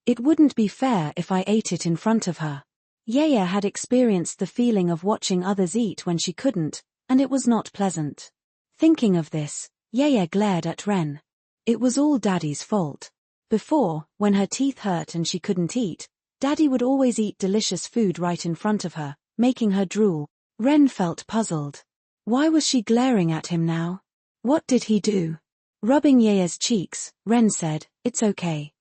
It wouldn't be fair if I ate it in front of her. Yea had experienced the feeling of watching others eat when she couldn't, and it was not pleasant. Thinking of this, Yea glared at Ren. It was all Daddy's fault. Before, when her teeth hurt and she couldn't eat, Daddy would always eat delicious food right in front of her, making her drool. Ren felt puzzled. Why was she glaring at him now? What did he do? Rubbing Yea's cheeks, Ren said, "It's okay.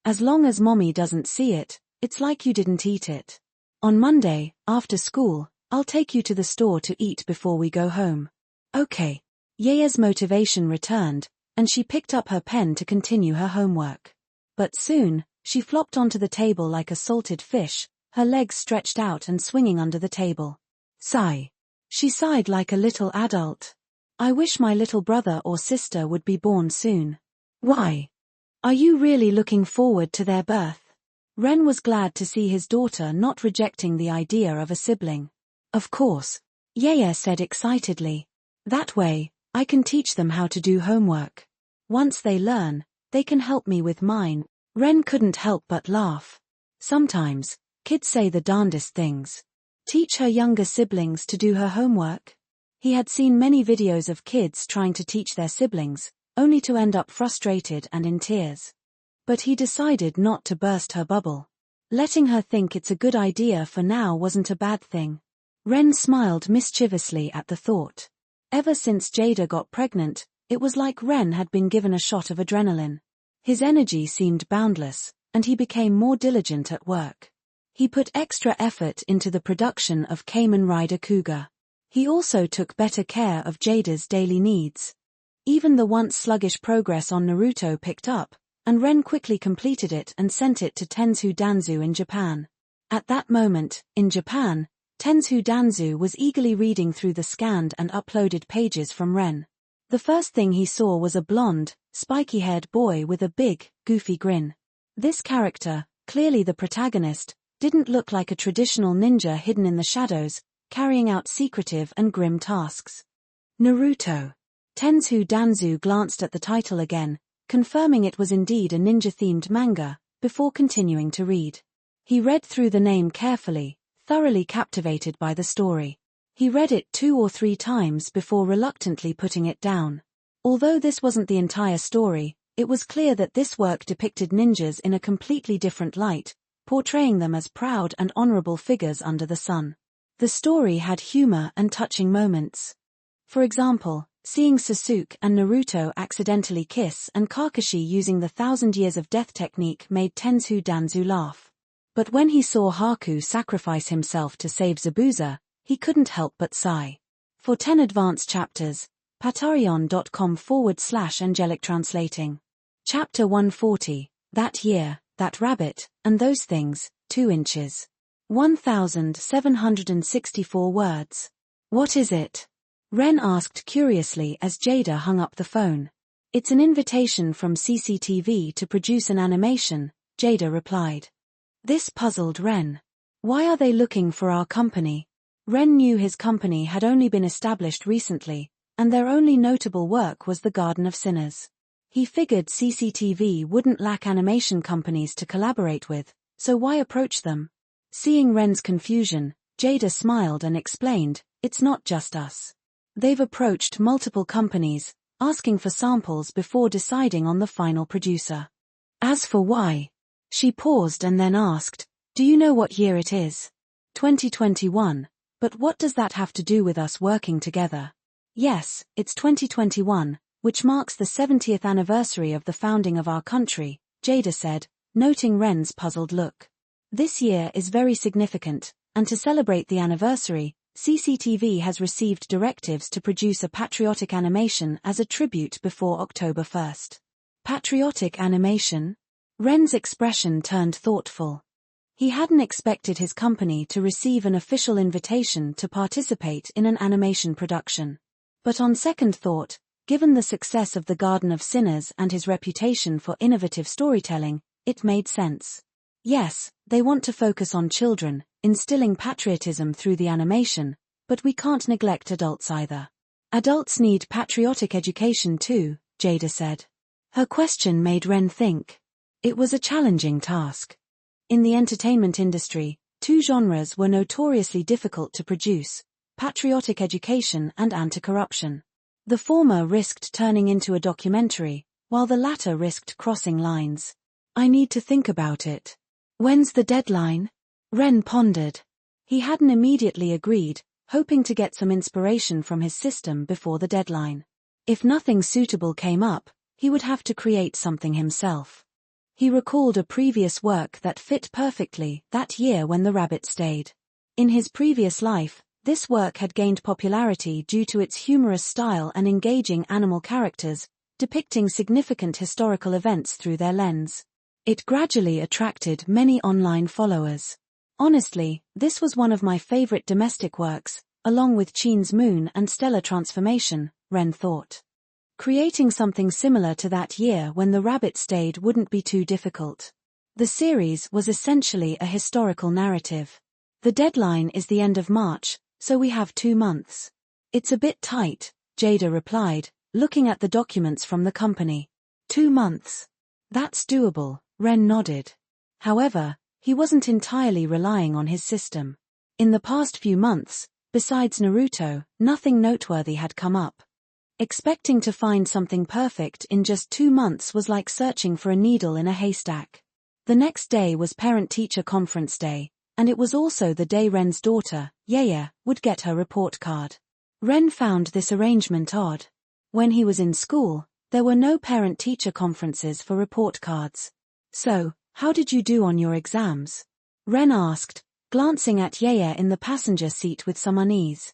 As long as Mommy doesn't see it, it's like you didn't eat it. On Monday, after school, I'll take you to the store to eat before we go home." Okay. Yea's motivation returned, and she picked up her pen to continue her homework. But soon, she flopped onto the table like a salted fish, her legs stretched out and swinging under the table. Sigh. She sighed like a little adult. I wish my little brother or sister would be born soon. Why? Are you really looking forward to their birth? Ren was glad to see his daughter not rejecting the idea of a sibling. Of course, Yea said excitedly. That way, I can teach them how to do homework. Once they learn, they can help me with mine. Ren couldn't help but laugh. Sometimes, kids say the darndest things. Teach her younger siblings to do her homework? He had seen many videos of kids trying to teach their siblings, only to end up frustrated and in tears. But he decided not to burst her bubble. Letting her think it's a good idea for now wasn't a bad thing. Ren smiled mischievously at the thought. Ever since Jada got pregnant, it was like Ren had been given a shot of adrenaline. His energy seemed boundless, and he became more diligent at work. He put extra effort into the production of Kamen Rider Kuga. He also took better care of Jada's daily needs. Even the once sluggish progress on Naruto picked up, and Ren quickly completed it and sent it to Tensu Danzu in Japan. At that moment, in Japan, Tensu Danzu was eagerly reading through the scanned and uploaded pages from Ren. The first thing he saw was a blonde, spiky-haired boy with a big, goofy grin. This character, clearly the protagonist, didn't look like a traditional ninja hidden in the shadows, carrying out secretive and grim tasks. Naruto. Tensu Danzu glanced at the title again, confirming it was indeed a ninja-themed manga, before continuing to read. He read through the name carefully, thoroughly captivated by the story. He read it 2 or 3 times before reluctantly putting it down. Although this wasn't the entire story, it was clear that this work depicted ninjas in a completely different light, portraying them as proud and honorable figures under the sun. The story had humor and touching moments. For example, seeing Sasuke and Naruto accidentally kiss and Kakashi using the 1,000 Years of Death technique made Tensu Danzu laugh. But when he saw Haku sacrifice himself to save Zabuza, he couldn't help but sigh. For 10 advanced chapters, patreon.com/angelic translating. Chapter 140, That Year, That Rabbit, and Those Things, 2 inches. 1,764 words. What is it? Ren asked curiously as Jada hung up the phone. It's an invitation from CCTV to produce an animation, Jada replied. This puzzled Ren. Why are they looking for our company? Ren knew his company had only been established recently, and their only notable work was The Garden of Sinners. He figured CCTV wouldn't lack animation companies to collaborate with, so why approach them? Seeing Ren's confusion, Jada smiled and explained, it's not just us. They've approached multiple companies, asking for samples before deciding on the final producer. As for why? She paused and then asked, do you know what year it is? 2021. But what does that have to do with us working together? Yes, it's 2021, which marks the 70th anniversary of the founding of our country, Jada said, noting Ren's puzzled look. This year is very significant, and to celebrate the anniversary, CCTV has received directives to produce a patriotic animation as a tribute before October 1st. Patriotic animation? Ren's expression turned thoughtful. He hadn't expected his company to receive an official invitation to participate in an animation production. But on second thought, given the success of The Garden of Sinners and his reputation for innovative storytelling, it made sense. Yes, they want to focus on children, instilling patriotism through the animation, but we can't neglect adults either. Adults need patriotic education too, Jada said. Her question made Ren think. It was a challenging task. In the entertainment industry, 2 genres were notoriously difficult to produce: patriotic education and anti-corruption. The former risked turning into a documentary, while the latter risked crossing lines. I need to think about it. When's the deadline? Ren pondered. He hadn't immediately agreed, hoping to get some inspiration from his system before the deadline. If nothing suitable came up, he would have to create something himself. He recalled a previous work that fit perfectly, That Year When the Rabbit Stayed. In his previous life, this work had gained popularity due to its humorous style and engaging animal characters, depicting significant historical events through their lens. It gradually attracted many online followers. Honestly, this was one of my favorite domestic works, along with Chin's Moon and Stellar Transformation, Ren thought. Creating something similar to That Year When the Rabbit Stayed wouldn't be too difficult. The series was essentially a historical narrative. The deadline is the end of March, so we have 2 months. It's a bit tight, Jada replied, looking at the documents from the company. 2 months. That's doable, Ren nodded. However, he wasn't entirely relying on his system. In the past few months, besides Naruto, nothing noteworthy had come up. Expecting to find something perfect in just 2 months was like searching for a needle in a haystack. The next day was Parent-Teacher Conference Day, and it was also the day Ren's daughter, Yaya, would get her report card. Ren found this arrangement odd. When he was in school, there were no parent-teacher conferences for report cards. So, how did you do on your exams? Ren asked, glancing at Yaya in the passenger seat with some unease.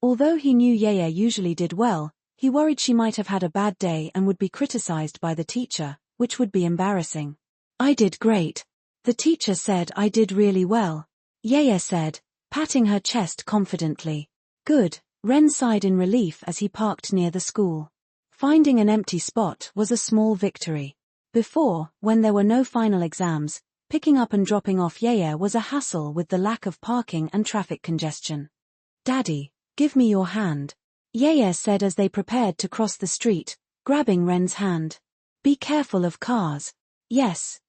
Although he knew Yaya usually did well, he worried she might have had a bad day and would be criticized by the teacher, which would be embarrassing. I did great. The teacher said I did really well. Yaya said, patting her chest confidently. Good, Ren sighed in relief as he parked near the school. Finding an empty spot was a small victory. Before, when there were no final exams, picking up and dropping off Yaya was a hassle with the lack of parking and traffic congestion. Daddy, give me your hand, Yaya said as they prepared to cross the street, grabbing Ren's hand. Be careful of cars. Yes,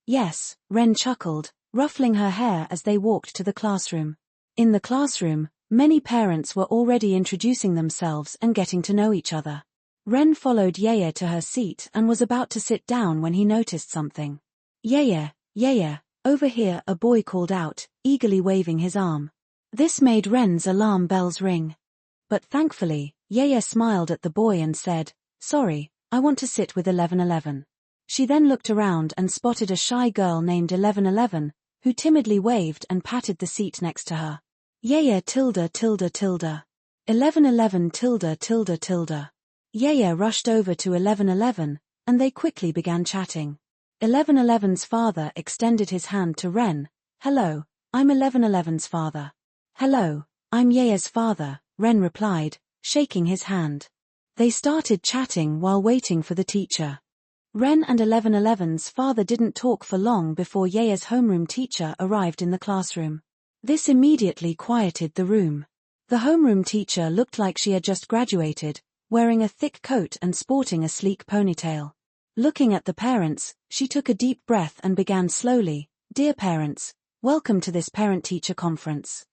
Ren chuckled, ruffling her hair as they walked to the classroom. In the classroom, many parents were already introducing themselves and getting to know each other. Ren followed Yaya to her seat and was about to sit down when he noticed something. Yaya, over here, a boy called out, eagerly waving his arm. This made Ren's alarm bells ring. But thankfully, Yaya smiled at the boy and said, sorry, I want to sit with 1111. She then looked around and spotted a shy girl named 1111, who timidly waved and patted the seat next to her. Yaya tilde. 1111 tilde. Yaya rushed over to 1111, and they quickly began chatting. 1111's father extended his hand to Ren. Hello, I'm 1111's father. Hello, I'm Yaya's father, Ren replied, shaking his hand. They started chatting while waiting for the teacher. Ren and 1111's father didn't talk for long before Yaya's homeroom teacher arrived in the classroom. This immediately quieted the room. The homeroom teacher looked like she had just graduated, wearing a thick coat and sporting a sleek ponytail. Looking at the parents, she took a deep breath and began slowly, Dear parents, welcome to this parent-teacher conference.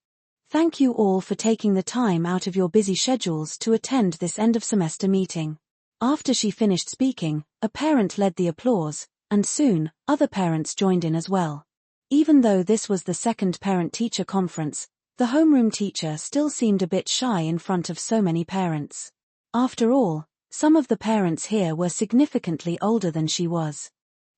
Thank you all for taking the time out of your busy schedules to attend this end-of-semester meeting. After she finished speaking, a parent led the applause, and soon, other parents joined in as well. Even though this was the second parent-teacher conference, the homeroom teacher still seemed a bit shy in front of so many parents. After all, some of the parents here were significantly older than she was.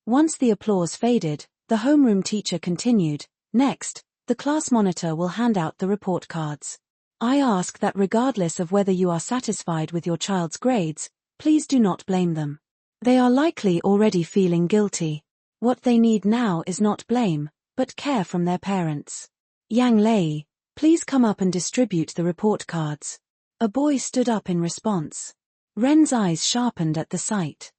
Once the applause faded, the homeroom teacher continued, Next, the class monitor will hand out the report cards. I ask that regardless of whether you are satisfied with your child's grades, please do not blame them. They are likely already feeling guilty. What they need now is not blame, but care from their parents. Yang Lei, please come up and distribute the report cards. A boy stood up in response. Ren's eyes sharpened at the sight.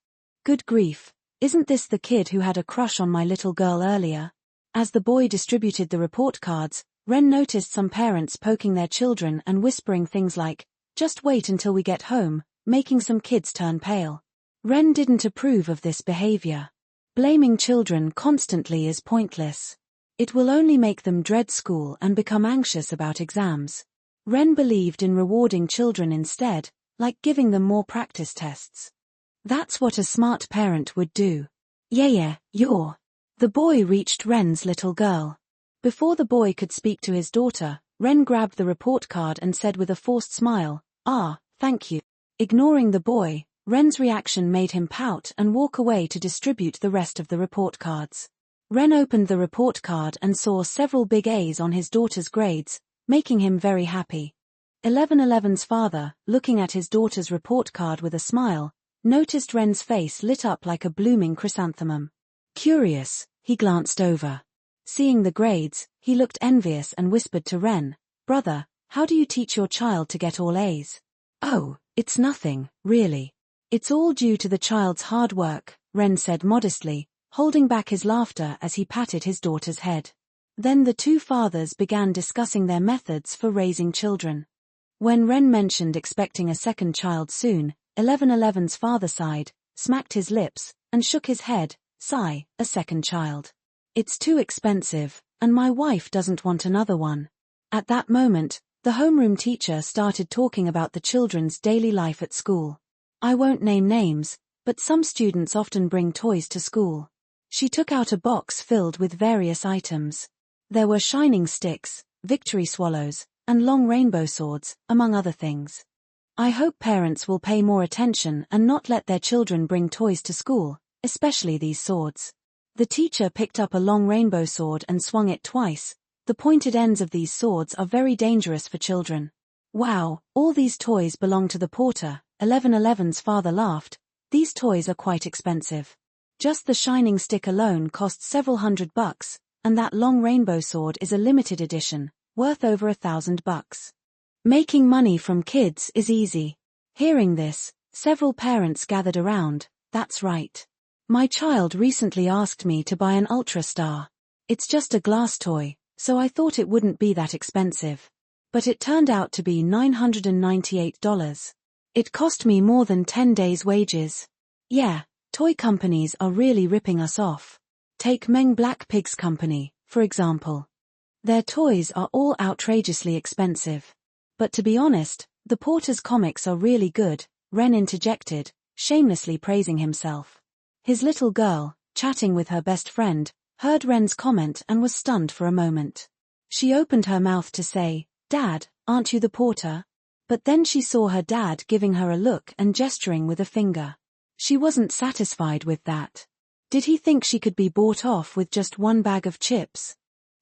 Good grief, isn't this the kid who had a crush on my little girl earlier? As the boy distributed the report cards, Ren noticed some parents poking their children and whispering things like, just wait until we get home, making some kids turn pale. Ren didn't approve of this behavior. Blaming children constantly is pointless. It will only make them dread school and become anxious about exams. Ren believed in rewarding children instead, like giving them more practice tests. That's what a smart parent would do. Yeah, you're. The boy reached Ren's little girl. Before the boy could speak to his daughter, Ren grabbed the report card and said with a forced smile, thank you. Ignoring the boy, Ren's reaction made him pout and walk away to distribute the rest of the report cards. Ren opened the report card and saw several big A's on his daughter's grades, making him very happy. 1111's father, looking at his daughter's report card with a smile, noticed Ren's face lit up like a blooming chrysanthemum. Curious, he glanced over. Seeing the grades, he looked envious and whispered to Ren, Brother, how do you teach your child to get all A's? Oh, it's nothing, really. It's all due to the child's hard work, Ren said modestly, holding back his laughter as he patted his daughter's head. Then the two fathers began discussing their methods for raising children. When Ren mentioned expecting a second child soon, 1111's father sighed, smacked his lips, and shook his head, Sigh, a second child. It's too expensive, and my wife doesn't want another one. At that moment, the homeroom teacher started talking about the children's daily life at school. I won't name names, but some students often bring toys to school. She took out a box filled with various items. There were shining sticks, victory swallows, and long rainbow swords, among other things. I hope parents will pay more attention and not let their children bring toys to school, especially these swords. The teacher picked up a long rainbow sword and swung it twice, The pointed ends of these swords are very dangerous for children. Wow, all these toys belong to the porter, 1111's father laughed. These toys are quite expensive. Just the shining stick alone costs several $100, and that long rainbow sword is a limited edition, worth over $1,000. Making money from kids is easy. Hearing this, several parents gathered around. That's right. My child recently asked me to buy an Ultra Star. It's just a glass toy, so I thought it wouldn't be that expensive. But it turned out to be $998. It cost me more than 10 days' wages. Yeah, toy companies are really ripping us off. Take Meng Black Pig's company, for example. Their toys are all outrageously expensive. But to be honest, the porter's comics are really good, Ren interjected, shamelessly praising himself. His little girl, chatting with her best friend, heard Ren's comment and was stunned for a moment. She opened her mouth to say, "Dad, aren't you the porter?" But then she saw her dad giving her a look and gesturing with a finger. She wasn't satisfied with that. Did he think she could be bought off with just one bag of chips?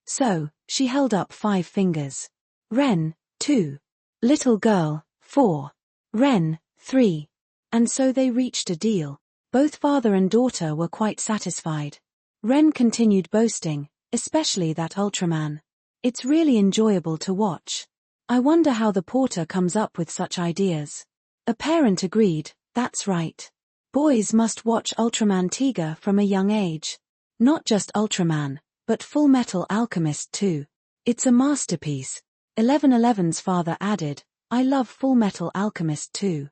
So, she held up 5 fingers. Ren, 2. Little girl, 4. Ren, 3. And so they reached a deal. Both father and daughter were quite satisfied. Ren continued boasting, especially that Ultraman. It's really enjoyable to watch. I wonder how the porter comes up with such ideas. A parent agreed, that's right. Boys must watch Ultraman Tiga from a young age. Not just Ultraman, but Full Metal Alchemist too. It's a masterpiece. 1111's father added, I love Full Metal Alchemist too.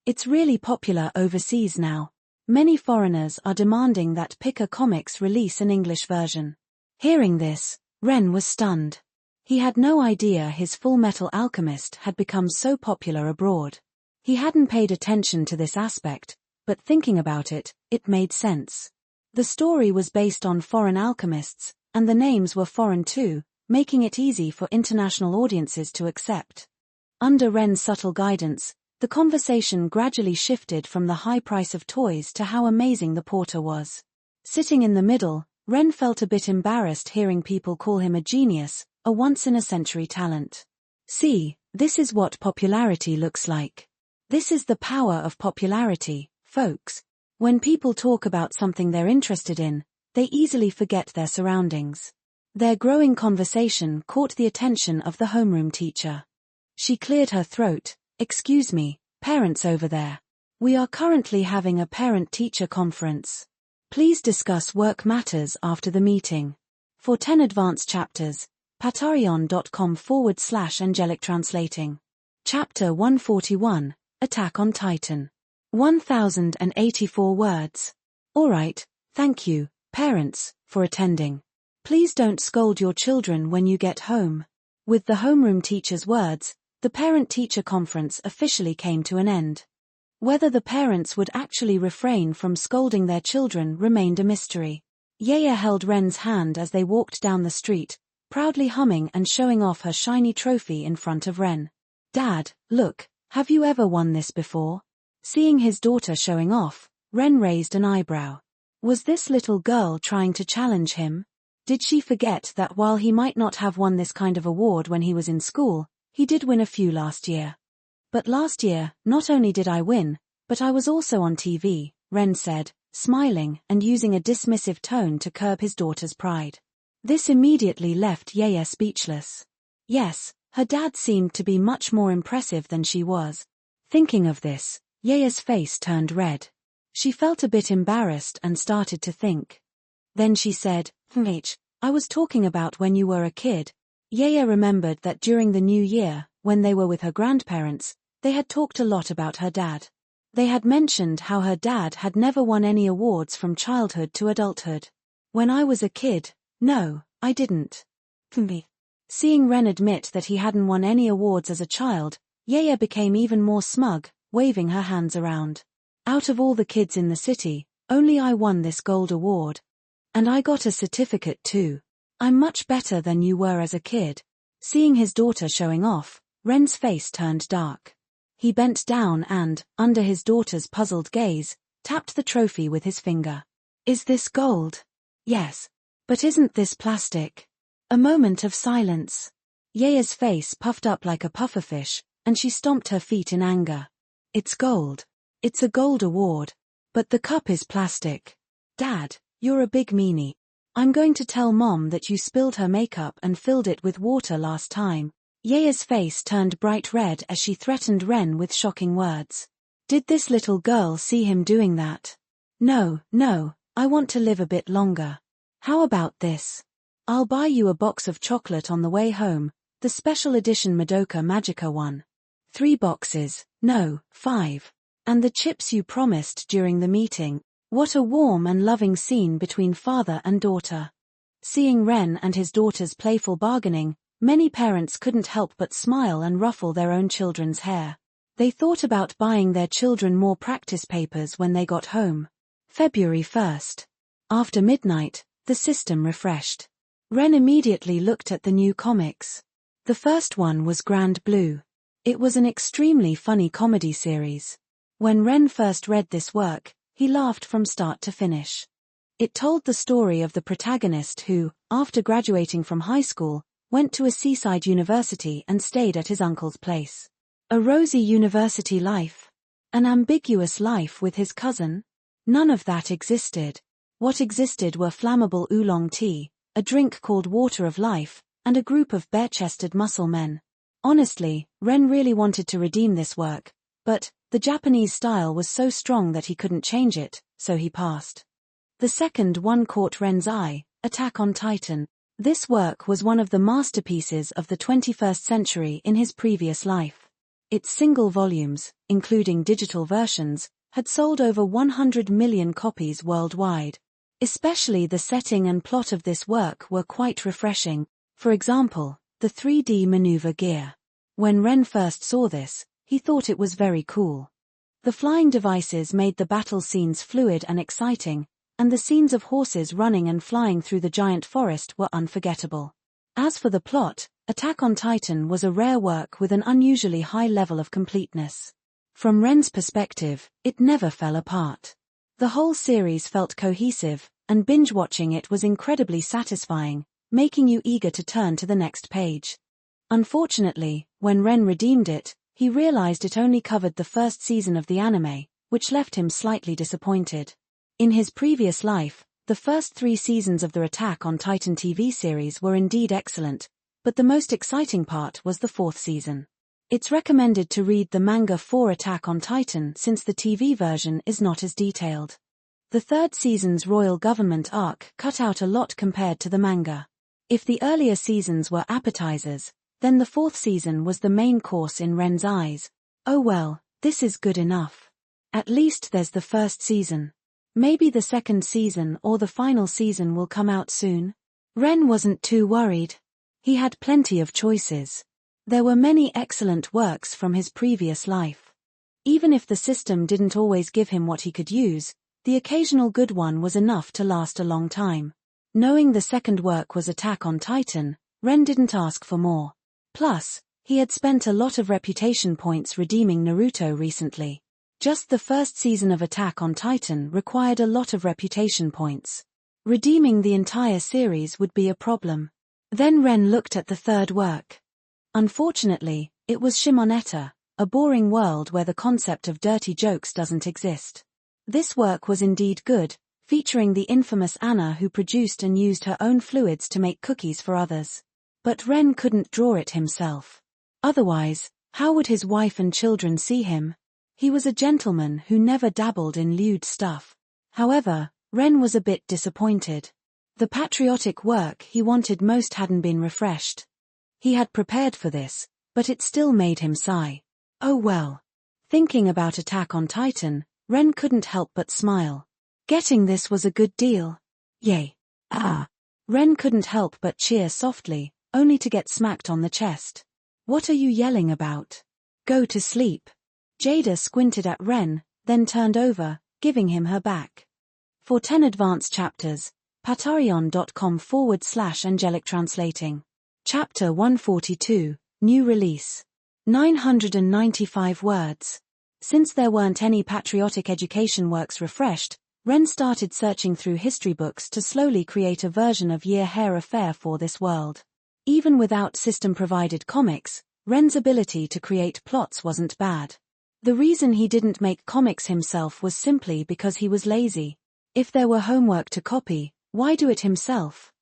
It's really popular overseas now. Many foreigners are demanding that Pika Comics release an English version. Hearing this, Ren was stunned. He had no idea his Full Metal Alchemist had become so popular abroad. He hadn't paid attention to this aspect, but thinking about it, it made sense. The story was based on foreign alchemists, and the names were foreign too, making it easy for international audiences to accept. Under Ren's subtle guidance, the conversation gradually shifted from the high price of toys to how amazing the porter was. Sitting in the middle, Ren felt a bit embarrassed hearing people call him a genius, a once-in-a-century talent. See, this is what popularity looks like. This is the power of popularity, folks. When people talk about something they're interested in, they easily forget their surroundings. Their growing conversation caught the attention of the homeroom teacher. She cleared her throat. Excuse me, parents over there. We are currently having a parent-teacher conference. Please discuss work matters after the meeting. For 10 advanced chapters, patreon.com/angelic translating. Chapter 141, Attack on Titan. 1084 words. Alright, thank you, parents, for attending. Please don't scold your children when you get home. With the homeroom teacher's words, the parent-teacher conference officially came to an end. Whether the parents would actually refrain from scolding their children remained a mystery. Yaya held Ren's hand as they walked down the street, proudly humming and showing off her shiny trophy in front of Ren. Dad, look, have you ever won this before? Seeing his daughter showing off, Ren raised an eyebrow. Was this little girl trying to challenge him? Did she forget that while he might not have won this kind of award when he was in school, he did win a few last year? But last year, not only did I win, but I was also on TV, Ren said, smiling and using a dismissive tone to curb his daughter's pride. This immediately left Yaya speechless. Yes, her dad seemed to be much more impressive than she was. Thinking of this, Yaya's face turned red. She felt a bit embarrassed and started to think. Then she said, I was talking about when you were a kid. Yaya remembered that during the New Year, when they were with her grandparents, they had talked a lot about her dad. They had mentioned how her dad had never won any awards from childhood to adulthood. When I was a kid, no, I didn't. Seeing Ren admit that he hadn't won any awards as a child, Yaya became even more smug, waving her hands around. Out of all the kids in the city, only I won this gold award. And I got a certificate too. I'm much better than you were as a kid. Seeing his daughter showing off, Ren's face turned dark. He bent down and, under his daughter's puzzled gaze, tapped the trophy with his finger. Is this gold? Yes. But isn't this plastic? A moment of silence. Yaya's face puffed up like a pufferfish, and she stomped her feet in anger. It's gold. It's a gold award. But the cup is plastic. Dad, you're a big meanie. I'm going to tell Mom that you spilled her makeup and filled it with water last time. Yaya's face turned bright red as she threatened Ren with shocking words. Did this little girl see him doing that? No, I want to live a bit longer. How about this? I'll buy you a box of chocolate on the way home, the special edition Madoka Magica one. 3 boxes, no, 5. And the chips you promised during the meeting. What a warm and loving scene between father and daughter. Seeing Ren and his daughter's playful bargaining, many parents couldn't help but smile and ruffle their own children's hair. They thought about buying their children more practice papers when they got home. February 1st. After midnight, the system refreshed. Ren immediately looked at the new comics. The first one was Grand Blue. It was an extremely funny comedy series. When Ren first read this work, he laughed from start to finish. It told the story of the protagonist who, after graduating from high school, went to a seaside university and stayed at his uncle's place. A rosy university life. An ambiguous life with his cousin? None of that existed. What existed were flammable oolong tea, a drink called water of life, and a group of bare-chested muscle men. Honestly, Ren really wanted to redeem this work, but the Japanese style was so strong that he couldn't change it, so he passed. The second one caught Ren's eye, Attack on Titan. This work was one of the masterpieces of the 21st century in his previous life. Its single volumes, including digital versions, had sold over 100 million copies worldwide. Especially the setting and plot of this work were quite refreshing. For example, the 3D maneuver gear. When Ren first saw this, he thought it was very cool. The flying devices made the battle scenes fluid and exciting, and the scenes of horses running and flying through the giant forest were unforgettable. As for the plot, Attack on Titan was a rare work with an unusually high level of completeness. From Ren's perspective, it never fell apart. The whole series felt cohesive, and binge-watching it was incredibly satisfying, making you eager to turn to the next page. Unfortunately, when Ren redeemed it, he realized it only covered the first season of the anime, which left him slightly disappointed. In his previous life, the first 3 seasons of the Attack on Titan TV series were indeed excellent, but the most exciting part was the 4th season. It's recommended to read the manga for Attack on Titan since the TV version is not as detailed. The 3rd season's royal government arc cut out a lot compared to the manga. If the earlier seasons were appetizers, then the 4th season was the main course in Ren's eyes. Oh well, this is good enough. At least there's the 1st season. Maybe the 2nd season or the final season will come out soon. Ren wasn't too worried. He had plenty of choices. There were many excellent works from his previous life. Even if the system didn't always give him what he could use, the occasional good one was enough to last a long time. Knowing the second work was Attack on Titan, Ren didn't ask for more. Plus, he had spent a lot of reputation points redeeming Naruto recently. Just the 1st season of Attack on Titan required a lot of reputation points. Redeeming the entire series would be a problem. Then Ren looked at the 3rd work. Unfortunately, it was Shimonetta, a boring world where the concept of dirty jokes doesn't exist. This work was indeed good, featuring the infamous Anna who produced and used her own fluids to make cookies for others. But Ren couldn't draw it himself. Otherwise, how would his wife and children see him? He was a gentleman who never dabbled in lewd stuff. However, Ren was a bit disappointed. The patriotic work he wanted most hadn't been refreshed. He had prepared for this, but it still made him sigh. Oh well. Thinking about Attack on Titan, Ren couldn't help but smile. Getting this was a good deal. Yay. Ren couldn't help but cheer softly, only to get smacked on the chest. What are you yelling about? Go to sleep. Jada squinted at Ren, then turned over, giving him her back. For 10 advanced chapters, patreon.com/angelic translating. Chapter 142, New Release. 995 words. Since there weren't any patriotic education works refreshed, Ren started searching through history books to slowly create a version of Year Hair Affair for this world. Even without system-provided comics, Ren's ability to create plots wasn't bad. The reason he didn't make comics himself was simply because he was lazy. If there were homework to copy, why do it himself?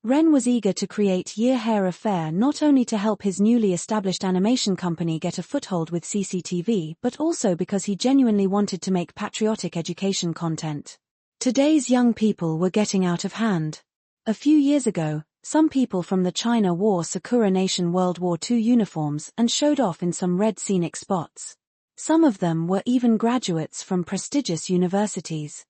Ren was eager to create Year Hair Affair not only to help his newly established animation company get a foothold with CCTV but also because he genuinely wanted to make patriotic education content. Today's young people were getting out of hand. A few years ago, some people from the China wore Sakura Nation World War II uniforms and showed off in some red scenic spots. Some of them were even graduates from prestigious universities.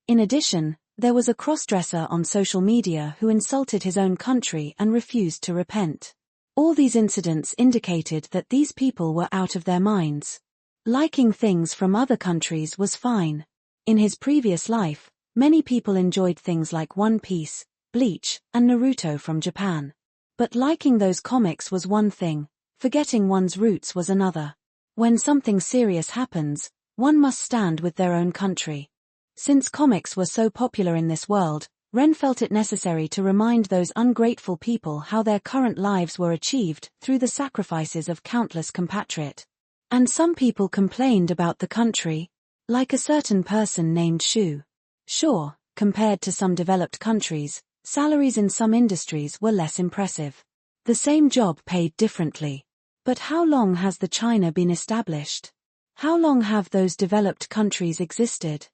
In addition, there was a crossdresser on social media who insulted his own country and refused to repent. All these incidents indicated that these people were out of their minds. Liking things from other countries was fine. In his previous life, many people enjoyed things like One Piece, Bleach, and Naruto from Japan. But liking those comics was one thing, forgetting one's roots was another. When something serious happens, one must stand with their own country. Since comics were so popular in this world, Ren felt it necessary to remind those ungrateful people how their current lives were achieved through the sacrifices of countless compatriots. And some people complained about the country, like a certain person named Shu. Sure, compared to some developed countries, salaries in some industries were less impressive. The same job paid differently. But how long has the China been established? How long have those developed countries existed?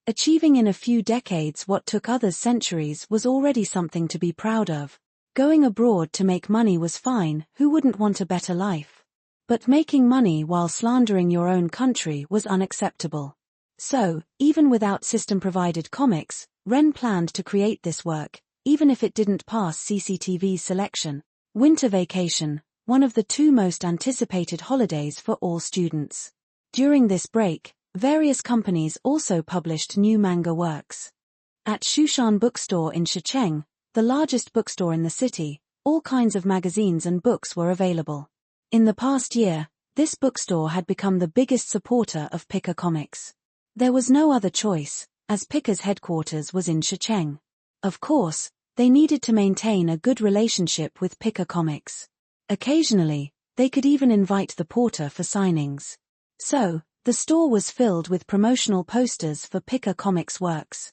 Achieving in a few decades what took others centuries was already something to be proud of. Going abroad to make money was fine, who wouldn't want a better life? But making money while slandering your own country was unacceptable. So, even without system-provided comics, Ren planned to create this work, even if it didn't pass CCTV's selection. Winter vacation, one of the two most anticipated holidays for all students. During this break, various companies also published new manga works. At Shushan Bookstore in Shicheng, the largest bookstore in the city, all kinds of magazines and books were available. In the past year, this bookstore had become the biggest supporter of Pika Comics. There was no other choice, as Pika's headquarters was in Shicheng. Of course, they needed to maintain a good relationship with Pika Comics. Occasionally, they could even invite the porter for signings. So, the store was filled with promotional posters for Pika Comics works.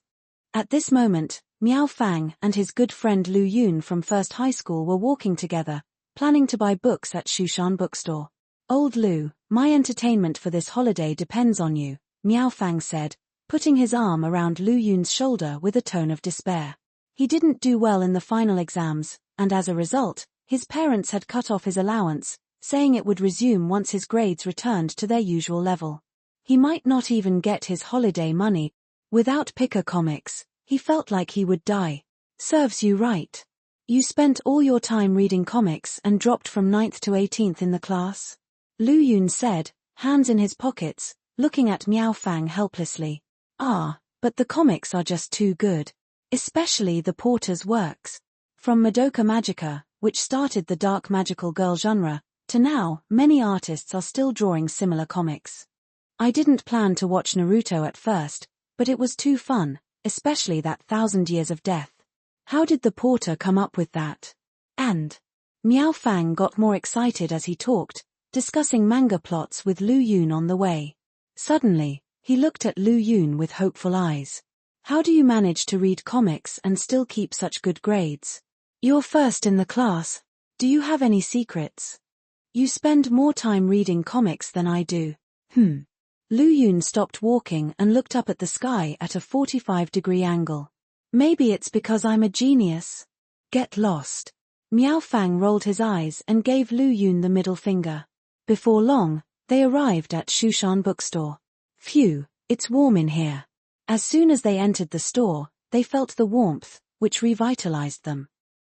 At this moment, Miao Fang and his good friend Lu Yun from First High School were walking together, planning to buy books at Shushan Bookstore. "Old Lu, my entertainment for this holiday depends on you," Miao Fang said, putting his arm around Lu Yun's shoulder with a tone of despair. He didn't do well in the final exams, and as a result, his parents had cut off his allowance, saying it would resume once his grades returned to their usual level. He might not even get his holiday money. Without Pika Comics, he felt like he would die. "Serves you right. You spent all your time reading comics and dropped from 9th to 18th in the class?" Lu Yun said, hands in his pockets, looking at Miao Fang helplessly. But the comics are just too good. Especially the porter's works. From Madoka Magica, which started the dark magical girl genre, to now, many artists are still drawing similar comics. "I didn't plan to watch Naruto at first, but it was too fun, especially that 1,000 Years of Death. How did the porter come up with that?" And Miao Fang got more excited as he talked, discussing manga plots with Lu Yun on the way. Suddenly, he looked at Lu Yun with hopeful eyes. "How do you manage to read comics and still keep such good grades? You're first in the class. Do you have any secrets? You spend more time reading comics than I do." Lu Yun stopped walking and looked up at the sky at a 45-degree angle. "Maybe it's because I'm a genius." "Get lost." Miao Fang rolled his eyes and gave Lu Yun the middle finger. Before long, they arrived at Shushan Bookstore. "Phew, it's warm in here." As soon as they entered the store, they felt the warmth, which revitalized them.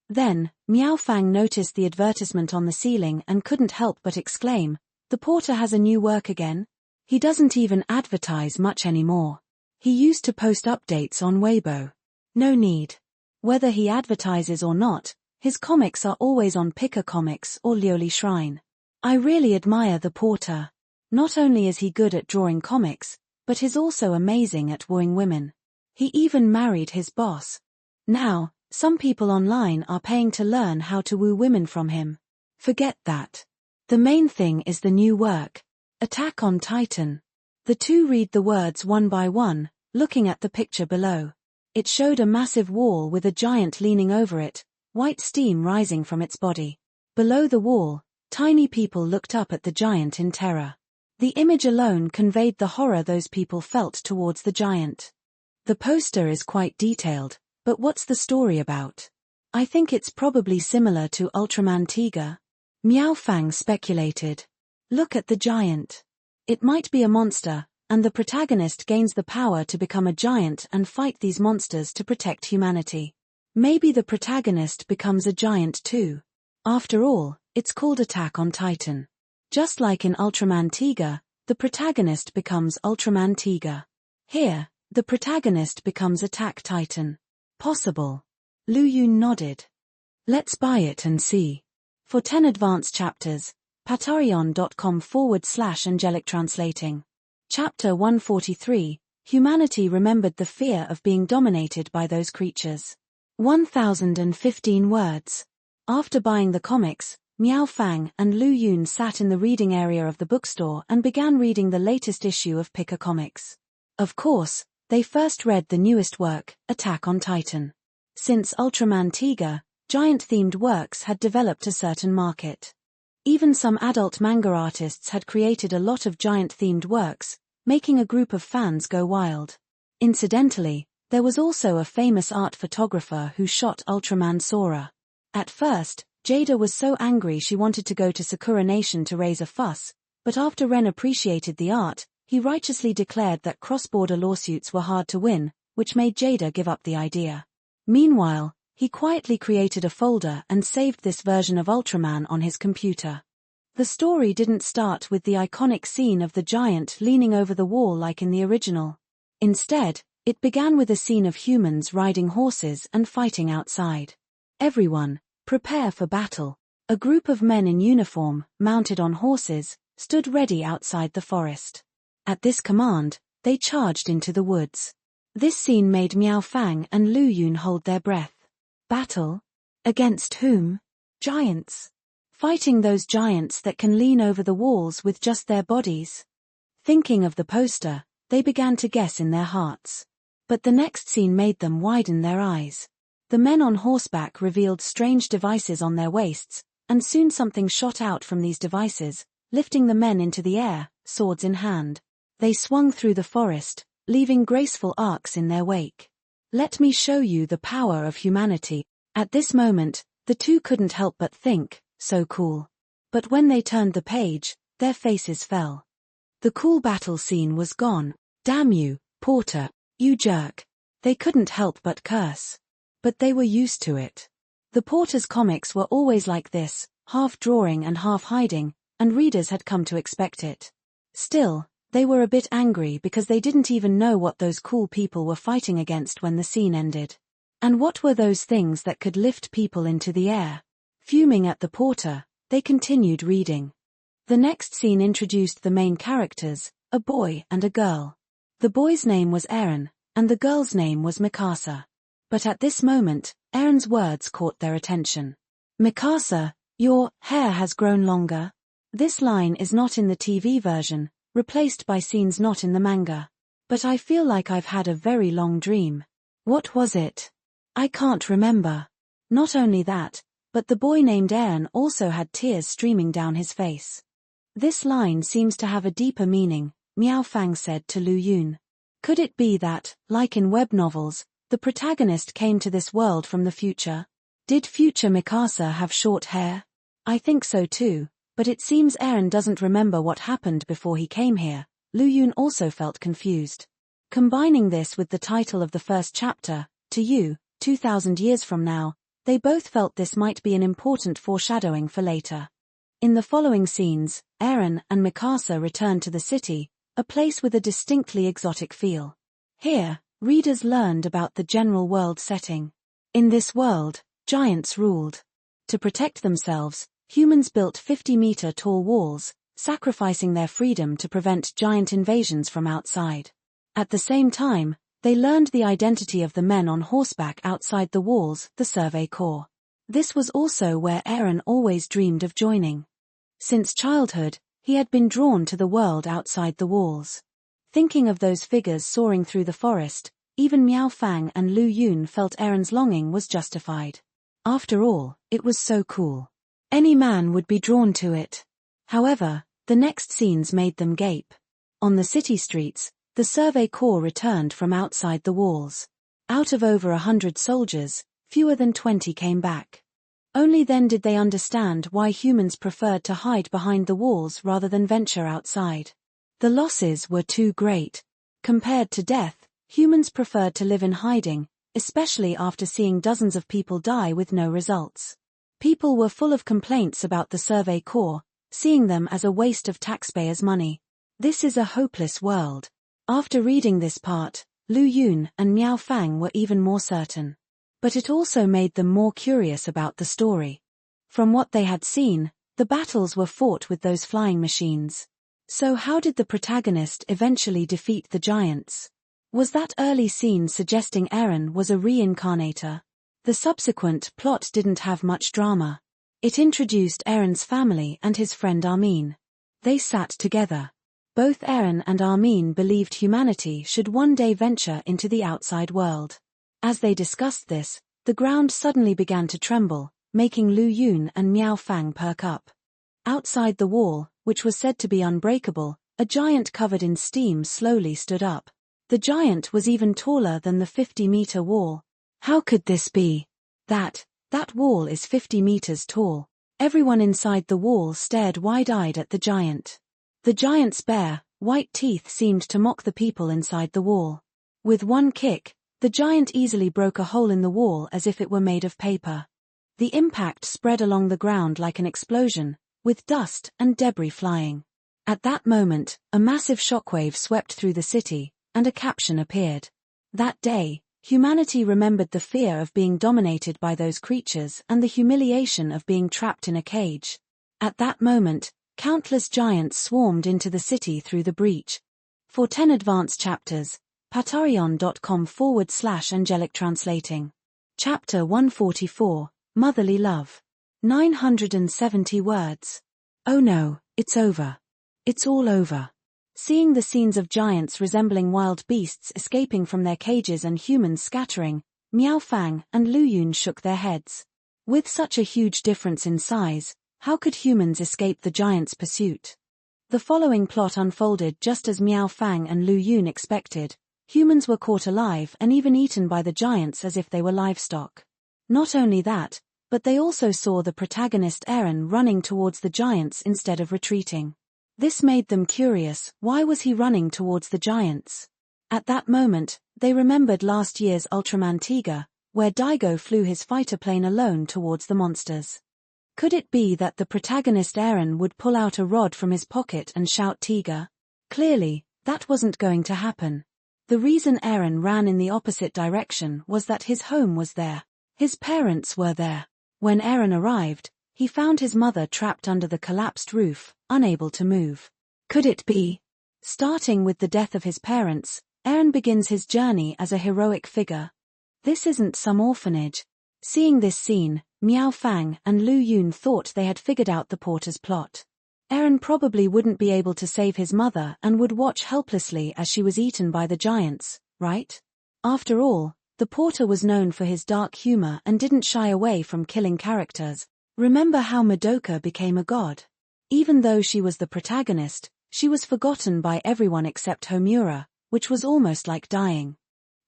Then, Miao Fang noticed the advertisement on the ceiling and couldn't help but exclaim, "The porter has a new work again? He doesn't even advertise much anymore. He used to post updates on Weibo. No need. Whether he advertises or not, his comics are always on Pika Comics or Liuli Shrine. I really admire the porter. Not only is he good at drawing comics, but he's also amazing at wooing women." He even married his boss. Now, some people online are paying to learn how to woo women from him. Forget that. The main thing is the new work, Attack on Titan. The two read the words one by one, looking at the picture below. It showed a massive wall with a giant leaning over it, white steam rising from its body. Below the wall, tiny people looked up at the giant in terror. The image alone conveyed the horror those people felt towards the giant. The poster is quite detailed, but what's the story about? I think it's probably similar to Ultraman Tiger. Miao Fang speculated. Look at the giant. It might be a monster, and the protagonist gains the power to become a giant and fight these monsters to protect humanity. Maybe the protagonist becomes a giant too. After all, it's called Attack on Titan. Just like in Ultraman Tiger, the protagonist becomes Ultraman Tiger. Here, the protagonist becomes Attack Titan. Possible. Lu Yun nodded. Let's buy it and see. For 10 advanced chapters, patreon.com/angelic translating. Chapter 143, Humanity remembered the fear of being dominated by those creatures. 1015 words. After buying the comics, Miao Fang and Lu Yun sat in the reading area of the bookstore and began reading the latest issue of Picker Comics. Of course, they first read the newest work, Attack on Titan. Since Ultraman Tiger, giant-themed works had developed a certain market. Even some adult manga artists had created a lot of giant-themed works, making a group of fans go wild. Incidentally, there was also a famous art photographer who shot Ultraman Sora. At first, Jada was so angry she wanted to go to Sakura Nation to raise a fuss, but after Ren appreciated the art, he righteously declared that cross-border lawsuits were hard to win, which made Jada give up the idea. Meanwhile, he quietly created a folder and saved this version of Ultraman on his computer. The story didn't start with the iconic scene of the giant leaning over the wall like in the original. Instead, it began with a scene of humans riding horses and fighting outside. Everyone, prepare for battle. A group of men in uniform, mounted on horses, stood ready outside the forest. At this command, they charged into the woods. This scene made Miao Fang and Lu Yun hold their breath. Battle? Against whom? Giants. Fighting those giants that can lean over the walls with just their bodies. Thinking of the poster, they began to guess in their hearts. But the next scene made them widen their eyes. The men on horseback revealed strange devices on their waists, and soon something shot out from these devices, lifting the men into the air, swords in hand. They swung through the forest, leaving graceful arcs in their wake. Let me show you the power of humanity. At this moment, the two couldn't help but think, so cool. But when they turned the page, their faces fell. The cool battle scene was gone. Damn you, Porter, you jerk. They couldn't help but curse. But they were used to it. The Porter's comics were always like this, half drawing and half hiding, and readers had come to expect it. Still, they were a bit angry because they didn't even know what those cool people were fighting against when the scene ended. And what were those things that could lift people into the air? Fuming at the Porter, they continued reading. The next scene introduced the main characters, a boy and a girl. The boy's name was Eren, and the girl's name was Mikasa. But at this moment, Eren's words caught their attention. Mikasa, your hair has grown longer. This line is not in the TV version, replaced by scenes not in the manga. But I feel like I've had a very long dream. What was it? I can't remember. Not only that, but the boy named Eren also had tears streaming down his face. This line seems to have a deeper meaning, Miao Fang said to Lu Yun. Could it be that, like in web novels, the protagonist came to this world from the future? Did future Mikasa have short hair? I think so too, but it seems Eren doesn't remember what happened before he came here. Lu Yun also felt confused. Combining this with the title of the first chapter, To You, 2000 years from now, they both felt this might be an important foreshadowing for later. In the following scenes, Eren and Mikasa return to the city, a place with a distinctly exotic feel. Here, readers learned about the general world setting. In this world, giants ruled. To protect themselves, humans built 50-meter-tall walls, sacrificing their freedom to prevent giant invasions from outside. At the same time, They learned the identity of the men on horseback outside the walls, the Survey Corps. This was also where Aaron always dreamed of joining. Since childhood, he had been drawn to the world outside the walls. Thinking of those figures soaring through the forest, even Miao Fang and Lu Yun felt Aaron's longing was justified. After all, it was so cool. Any man would be drawn to it. However, the next scenes made them gape. On the city streets, the Survey Corps returned from outside the walls. Out of over 100 soldiers, fewer than 20 came back. Only then did they understand why humans preferred to hide behind the walls rather than venture outside. The losses were too great. Compared to death, humans preferred to live in hiding, especially after seeing dozens of people die with no results. People were full of complaints about the Survey Corps, seeing them as a waste of taxpayers' money. This is a hopeless world. After reading this part, Lu Yun and Miao Fang were even more certain. But it also made them more curious about the story. From what they had seen, the battles were fought with those flying machines. So how did the protagonist eventually defeat the giants? Was that early scene suggesting Aaron was a reincarnator? The subsequent plot didn't have much drama. It introduced Aaron's family and his friend Armin. They sat together. Both Aaron and Armin believed humanity should one day venture into the outside world. As they discussed this, the ground suddenly began to tremble, making Lu Yun and Miao Fang perk up. Outside the wall, which was said to be unbreakable, a giant covered in steam slowly stood up. The giant was even taller than the 50-meter wall. How could this be? That wall is 50 meters tall. Everyone inside the wall stared wide-eyed at the giant. The giant's bare, white teeth seemed to mock the people inside the wall. With one kick, the giant easily broke a hole in the wall as if it were made of paper. The impact spread along the ground like an explosion, with dust and debris flying. At that moment, a massive shockwave swept through the city, and a caption appeared. That day, humanity remembered the fear of being dominated by those creatures and the humiliation of being trapped in a cage. At that moment, countless giants swarmed into the city through the breach. For 10 advanced chapters, patreon.com/angelic translating. Chapter 144, Motherly Love. 970 words. Oh no, it's over. It's all over. Seeing the scenes of giants resembling wild beasts escaping from their cages and humans scattering, Miao Fang and Lu Yun shook their heads. With such a huge difference in size, how could humans escape the giants' pursuit? The following plot unfolded just as Miao Fang and Lu Yun expected. Humans were caught alive and even eaten by the giants as if they were livestock. Not only that, but they also saw the protagonist Aaron running towards the giants instead of retreating. This made them curious. Why was he running towards the giants? At that moment, they remembered last year's Ultraman Tiger, where Daigo flew his fighter plane alone towards the monsters. Could it be that the protagonist Aaron would pull out a rod from his pocket and shout Tiger? Clearly, that wasn't going to happen. The reason Aaron ran in the opposite direction was that his home was there. His parents were there. When Aaron arrived, he found his mother trapped under the collapsed roof, unable to move. Could it be? Starting with the death of his parents, Aaron begins his journey as a heroic figure. This isn't some orphanage. Seeing this scene, Miao Fang and Lu Yun thought they had figured out the porter's plot. Aaron probably wouldn't be able to save his mother and would watch helplessly as she was eaten by the giants, right? After all, the porter was known for his dark humor and didn't shy away from killing characters. Remember how Madoka became a god? Even though she was the protagonist, she was forgotten by everyone except Homura, which was almost like dying.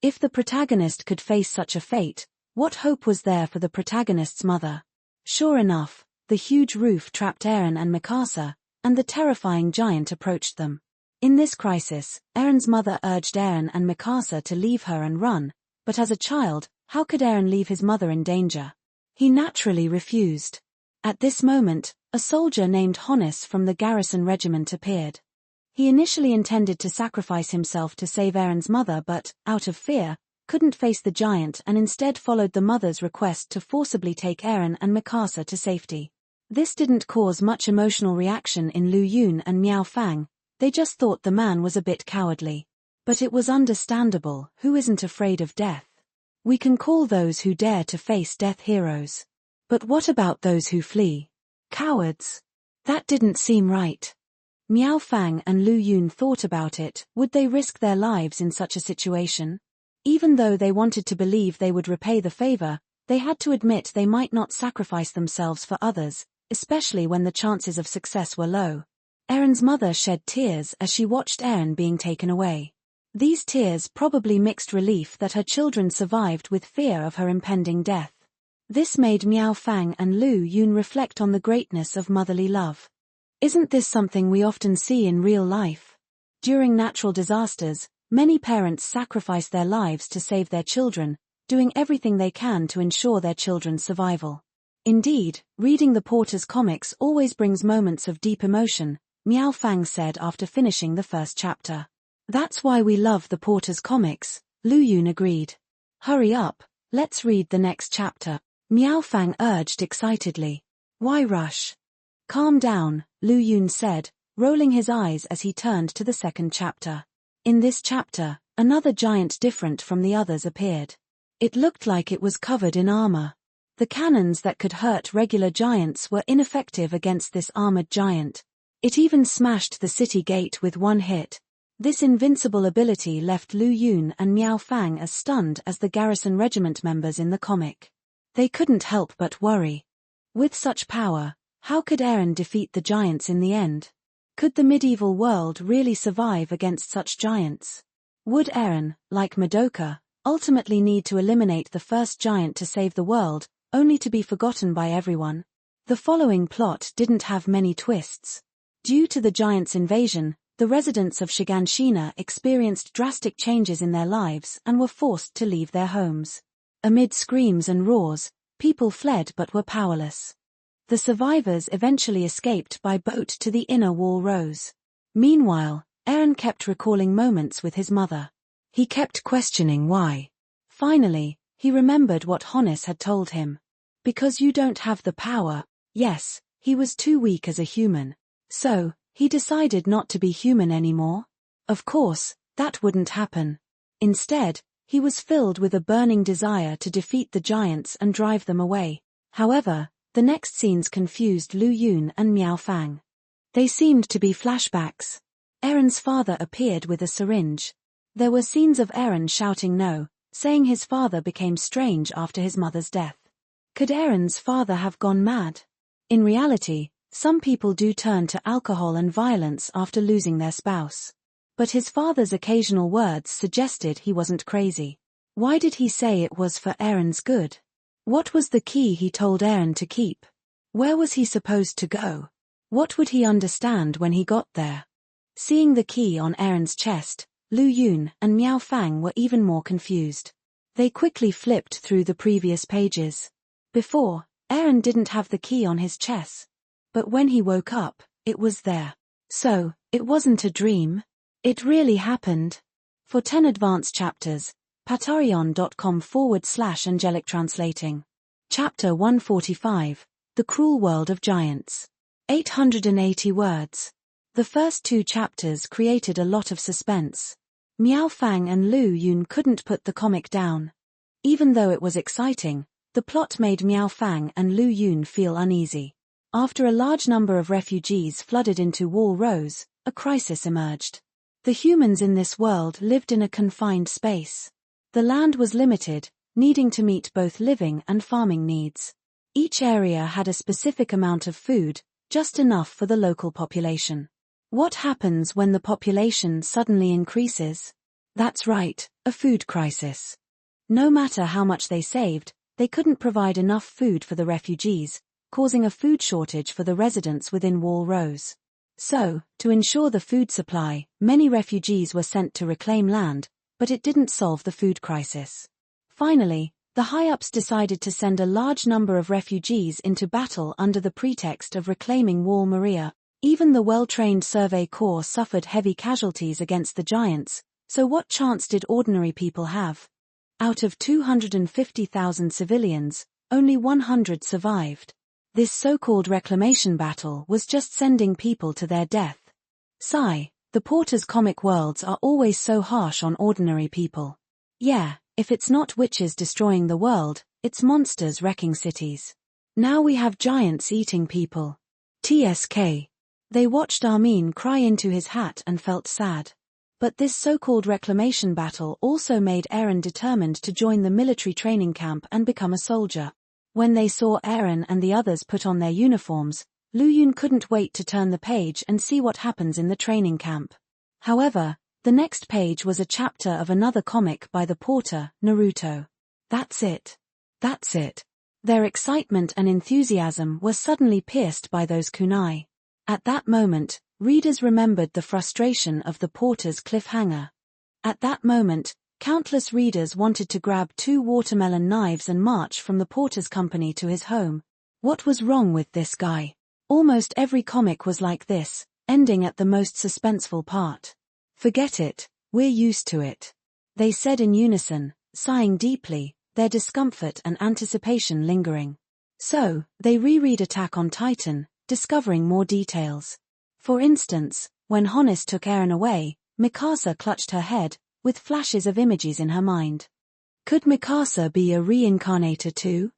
If the protagonist could face such a fate, what hope was there for the protagonist's mother? Sure enough, the huge roof trapped Aaron and Mikasa, and the terrifying giant approached them. In this crisis, Aaron's mother urged Aaron and Mikasa to leave her and run, but as a child, how could Aaron leave his mother in danger? He naturally refused. At this moment, a soldier named Honus from the garrison regiment appeared. He initially intended to sacrifice himself to save Aaron's mother but, out of fear, couldn't face the giant and instead followed the mother's request to forcibly take Aaron and Mikasa to safety. This didn't cause much emotional reaction in Lu Yun and Miao Fang, they just thought the man was a bit cowardly. But it was understandable. Who isn't afraid of death? We can call those who dare to face death heroes. But what about those who flee? Cowards? That didn't seem right. Miao Fang and Lu Yun thought about it. Would they risk their lives in such a situation? Even though they wanted to believe they would repay the favor, they had to admit they might not sacrifice themselves for others, especially when the chances of success were low. Aaron's mother shed tears as she watched Aaron being taken away. These tears probably mixed relief that her children survived with fear of her impending death. This made Miao Fang and Lu Yun reflect on the greatness of motherly love. Isn't this something we often see in real life? During natural disasters, many parents sacrifice their lives to save their children, doing everything they can to ensure their children's survival. Indeed, reading the Porter's comics always brings moments of deep emotion, Miao Fang said after finishing the first chapter. That's why we love the Porter's comics, Lu Yun agreed. Hurry up, let's read the next chapter, Miao Fang urged excitedly. Why rush? Calm down, Lu Yun said, rolling his eyes as he turned to the second chapter. In this chapter, another giant different from the others appeared. It looked like it was covered in armor. The cannons that could hurt regular giants were ineffective against this armored giant. It even smashed the city gate with one hit. This invincible ability left Lu Yun and Miao Fang as stunned as the garrison regiment members in the comic. They couldn't help but worry. With such power, how could Aaron defeat the giants in the end? Could the medieval world really survive against such giants? Would Aaron, like Madoka, ultimately need to eliminate the first giant to save the world, only to be forgotten by everyone? The following plot didn't have many twists. Due to the giants' invasion, the residents of Shiganshina experienced drastic changes in their lives and were forced to leave their homes. Amid screams and roars, people fled but were powerless. The survivors eventually escaped by boat to the inner wall rose. Meanwhile, Aaron kept recalling moments with his mother. He kept questioning why. Finally, he remembered what Honus had told him. Because you don't have the power. Yes, he was too weak as a human. So, he decided not to be human anymore. Of course, that wouldn't happen. Instead, he was filled with a burning desire to defeat the giants and drive them away. However, the next scenes confused Lu Yun and Miao Fang. They seemed to be flashbacks. Aaron's father appeared with a syringe. There were scenes of Aaron shouting no, saying his father became strange after his mother's death. Could Aaron's father have gone mad? In reality, some people do turn to alcohol and violence after losing their spouse. But his father's occasional words suggested he wasn't crazy. Why did he say it was for Aaron's good? What was the key he told Aaron to keep? Where was he supposed to go? What would he understand when he got there? Seeing the key on Aaron's chest, Lu Yun and Miao Fang were even more confused. They quickly flipped through the previous pages. Before, Aaron didn't have the key on his chest. But when he woke up, it was there. So, it wasn't a dream. It really happened. For 10 advanced chapters, patreon.com/angelic translating. Chapter 145, The Cruel World of Giants. 880 words. The first 2 chapters created a lot of suspense. Miao Fang and Lu Yun couldn't put the comic down. Even though it was exciting, the plot made Miao Fang and Lu Yun feel uneasy. After a large number of refugees flooded into Wall Rose, a crisis emerged. The humans in this world lived in a confined space. The land was limited, needing to meet both living and farming needs. Each area had a specific amount of food, just enough for the local population. What happens when the population suddenly increases? That's right, a food crisis. No matter how much they saved, they couldn't provide enough food for the refugees, causing a food shortage for the residents within Wall Rose. So, to ensure the food supply, many refugees were sent to reclaim land, but it didn't solve the food crisis. Finally, the high-ups decided to send a large number of refugees into battle under the pretext of reclaiming Wall Maria. Even the well-trained Survey Corps suffered heavy casualties against the giants, so what chance did ordinary people have? Out of 250,000 civilians, only 100 survived. This so-called reclamation battle was just sending people to their death. Sigh, The Porter's comic worlds are always so harsh on ordinary people. Yeah, if it's not witches destroying the world, it's monsters wrecking cities. Now we have giants eating people. TSK. They watched Armin cry into his hat and felt sad. But this so-called reclamation battle also made Eren determined to join the military training camp and become a soldier. When they saw Eren and the others put on their uniforms, Lu Yun couldn't wait to turn the page and see what happens in the training camp. However, the next page was a chapter of another comic by the Porter, Naruto. That's it. That's it. Their excitement and enthusiasm were suddenly pierced by those kunai. At that moment, readers remembered the frustration of the Porter's cliffhanger. At that moment, countless readers wanted to grab 2 watermelon knives and march from the Porter's company to his home. What was wrong with this guy? Almost every comic was like this, ending at the most suspenseful part. Forget it, we're used to it. They said in unison, sighing deeply, their discomfort and anticipation lingering. So, they reread Attack on Titan, discovering more details. For instance, when Honest took Eren away, Mikasa clutched her head, with flashes of images in her mind. Could Mikasa be a reincarnator too?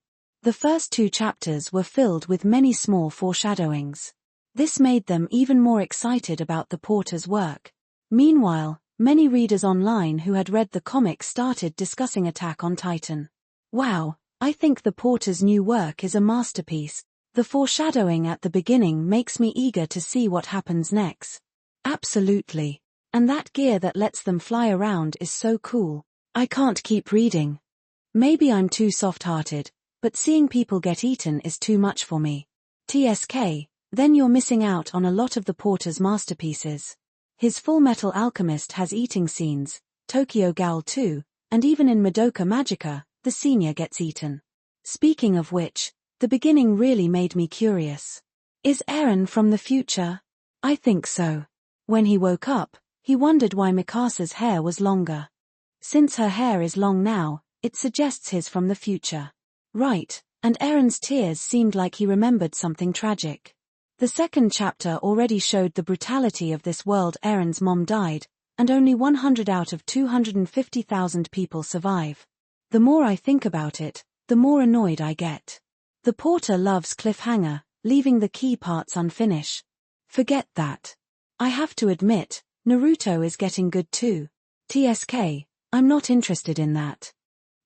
The first 2 chapters were filled with many small foreshadowings. This made them even more excited about the Porter's work. Meanwhile, many readers online who had read the comic started discussing Attack on Titan. Wow, I think the Porter's new work is a masterpiece. The foreshadowing at the beginning makes me eager to see what happens next. Absolutely. And that gear that lets them fly around is so cool. I can't keep reading. Maybe I'm too soft-hearted, but seeing people get eaten is too much for me. TSK, then you're missing out on a lot of the Porter's masterpieces. His Full Metal Alchemist has eating scenes, Tokyo Ghoul 2, and even in Madoka Magica, the senior gets eaten. Speaking of which, the beginning really made me curious. Is Eren from the future? I think so. When he woke up, he wondered why Mikasa's hair was longer. Since her hair is long now, it suggests his from the future. Right, and Eren's tears seemed like he remembered something tragic. The second chapter already showed the brutality of this world. Eren's mom died, and only 100 out of 250,000 people survive. The more I think about it, the more annoyed I get. The Porter loves cliffhanger, leaving the key parts unfinished. Forget that. I have to admit, Naruto is getting good too. TSK, I'm not interested in that.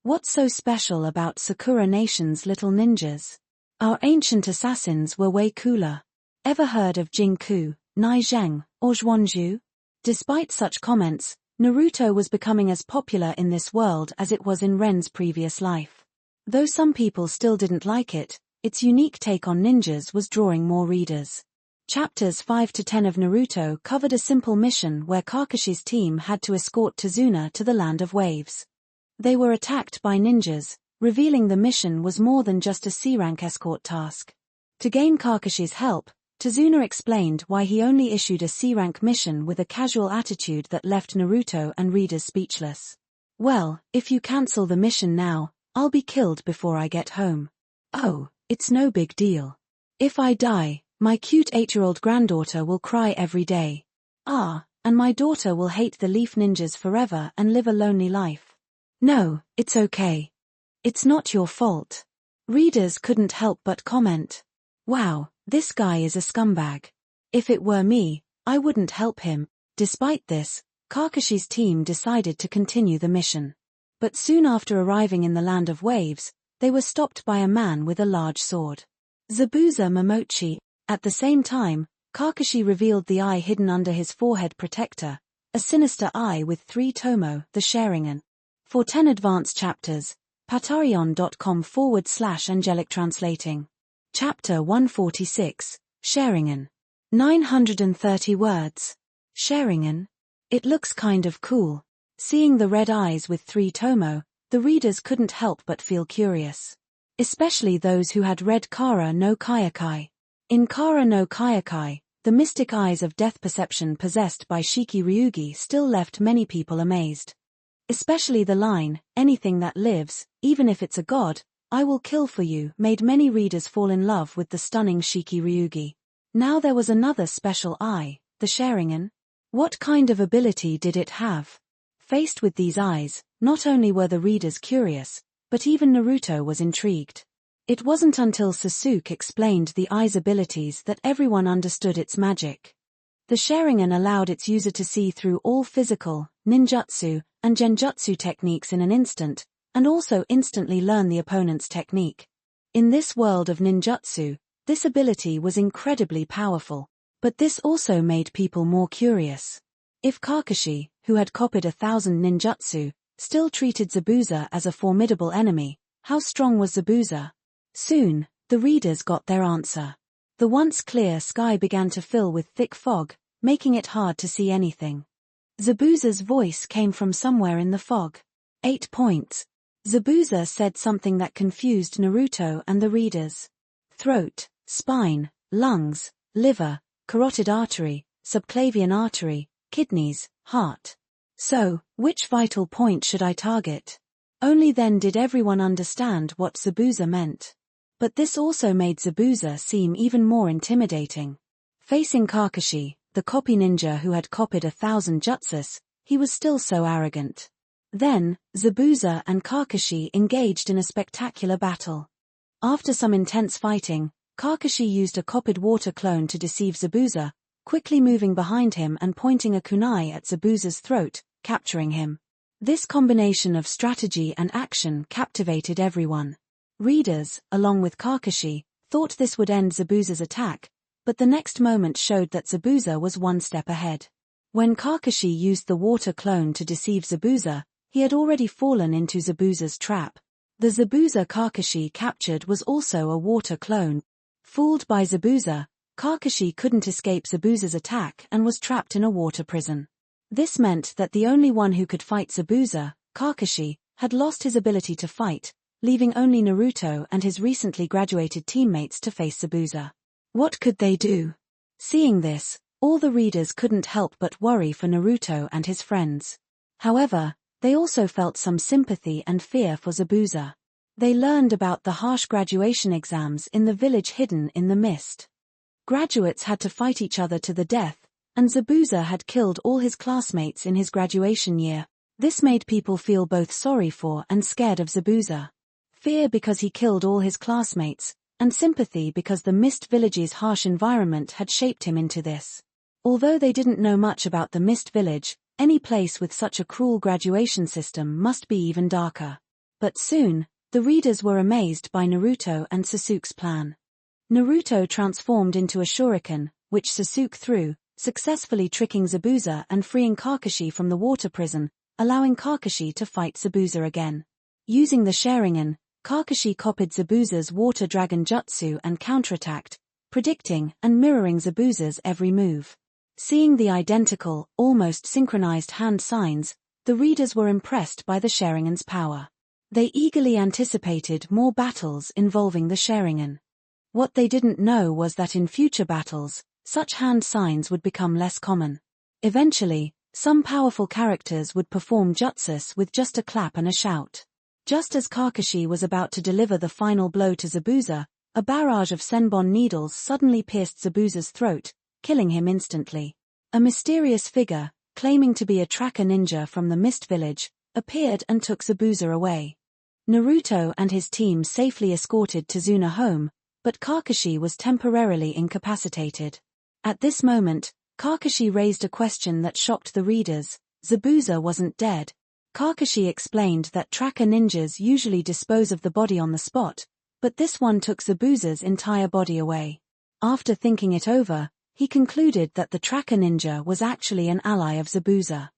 What's so special about Sakura Nation's little ninjas? Our ancient assassins were way cooler. Ever heard of Jinku, Naizheng, or Zhuanzhu? Despite such comments, Naruto was becoming as popular in this world as it was in Ren's previous life. Though some people still didn't like it, its unique take on ninjas was drawing more readers. Chapters 5 to 10 of Naruto covered a simple mission where Kakashi's team had to escort Tazuna to the Land of Waves. They were attacked by ninjas, revealing the mission was more than just a C-rank escort task. To gain Kakashi's help, Tazuna explained why he only issued a C-rank mission with a casual attitude that left Naruto and readers speechless. Well, if you cancel the mission now, I'll be killed before I get home. Oh, it's no big deal. If I die, my cute 8-year-old granddaughter will cry every day. Ah, and my daughter will hate the Leaf Ninjas forever and live a lonely life. No, it's okay. It's not your fault. Readers couldn't help but comment. Wow, this guy is a scumbag. If it were me, I wouldn't help him. Despite this, Kakashi's team decided to continue the mission. But soon after arriving in the Land of Waves, they were stopped by a man with a large sword. Zabuza Momochi. At the same time, Kakashi revealed the eye hidden under his forehead protector, a sinister eye with 3 tomo, the Sharingan. For 10 advanced chapters, patreon.com/angelic translating. Chapter 146, Sharingan. 930 words. Sharingan? It looks kind of cool. Seeing the red eyes with 3 tomo, the readers couldn't help but feel curious. Especially those who had read Kara no Kayakai. In Kara no Kayakai, the mystic eyes of death perception possessed by Shiki Ryugi still left many people amazed. Especially the line, anything that lives, even if it's a god, I will kill for you, made many readers fall in love with the stunning Shiki Ryugi. Now there was another special eye, the Sharingan. What kind of ability did it have? Faced with these eyes, not only were the readers curious, but even Naruto was intrigued. It wasn't until Sasuke explained the eye's abilities that everyone understood its magic. The Sharingan allowed its user to see through all physical, ninjutsu, and genjutsu techniques in an instant, and also instantly learn the opponent's technique. In this world of ninjutsu, this ability was incredibly powerful, but this also made people more curious. If Kakashi, who had copied 1,000 ninjutsu, still treated Zabuza as a formidable enemy, how strong was Zabuza? Soon, the readers got their answer. The once clear sky began to fill with thick fog, making it hard to see anything. Zabuza's voice came from somewhere in the fog. 8 points. Zabuza said something that confused Naruto and the readers. Throat, spine, lungs, liver, carotid artery, subclavian artery, kidneys, heart. So, which vital point should I target? Only then did everyone understand what Zabuza meant. But this also made Zabuza seem even more intimidating. Facing Kakashi, the copy ninja who had copied 1,000 jutsus, he was still so arrogant. Then, Zabuza and Kakashi engaged in a spectacular battle. After some intense fighting, Kakashi used a copied water clone to deceive Zabuza, quickly moving behind him and pointing a kunai at Zabuza's throat, capturing him. This combination of strategy and action captivated everyone. Readers, along with Kakashi, thought this would end Zabuza's attack, but the next moment showed that Zabuza was one step ahead. When Kakashi used the water clone to deceive Zabuza, he had already fallen into Zabuza's trap. The Zabuza Kakashi captured was also a water clone. Fooled by Zabuza, Kakashi couldn't escape Zabuza's attack and was trapped in a water prison. This meant that the only one who could fight Zabuza, Kakashi, had lost his ability to fight, leaving only Naruto and his recently graduated teammates to face Zabuza. What could they do? Seeing this, all the readers couldn't help but worry for Naruto and his friends. However, they also felt some sympathy and fear for Zabuza. They learned about the harsh graduation exams in the village hidden in the mist. Graduates had to fight each other to the death, and Zabuza had killed all his classmates in his graduation year. This made people feel both sorry for and scared of Zabuza. Fear because he killed all his classmates, and sympathy because the Mist Village's harsh environment had shaped him into this. Although they didn't know much about the Mist Village, any place with such a cruel graduation system must be even darker. But soon, the readers were amazed by Naruto and Sasuke's plan. Naruto transformed into a shuriken, which Sasuke threw, successfully tricking Zabuza and freeing Kakashi from the water prison, allowing Kakashi to fight Zabuza again. Using the Sharingan, Kakashi copied Zabuza's water dragon jutsu and counterattacked, predicting and mirroring Zabuza's every move. Seeing the identical, almost synchronized hand signs, the readers were impressed by the Sharingan's power. They eagerly anticipated more battles involving the Sharingan. What they didn't know was that in future battles, such hand signs would become less common. Eventually, some powerful characters would perform jutsus with just a clap and a shout. Just as Kakashi was about to deliver the final blow to Zabuza, a barrage of Senbon needles suddenly pierced Zabuza's throat, killing him instantly. A mysterious figure, claiming to be a tracker ninja from the Mist Village, appeared and took Zabuza away. Naruto and his team safely escorted Tazuna home, but Kakashi was temporarily incapacitated. At this moment, Kakashi raised a question that shocked the readers. Zabuza wasn't dead. Kakashi explained that tracker ninjas usually dispose of the body on the spot, but this one took Zabuza's entire body away. After thinking it over, he concluded that the tracker ninja was actually an ally of Zabuza.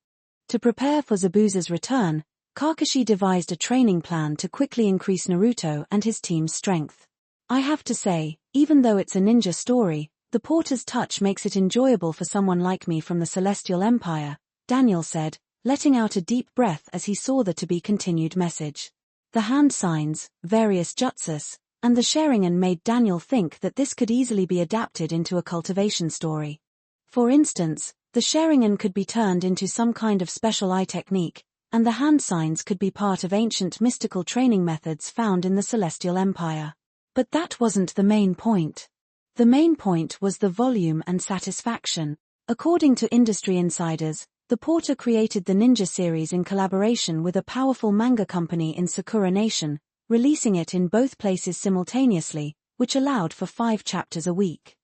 To prepare for Zabuza's return, Kakashi devised a training plan to quickly increase Naruto and his team's strength. I have to say, even though it's a ninja story, the porter's touch makes it enjoyable for someone like me from the Celestial Empire, Daniel said, letting out a deep breath as he saw the to-be-continued message. The hand signs, various jutsus, and the Sharingan made Daniel think that this could easily be adapted into a cultivation story. For instance, the Sharingan could be turned into some kind of special eye technique, and the hand signs could be part of ancient mystical training methods found in the Celestial Empire. But that wasn't the main point. The main point was the volume and satisfaction. According to industry insiders, the porter created the Ninja series in collaboration with a powerful manga company in Sakura Nation, releasing it in both places simultaneously, which allowed for 5 chapters a week.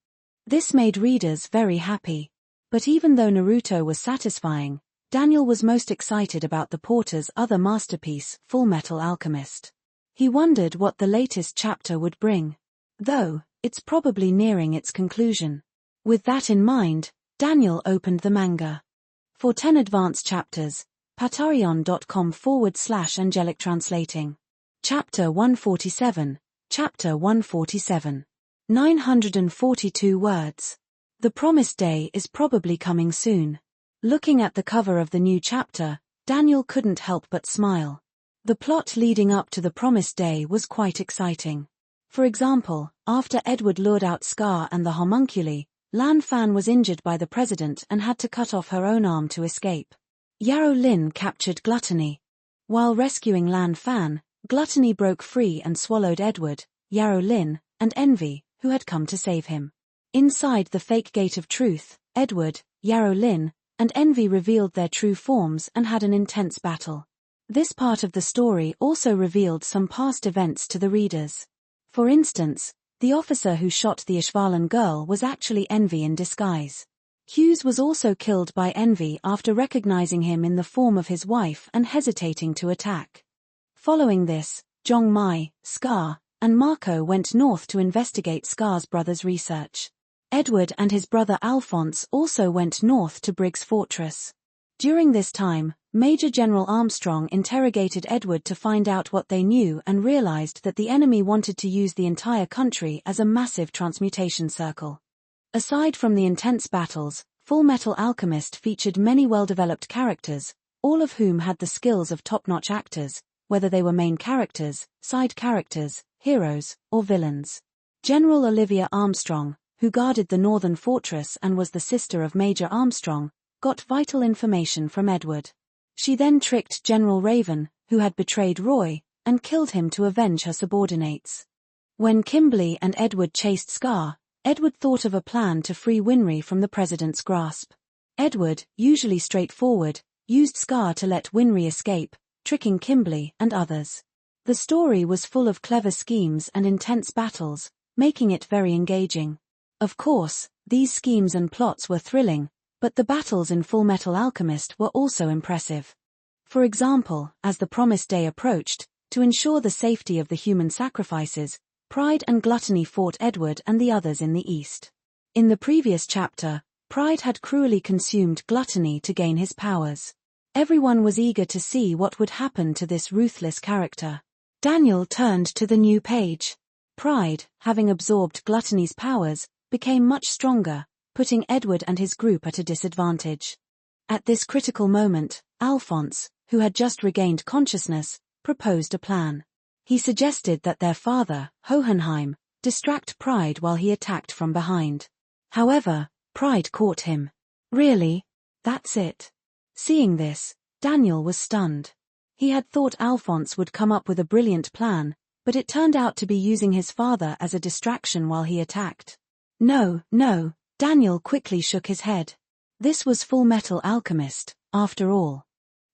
This made readers very happy. But even though Naruto was satisfying, Daniel was most excited about the porter's other masterpiece, Fullmetal Alchemist. He wondered what the latest chapter would bring. Though, it's probably nearing its conclusion. With that in mind, Daniel opened the manga. For 10 advanced chapters, patreon.com/angelic translating. Chapter 147, Chapter 147. 942 words. The promised day is probably coming soon. Looking at the cover of the new chapter, Daniel couldn't help but smile. The plot leading up to the promised day was quite exciting. For example, after Edward lured out Scar and the homunculi, Lan Fan was injured by the president and had to cut off her own arm to escape. Yarrow Lin captured Gluttony. While rescuing Lan Fan, Gluttony broke free and swallowed Edward, Yarrow Lin, and Envy, who had come to save him. Inside the fake Gate of Truth, Edward, Yarrow Lin, and Envy revealed their true forms and had an intense battle. This part of the story also revealed some past events to the readers. For instance, the officer who shot the Ishvalan girl was actually Envy in disguise. Hughes was also killed by Envy after recognizing him in the form of his wife and hesitating to attack. Following this, Zhong Mai, Scar, and Marco went north to investigate Scar's brother's research. Edward and his brother Alphonse also went north to Briggs Fortress. During this time, Major General Armstrong interrogated Edward to find out what they knew and realized that the enemy wanted to use the entire country as a massive transmutation circle. Aside from the intense battles, Fullmetal Alchemist featured many well-developed characters, all of whom had the skills of top-notch actors, whether they were main characters, side characters, heroes, or villains. General Olivia Armstrong, who guarded the Northern Fortress and was the sister of Major Armstrong, got vital information from Edward. She then tricked General Raven, who had betrayed Roy, and killed him to avenge her subordinates. When Kimberly and Edward chased Scar, Edward thought of a plan to free Winry from the president's grasp. Edward, usually straightforward, used Scar to let Winry escape, tricking Kimberly and others. The story was full of clever schemes and intense battles, making it very engaging. Of course, these schemes and plots were thrilling, but the battles in Fullmetal Alchemist were also impressive. For example, as the promised day approached, to ensure the safety of the human sacrifices, Pride and Gluttony fought Edward and the others in the east. In the previous chapter, Pride had cruelly consumed Gluttony to gain his powers. Everyone was eager to see what would happen to this ruthless character. Daniel turned to the new page. Pride, having absorbed Gluttony's powers, became much stronger, putting Edward and his group at a disadvantage. At this critical moment, Alphonse, who had just regained consciousness, proposed a plan. He suggested that their father, Hohenheim, distract Pride while he attacked from behind. However, Pride caught him. Really? That's it? Seeing this, Daniel was stunned. He had thought Alphonse would come up with a brilliant plan, but it turned out to be using his father as a distraction while he attacked. No, Daniel quickly shook his head. This was Fullmetal Alchemist, after all.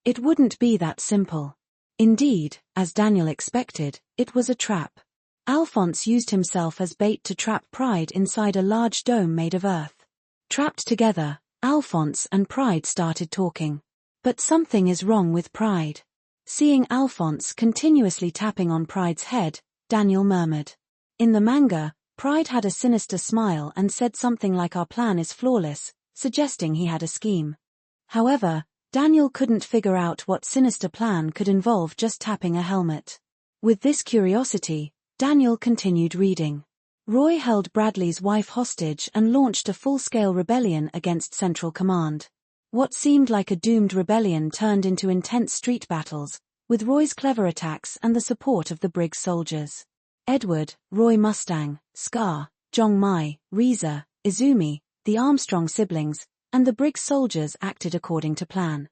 It wouldn't be that simple. Indeed, as Daniel expected, it was a trap. Alphonse used himself as bait to trap Pride inside a large dome made of earth. Trapped together, Alphonse and Pride started talking. But something is wrong with Pride. Seeing Alphonse continuously tapping on Pride's head, Daniel murmured. In the manga, Pride had a sinister smile and said something like "Our plan is flawless," suggesting he had a scheme. However, Daniel couldn't figure out what sinister plan could involve just tapping a helmet. With this curiosity, Daniel continued reading. Roy held Bradley's wife hostage and launched a full-scale rebellion against Central Command. What seemed like a doomed rebellion turned into intense street battles, with Roy's clever attacks and the support of the Briggs soldiers. Edward, Roy Mustang, Scar, Zhong Mai, Reza, Izumi, the Armstrong siblings, and the Briggs soldiers acted according to plan.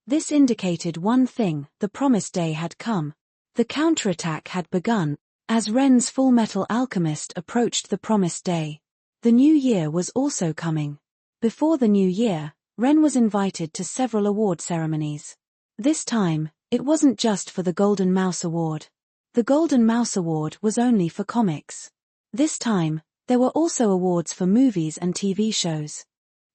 This indicated one thing: the promised day had come. The counterattack had begun. As Ren's Fullmetal Alchemist approached the promised day, the new year was also coming. Before the new year, Ren was invited to several award ceremonies. This time, it wasn't just for the Golden Mouse Award. The Golden Mouse Award was only for comics. This time, there were also awards for movies and TV shows.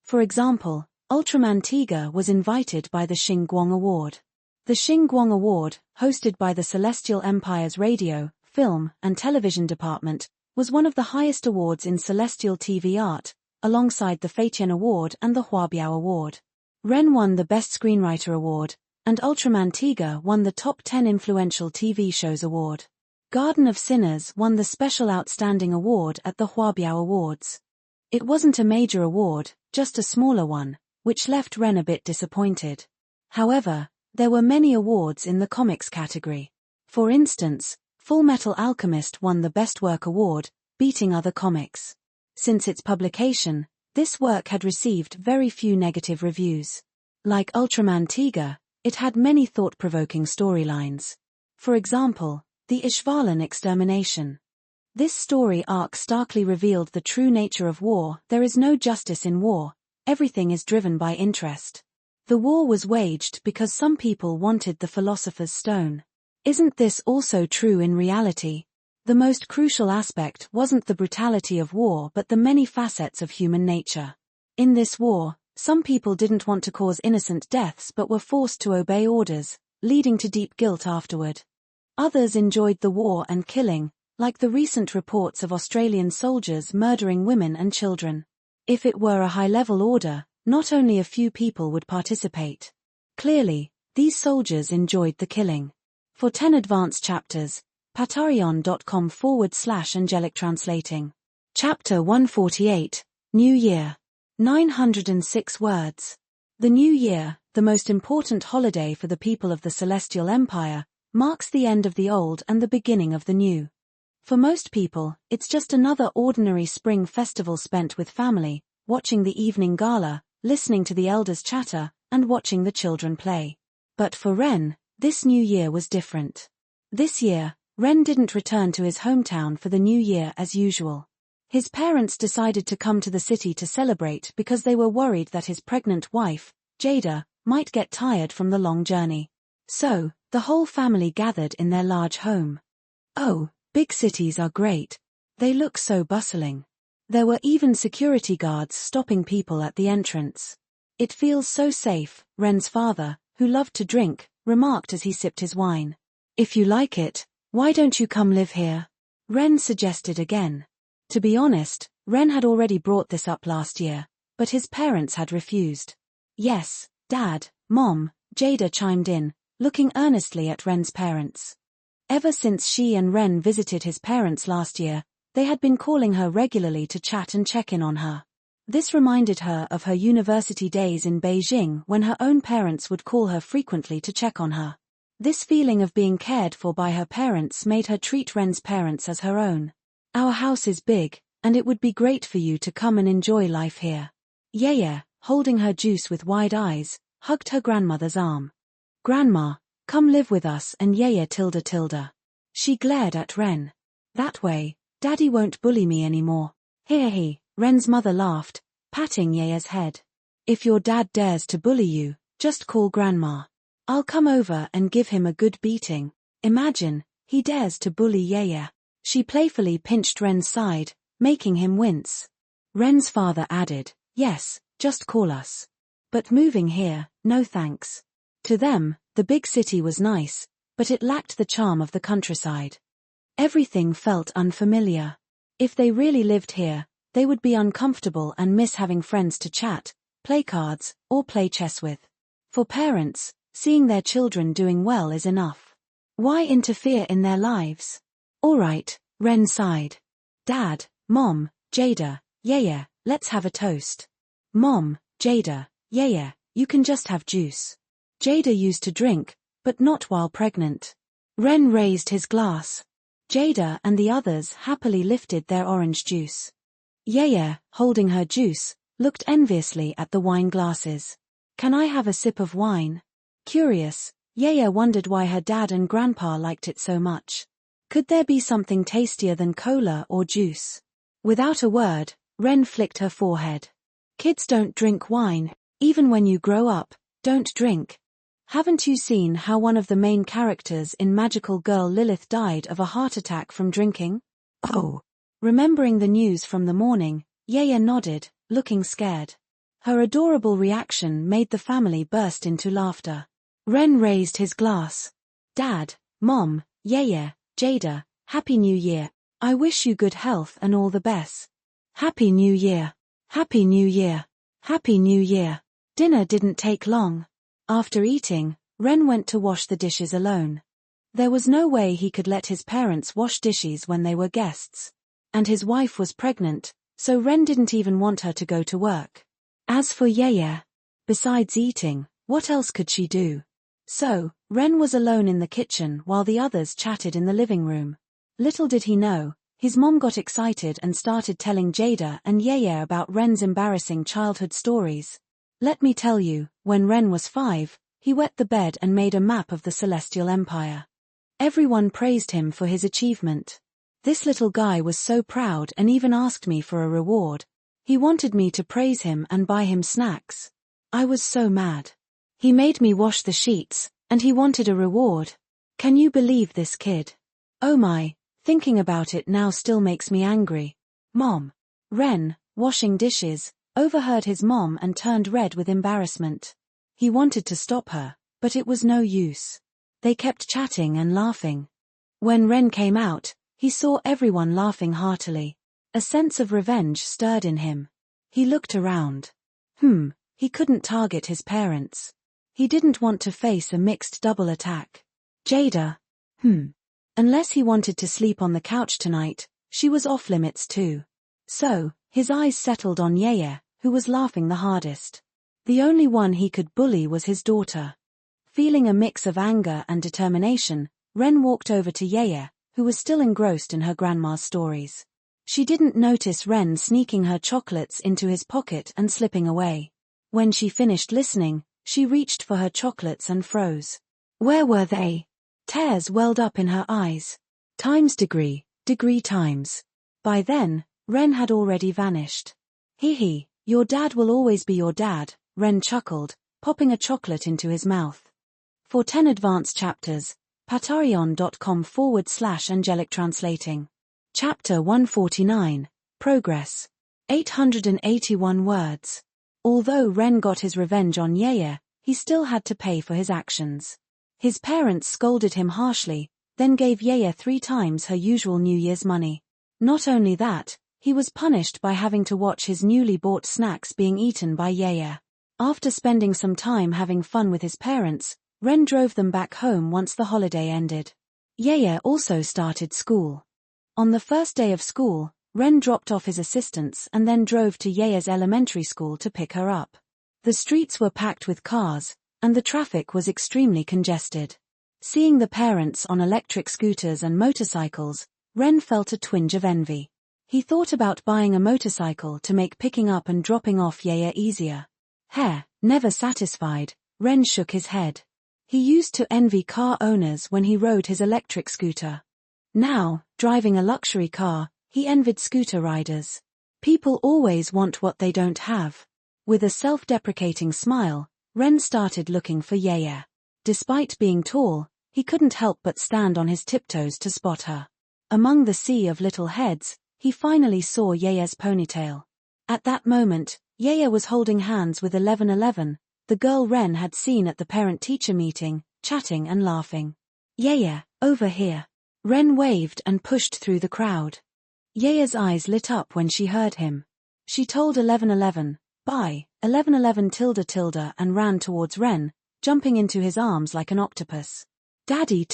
For example, Ultraman Tiga was invited by the Xingguang Award. The Xingguang Award, hosted by the Celestial Empire's radio, film, and television department, was one of the highest awards in celestial TV art, alongside the Feitian Award and the Huabiao Award. Ren won the Best Screenwriter Award, and Ultraman Tiga won the Top 10 Influential TV Shows Award. Garden of Sinners won the Special Outstanding Award at the Huabiao Awards. It wasn't a major award, just a smaller one, which left Ren a bit disappointed. However, there were many awards in the comics category. For instance, Fullmetal Alchemist won the Best Work Award, beating other comics. Since its publication, this work had received very few negative reviews. Like Ultraman Tiga, it had many thought-provoking storylines. For example, the Ishvalan extermination. This story arc starkly revealed the true nature of war. There is no justice in war, everything is driven by interest. The war was waged because some people wanted the Philosopher's Stone. Isn't this also true in reality? The most crucial aspect wasn't the brutality of war but the many facets of human nature. In this war, some people didn't want to cause innocent deaths but were forced to obey orders, leading to deep guilt afterward. Others enjoyed the war and killing, like the recent reports of Australian soldiers murdering women and children. If it were a high-level order, not only a few people would participate. Clearly, these soldiers enjoyed the killing. For 10 advanced chapters, patreon.com/angelic translating. Chapter 148, New Year. 906 words. The New Year, the most important holiday for the people of the Celestial Empire, marks the end of the old and the beginning of the new. For most people, it's just another ordinary spring festival spent with family, watching the evening gala, listening to the elders chatter, and watching the children play. But for Ren, this new year was different. This year, Ren didn't return to his hometown for the new year as usual. His parents decided to come to the city to celebrate because they were worried that his pregnant wife, Jada, might get tired from the long journey. So, the whole family gathered in their large home. Oh, big cities are great. They look so bustling. There were even security guards stopping people at the entrance. It feels so safe, Ren's father, who loved to drink, remarked as he sipped his wine. If you like it, why don't you come live here? Ren suggested again. To be honest, Ren had already brought this up last year, but his parents had refused. Yes, Dad, Mom, Jada chimed in, looking earnestly at Ren's parents. Ever since she and Ren visited his parents last year, they had been calling her regularly to chat and check in on her. This reminded her of her university days in Beijing when her own parents would call her frequently to check on her. This feeling of being cared for by her parents made her treat Ren's parents as her own. Our house is big, and it would be great for you to come and enjoy life here. Yeye, holding her juice with wide eyes, hugged her grandmother's arm. Grandma, come live with us, and Yeye tilde. She glared at Ren. That way, Daddy won't bully me anymore. He, Ren's mother laughed, patting Yeye's head. If your dad dares to bully you, just call Grandma. I'll come over and give him a good beating. Imagine, he dares to bully Yeye. She playfully pinched Ren's side, making him wince. Ren's father added, yes, just call us. But moving here, no thanks. To them, the big city was nice, but it lacked the charm of the countryside. Everything felt unfamiliar. If they really lived here, they would be uncomfortable and miss having friends to chat, play cards, or play chess with. For parents, seeing their children doing well is enough. Why interfere in their lives? All right, Ren sighed. Dad, Mom, Jada, Yeye, let's have a toast. Mom, Jada, Yeye, you can just have juice. Jada used to drink, but not while pregnant. Ren raised his glass. Jada and the others happily lifted their orange juice. Yeye, holding her juice, looked enviously at the wine glasses. Can I have a sip of wine? Curious, Yeye wondered why her dad and grandpa liked it so much. Could there be something tastier than cola or juice? Without a word, Ren flicked her forehead. Kids don't drink wine. Even when you grow up, don't drink. Haven't you seen how one of the main characters in Magical Girl Lilith died of a heart attack from drinking? Oh. Remembering the news from the morning, Yaya nodded, looking scared. Her adorable reaction made the family burst into laughter. Ren raised his glass. Dad, Mom, Yaya, Jada, Happy New Year. I wish you good health and all the best. Happy New Year. Happy New Year. Happy New Year. Dinner didn't take long. After eating, Ren went to wash the dishes alone. There was no way he could let his parents wash dishes when they were guests. And his wife was pregnant, so Ren didn't even want her to go to work. As for Yaya, besides eating, what else could she do? So, Ren was alone in the kitchen while the others chatted in the living room. Little did he know, his mom got excited and started telling Jada and Yaya about Ren's embarrassing childhood stories. Let me tell you, when Ren was 5, he wet the bed and made a map of the Celestial Empire. Everyone praised him for his achievement. This little guy was so proud and even asked me for a reward. He wanted me to praise him and buy him snacks. I was so mad. He made me wash the sheets, and he wanted a reward. Can you believe this kid? Oh my, thinking about it now still makes me angry. Mom. Ren, washing dishes, overheard his mom and turned red with embarrassment. He wanted to stop her, but it was no use. They kept chatting and laughing. When Ren came out, he saw everyone laughing heartily. A sense of revenge stirred in him. He looked around. He couldn't target his parents. He didn't want to face a mixed double attack. Jada. Unless he wanted to sleep on the couch tonight, she was off limits too. So, his eyes settled on Yaya, who was laughing the hardest. The only one he could bully was his daughter. Feeling a mix of anger and determination, Ren walked over to Yaya, who was still engrossed in her grandma's stories. She didn't notice Ren sneaking her chocolates into his pocket and slipping away. When she finished listening, she reached for her chocolates and froze. Where were they? Tears welled up in her eyes. Times degree times. By then, Ren had already vanished. Hee, your dad will always be your dad, Ren chuckled, popping a chocolate into his mouth. For 10 advanced chapters, patreon.com/angelic translating. Chapter 149, Progress. 881 words. Although Ren got his revenge on Yaya, he still had to pay for his actions. His parents scolded him harshly, then gave Yaya 3 times her usual New Year's money. Not only that, he was punished by having to watch his newly bought snacks being eaten by Yaya. After spending some time having fun with his parents, Ren drove them back home once the holiday ended. Yaya also started school. On the first day of school, Ren dropped off his assistants and then drove to Yaya's elementary school to pick her up. The streets were packed with cars, and the traffic was extremely congested. Seeing the parents on electric scooters and motorcycles, Ren felt a twinge of envy. He thought about buying a motorcycle to make picking up and dropping off Yaya easier. Never satisfied, Ren shook his head. He used to envy car owners when he rode his electric scooter. Now, driving a luxury car, he envied scooter riders. People always want what they don't have. With a self-deprecating smile, Ren started looking for Yaya. Despite being tall, he couldn't help but stand on his tiptoes to spot her. Among the sea of little heads, he finally saw Yaya's ponytail. At that moment, Yaya was holding hands with 1111, the girl Ren had seen at the parent-teacher meeting, chatting and laughing. Yaya, over here. Ren waved and pushed through the crowd. Yaya's eyes lit up when she heard him. She told 1111, bye, 1111 ... and ran towards Ren, jumping into his arms like an octopus. Daddy ...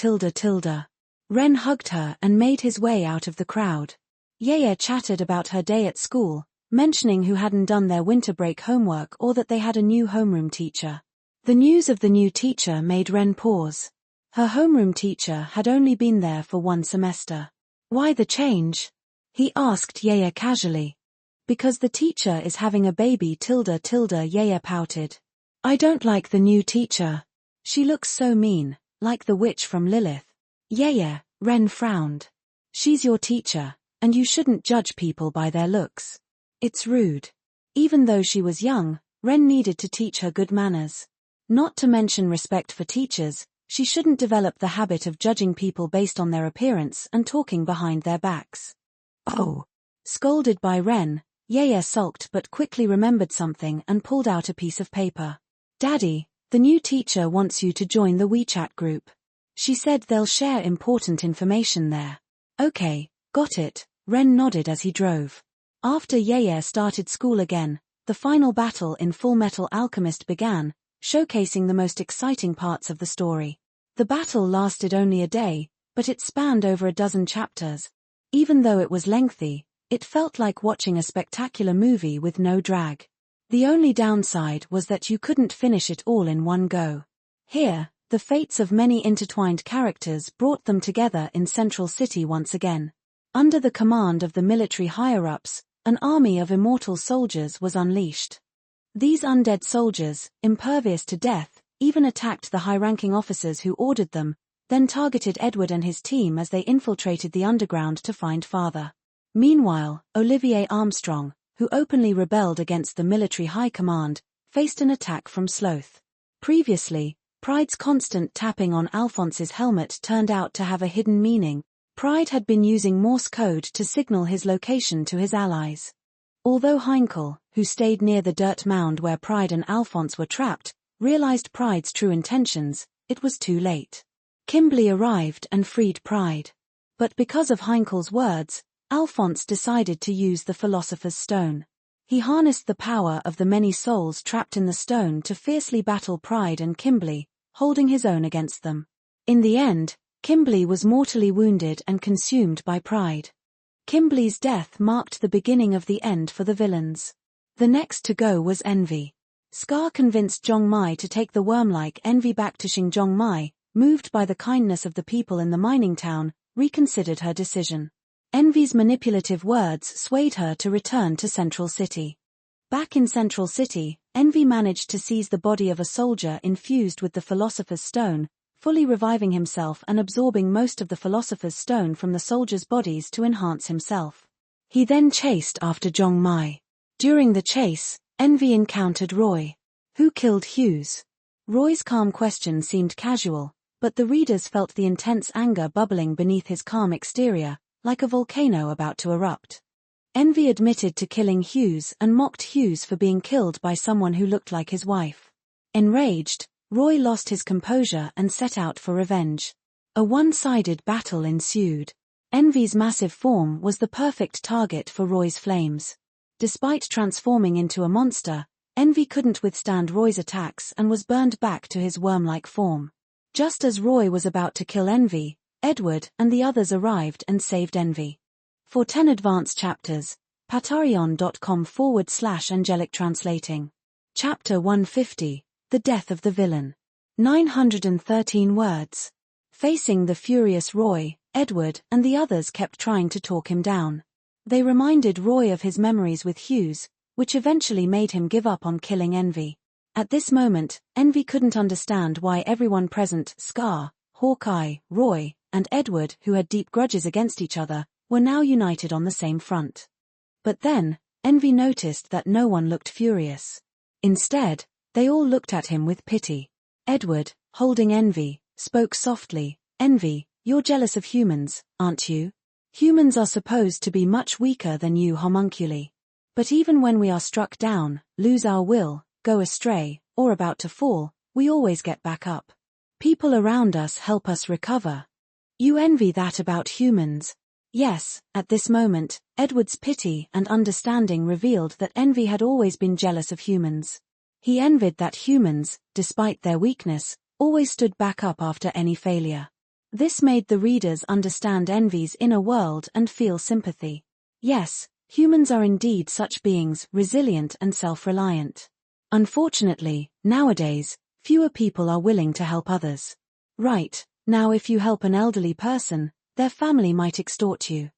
Ren hugged her and made his way out of the crowd. Yaya chatted about her day at school, mentioning who hadn't done their winter break homework or that they had a new homeroom teacher. The news of the new teacher made Ren pause. Her homeroom teacher had only been there for 1 semester. Why the change? He asked Yaya casually. Because the teacher is having a baby ... Yaya pouted. I don't like the new teacher. She looks so mean, like the witch from Lilith. Yaya, Ren frowned. She's your teacher, and you shouldn't judge people by their looks. It's rude. Even though she was young, Ren needed to teach her good manners. Not to mention respect for teachers, she shouldn't develop the habit of judging people based on their appearance and talking behind their backs. Oh. Scolded by Ren, Yeye sulked but quickly remembered something and pulled out a piece of paper. Daddy, the new teacher wants you to join the WeChat group. She said they'll share important information there. Okay, got it, Ren nodded as he drove. After Yeye started school again, the final battle in Full Metal Alchemist began, showcasing the most exciting parts of the story. The battle lasted only a day, but it spanned over a dozen chapters. Even though it was lengthy, it felt like watching a spectacular movie with no drag. The only downside was that you couldn't finish it all in one go. Here, the fates of many intertwined characters brought them together in Central City once again. Under the command of the military higher-ups, an army of immortal soldiers was unleashed. These undead soldiers, impervious to death, even attacked the high-ranking officers who ordered them, then targeted Edward and his team as they infiltrated the underground to find Father. Meanwhile, Olivier Armstrong, who openly rebelled against the military high command, faced an attack from Sloth. Previously, Pride's constant tapping on Alphonse's helmet turned out to have a hidden meaning. Pride had been using Morse code to signal his location to his allies. Although Heinkel, who stayed near the dirt mound where Pride and Alphonse were trapped, realized Pride's true intentions, it was too late. Kimberly arrived and freed Pride. But because of Heinkel's words, Alphonse decided to use the Philosopher's Stone. He harnessed the power of the many souls trapped in the stone to fiercely battle Pride and Kimberly, holding his own against them. In the end, Kimberly was mortally wounded and consumed by Pride. Kimberly's death marked the beginning of the end for the villains. The next to go was Envy. Scar convinced Zhong Mai to take the worm-like Envy back to Xinjiang Mai, moved by the kindness of the people in the mining town, reconsidered her decision. Envy's manipulative words swayed her to return to Central City. Back in Central City, Envy managed to seize the body of a soldier infused with the Philosopher's Stone, fully reviving himself and absorbing most of the Philosopher's Stone from the soldiers' bodies to enhance himself. He then chased after Zhong Mai. During the chase, Envy encountered Roy. Who killed Hughes? Roy's calm question seemed casual, but the readers felt the intense anger bubbling beneath his calm exterior, like a volcano about to erupt. Envy admitted to killing Hughes and mocked Hughes for being killed by someone who looked like his wife. Enraged, Roy lost his composure and set out for revenge. A one-sided battle ensued. Envy's massive form was the perfect target for Roy's flames. Despite transforming into a monster, Envy couldn't withstand Roy's attacks and was burned back to his worm-like form. Just as Roy was about to kill Envy, Edward and the others arrived and saved Envy. For 10 advanced chapters, patreon.com/angelic translating. Chapter 150, The Death of the Villain. 913 words. Facing the furious Roy, Edward and the others kept trying to talk him down. They reminded Roy of his memories with Hughes, which eventually made him give up on killing Envy. At this moment, Envy couldn't understand why everyone present, Scar, Hawkeye, Roy, and Edward, who had deep grudges against each other, were now united on the same front. But then, Envy noticed that no one looked furious. Instead, they all looked at him with pity. Edward, holding Envy, spoke softly. Envy, you're jealous of humans, aren't you? Humans are supposed to be much weaker than you homunculi. But even when we are struck down, lose our will, go astray, or about to fall, we always get back up. People around us help us recover. You envy that about humans. Yes, at this moment, Edward's pity and understanding revealed that Envy had always been jealous of humans. He envied that humans, despite their weakness, always stood back up after any failure. This made the readers understand Envy's inner world and feel sympathy. Yes, humans are indeed such beings, resilient and self-reliant. Unfortunately, nowadays, fewer people are willing to help others. Right, now if you help an elderly person, their family might extort you.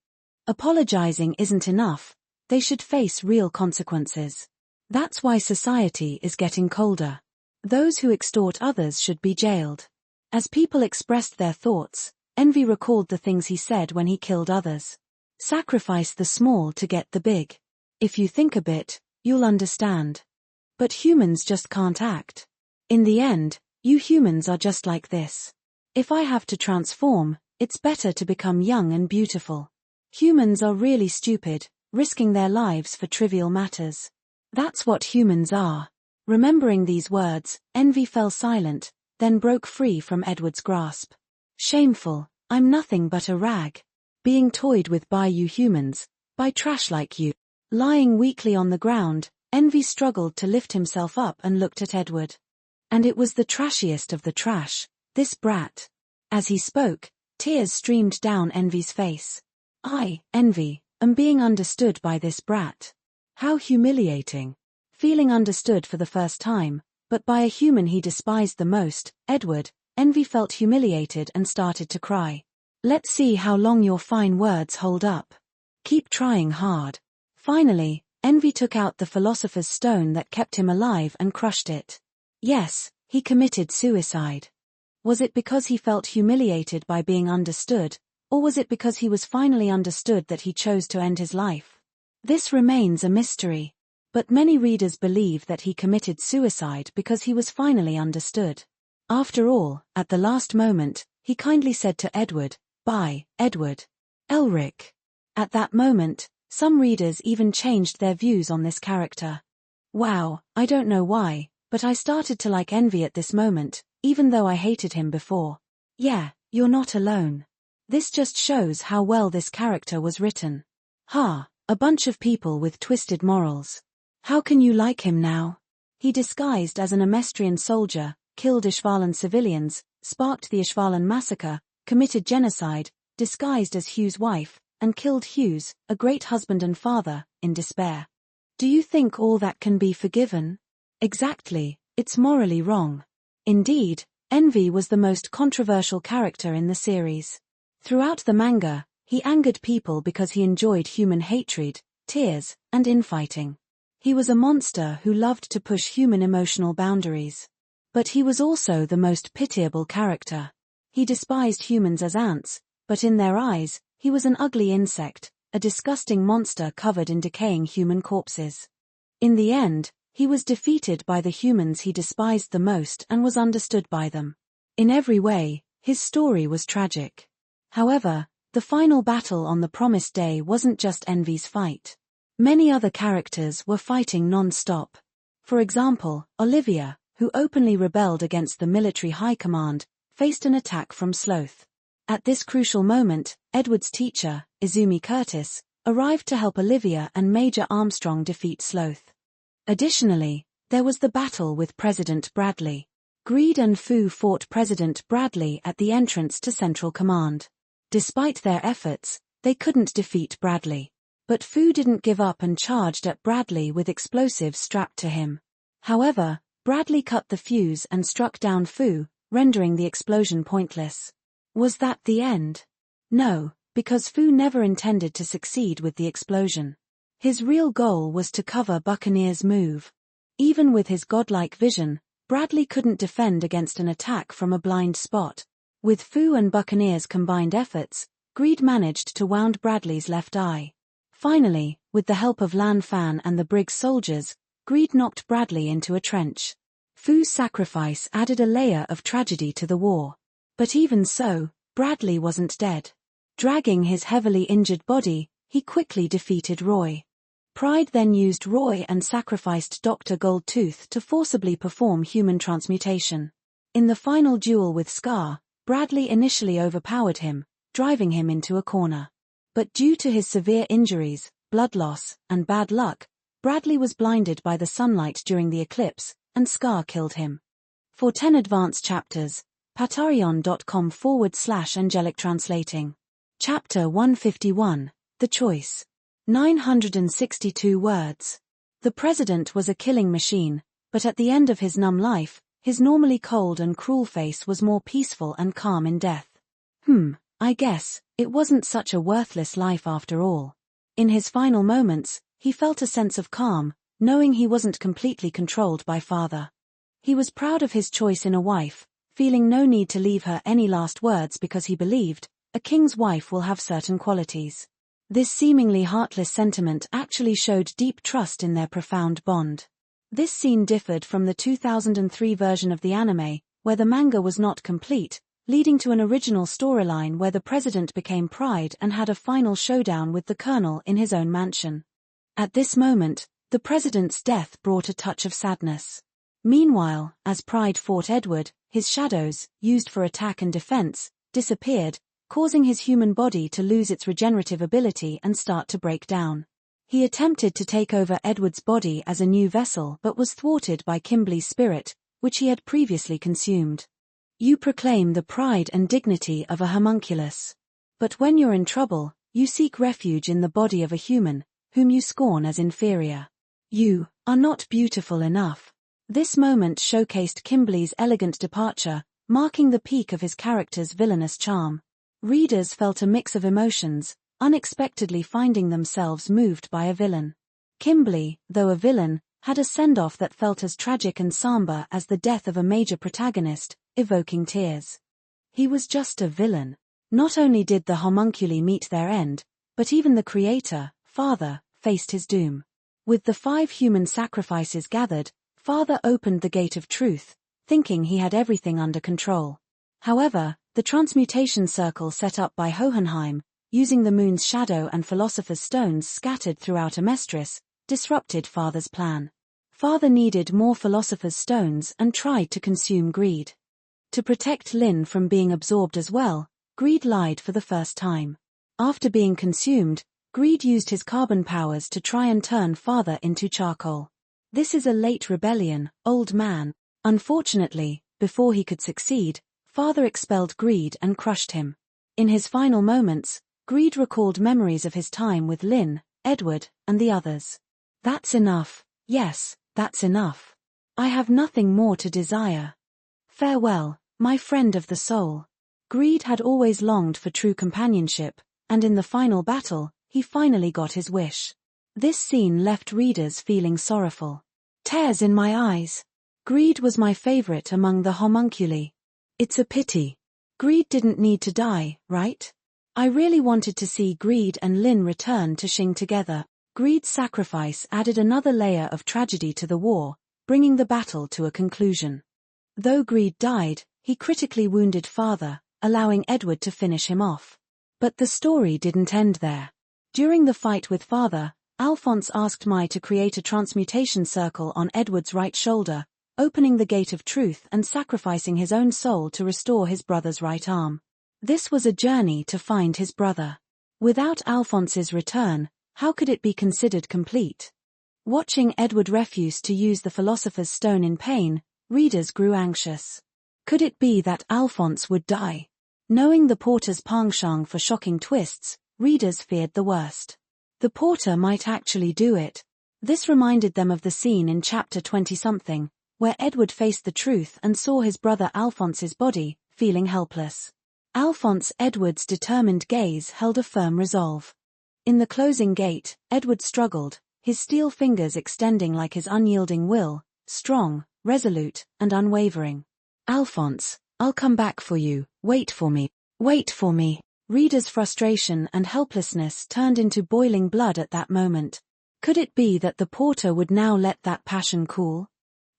Apologizing isn't enough, they should face real consequences. That's why society is getting colder. Those who extort others should be jailed. As people expressed their thoughts, Envy recalled the things he said when he killed others. Sacrifice the small to get the big. If you think a bit, you'll understand. But humans just can't act. In the end, you humans are just like this. If I have to transform, it's better to become young and beautiful. Humans are really stupid, risking their lives for trivial matters. That's what humans are. Remembering these words, Envy fell silent, then broke free from Edward's grasp. Shameful, I'm nothing but a rag. Being toyed with by you humans, by trash like you. Lying weakly on the ground, Envy struggled to lift himself up and looked at Edward. And it was the trashiest of the trash, this brat. As he spoke, tears streamed down Envy's face. I, Envy, am being understood by this brat. How humiliating. Feeling understood for the first time, but by a human he despised the most, Edward, Envy felt humiliated and started to cry. Let's see how long your fine words hold up. Keep trying hard. Finally, Envy took out the philosopher's stone that kept him alive and crushed it. Yes, he committed suicide. Was it because he felt humiliated by being understood, or was it because he was finally understood that he chose to end his life? This remains a mystery. But many readers believe that he committed suicide because he was finally understood. After all, at the last moment, he kindly said to Edward, "Bye, Edward. Elric." At that moment, some readers even changed their views on this character. Wow, I don't know why, but I started to like Envy at this moment, even though I hated him before. Yeah, you're not alone. This just shows how well this character was written. A bunch of people with twisted morals. How can you like him now? He disguised as an Amestrian soldier, killed Ishvalan civilians, sparked the Ishvalan massacre, committed genocide, disguised as Hugh's wife, and killed Hughes, a great husband and father, in despair. Do you think all that can be forgiven? Exactly, it's morally wrong. Indeed, Envy was the most controversial character in the series. Throughout the manga, he angered people because he enjoyed human hatred, tears, and infighting. He was a monster who loved to push human emotional boundaries. But he was also the most pitiable character. He despised humans as ants, but in their eyes, he was an ugly insect, a disgusting monster covered in decaying human corpses. In the end, he was defeated by the humans he despised the most and was understood by them. In every way, his story was tragic. However, the final battle on the Promised Day wasn't just Envy's fight. Many other characters were fighting non-stop. For example, Olivia, who openly rebelled against the military high command, faced an attack from Sloth. At this crucial moment, Edward's teacher, Izumi Curtis, arrived to help Olivia and Major Armstrong defeat Sloth. Additionally, there was the battle with President Bradley. Greed and Fu fought President Bradley at the entrance to Central Command. Despite their efforts, they couldn't defeat Bradley. But Fu didn't give up and charged at Bradley with explosives strapped to him. However, Bradley cut the fuse and struck down Fu, rendering the explosion pointless. Was that the end? No, because Fu never intended to succeed with the explosion. His real goal was to cover Buccaneer's move. Even with his godlike vision, Bradley couldn't defend against an attack from a blind spot. With Fu and Buccaneer's combined efforts, Greed managed to wound Bradley's left eye. Finally, with the help of Lan Fan and the Briggs soldiers, Greed knocked Bradley into a trench. Fu's sacrifice added a layer of tragedy to the war. But even so, Bradley wasn't dead. Dragging his heavily injured body, he quickly defeated Roy. Pride then used Roy and sacrificed Dr. Goldtooth to forcibly perform human transmutation. In the final duel with Scar, Bradley initially overpowered him, driving him into a corner. But due to his severe injuries, blood loss, and bad luck, Bradley was blinded by the sunlight during the eclipse, and Scar killed him. For 10 advanced chapters, patreon.com/angelic translating. Chapter 151, The Choice. 962 words. The president was a killing machine, but at the end of his numb life, his normally cold and cruel face was more peaceful and calm in death. I guess, it wasn't such a worthless life after all. In his final moments, he felt a sense of calm, knowing he wasn't completely controlled by Father. He was proud of his choice in a wife, feeling no need to leave her any last words because he believed, a king's wife will have certain qualities. This seemingly heartless sentiment actually showed deep trust in their profound bond. This scene differed from the 2003 version of the anime, where the manga was not complete, leading to an original storyline where the president became Pride and had a final showdown with the colonel in his own mansion. At this moment, the president's death brought a touch of sadness. Meanwhile, as Pride fought Edward, his shadows, used for attack and defense, disappeared, causing his human body to lose its regenerative ability and start to break down. He attempted to take over Edward's body as a new vessel but was thwarted by Kimberly's spirit, which he had previously consumed. You proclaim the pride and dignity of a homunculus. But when you're in trouble, you seek refuge in the body of a human, whom you scorn as inferior. You are not beautiful enough. This moment showcased Kimberly's elegant departure, marking the peak of his character's villainous charm. Readers felt a mix of emotions, unexpectedly finding themselves moved by a villain. Kimberly, though a villain, had a send-off that felt as tragic and somber as the death of a major protagonist, evoking tears. He was just a villain. Not only did the homunculi meet their end, but even the creator, Father, faced his doom. With the 5 human sacrifices gathered, Father opened the gate of truth, thinking he had everything under control. However, the transmutation circle set up by Hohenheim, using the moon's shadow and philosopher's stones scattered throughout Amestris, disrupted Father's plan. Father needed more philosopher's stones and tried to consume Greed. To protect Lin from being absorbed as well, Greed lied for the first time. After being consumed, Greed used his carbon powers to try and turn Father into charcoal. This is a late rebellion, old man. Unfortunately, before he could succeed, Father expelled Greed and crushed him. In his final moments, Greed recalled memories of his time with Lin, Edward, and the others. That's enough. Yes, that's enough. I have nothing more to desire. Farewell, my friend of the soul. Greed had always longed for true companionship, and in the final battle, he finally got his wish. This scene left readers feeling sorrowful. Tears in my eyes. Greed was my favorite among the homunculi. It's a pity. Greed didn't need to die, right? I really wanted to see Greed and Lin return to Xing together. Greed's sacrifice added another layer of tragedy to the war, bringing the battle to a conclusion. Though Greed died, he critically wounded Father, allowing Edward to finish him off. But the story didn't end there. During the fight with Father, Alphonse asked Mai to create a transmutation circle on Edward's right shoulder, opening the gate of truth and sacrificing his own soul to restore his brother's right arm. This was a journey to find his brother. Without Alphonse's return, how could it be considered complete? Watching Edward refuse to use the Philosopher's Stone in pain, readers grew anxious. Could it be that Alphonse would die? Knowing the porter's penchant for shocking twists, readers feared the worst. The porter might actually do it. This reminded them of the scene in chapter 20-something, where Edward faced the truth and saw his brother Alphonse's body, feeling helpless. Alphonse Edward's determined gaze held a firm resolve. In the closing gate, Edward struggled, his steel fingers extending like his unyielding will, strong, resolute, and unwavering. Alphonse, I'll come back for you, wait for me, wait for me. Readers' frustration and helplessness turned into boiling blood at that moment. Could it be that the porter would now let that passion cool?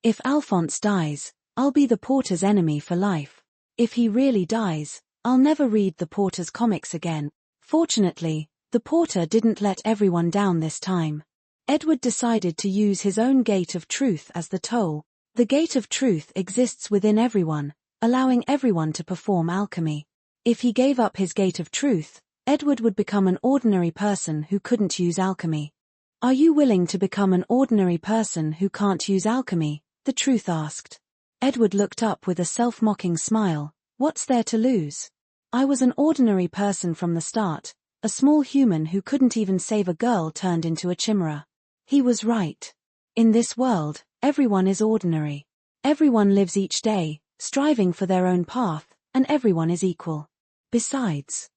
If Alphonse dies, I'll be the porter's enemy for life. If he really dies, I'll never read the porter's comics again. Fortunately, the porter didn't let everyone down this time. Edward decided to use his own gate of truth as the toll. The gate of truth exists within everyone, allowing everyone to perform alchemy. If he gave up his gate of truth, Edward would become an ordinary person who couldn't use alchemy. Are you willing to become an ordinary person who can't use alchemy? The truth asked. Edward looked up with a self-mocking smile. What's there to lose? I was an ordinary person from the start, a small human who couldn't even save a girl turned into a chimera. He was right. In this world, everyone is ordinary. Everyone lives each day, striving for their own path, and everyone is equal. Besides,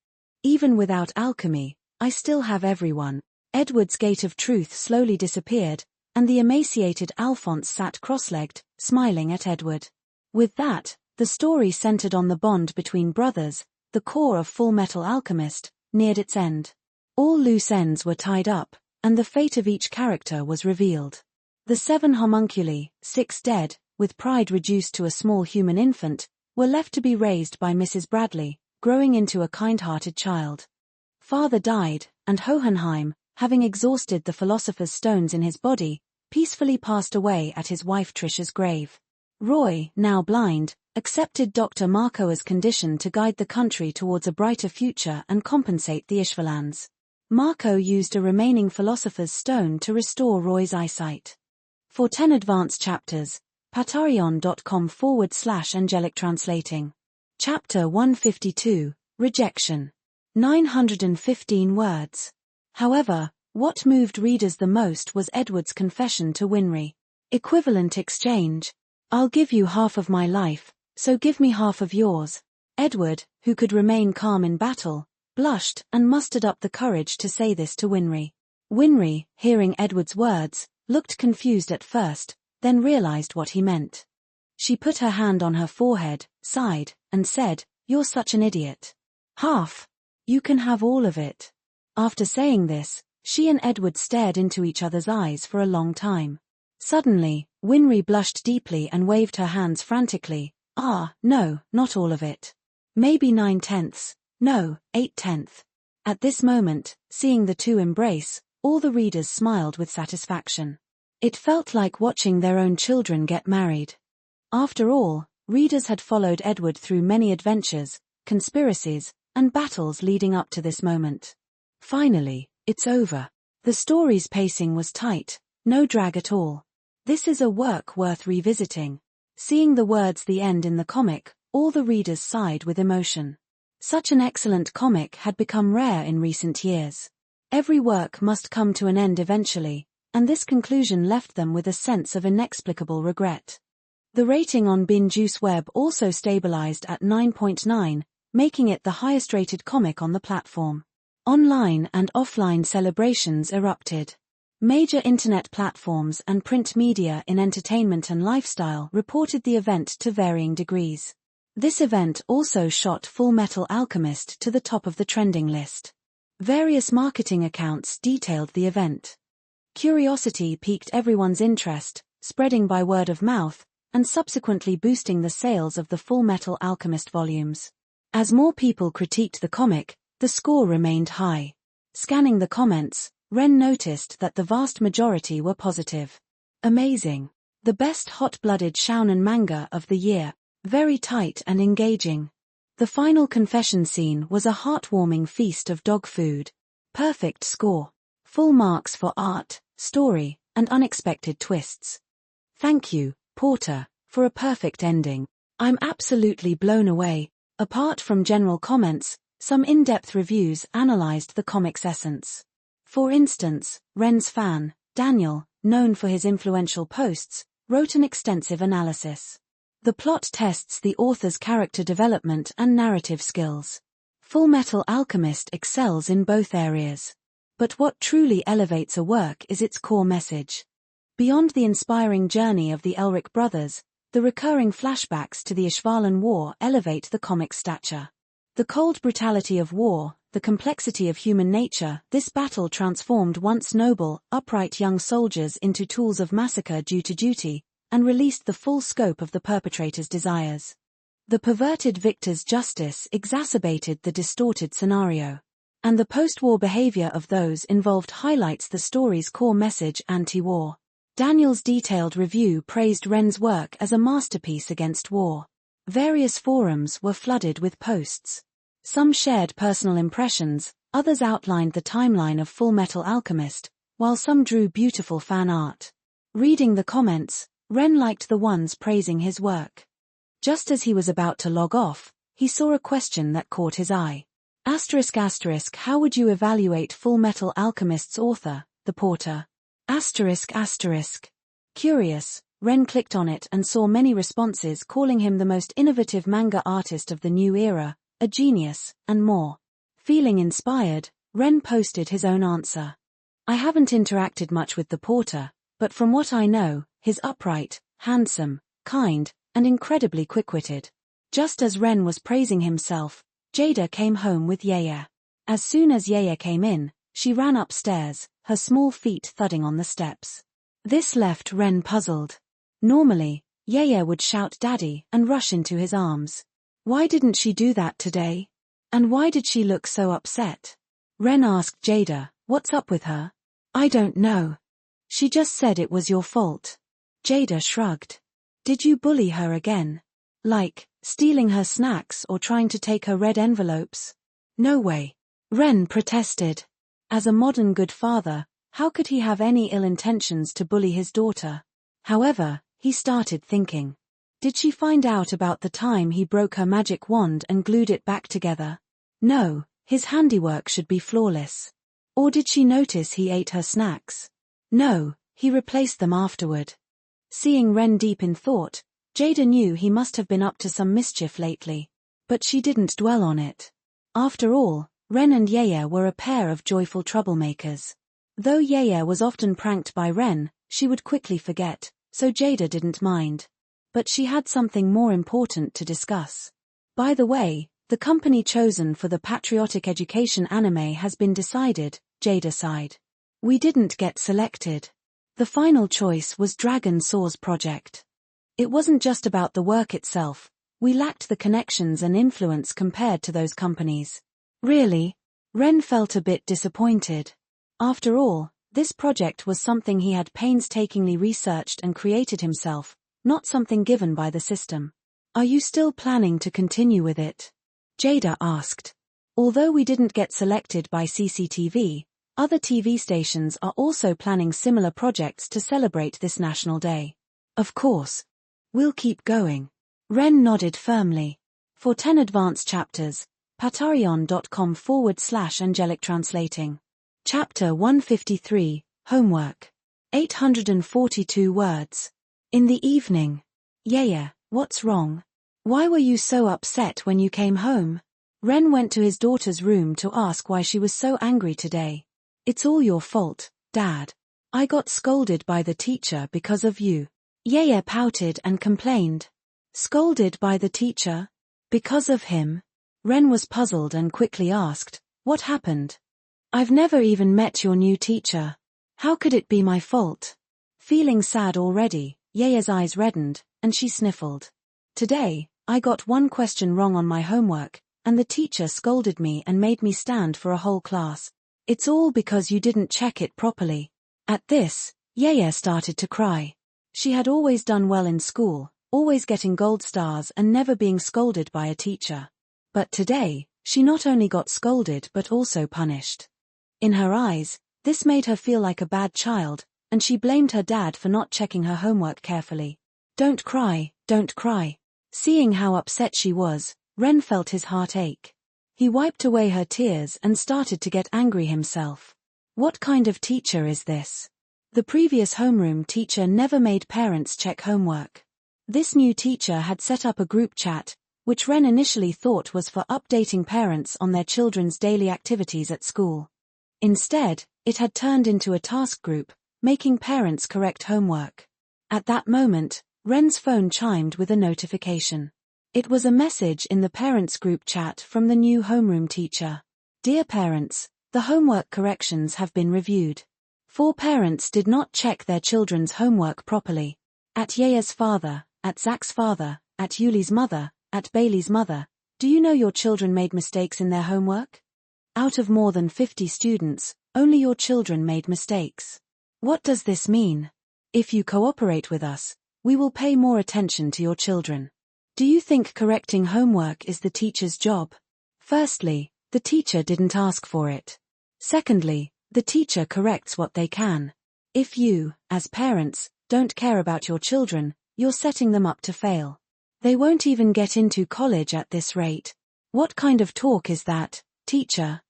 even without alchemy, I still have everyone. Edward's gate of truth slowly disappeared, and the emaciated Alphonse sat cross-legged, smiling at Edward. With that, the story centered on the bond between brothers, the core of Full Metal Alchemist, neared its end. All loose ends were tied up, and the fate of each character was revealed. The 7 homunculi, 6 dead, with pride reduced to a small human infant, were left to be raised by Mrs. Bradley, growing into a kind-hearted child. Father died, and Hohenheim, having exhausted the philosopher's stones in his body, peacefully passed away at his wife Tricia's grave. Roy, now blind, accepted Dr. Marcoa's condition to guide the country towards a brighter future and compensate the Ishvalans. Marco used a remaining philosopher's stone to restore Roy's eyesight. For 10 advanced chapters, patreon.com/angelic translating. Chapter 152, Rejection. 915 words. However, what moved readers the most was Edward's confession to Winry. Equivalent exchange. I'll give you half of my life, so give me half of yours. Edward, who could remain calm in battle, blushed and mustered up the courage to say this to Winry. Winry, hearing Edward's words, looked confused at first, then realized what he meant. She put her hand on her forehead, sighed, and said, "You're such an idiot. Half. You can have all of it." After saying this, she and Edward stared into each other's eyes for a long time. Suddenly, Winry blushed deeply and waved her hands frantically. No, not all of it. Maybe 9/10, no, 8/10. At this moment, seeing the two embrace, all the readers smiled with satisfaction. It felt like watching their own children get married. After all, readers had followed Edward through many adventures, conspiracies, and battles leading up to this moment. Finally, it's over. The story's pacing was tight, no drag at all. This is a work worth revisiting. Seeing the words "the end" in the comic, all the readers sighed with emotion. Such an excellent comic had become rare in recent years. Every work must come to an end eventually, and this conclusion left them with a sense of inexplicable regret. The rating on Bin Juice Web also stabilized at 9.9, making it the highest-rated comic on the platform. Online and offline celebrations erupted. Major internet platforms and print media in entertainment and lifestyle reported the event to varying degrees. This event also shot Full Metal Alchemist to the top of the trending list. Various marketing accounts detailed the event. Curiosity piqued everyone's interest, spreading by word of mouth, and subsequently boosting the sales of the Full Metal Alchemist volumes. As more people critiqued the comic, the score remained high. Scanning the comments, Ren noticed that the vast majority were positive. Amazing. The best hot-blooded shounen manga of the year. Very tight and engaging. The final confession scene was a heartwarming feast of dog food. Perfect score. Full marks for art, story, and unexpected twists. Thank you, Porter, for a perfect ending. I'm absolutely blown away. Apart from general comments, some in-depth reviews analyzed the comic's essence. For instance, Ren's fan, Daniel, known for his influential posts, wrote an extensive analysis. The plot tests the author's character development and narrative skills. Full Metal Alchemist excels in both areas. But what truly elevates a work is its core message. Beyond the inspiring journey of the Elric brothers, the recurring flashbacks to the Ishvalan War elevate the comic's stature. The cold brutality of war, the complexity of human nature, this battle transformed once noble, upright young soldiers into tools of massacre due to duty, and released the full scope of the perpetrator's desires. The perverted victor's justice exacerbated the distorted scenario. And the post-war behavior of those involved highlights the story's core message: anti-war. Daniel's detailed review praised Ren's work as a masterpiece against war. Various forums were flooded with posts. Some shared personal impressions, others outlined the timeline of Full Metal Alchemist, while some drew beautiful fan art. Reading the comments, Ren liked the ones praising his work. Just as he was about to log off, he saw a question that caught his eye. ***, how would you evaluate Full Metal Alchemist's author, the Porter? ***. Curious, Ren clicked on it and saw many responses calling him the most innovative manga artist of the new era, a genius, and more. Feeling inspired, Ren posted his own answer. I haven't interacted much with the Porter, but from what I know, he's upright, handsome, kind, and incredibly quick-witted. Just as Ren was praising himself, Jada came home with Yaya. As soon as Yaya came in, She ran upstairs, her small feet thudding on the steps. This left Ren puzzled. Normally, Yeye would shout "Daddy" and rush into his arms. Why didn't she do that today? And why did she look so upset? Ren asked Jada, "What's up with her?" "I don't know. She just said it was your fault." Jada shrugged. "Did you bully her again? Like, stealing her snacks or trying to take her red envelopes?" "No way." Ren protested. As a modern good father, how could he have any ill intentions to bully his daughter? However, he started thinking. Did she find out about the time he broke her magic wand and glued it back together? No, his handiwork should be flawless. Or did she notice he ate her snacks? No, he replaced them afterward. Seeing Ren deep in thought, Jada knew he must have been up to some mischief lately. But she didn't dwell on it. After all, Ren and Yeye were a pair of joyful troublemakers. Though Yeye was often pranked by Ren, she would quickly forget, so Jada didn't mind. But she had something more important to discuss. By the way, the company chosen for the patriotic education anime has been decided, Jada sighed. We didn't get selected. The final choice was Dragon Source Project. It wasn't just about the work itself, we lacked the connections and influence compared to those companies. Really? Ren felt a bit disappointed. After all, this project was something he had painstakingly researched and created himself, not something given by the system. Are you still planning to continue with it? Jada asked. Although we didn't get selected by CCTV, other TV stations are also planning similar projects to celebrate this National Day. Of course. We'll keep going. Ren nodded firmly. For 10 advanced chapters, patreon.com/angelic translating. Chapter 153, Homework. 842 words. In the evening. Yeye, what's wrong? Why were you so upset when you came home? Ren went to his daughter's room to ask why she was so angry today. It's all your fault, Dad. I got scolded by the teacher because of you. Yeye pouted and complained. Scolded by the teacher? Because of him? Ren was puzzled and quickly asked, what happened? I've never even met your new teacher. How could it be my fault? Feeling sad already, Yeye's eyes reddened, and she sniffled. Today, I got one question wrong on my homework, and the teacher scolded me and made me stand for a whole class. It's all because you didn't check it properly. At this, Yeye started to cry. She had always done well in school, always getting gold stars and never being scolded by a teacher. But today, she not only got scolded but also punished. In her eyes, this made her feel like a bad child, and she blamed her dad for not checking her homework carefully. Don't cry, don't cry. Seeing how upset she was, Ren felt his heart ache. He wiped away her tears and started to get angry himself. What kind of teacher is this? The previous homeroom teacher never made parents check homework. This new teacher had set up a group chat, which Ren initially thought was for updating parents on their children's daily activities at school. Instead, it had turned into a task group, making parents correct homework. At that moment, Ren's phone chimed with a notification. It was a message in the parents group chat from the new homeroom teacher. Dear parents, the homework corrections have been reviewed. 4 parents did not check their children's homework properly. At Yeye's father, at Zach's father, at Yuli's mother, at Bailey's mother, do you know your children made mistakes in their homework? Out of more than 50 students, only your children made mistakes. What does this mean? If you cooperate with us, we will pay more attention to your children. Do you think correcting homework is the teacher's job? Firstly, the teacher didn't ask for it. Secondly, the teacher corrects what they can. If you, as parents, don't care about your children, you're setting them up to fail. They won't even get into college at this rate. What kind of talk is that, teacher?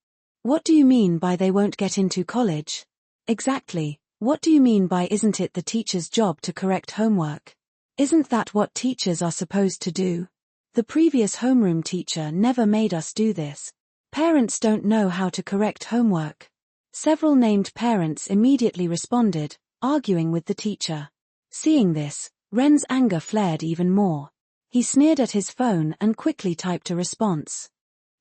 What do you mean by they won't get into college? Exactly, what do you mean by isn't it the teacher's job to correct homework? Isn't that what teachers are supposed to do? The previous homeroom teacher never made us do this. Parents don't know how to correct homework. Several named parents immediately responded, arguing with the teacher. Seeing this, Ren's anger flared even more. He sneered at his phone and quickly typed a response.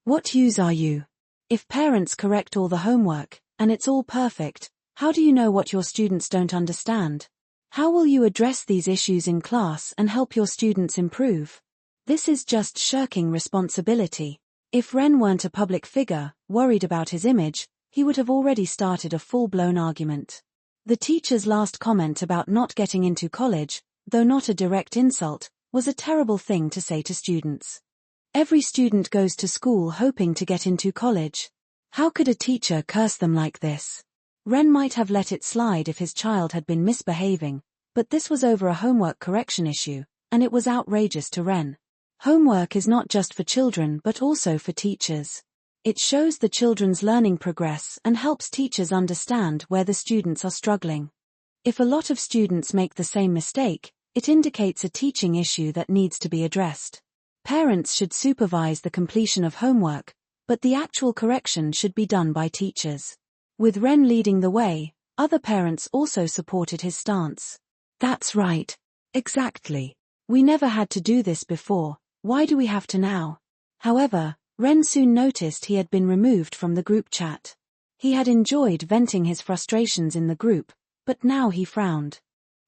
What use are you? If parents correct all the homework, and it's all perfect, how do you know what your students don't understand? How will you address these issues in class and help your students improve? This is just shirking responsibility. If Ren weren't a public figure, worried about his image, he would have already started a full-blown argument. The teacher's last comment about not getting into college, though not a direct insult, was a terrible thing to say to students. Every student goes to school hoping to get into college. How could a teacher curse them like this? Ren might have let it slide if his child had been misbehaving, but this was over a homework correction issue, and it was outrageous to Ren. Homework is not just for children but also for teachers. It shows the children's learning progress and helps teachers understand where the students are struggling. If a lot of students make the same mistake, it indicates a teaching issue that needs to be addressed. Parents should supervise the completion of homework, but the actual correction should be done by teachers. With Ren leading the way, other parents also supported his stance. That's right. Exactly. We never had to do this before, why do we have to now? However, Ren soon noticed he had been removed from the group chat. He had enjoyed venting his frustrations in the group, but now he frowned.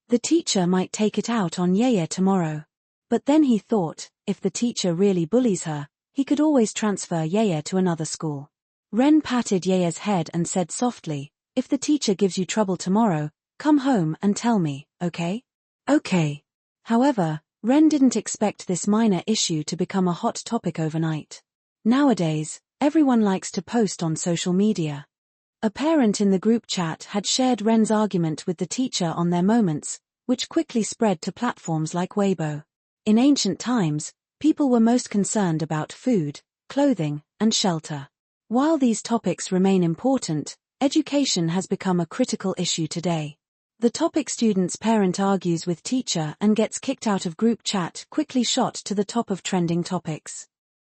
The teacher might take it out on Yeye tomorrow. But then he thought, if the teacher really bullies her, he could always transfer Yeye to another school. Ren patted Yeye's head and said softly, if the teacher gives you trouble tomorrow, come home and tell me, okay? Okay. However, Ren didn't expect this minor issue to become a hot topic overnight. Nowadays, everyone likes to post on social media. A parent in the group chat had shared Ren's argument with the teacher on their moments, which quickly spread to platforms like Weibo. In ancient times, people were most concerned about food, clothing, and shelter. While these topics remain important, education has become a critical issue today. The topic student's parent argues with teacher and gets kicked out of group chat quickly shot to the top of trending topics.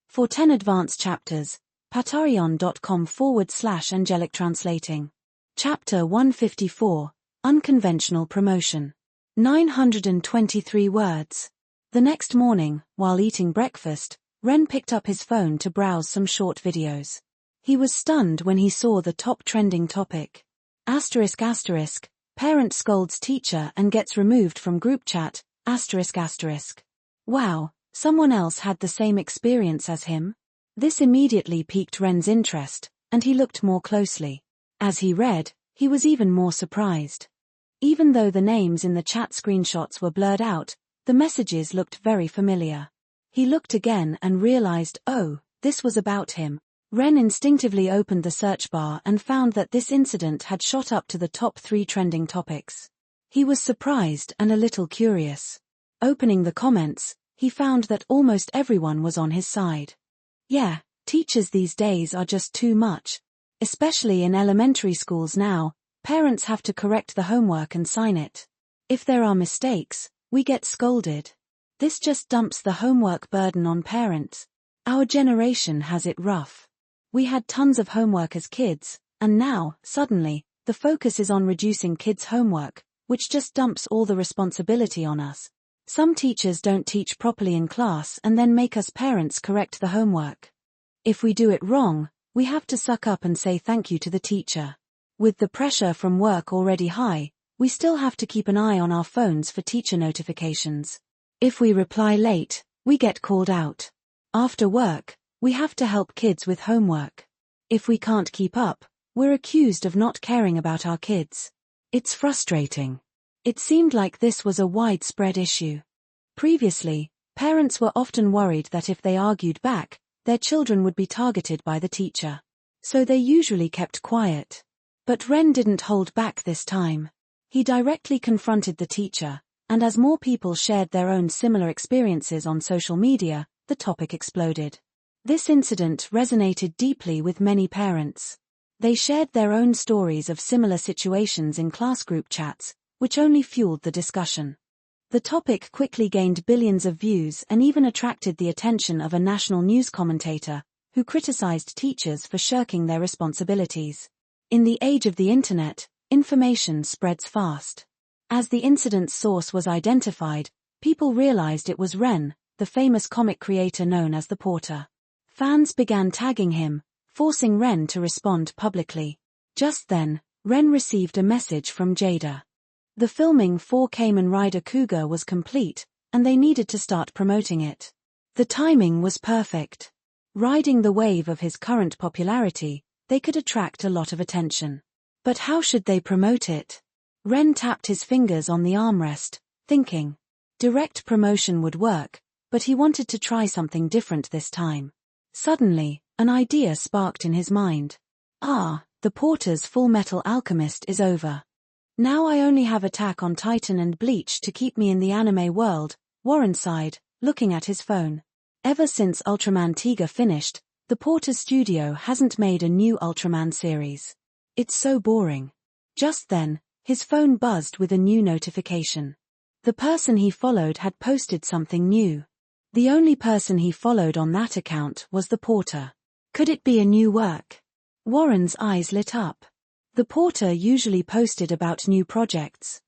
For 10 advanced chapters, patreon.com/angelic translating. Chapter 154, Unconventional Promotion. 923 words. The next morning, while eating breakfast, Ren picked up his phone to browse some short videos. He was stunned when he saw the top trending topic. Asterisk asterisk, parent scolds teacher and gets removed from group chat, asterisk asterisk. Wow, someone else had the same experience as him? This immediately piqued Ren's interest, and he looked more closely. As he read, he was even more surprised. Even though the names in the chat screenshots were blurred out, the messages looked very familiar. He looked again and realized, oh, this was about him. Ren instinctively opened the search bar and found that this incident had shot up to the top 3 trending topics. He was surprised and a little curious. Opening the comments, he found that almost everyone was on his side. Yeah, teachers these days are just too much. Especially in elementary schools now, parents have to correct the homework and sign it. If there are mistakes, we get scolded. This just dumps the homework burden on parents. Our generation has it rough. We had tons of homework as kids, and now, suddenly, the focus is on reducing kids' homework, which just dumps all the responsibility on us. Some teachers don't teach properly in class and then make us parents correct the homework. If we do it wrong, we have to suck up and say thank you to the teacher. With the pressure from work already high, we still have to keep an eye on our phones for teacher notifications. If we reply late, we get called out. After work, we have to help kids with homework. If we can't keep up, we're accused of not caring about our kids. It's frustrating. It seemed like this was a widespread issue. Previously, parents were often worried that if they argued back, their children would be targeted by the teacher. So they usually kept quiet. But Ren didn't hold back this time. He directly confronted the teacher, and as more people shared their own similar experiences on social media, the topic exploded. This incident resonated deeply with many parents. They shared their own stories of similar situations in class group chats, which only fueled the discussion. The topic quickly gained billions of views and even attracted the attention of a national news commentator, who criticized teachers for shirking their responsibilities. In the age of the internet, information spreads fast. As the incident's source was identified, people realized it was Ren, the famous comic creator known as the Porter. Fans began tagging him, forcing Ren to respond publicly. Just then, Ren received a message from Jada. The filming for Kamen Rider Kuga was complete, and they needed to start promoting it. The timing was perfect. Riding the wave of his current popularity, they could attract a lot of attention. But how should they promote it? Ren tapped his fingers on the armrest, thinking. Direct promotion would work, but he wanted to try something different this time. Suddenly, an idea sparked in his mind. The Porter's Full Metal Alchemist is over. Now I only have Attack on Titan and Bleach to keep me in the anime world, Warren sighed, looking at his phone. Ever since Ultraman Tiga finished, the Porter's studio hasn't made a new Ultraman series. It's so boring. Just then, his phone buzzed with a new notification. The person he followed had posted something new. The only person he followed on that account was the Porter. Could it be a new work? Warren's eyes lit up. The Porter usually posted about new projects.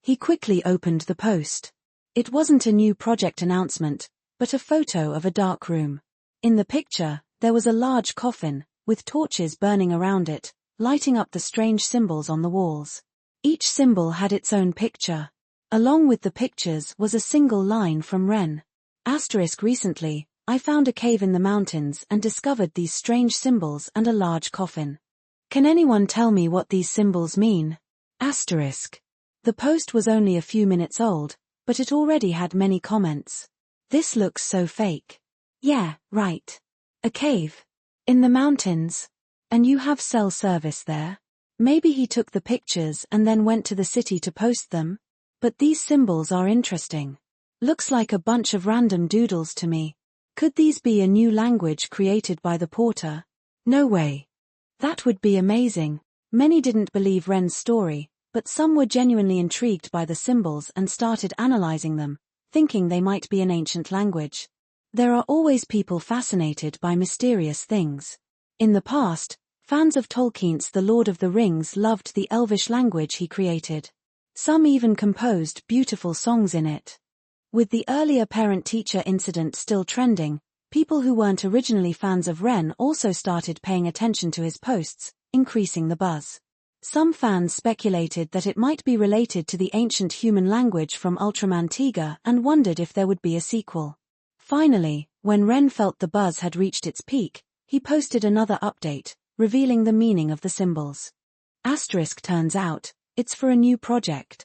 He quickly opened the post. It wasn't a new project announcement, but a photo of a dark room. In the picture, there was a large coffin, with torches burning around it, lighting up the strange symbols on the walls. Each symbol had its own picture. Along with the pictures was a single line from Ren. Recently, I found a cave in the mountains and discovered these strange symbols and a large coffin. Can anyone tell me what these symbols mean? The post was only a few minutes old, but it already had many comments. This looks so fake. Yeah, right. A cave. In the mountains. And you have cell service there? Maybe he took the pictures and then went to the city to post them? But these symbols are interesting. Looks like a bunch of random doodles to me. Could these be a new language created by the Porter? No way. That would be amazing. Many didn't believe Ren's story, but some were genuinely intrigued by the symbols and started analyzing them, thinking they might be an ancient language. There are always people fascinated by mysterious things. In the past, fans of Tolkien's The Lord of the Rings loved the Elvish language he created. Some even composed beautiful songs in it. With the earlier parent-teacher incident still trending, people who weren't originally fans of Ren also started paying attention to his posts, increasing the buzz. Some fans speculated that it might be related to the ancient human language from Ultraman Tiga and wondered if there would be a sequel. Finally, when Ren felt the buzz had reached its peak, he posted another update, revealing the meaning of the symbols. Turns out, it's for a new project.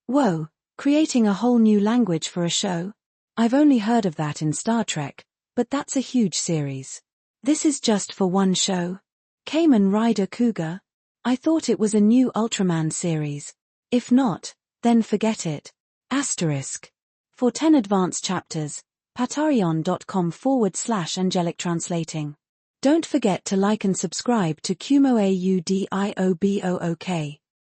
Whoa, creating a whole new language for a show? I've only heard of that in Star Trek, but that's a huge series. This is just for one show? Kamen Rider Kuga? I thought it was a new Ultraman series. If not, then forget it. For 10 advanced chapters, patreon.com/angelic translating. Don't forget to like and subscribe to KUMO-AUDIOBOOK.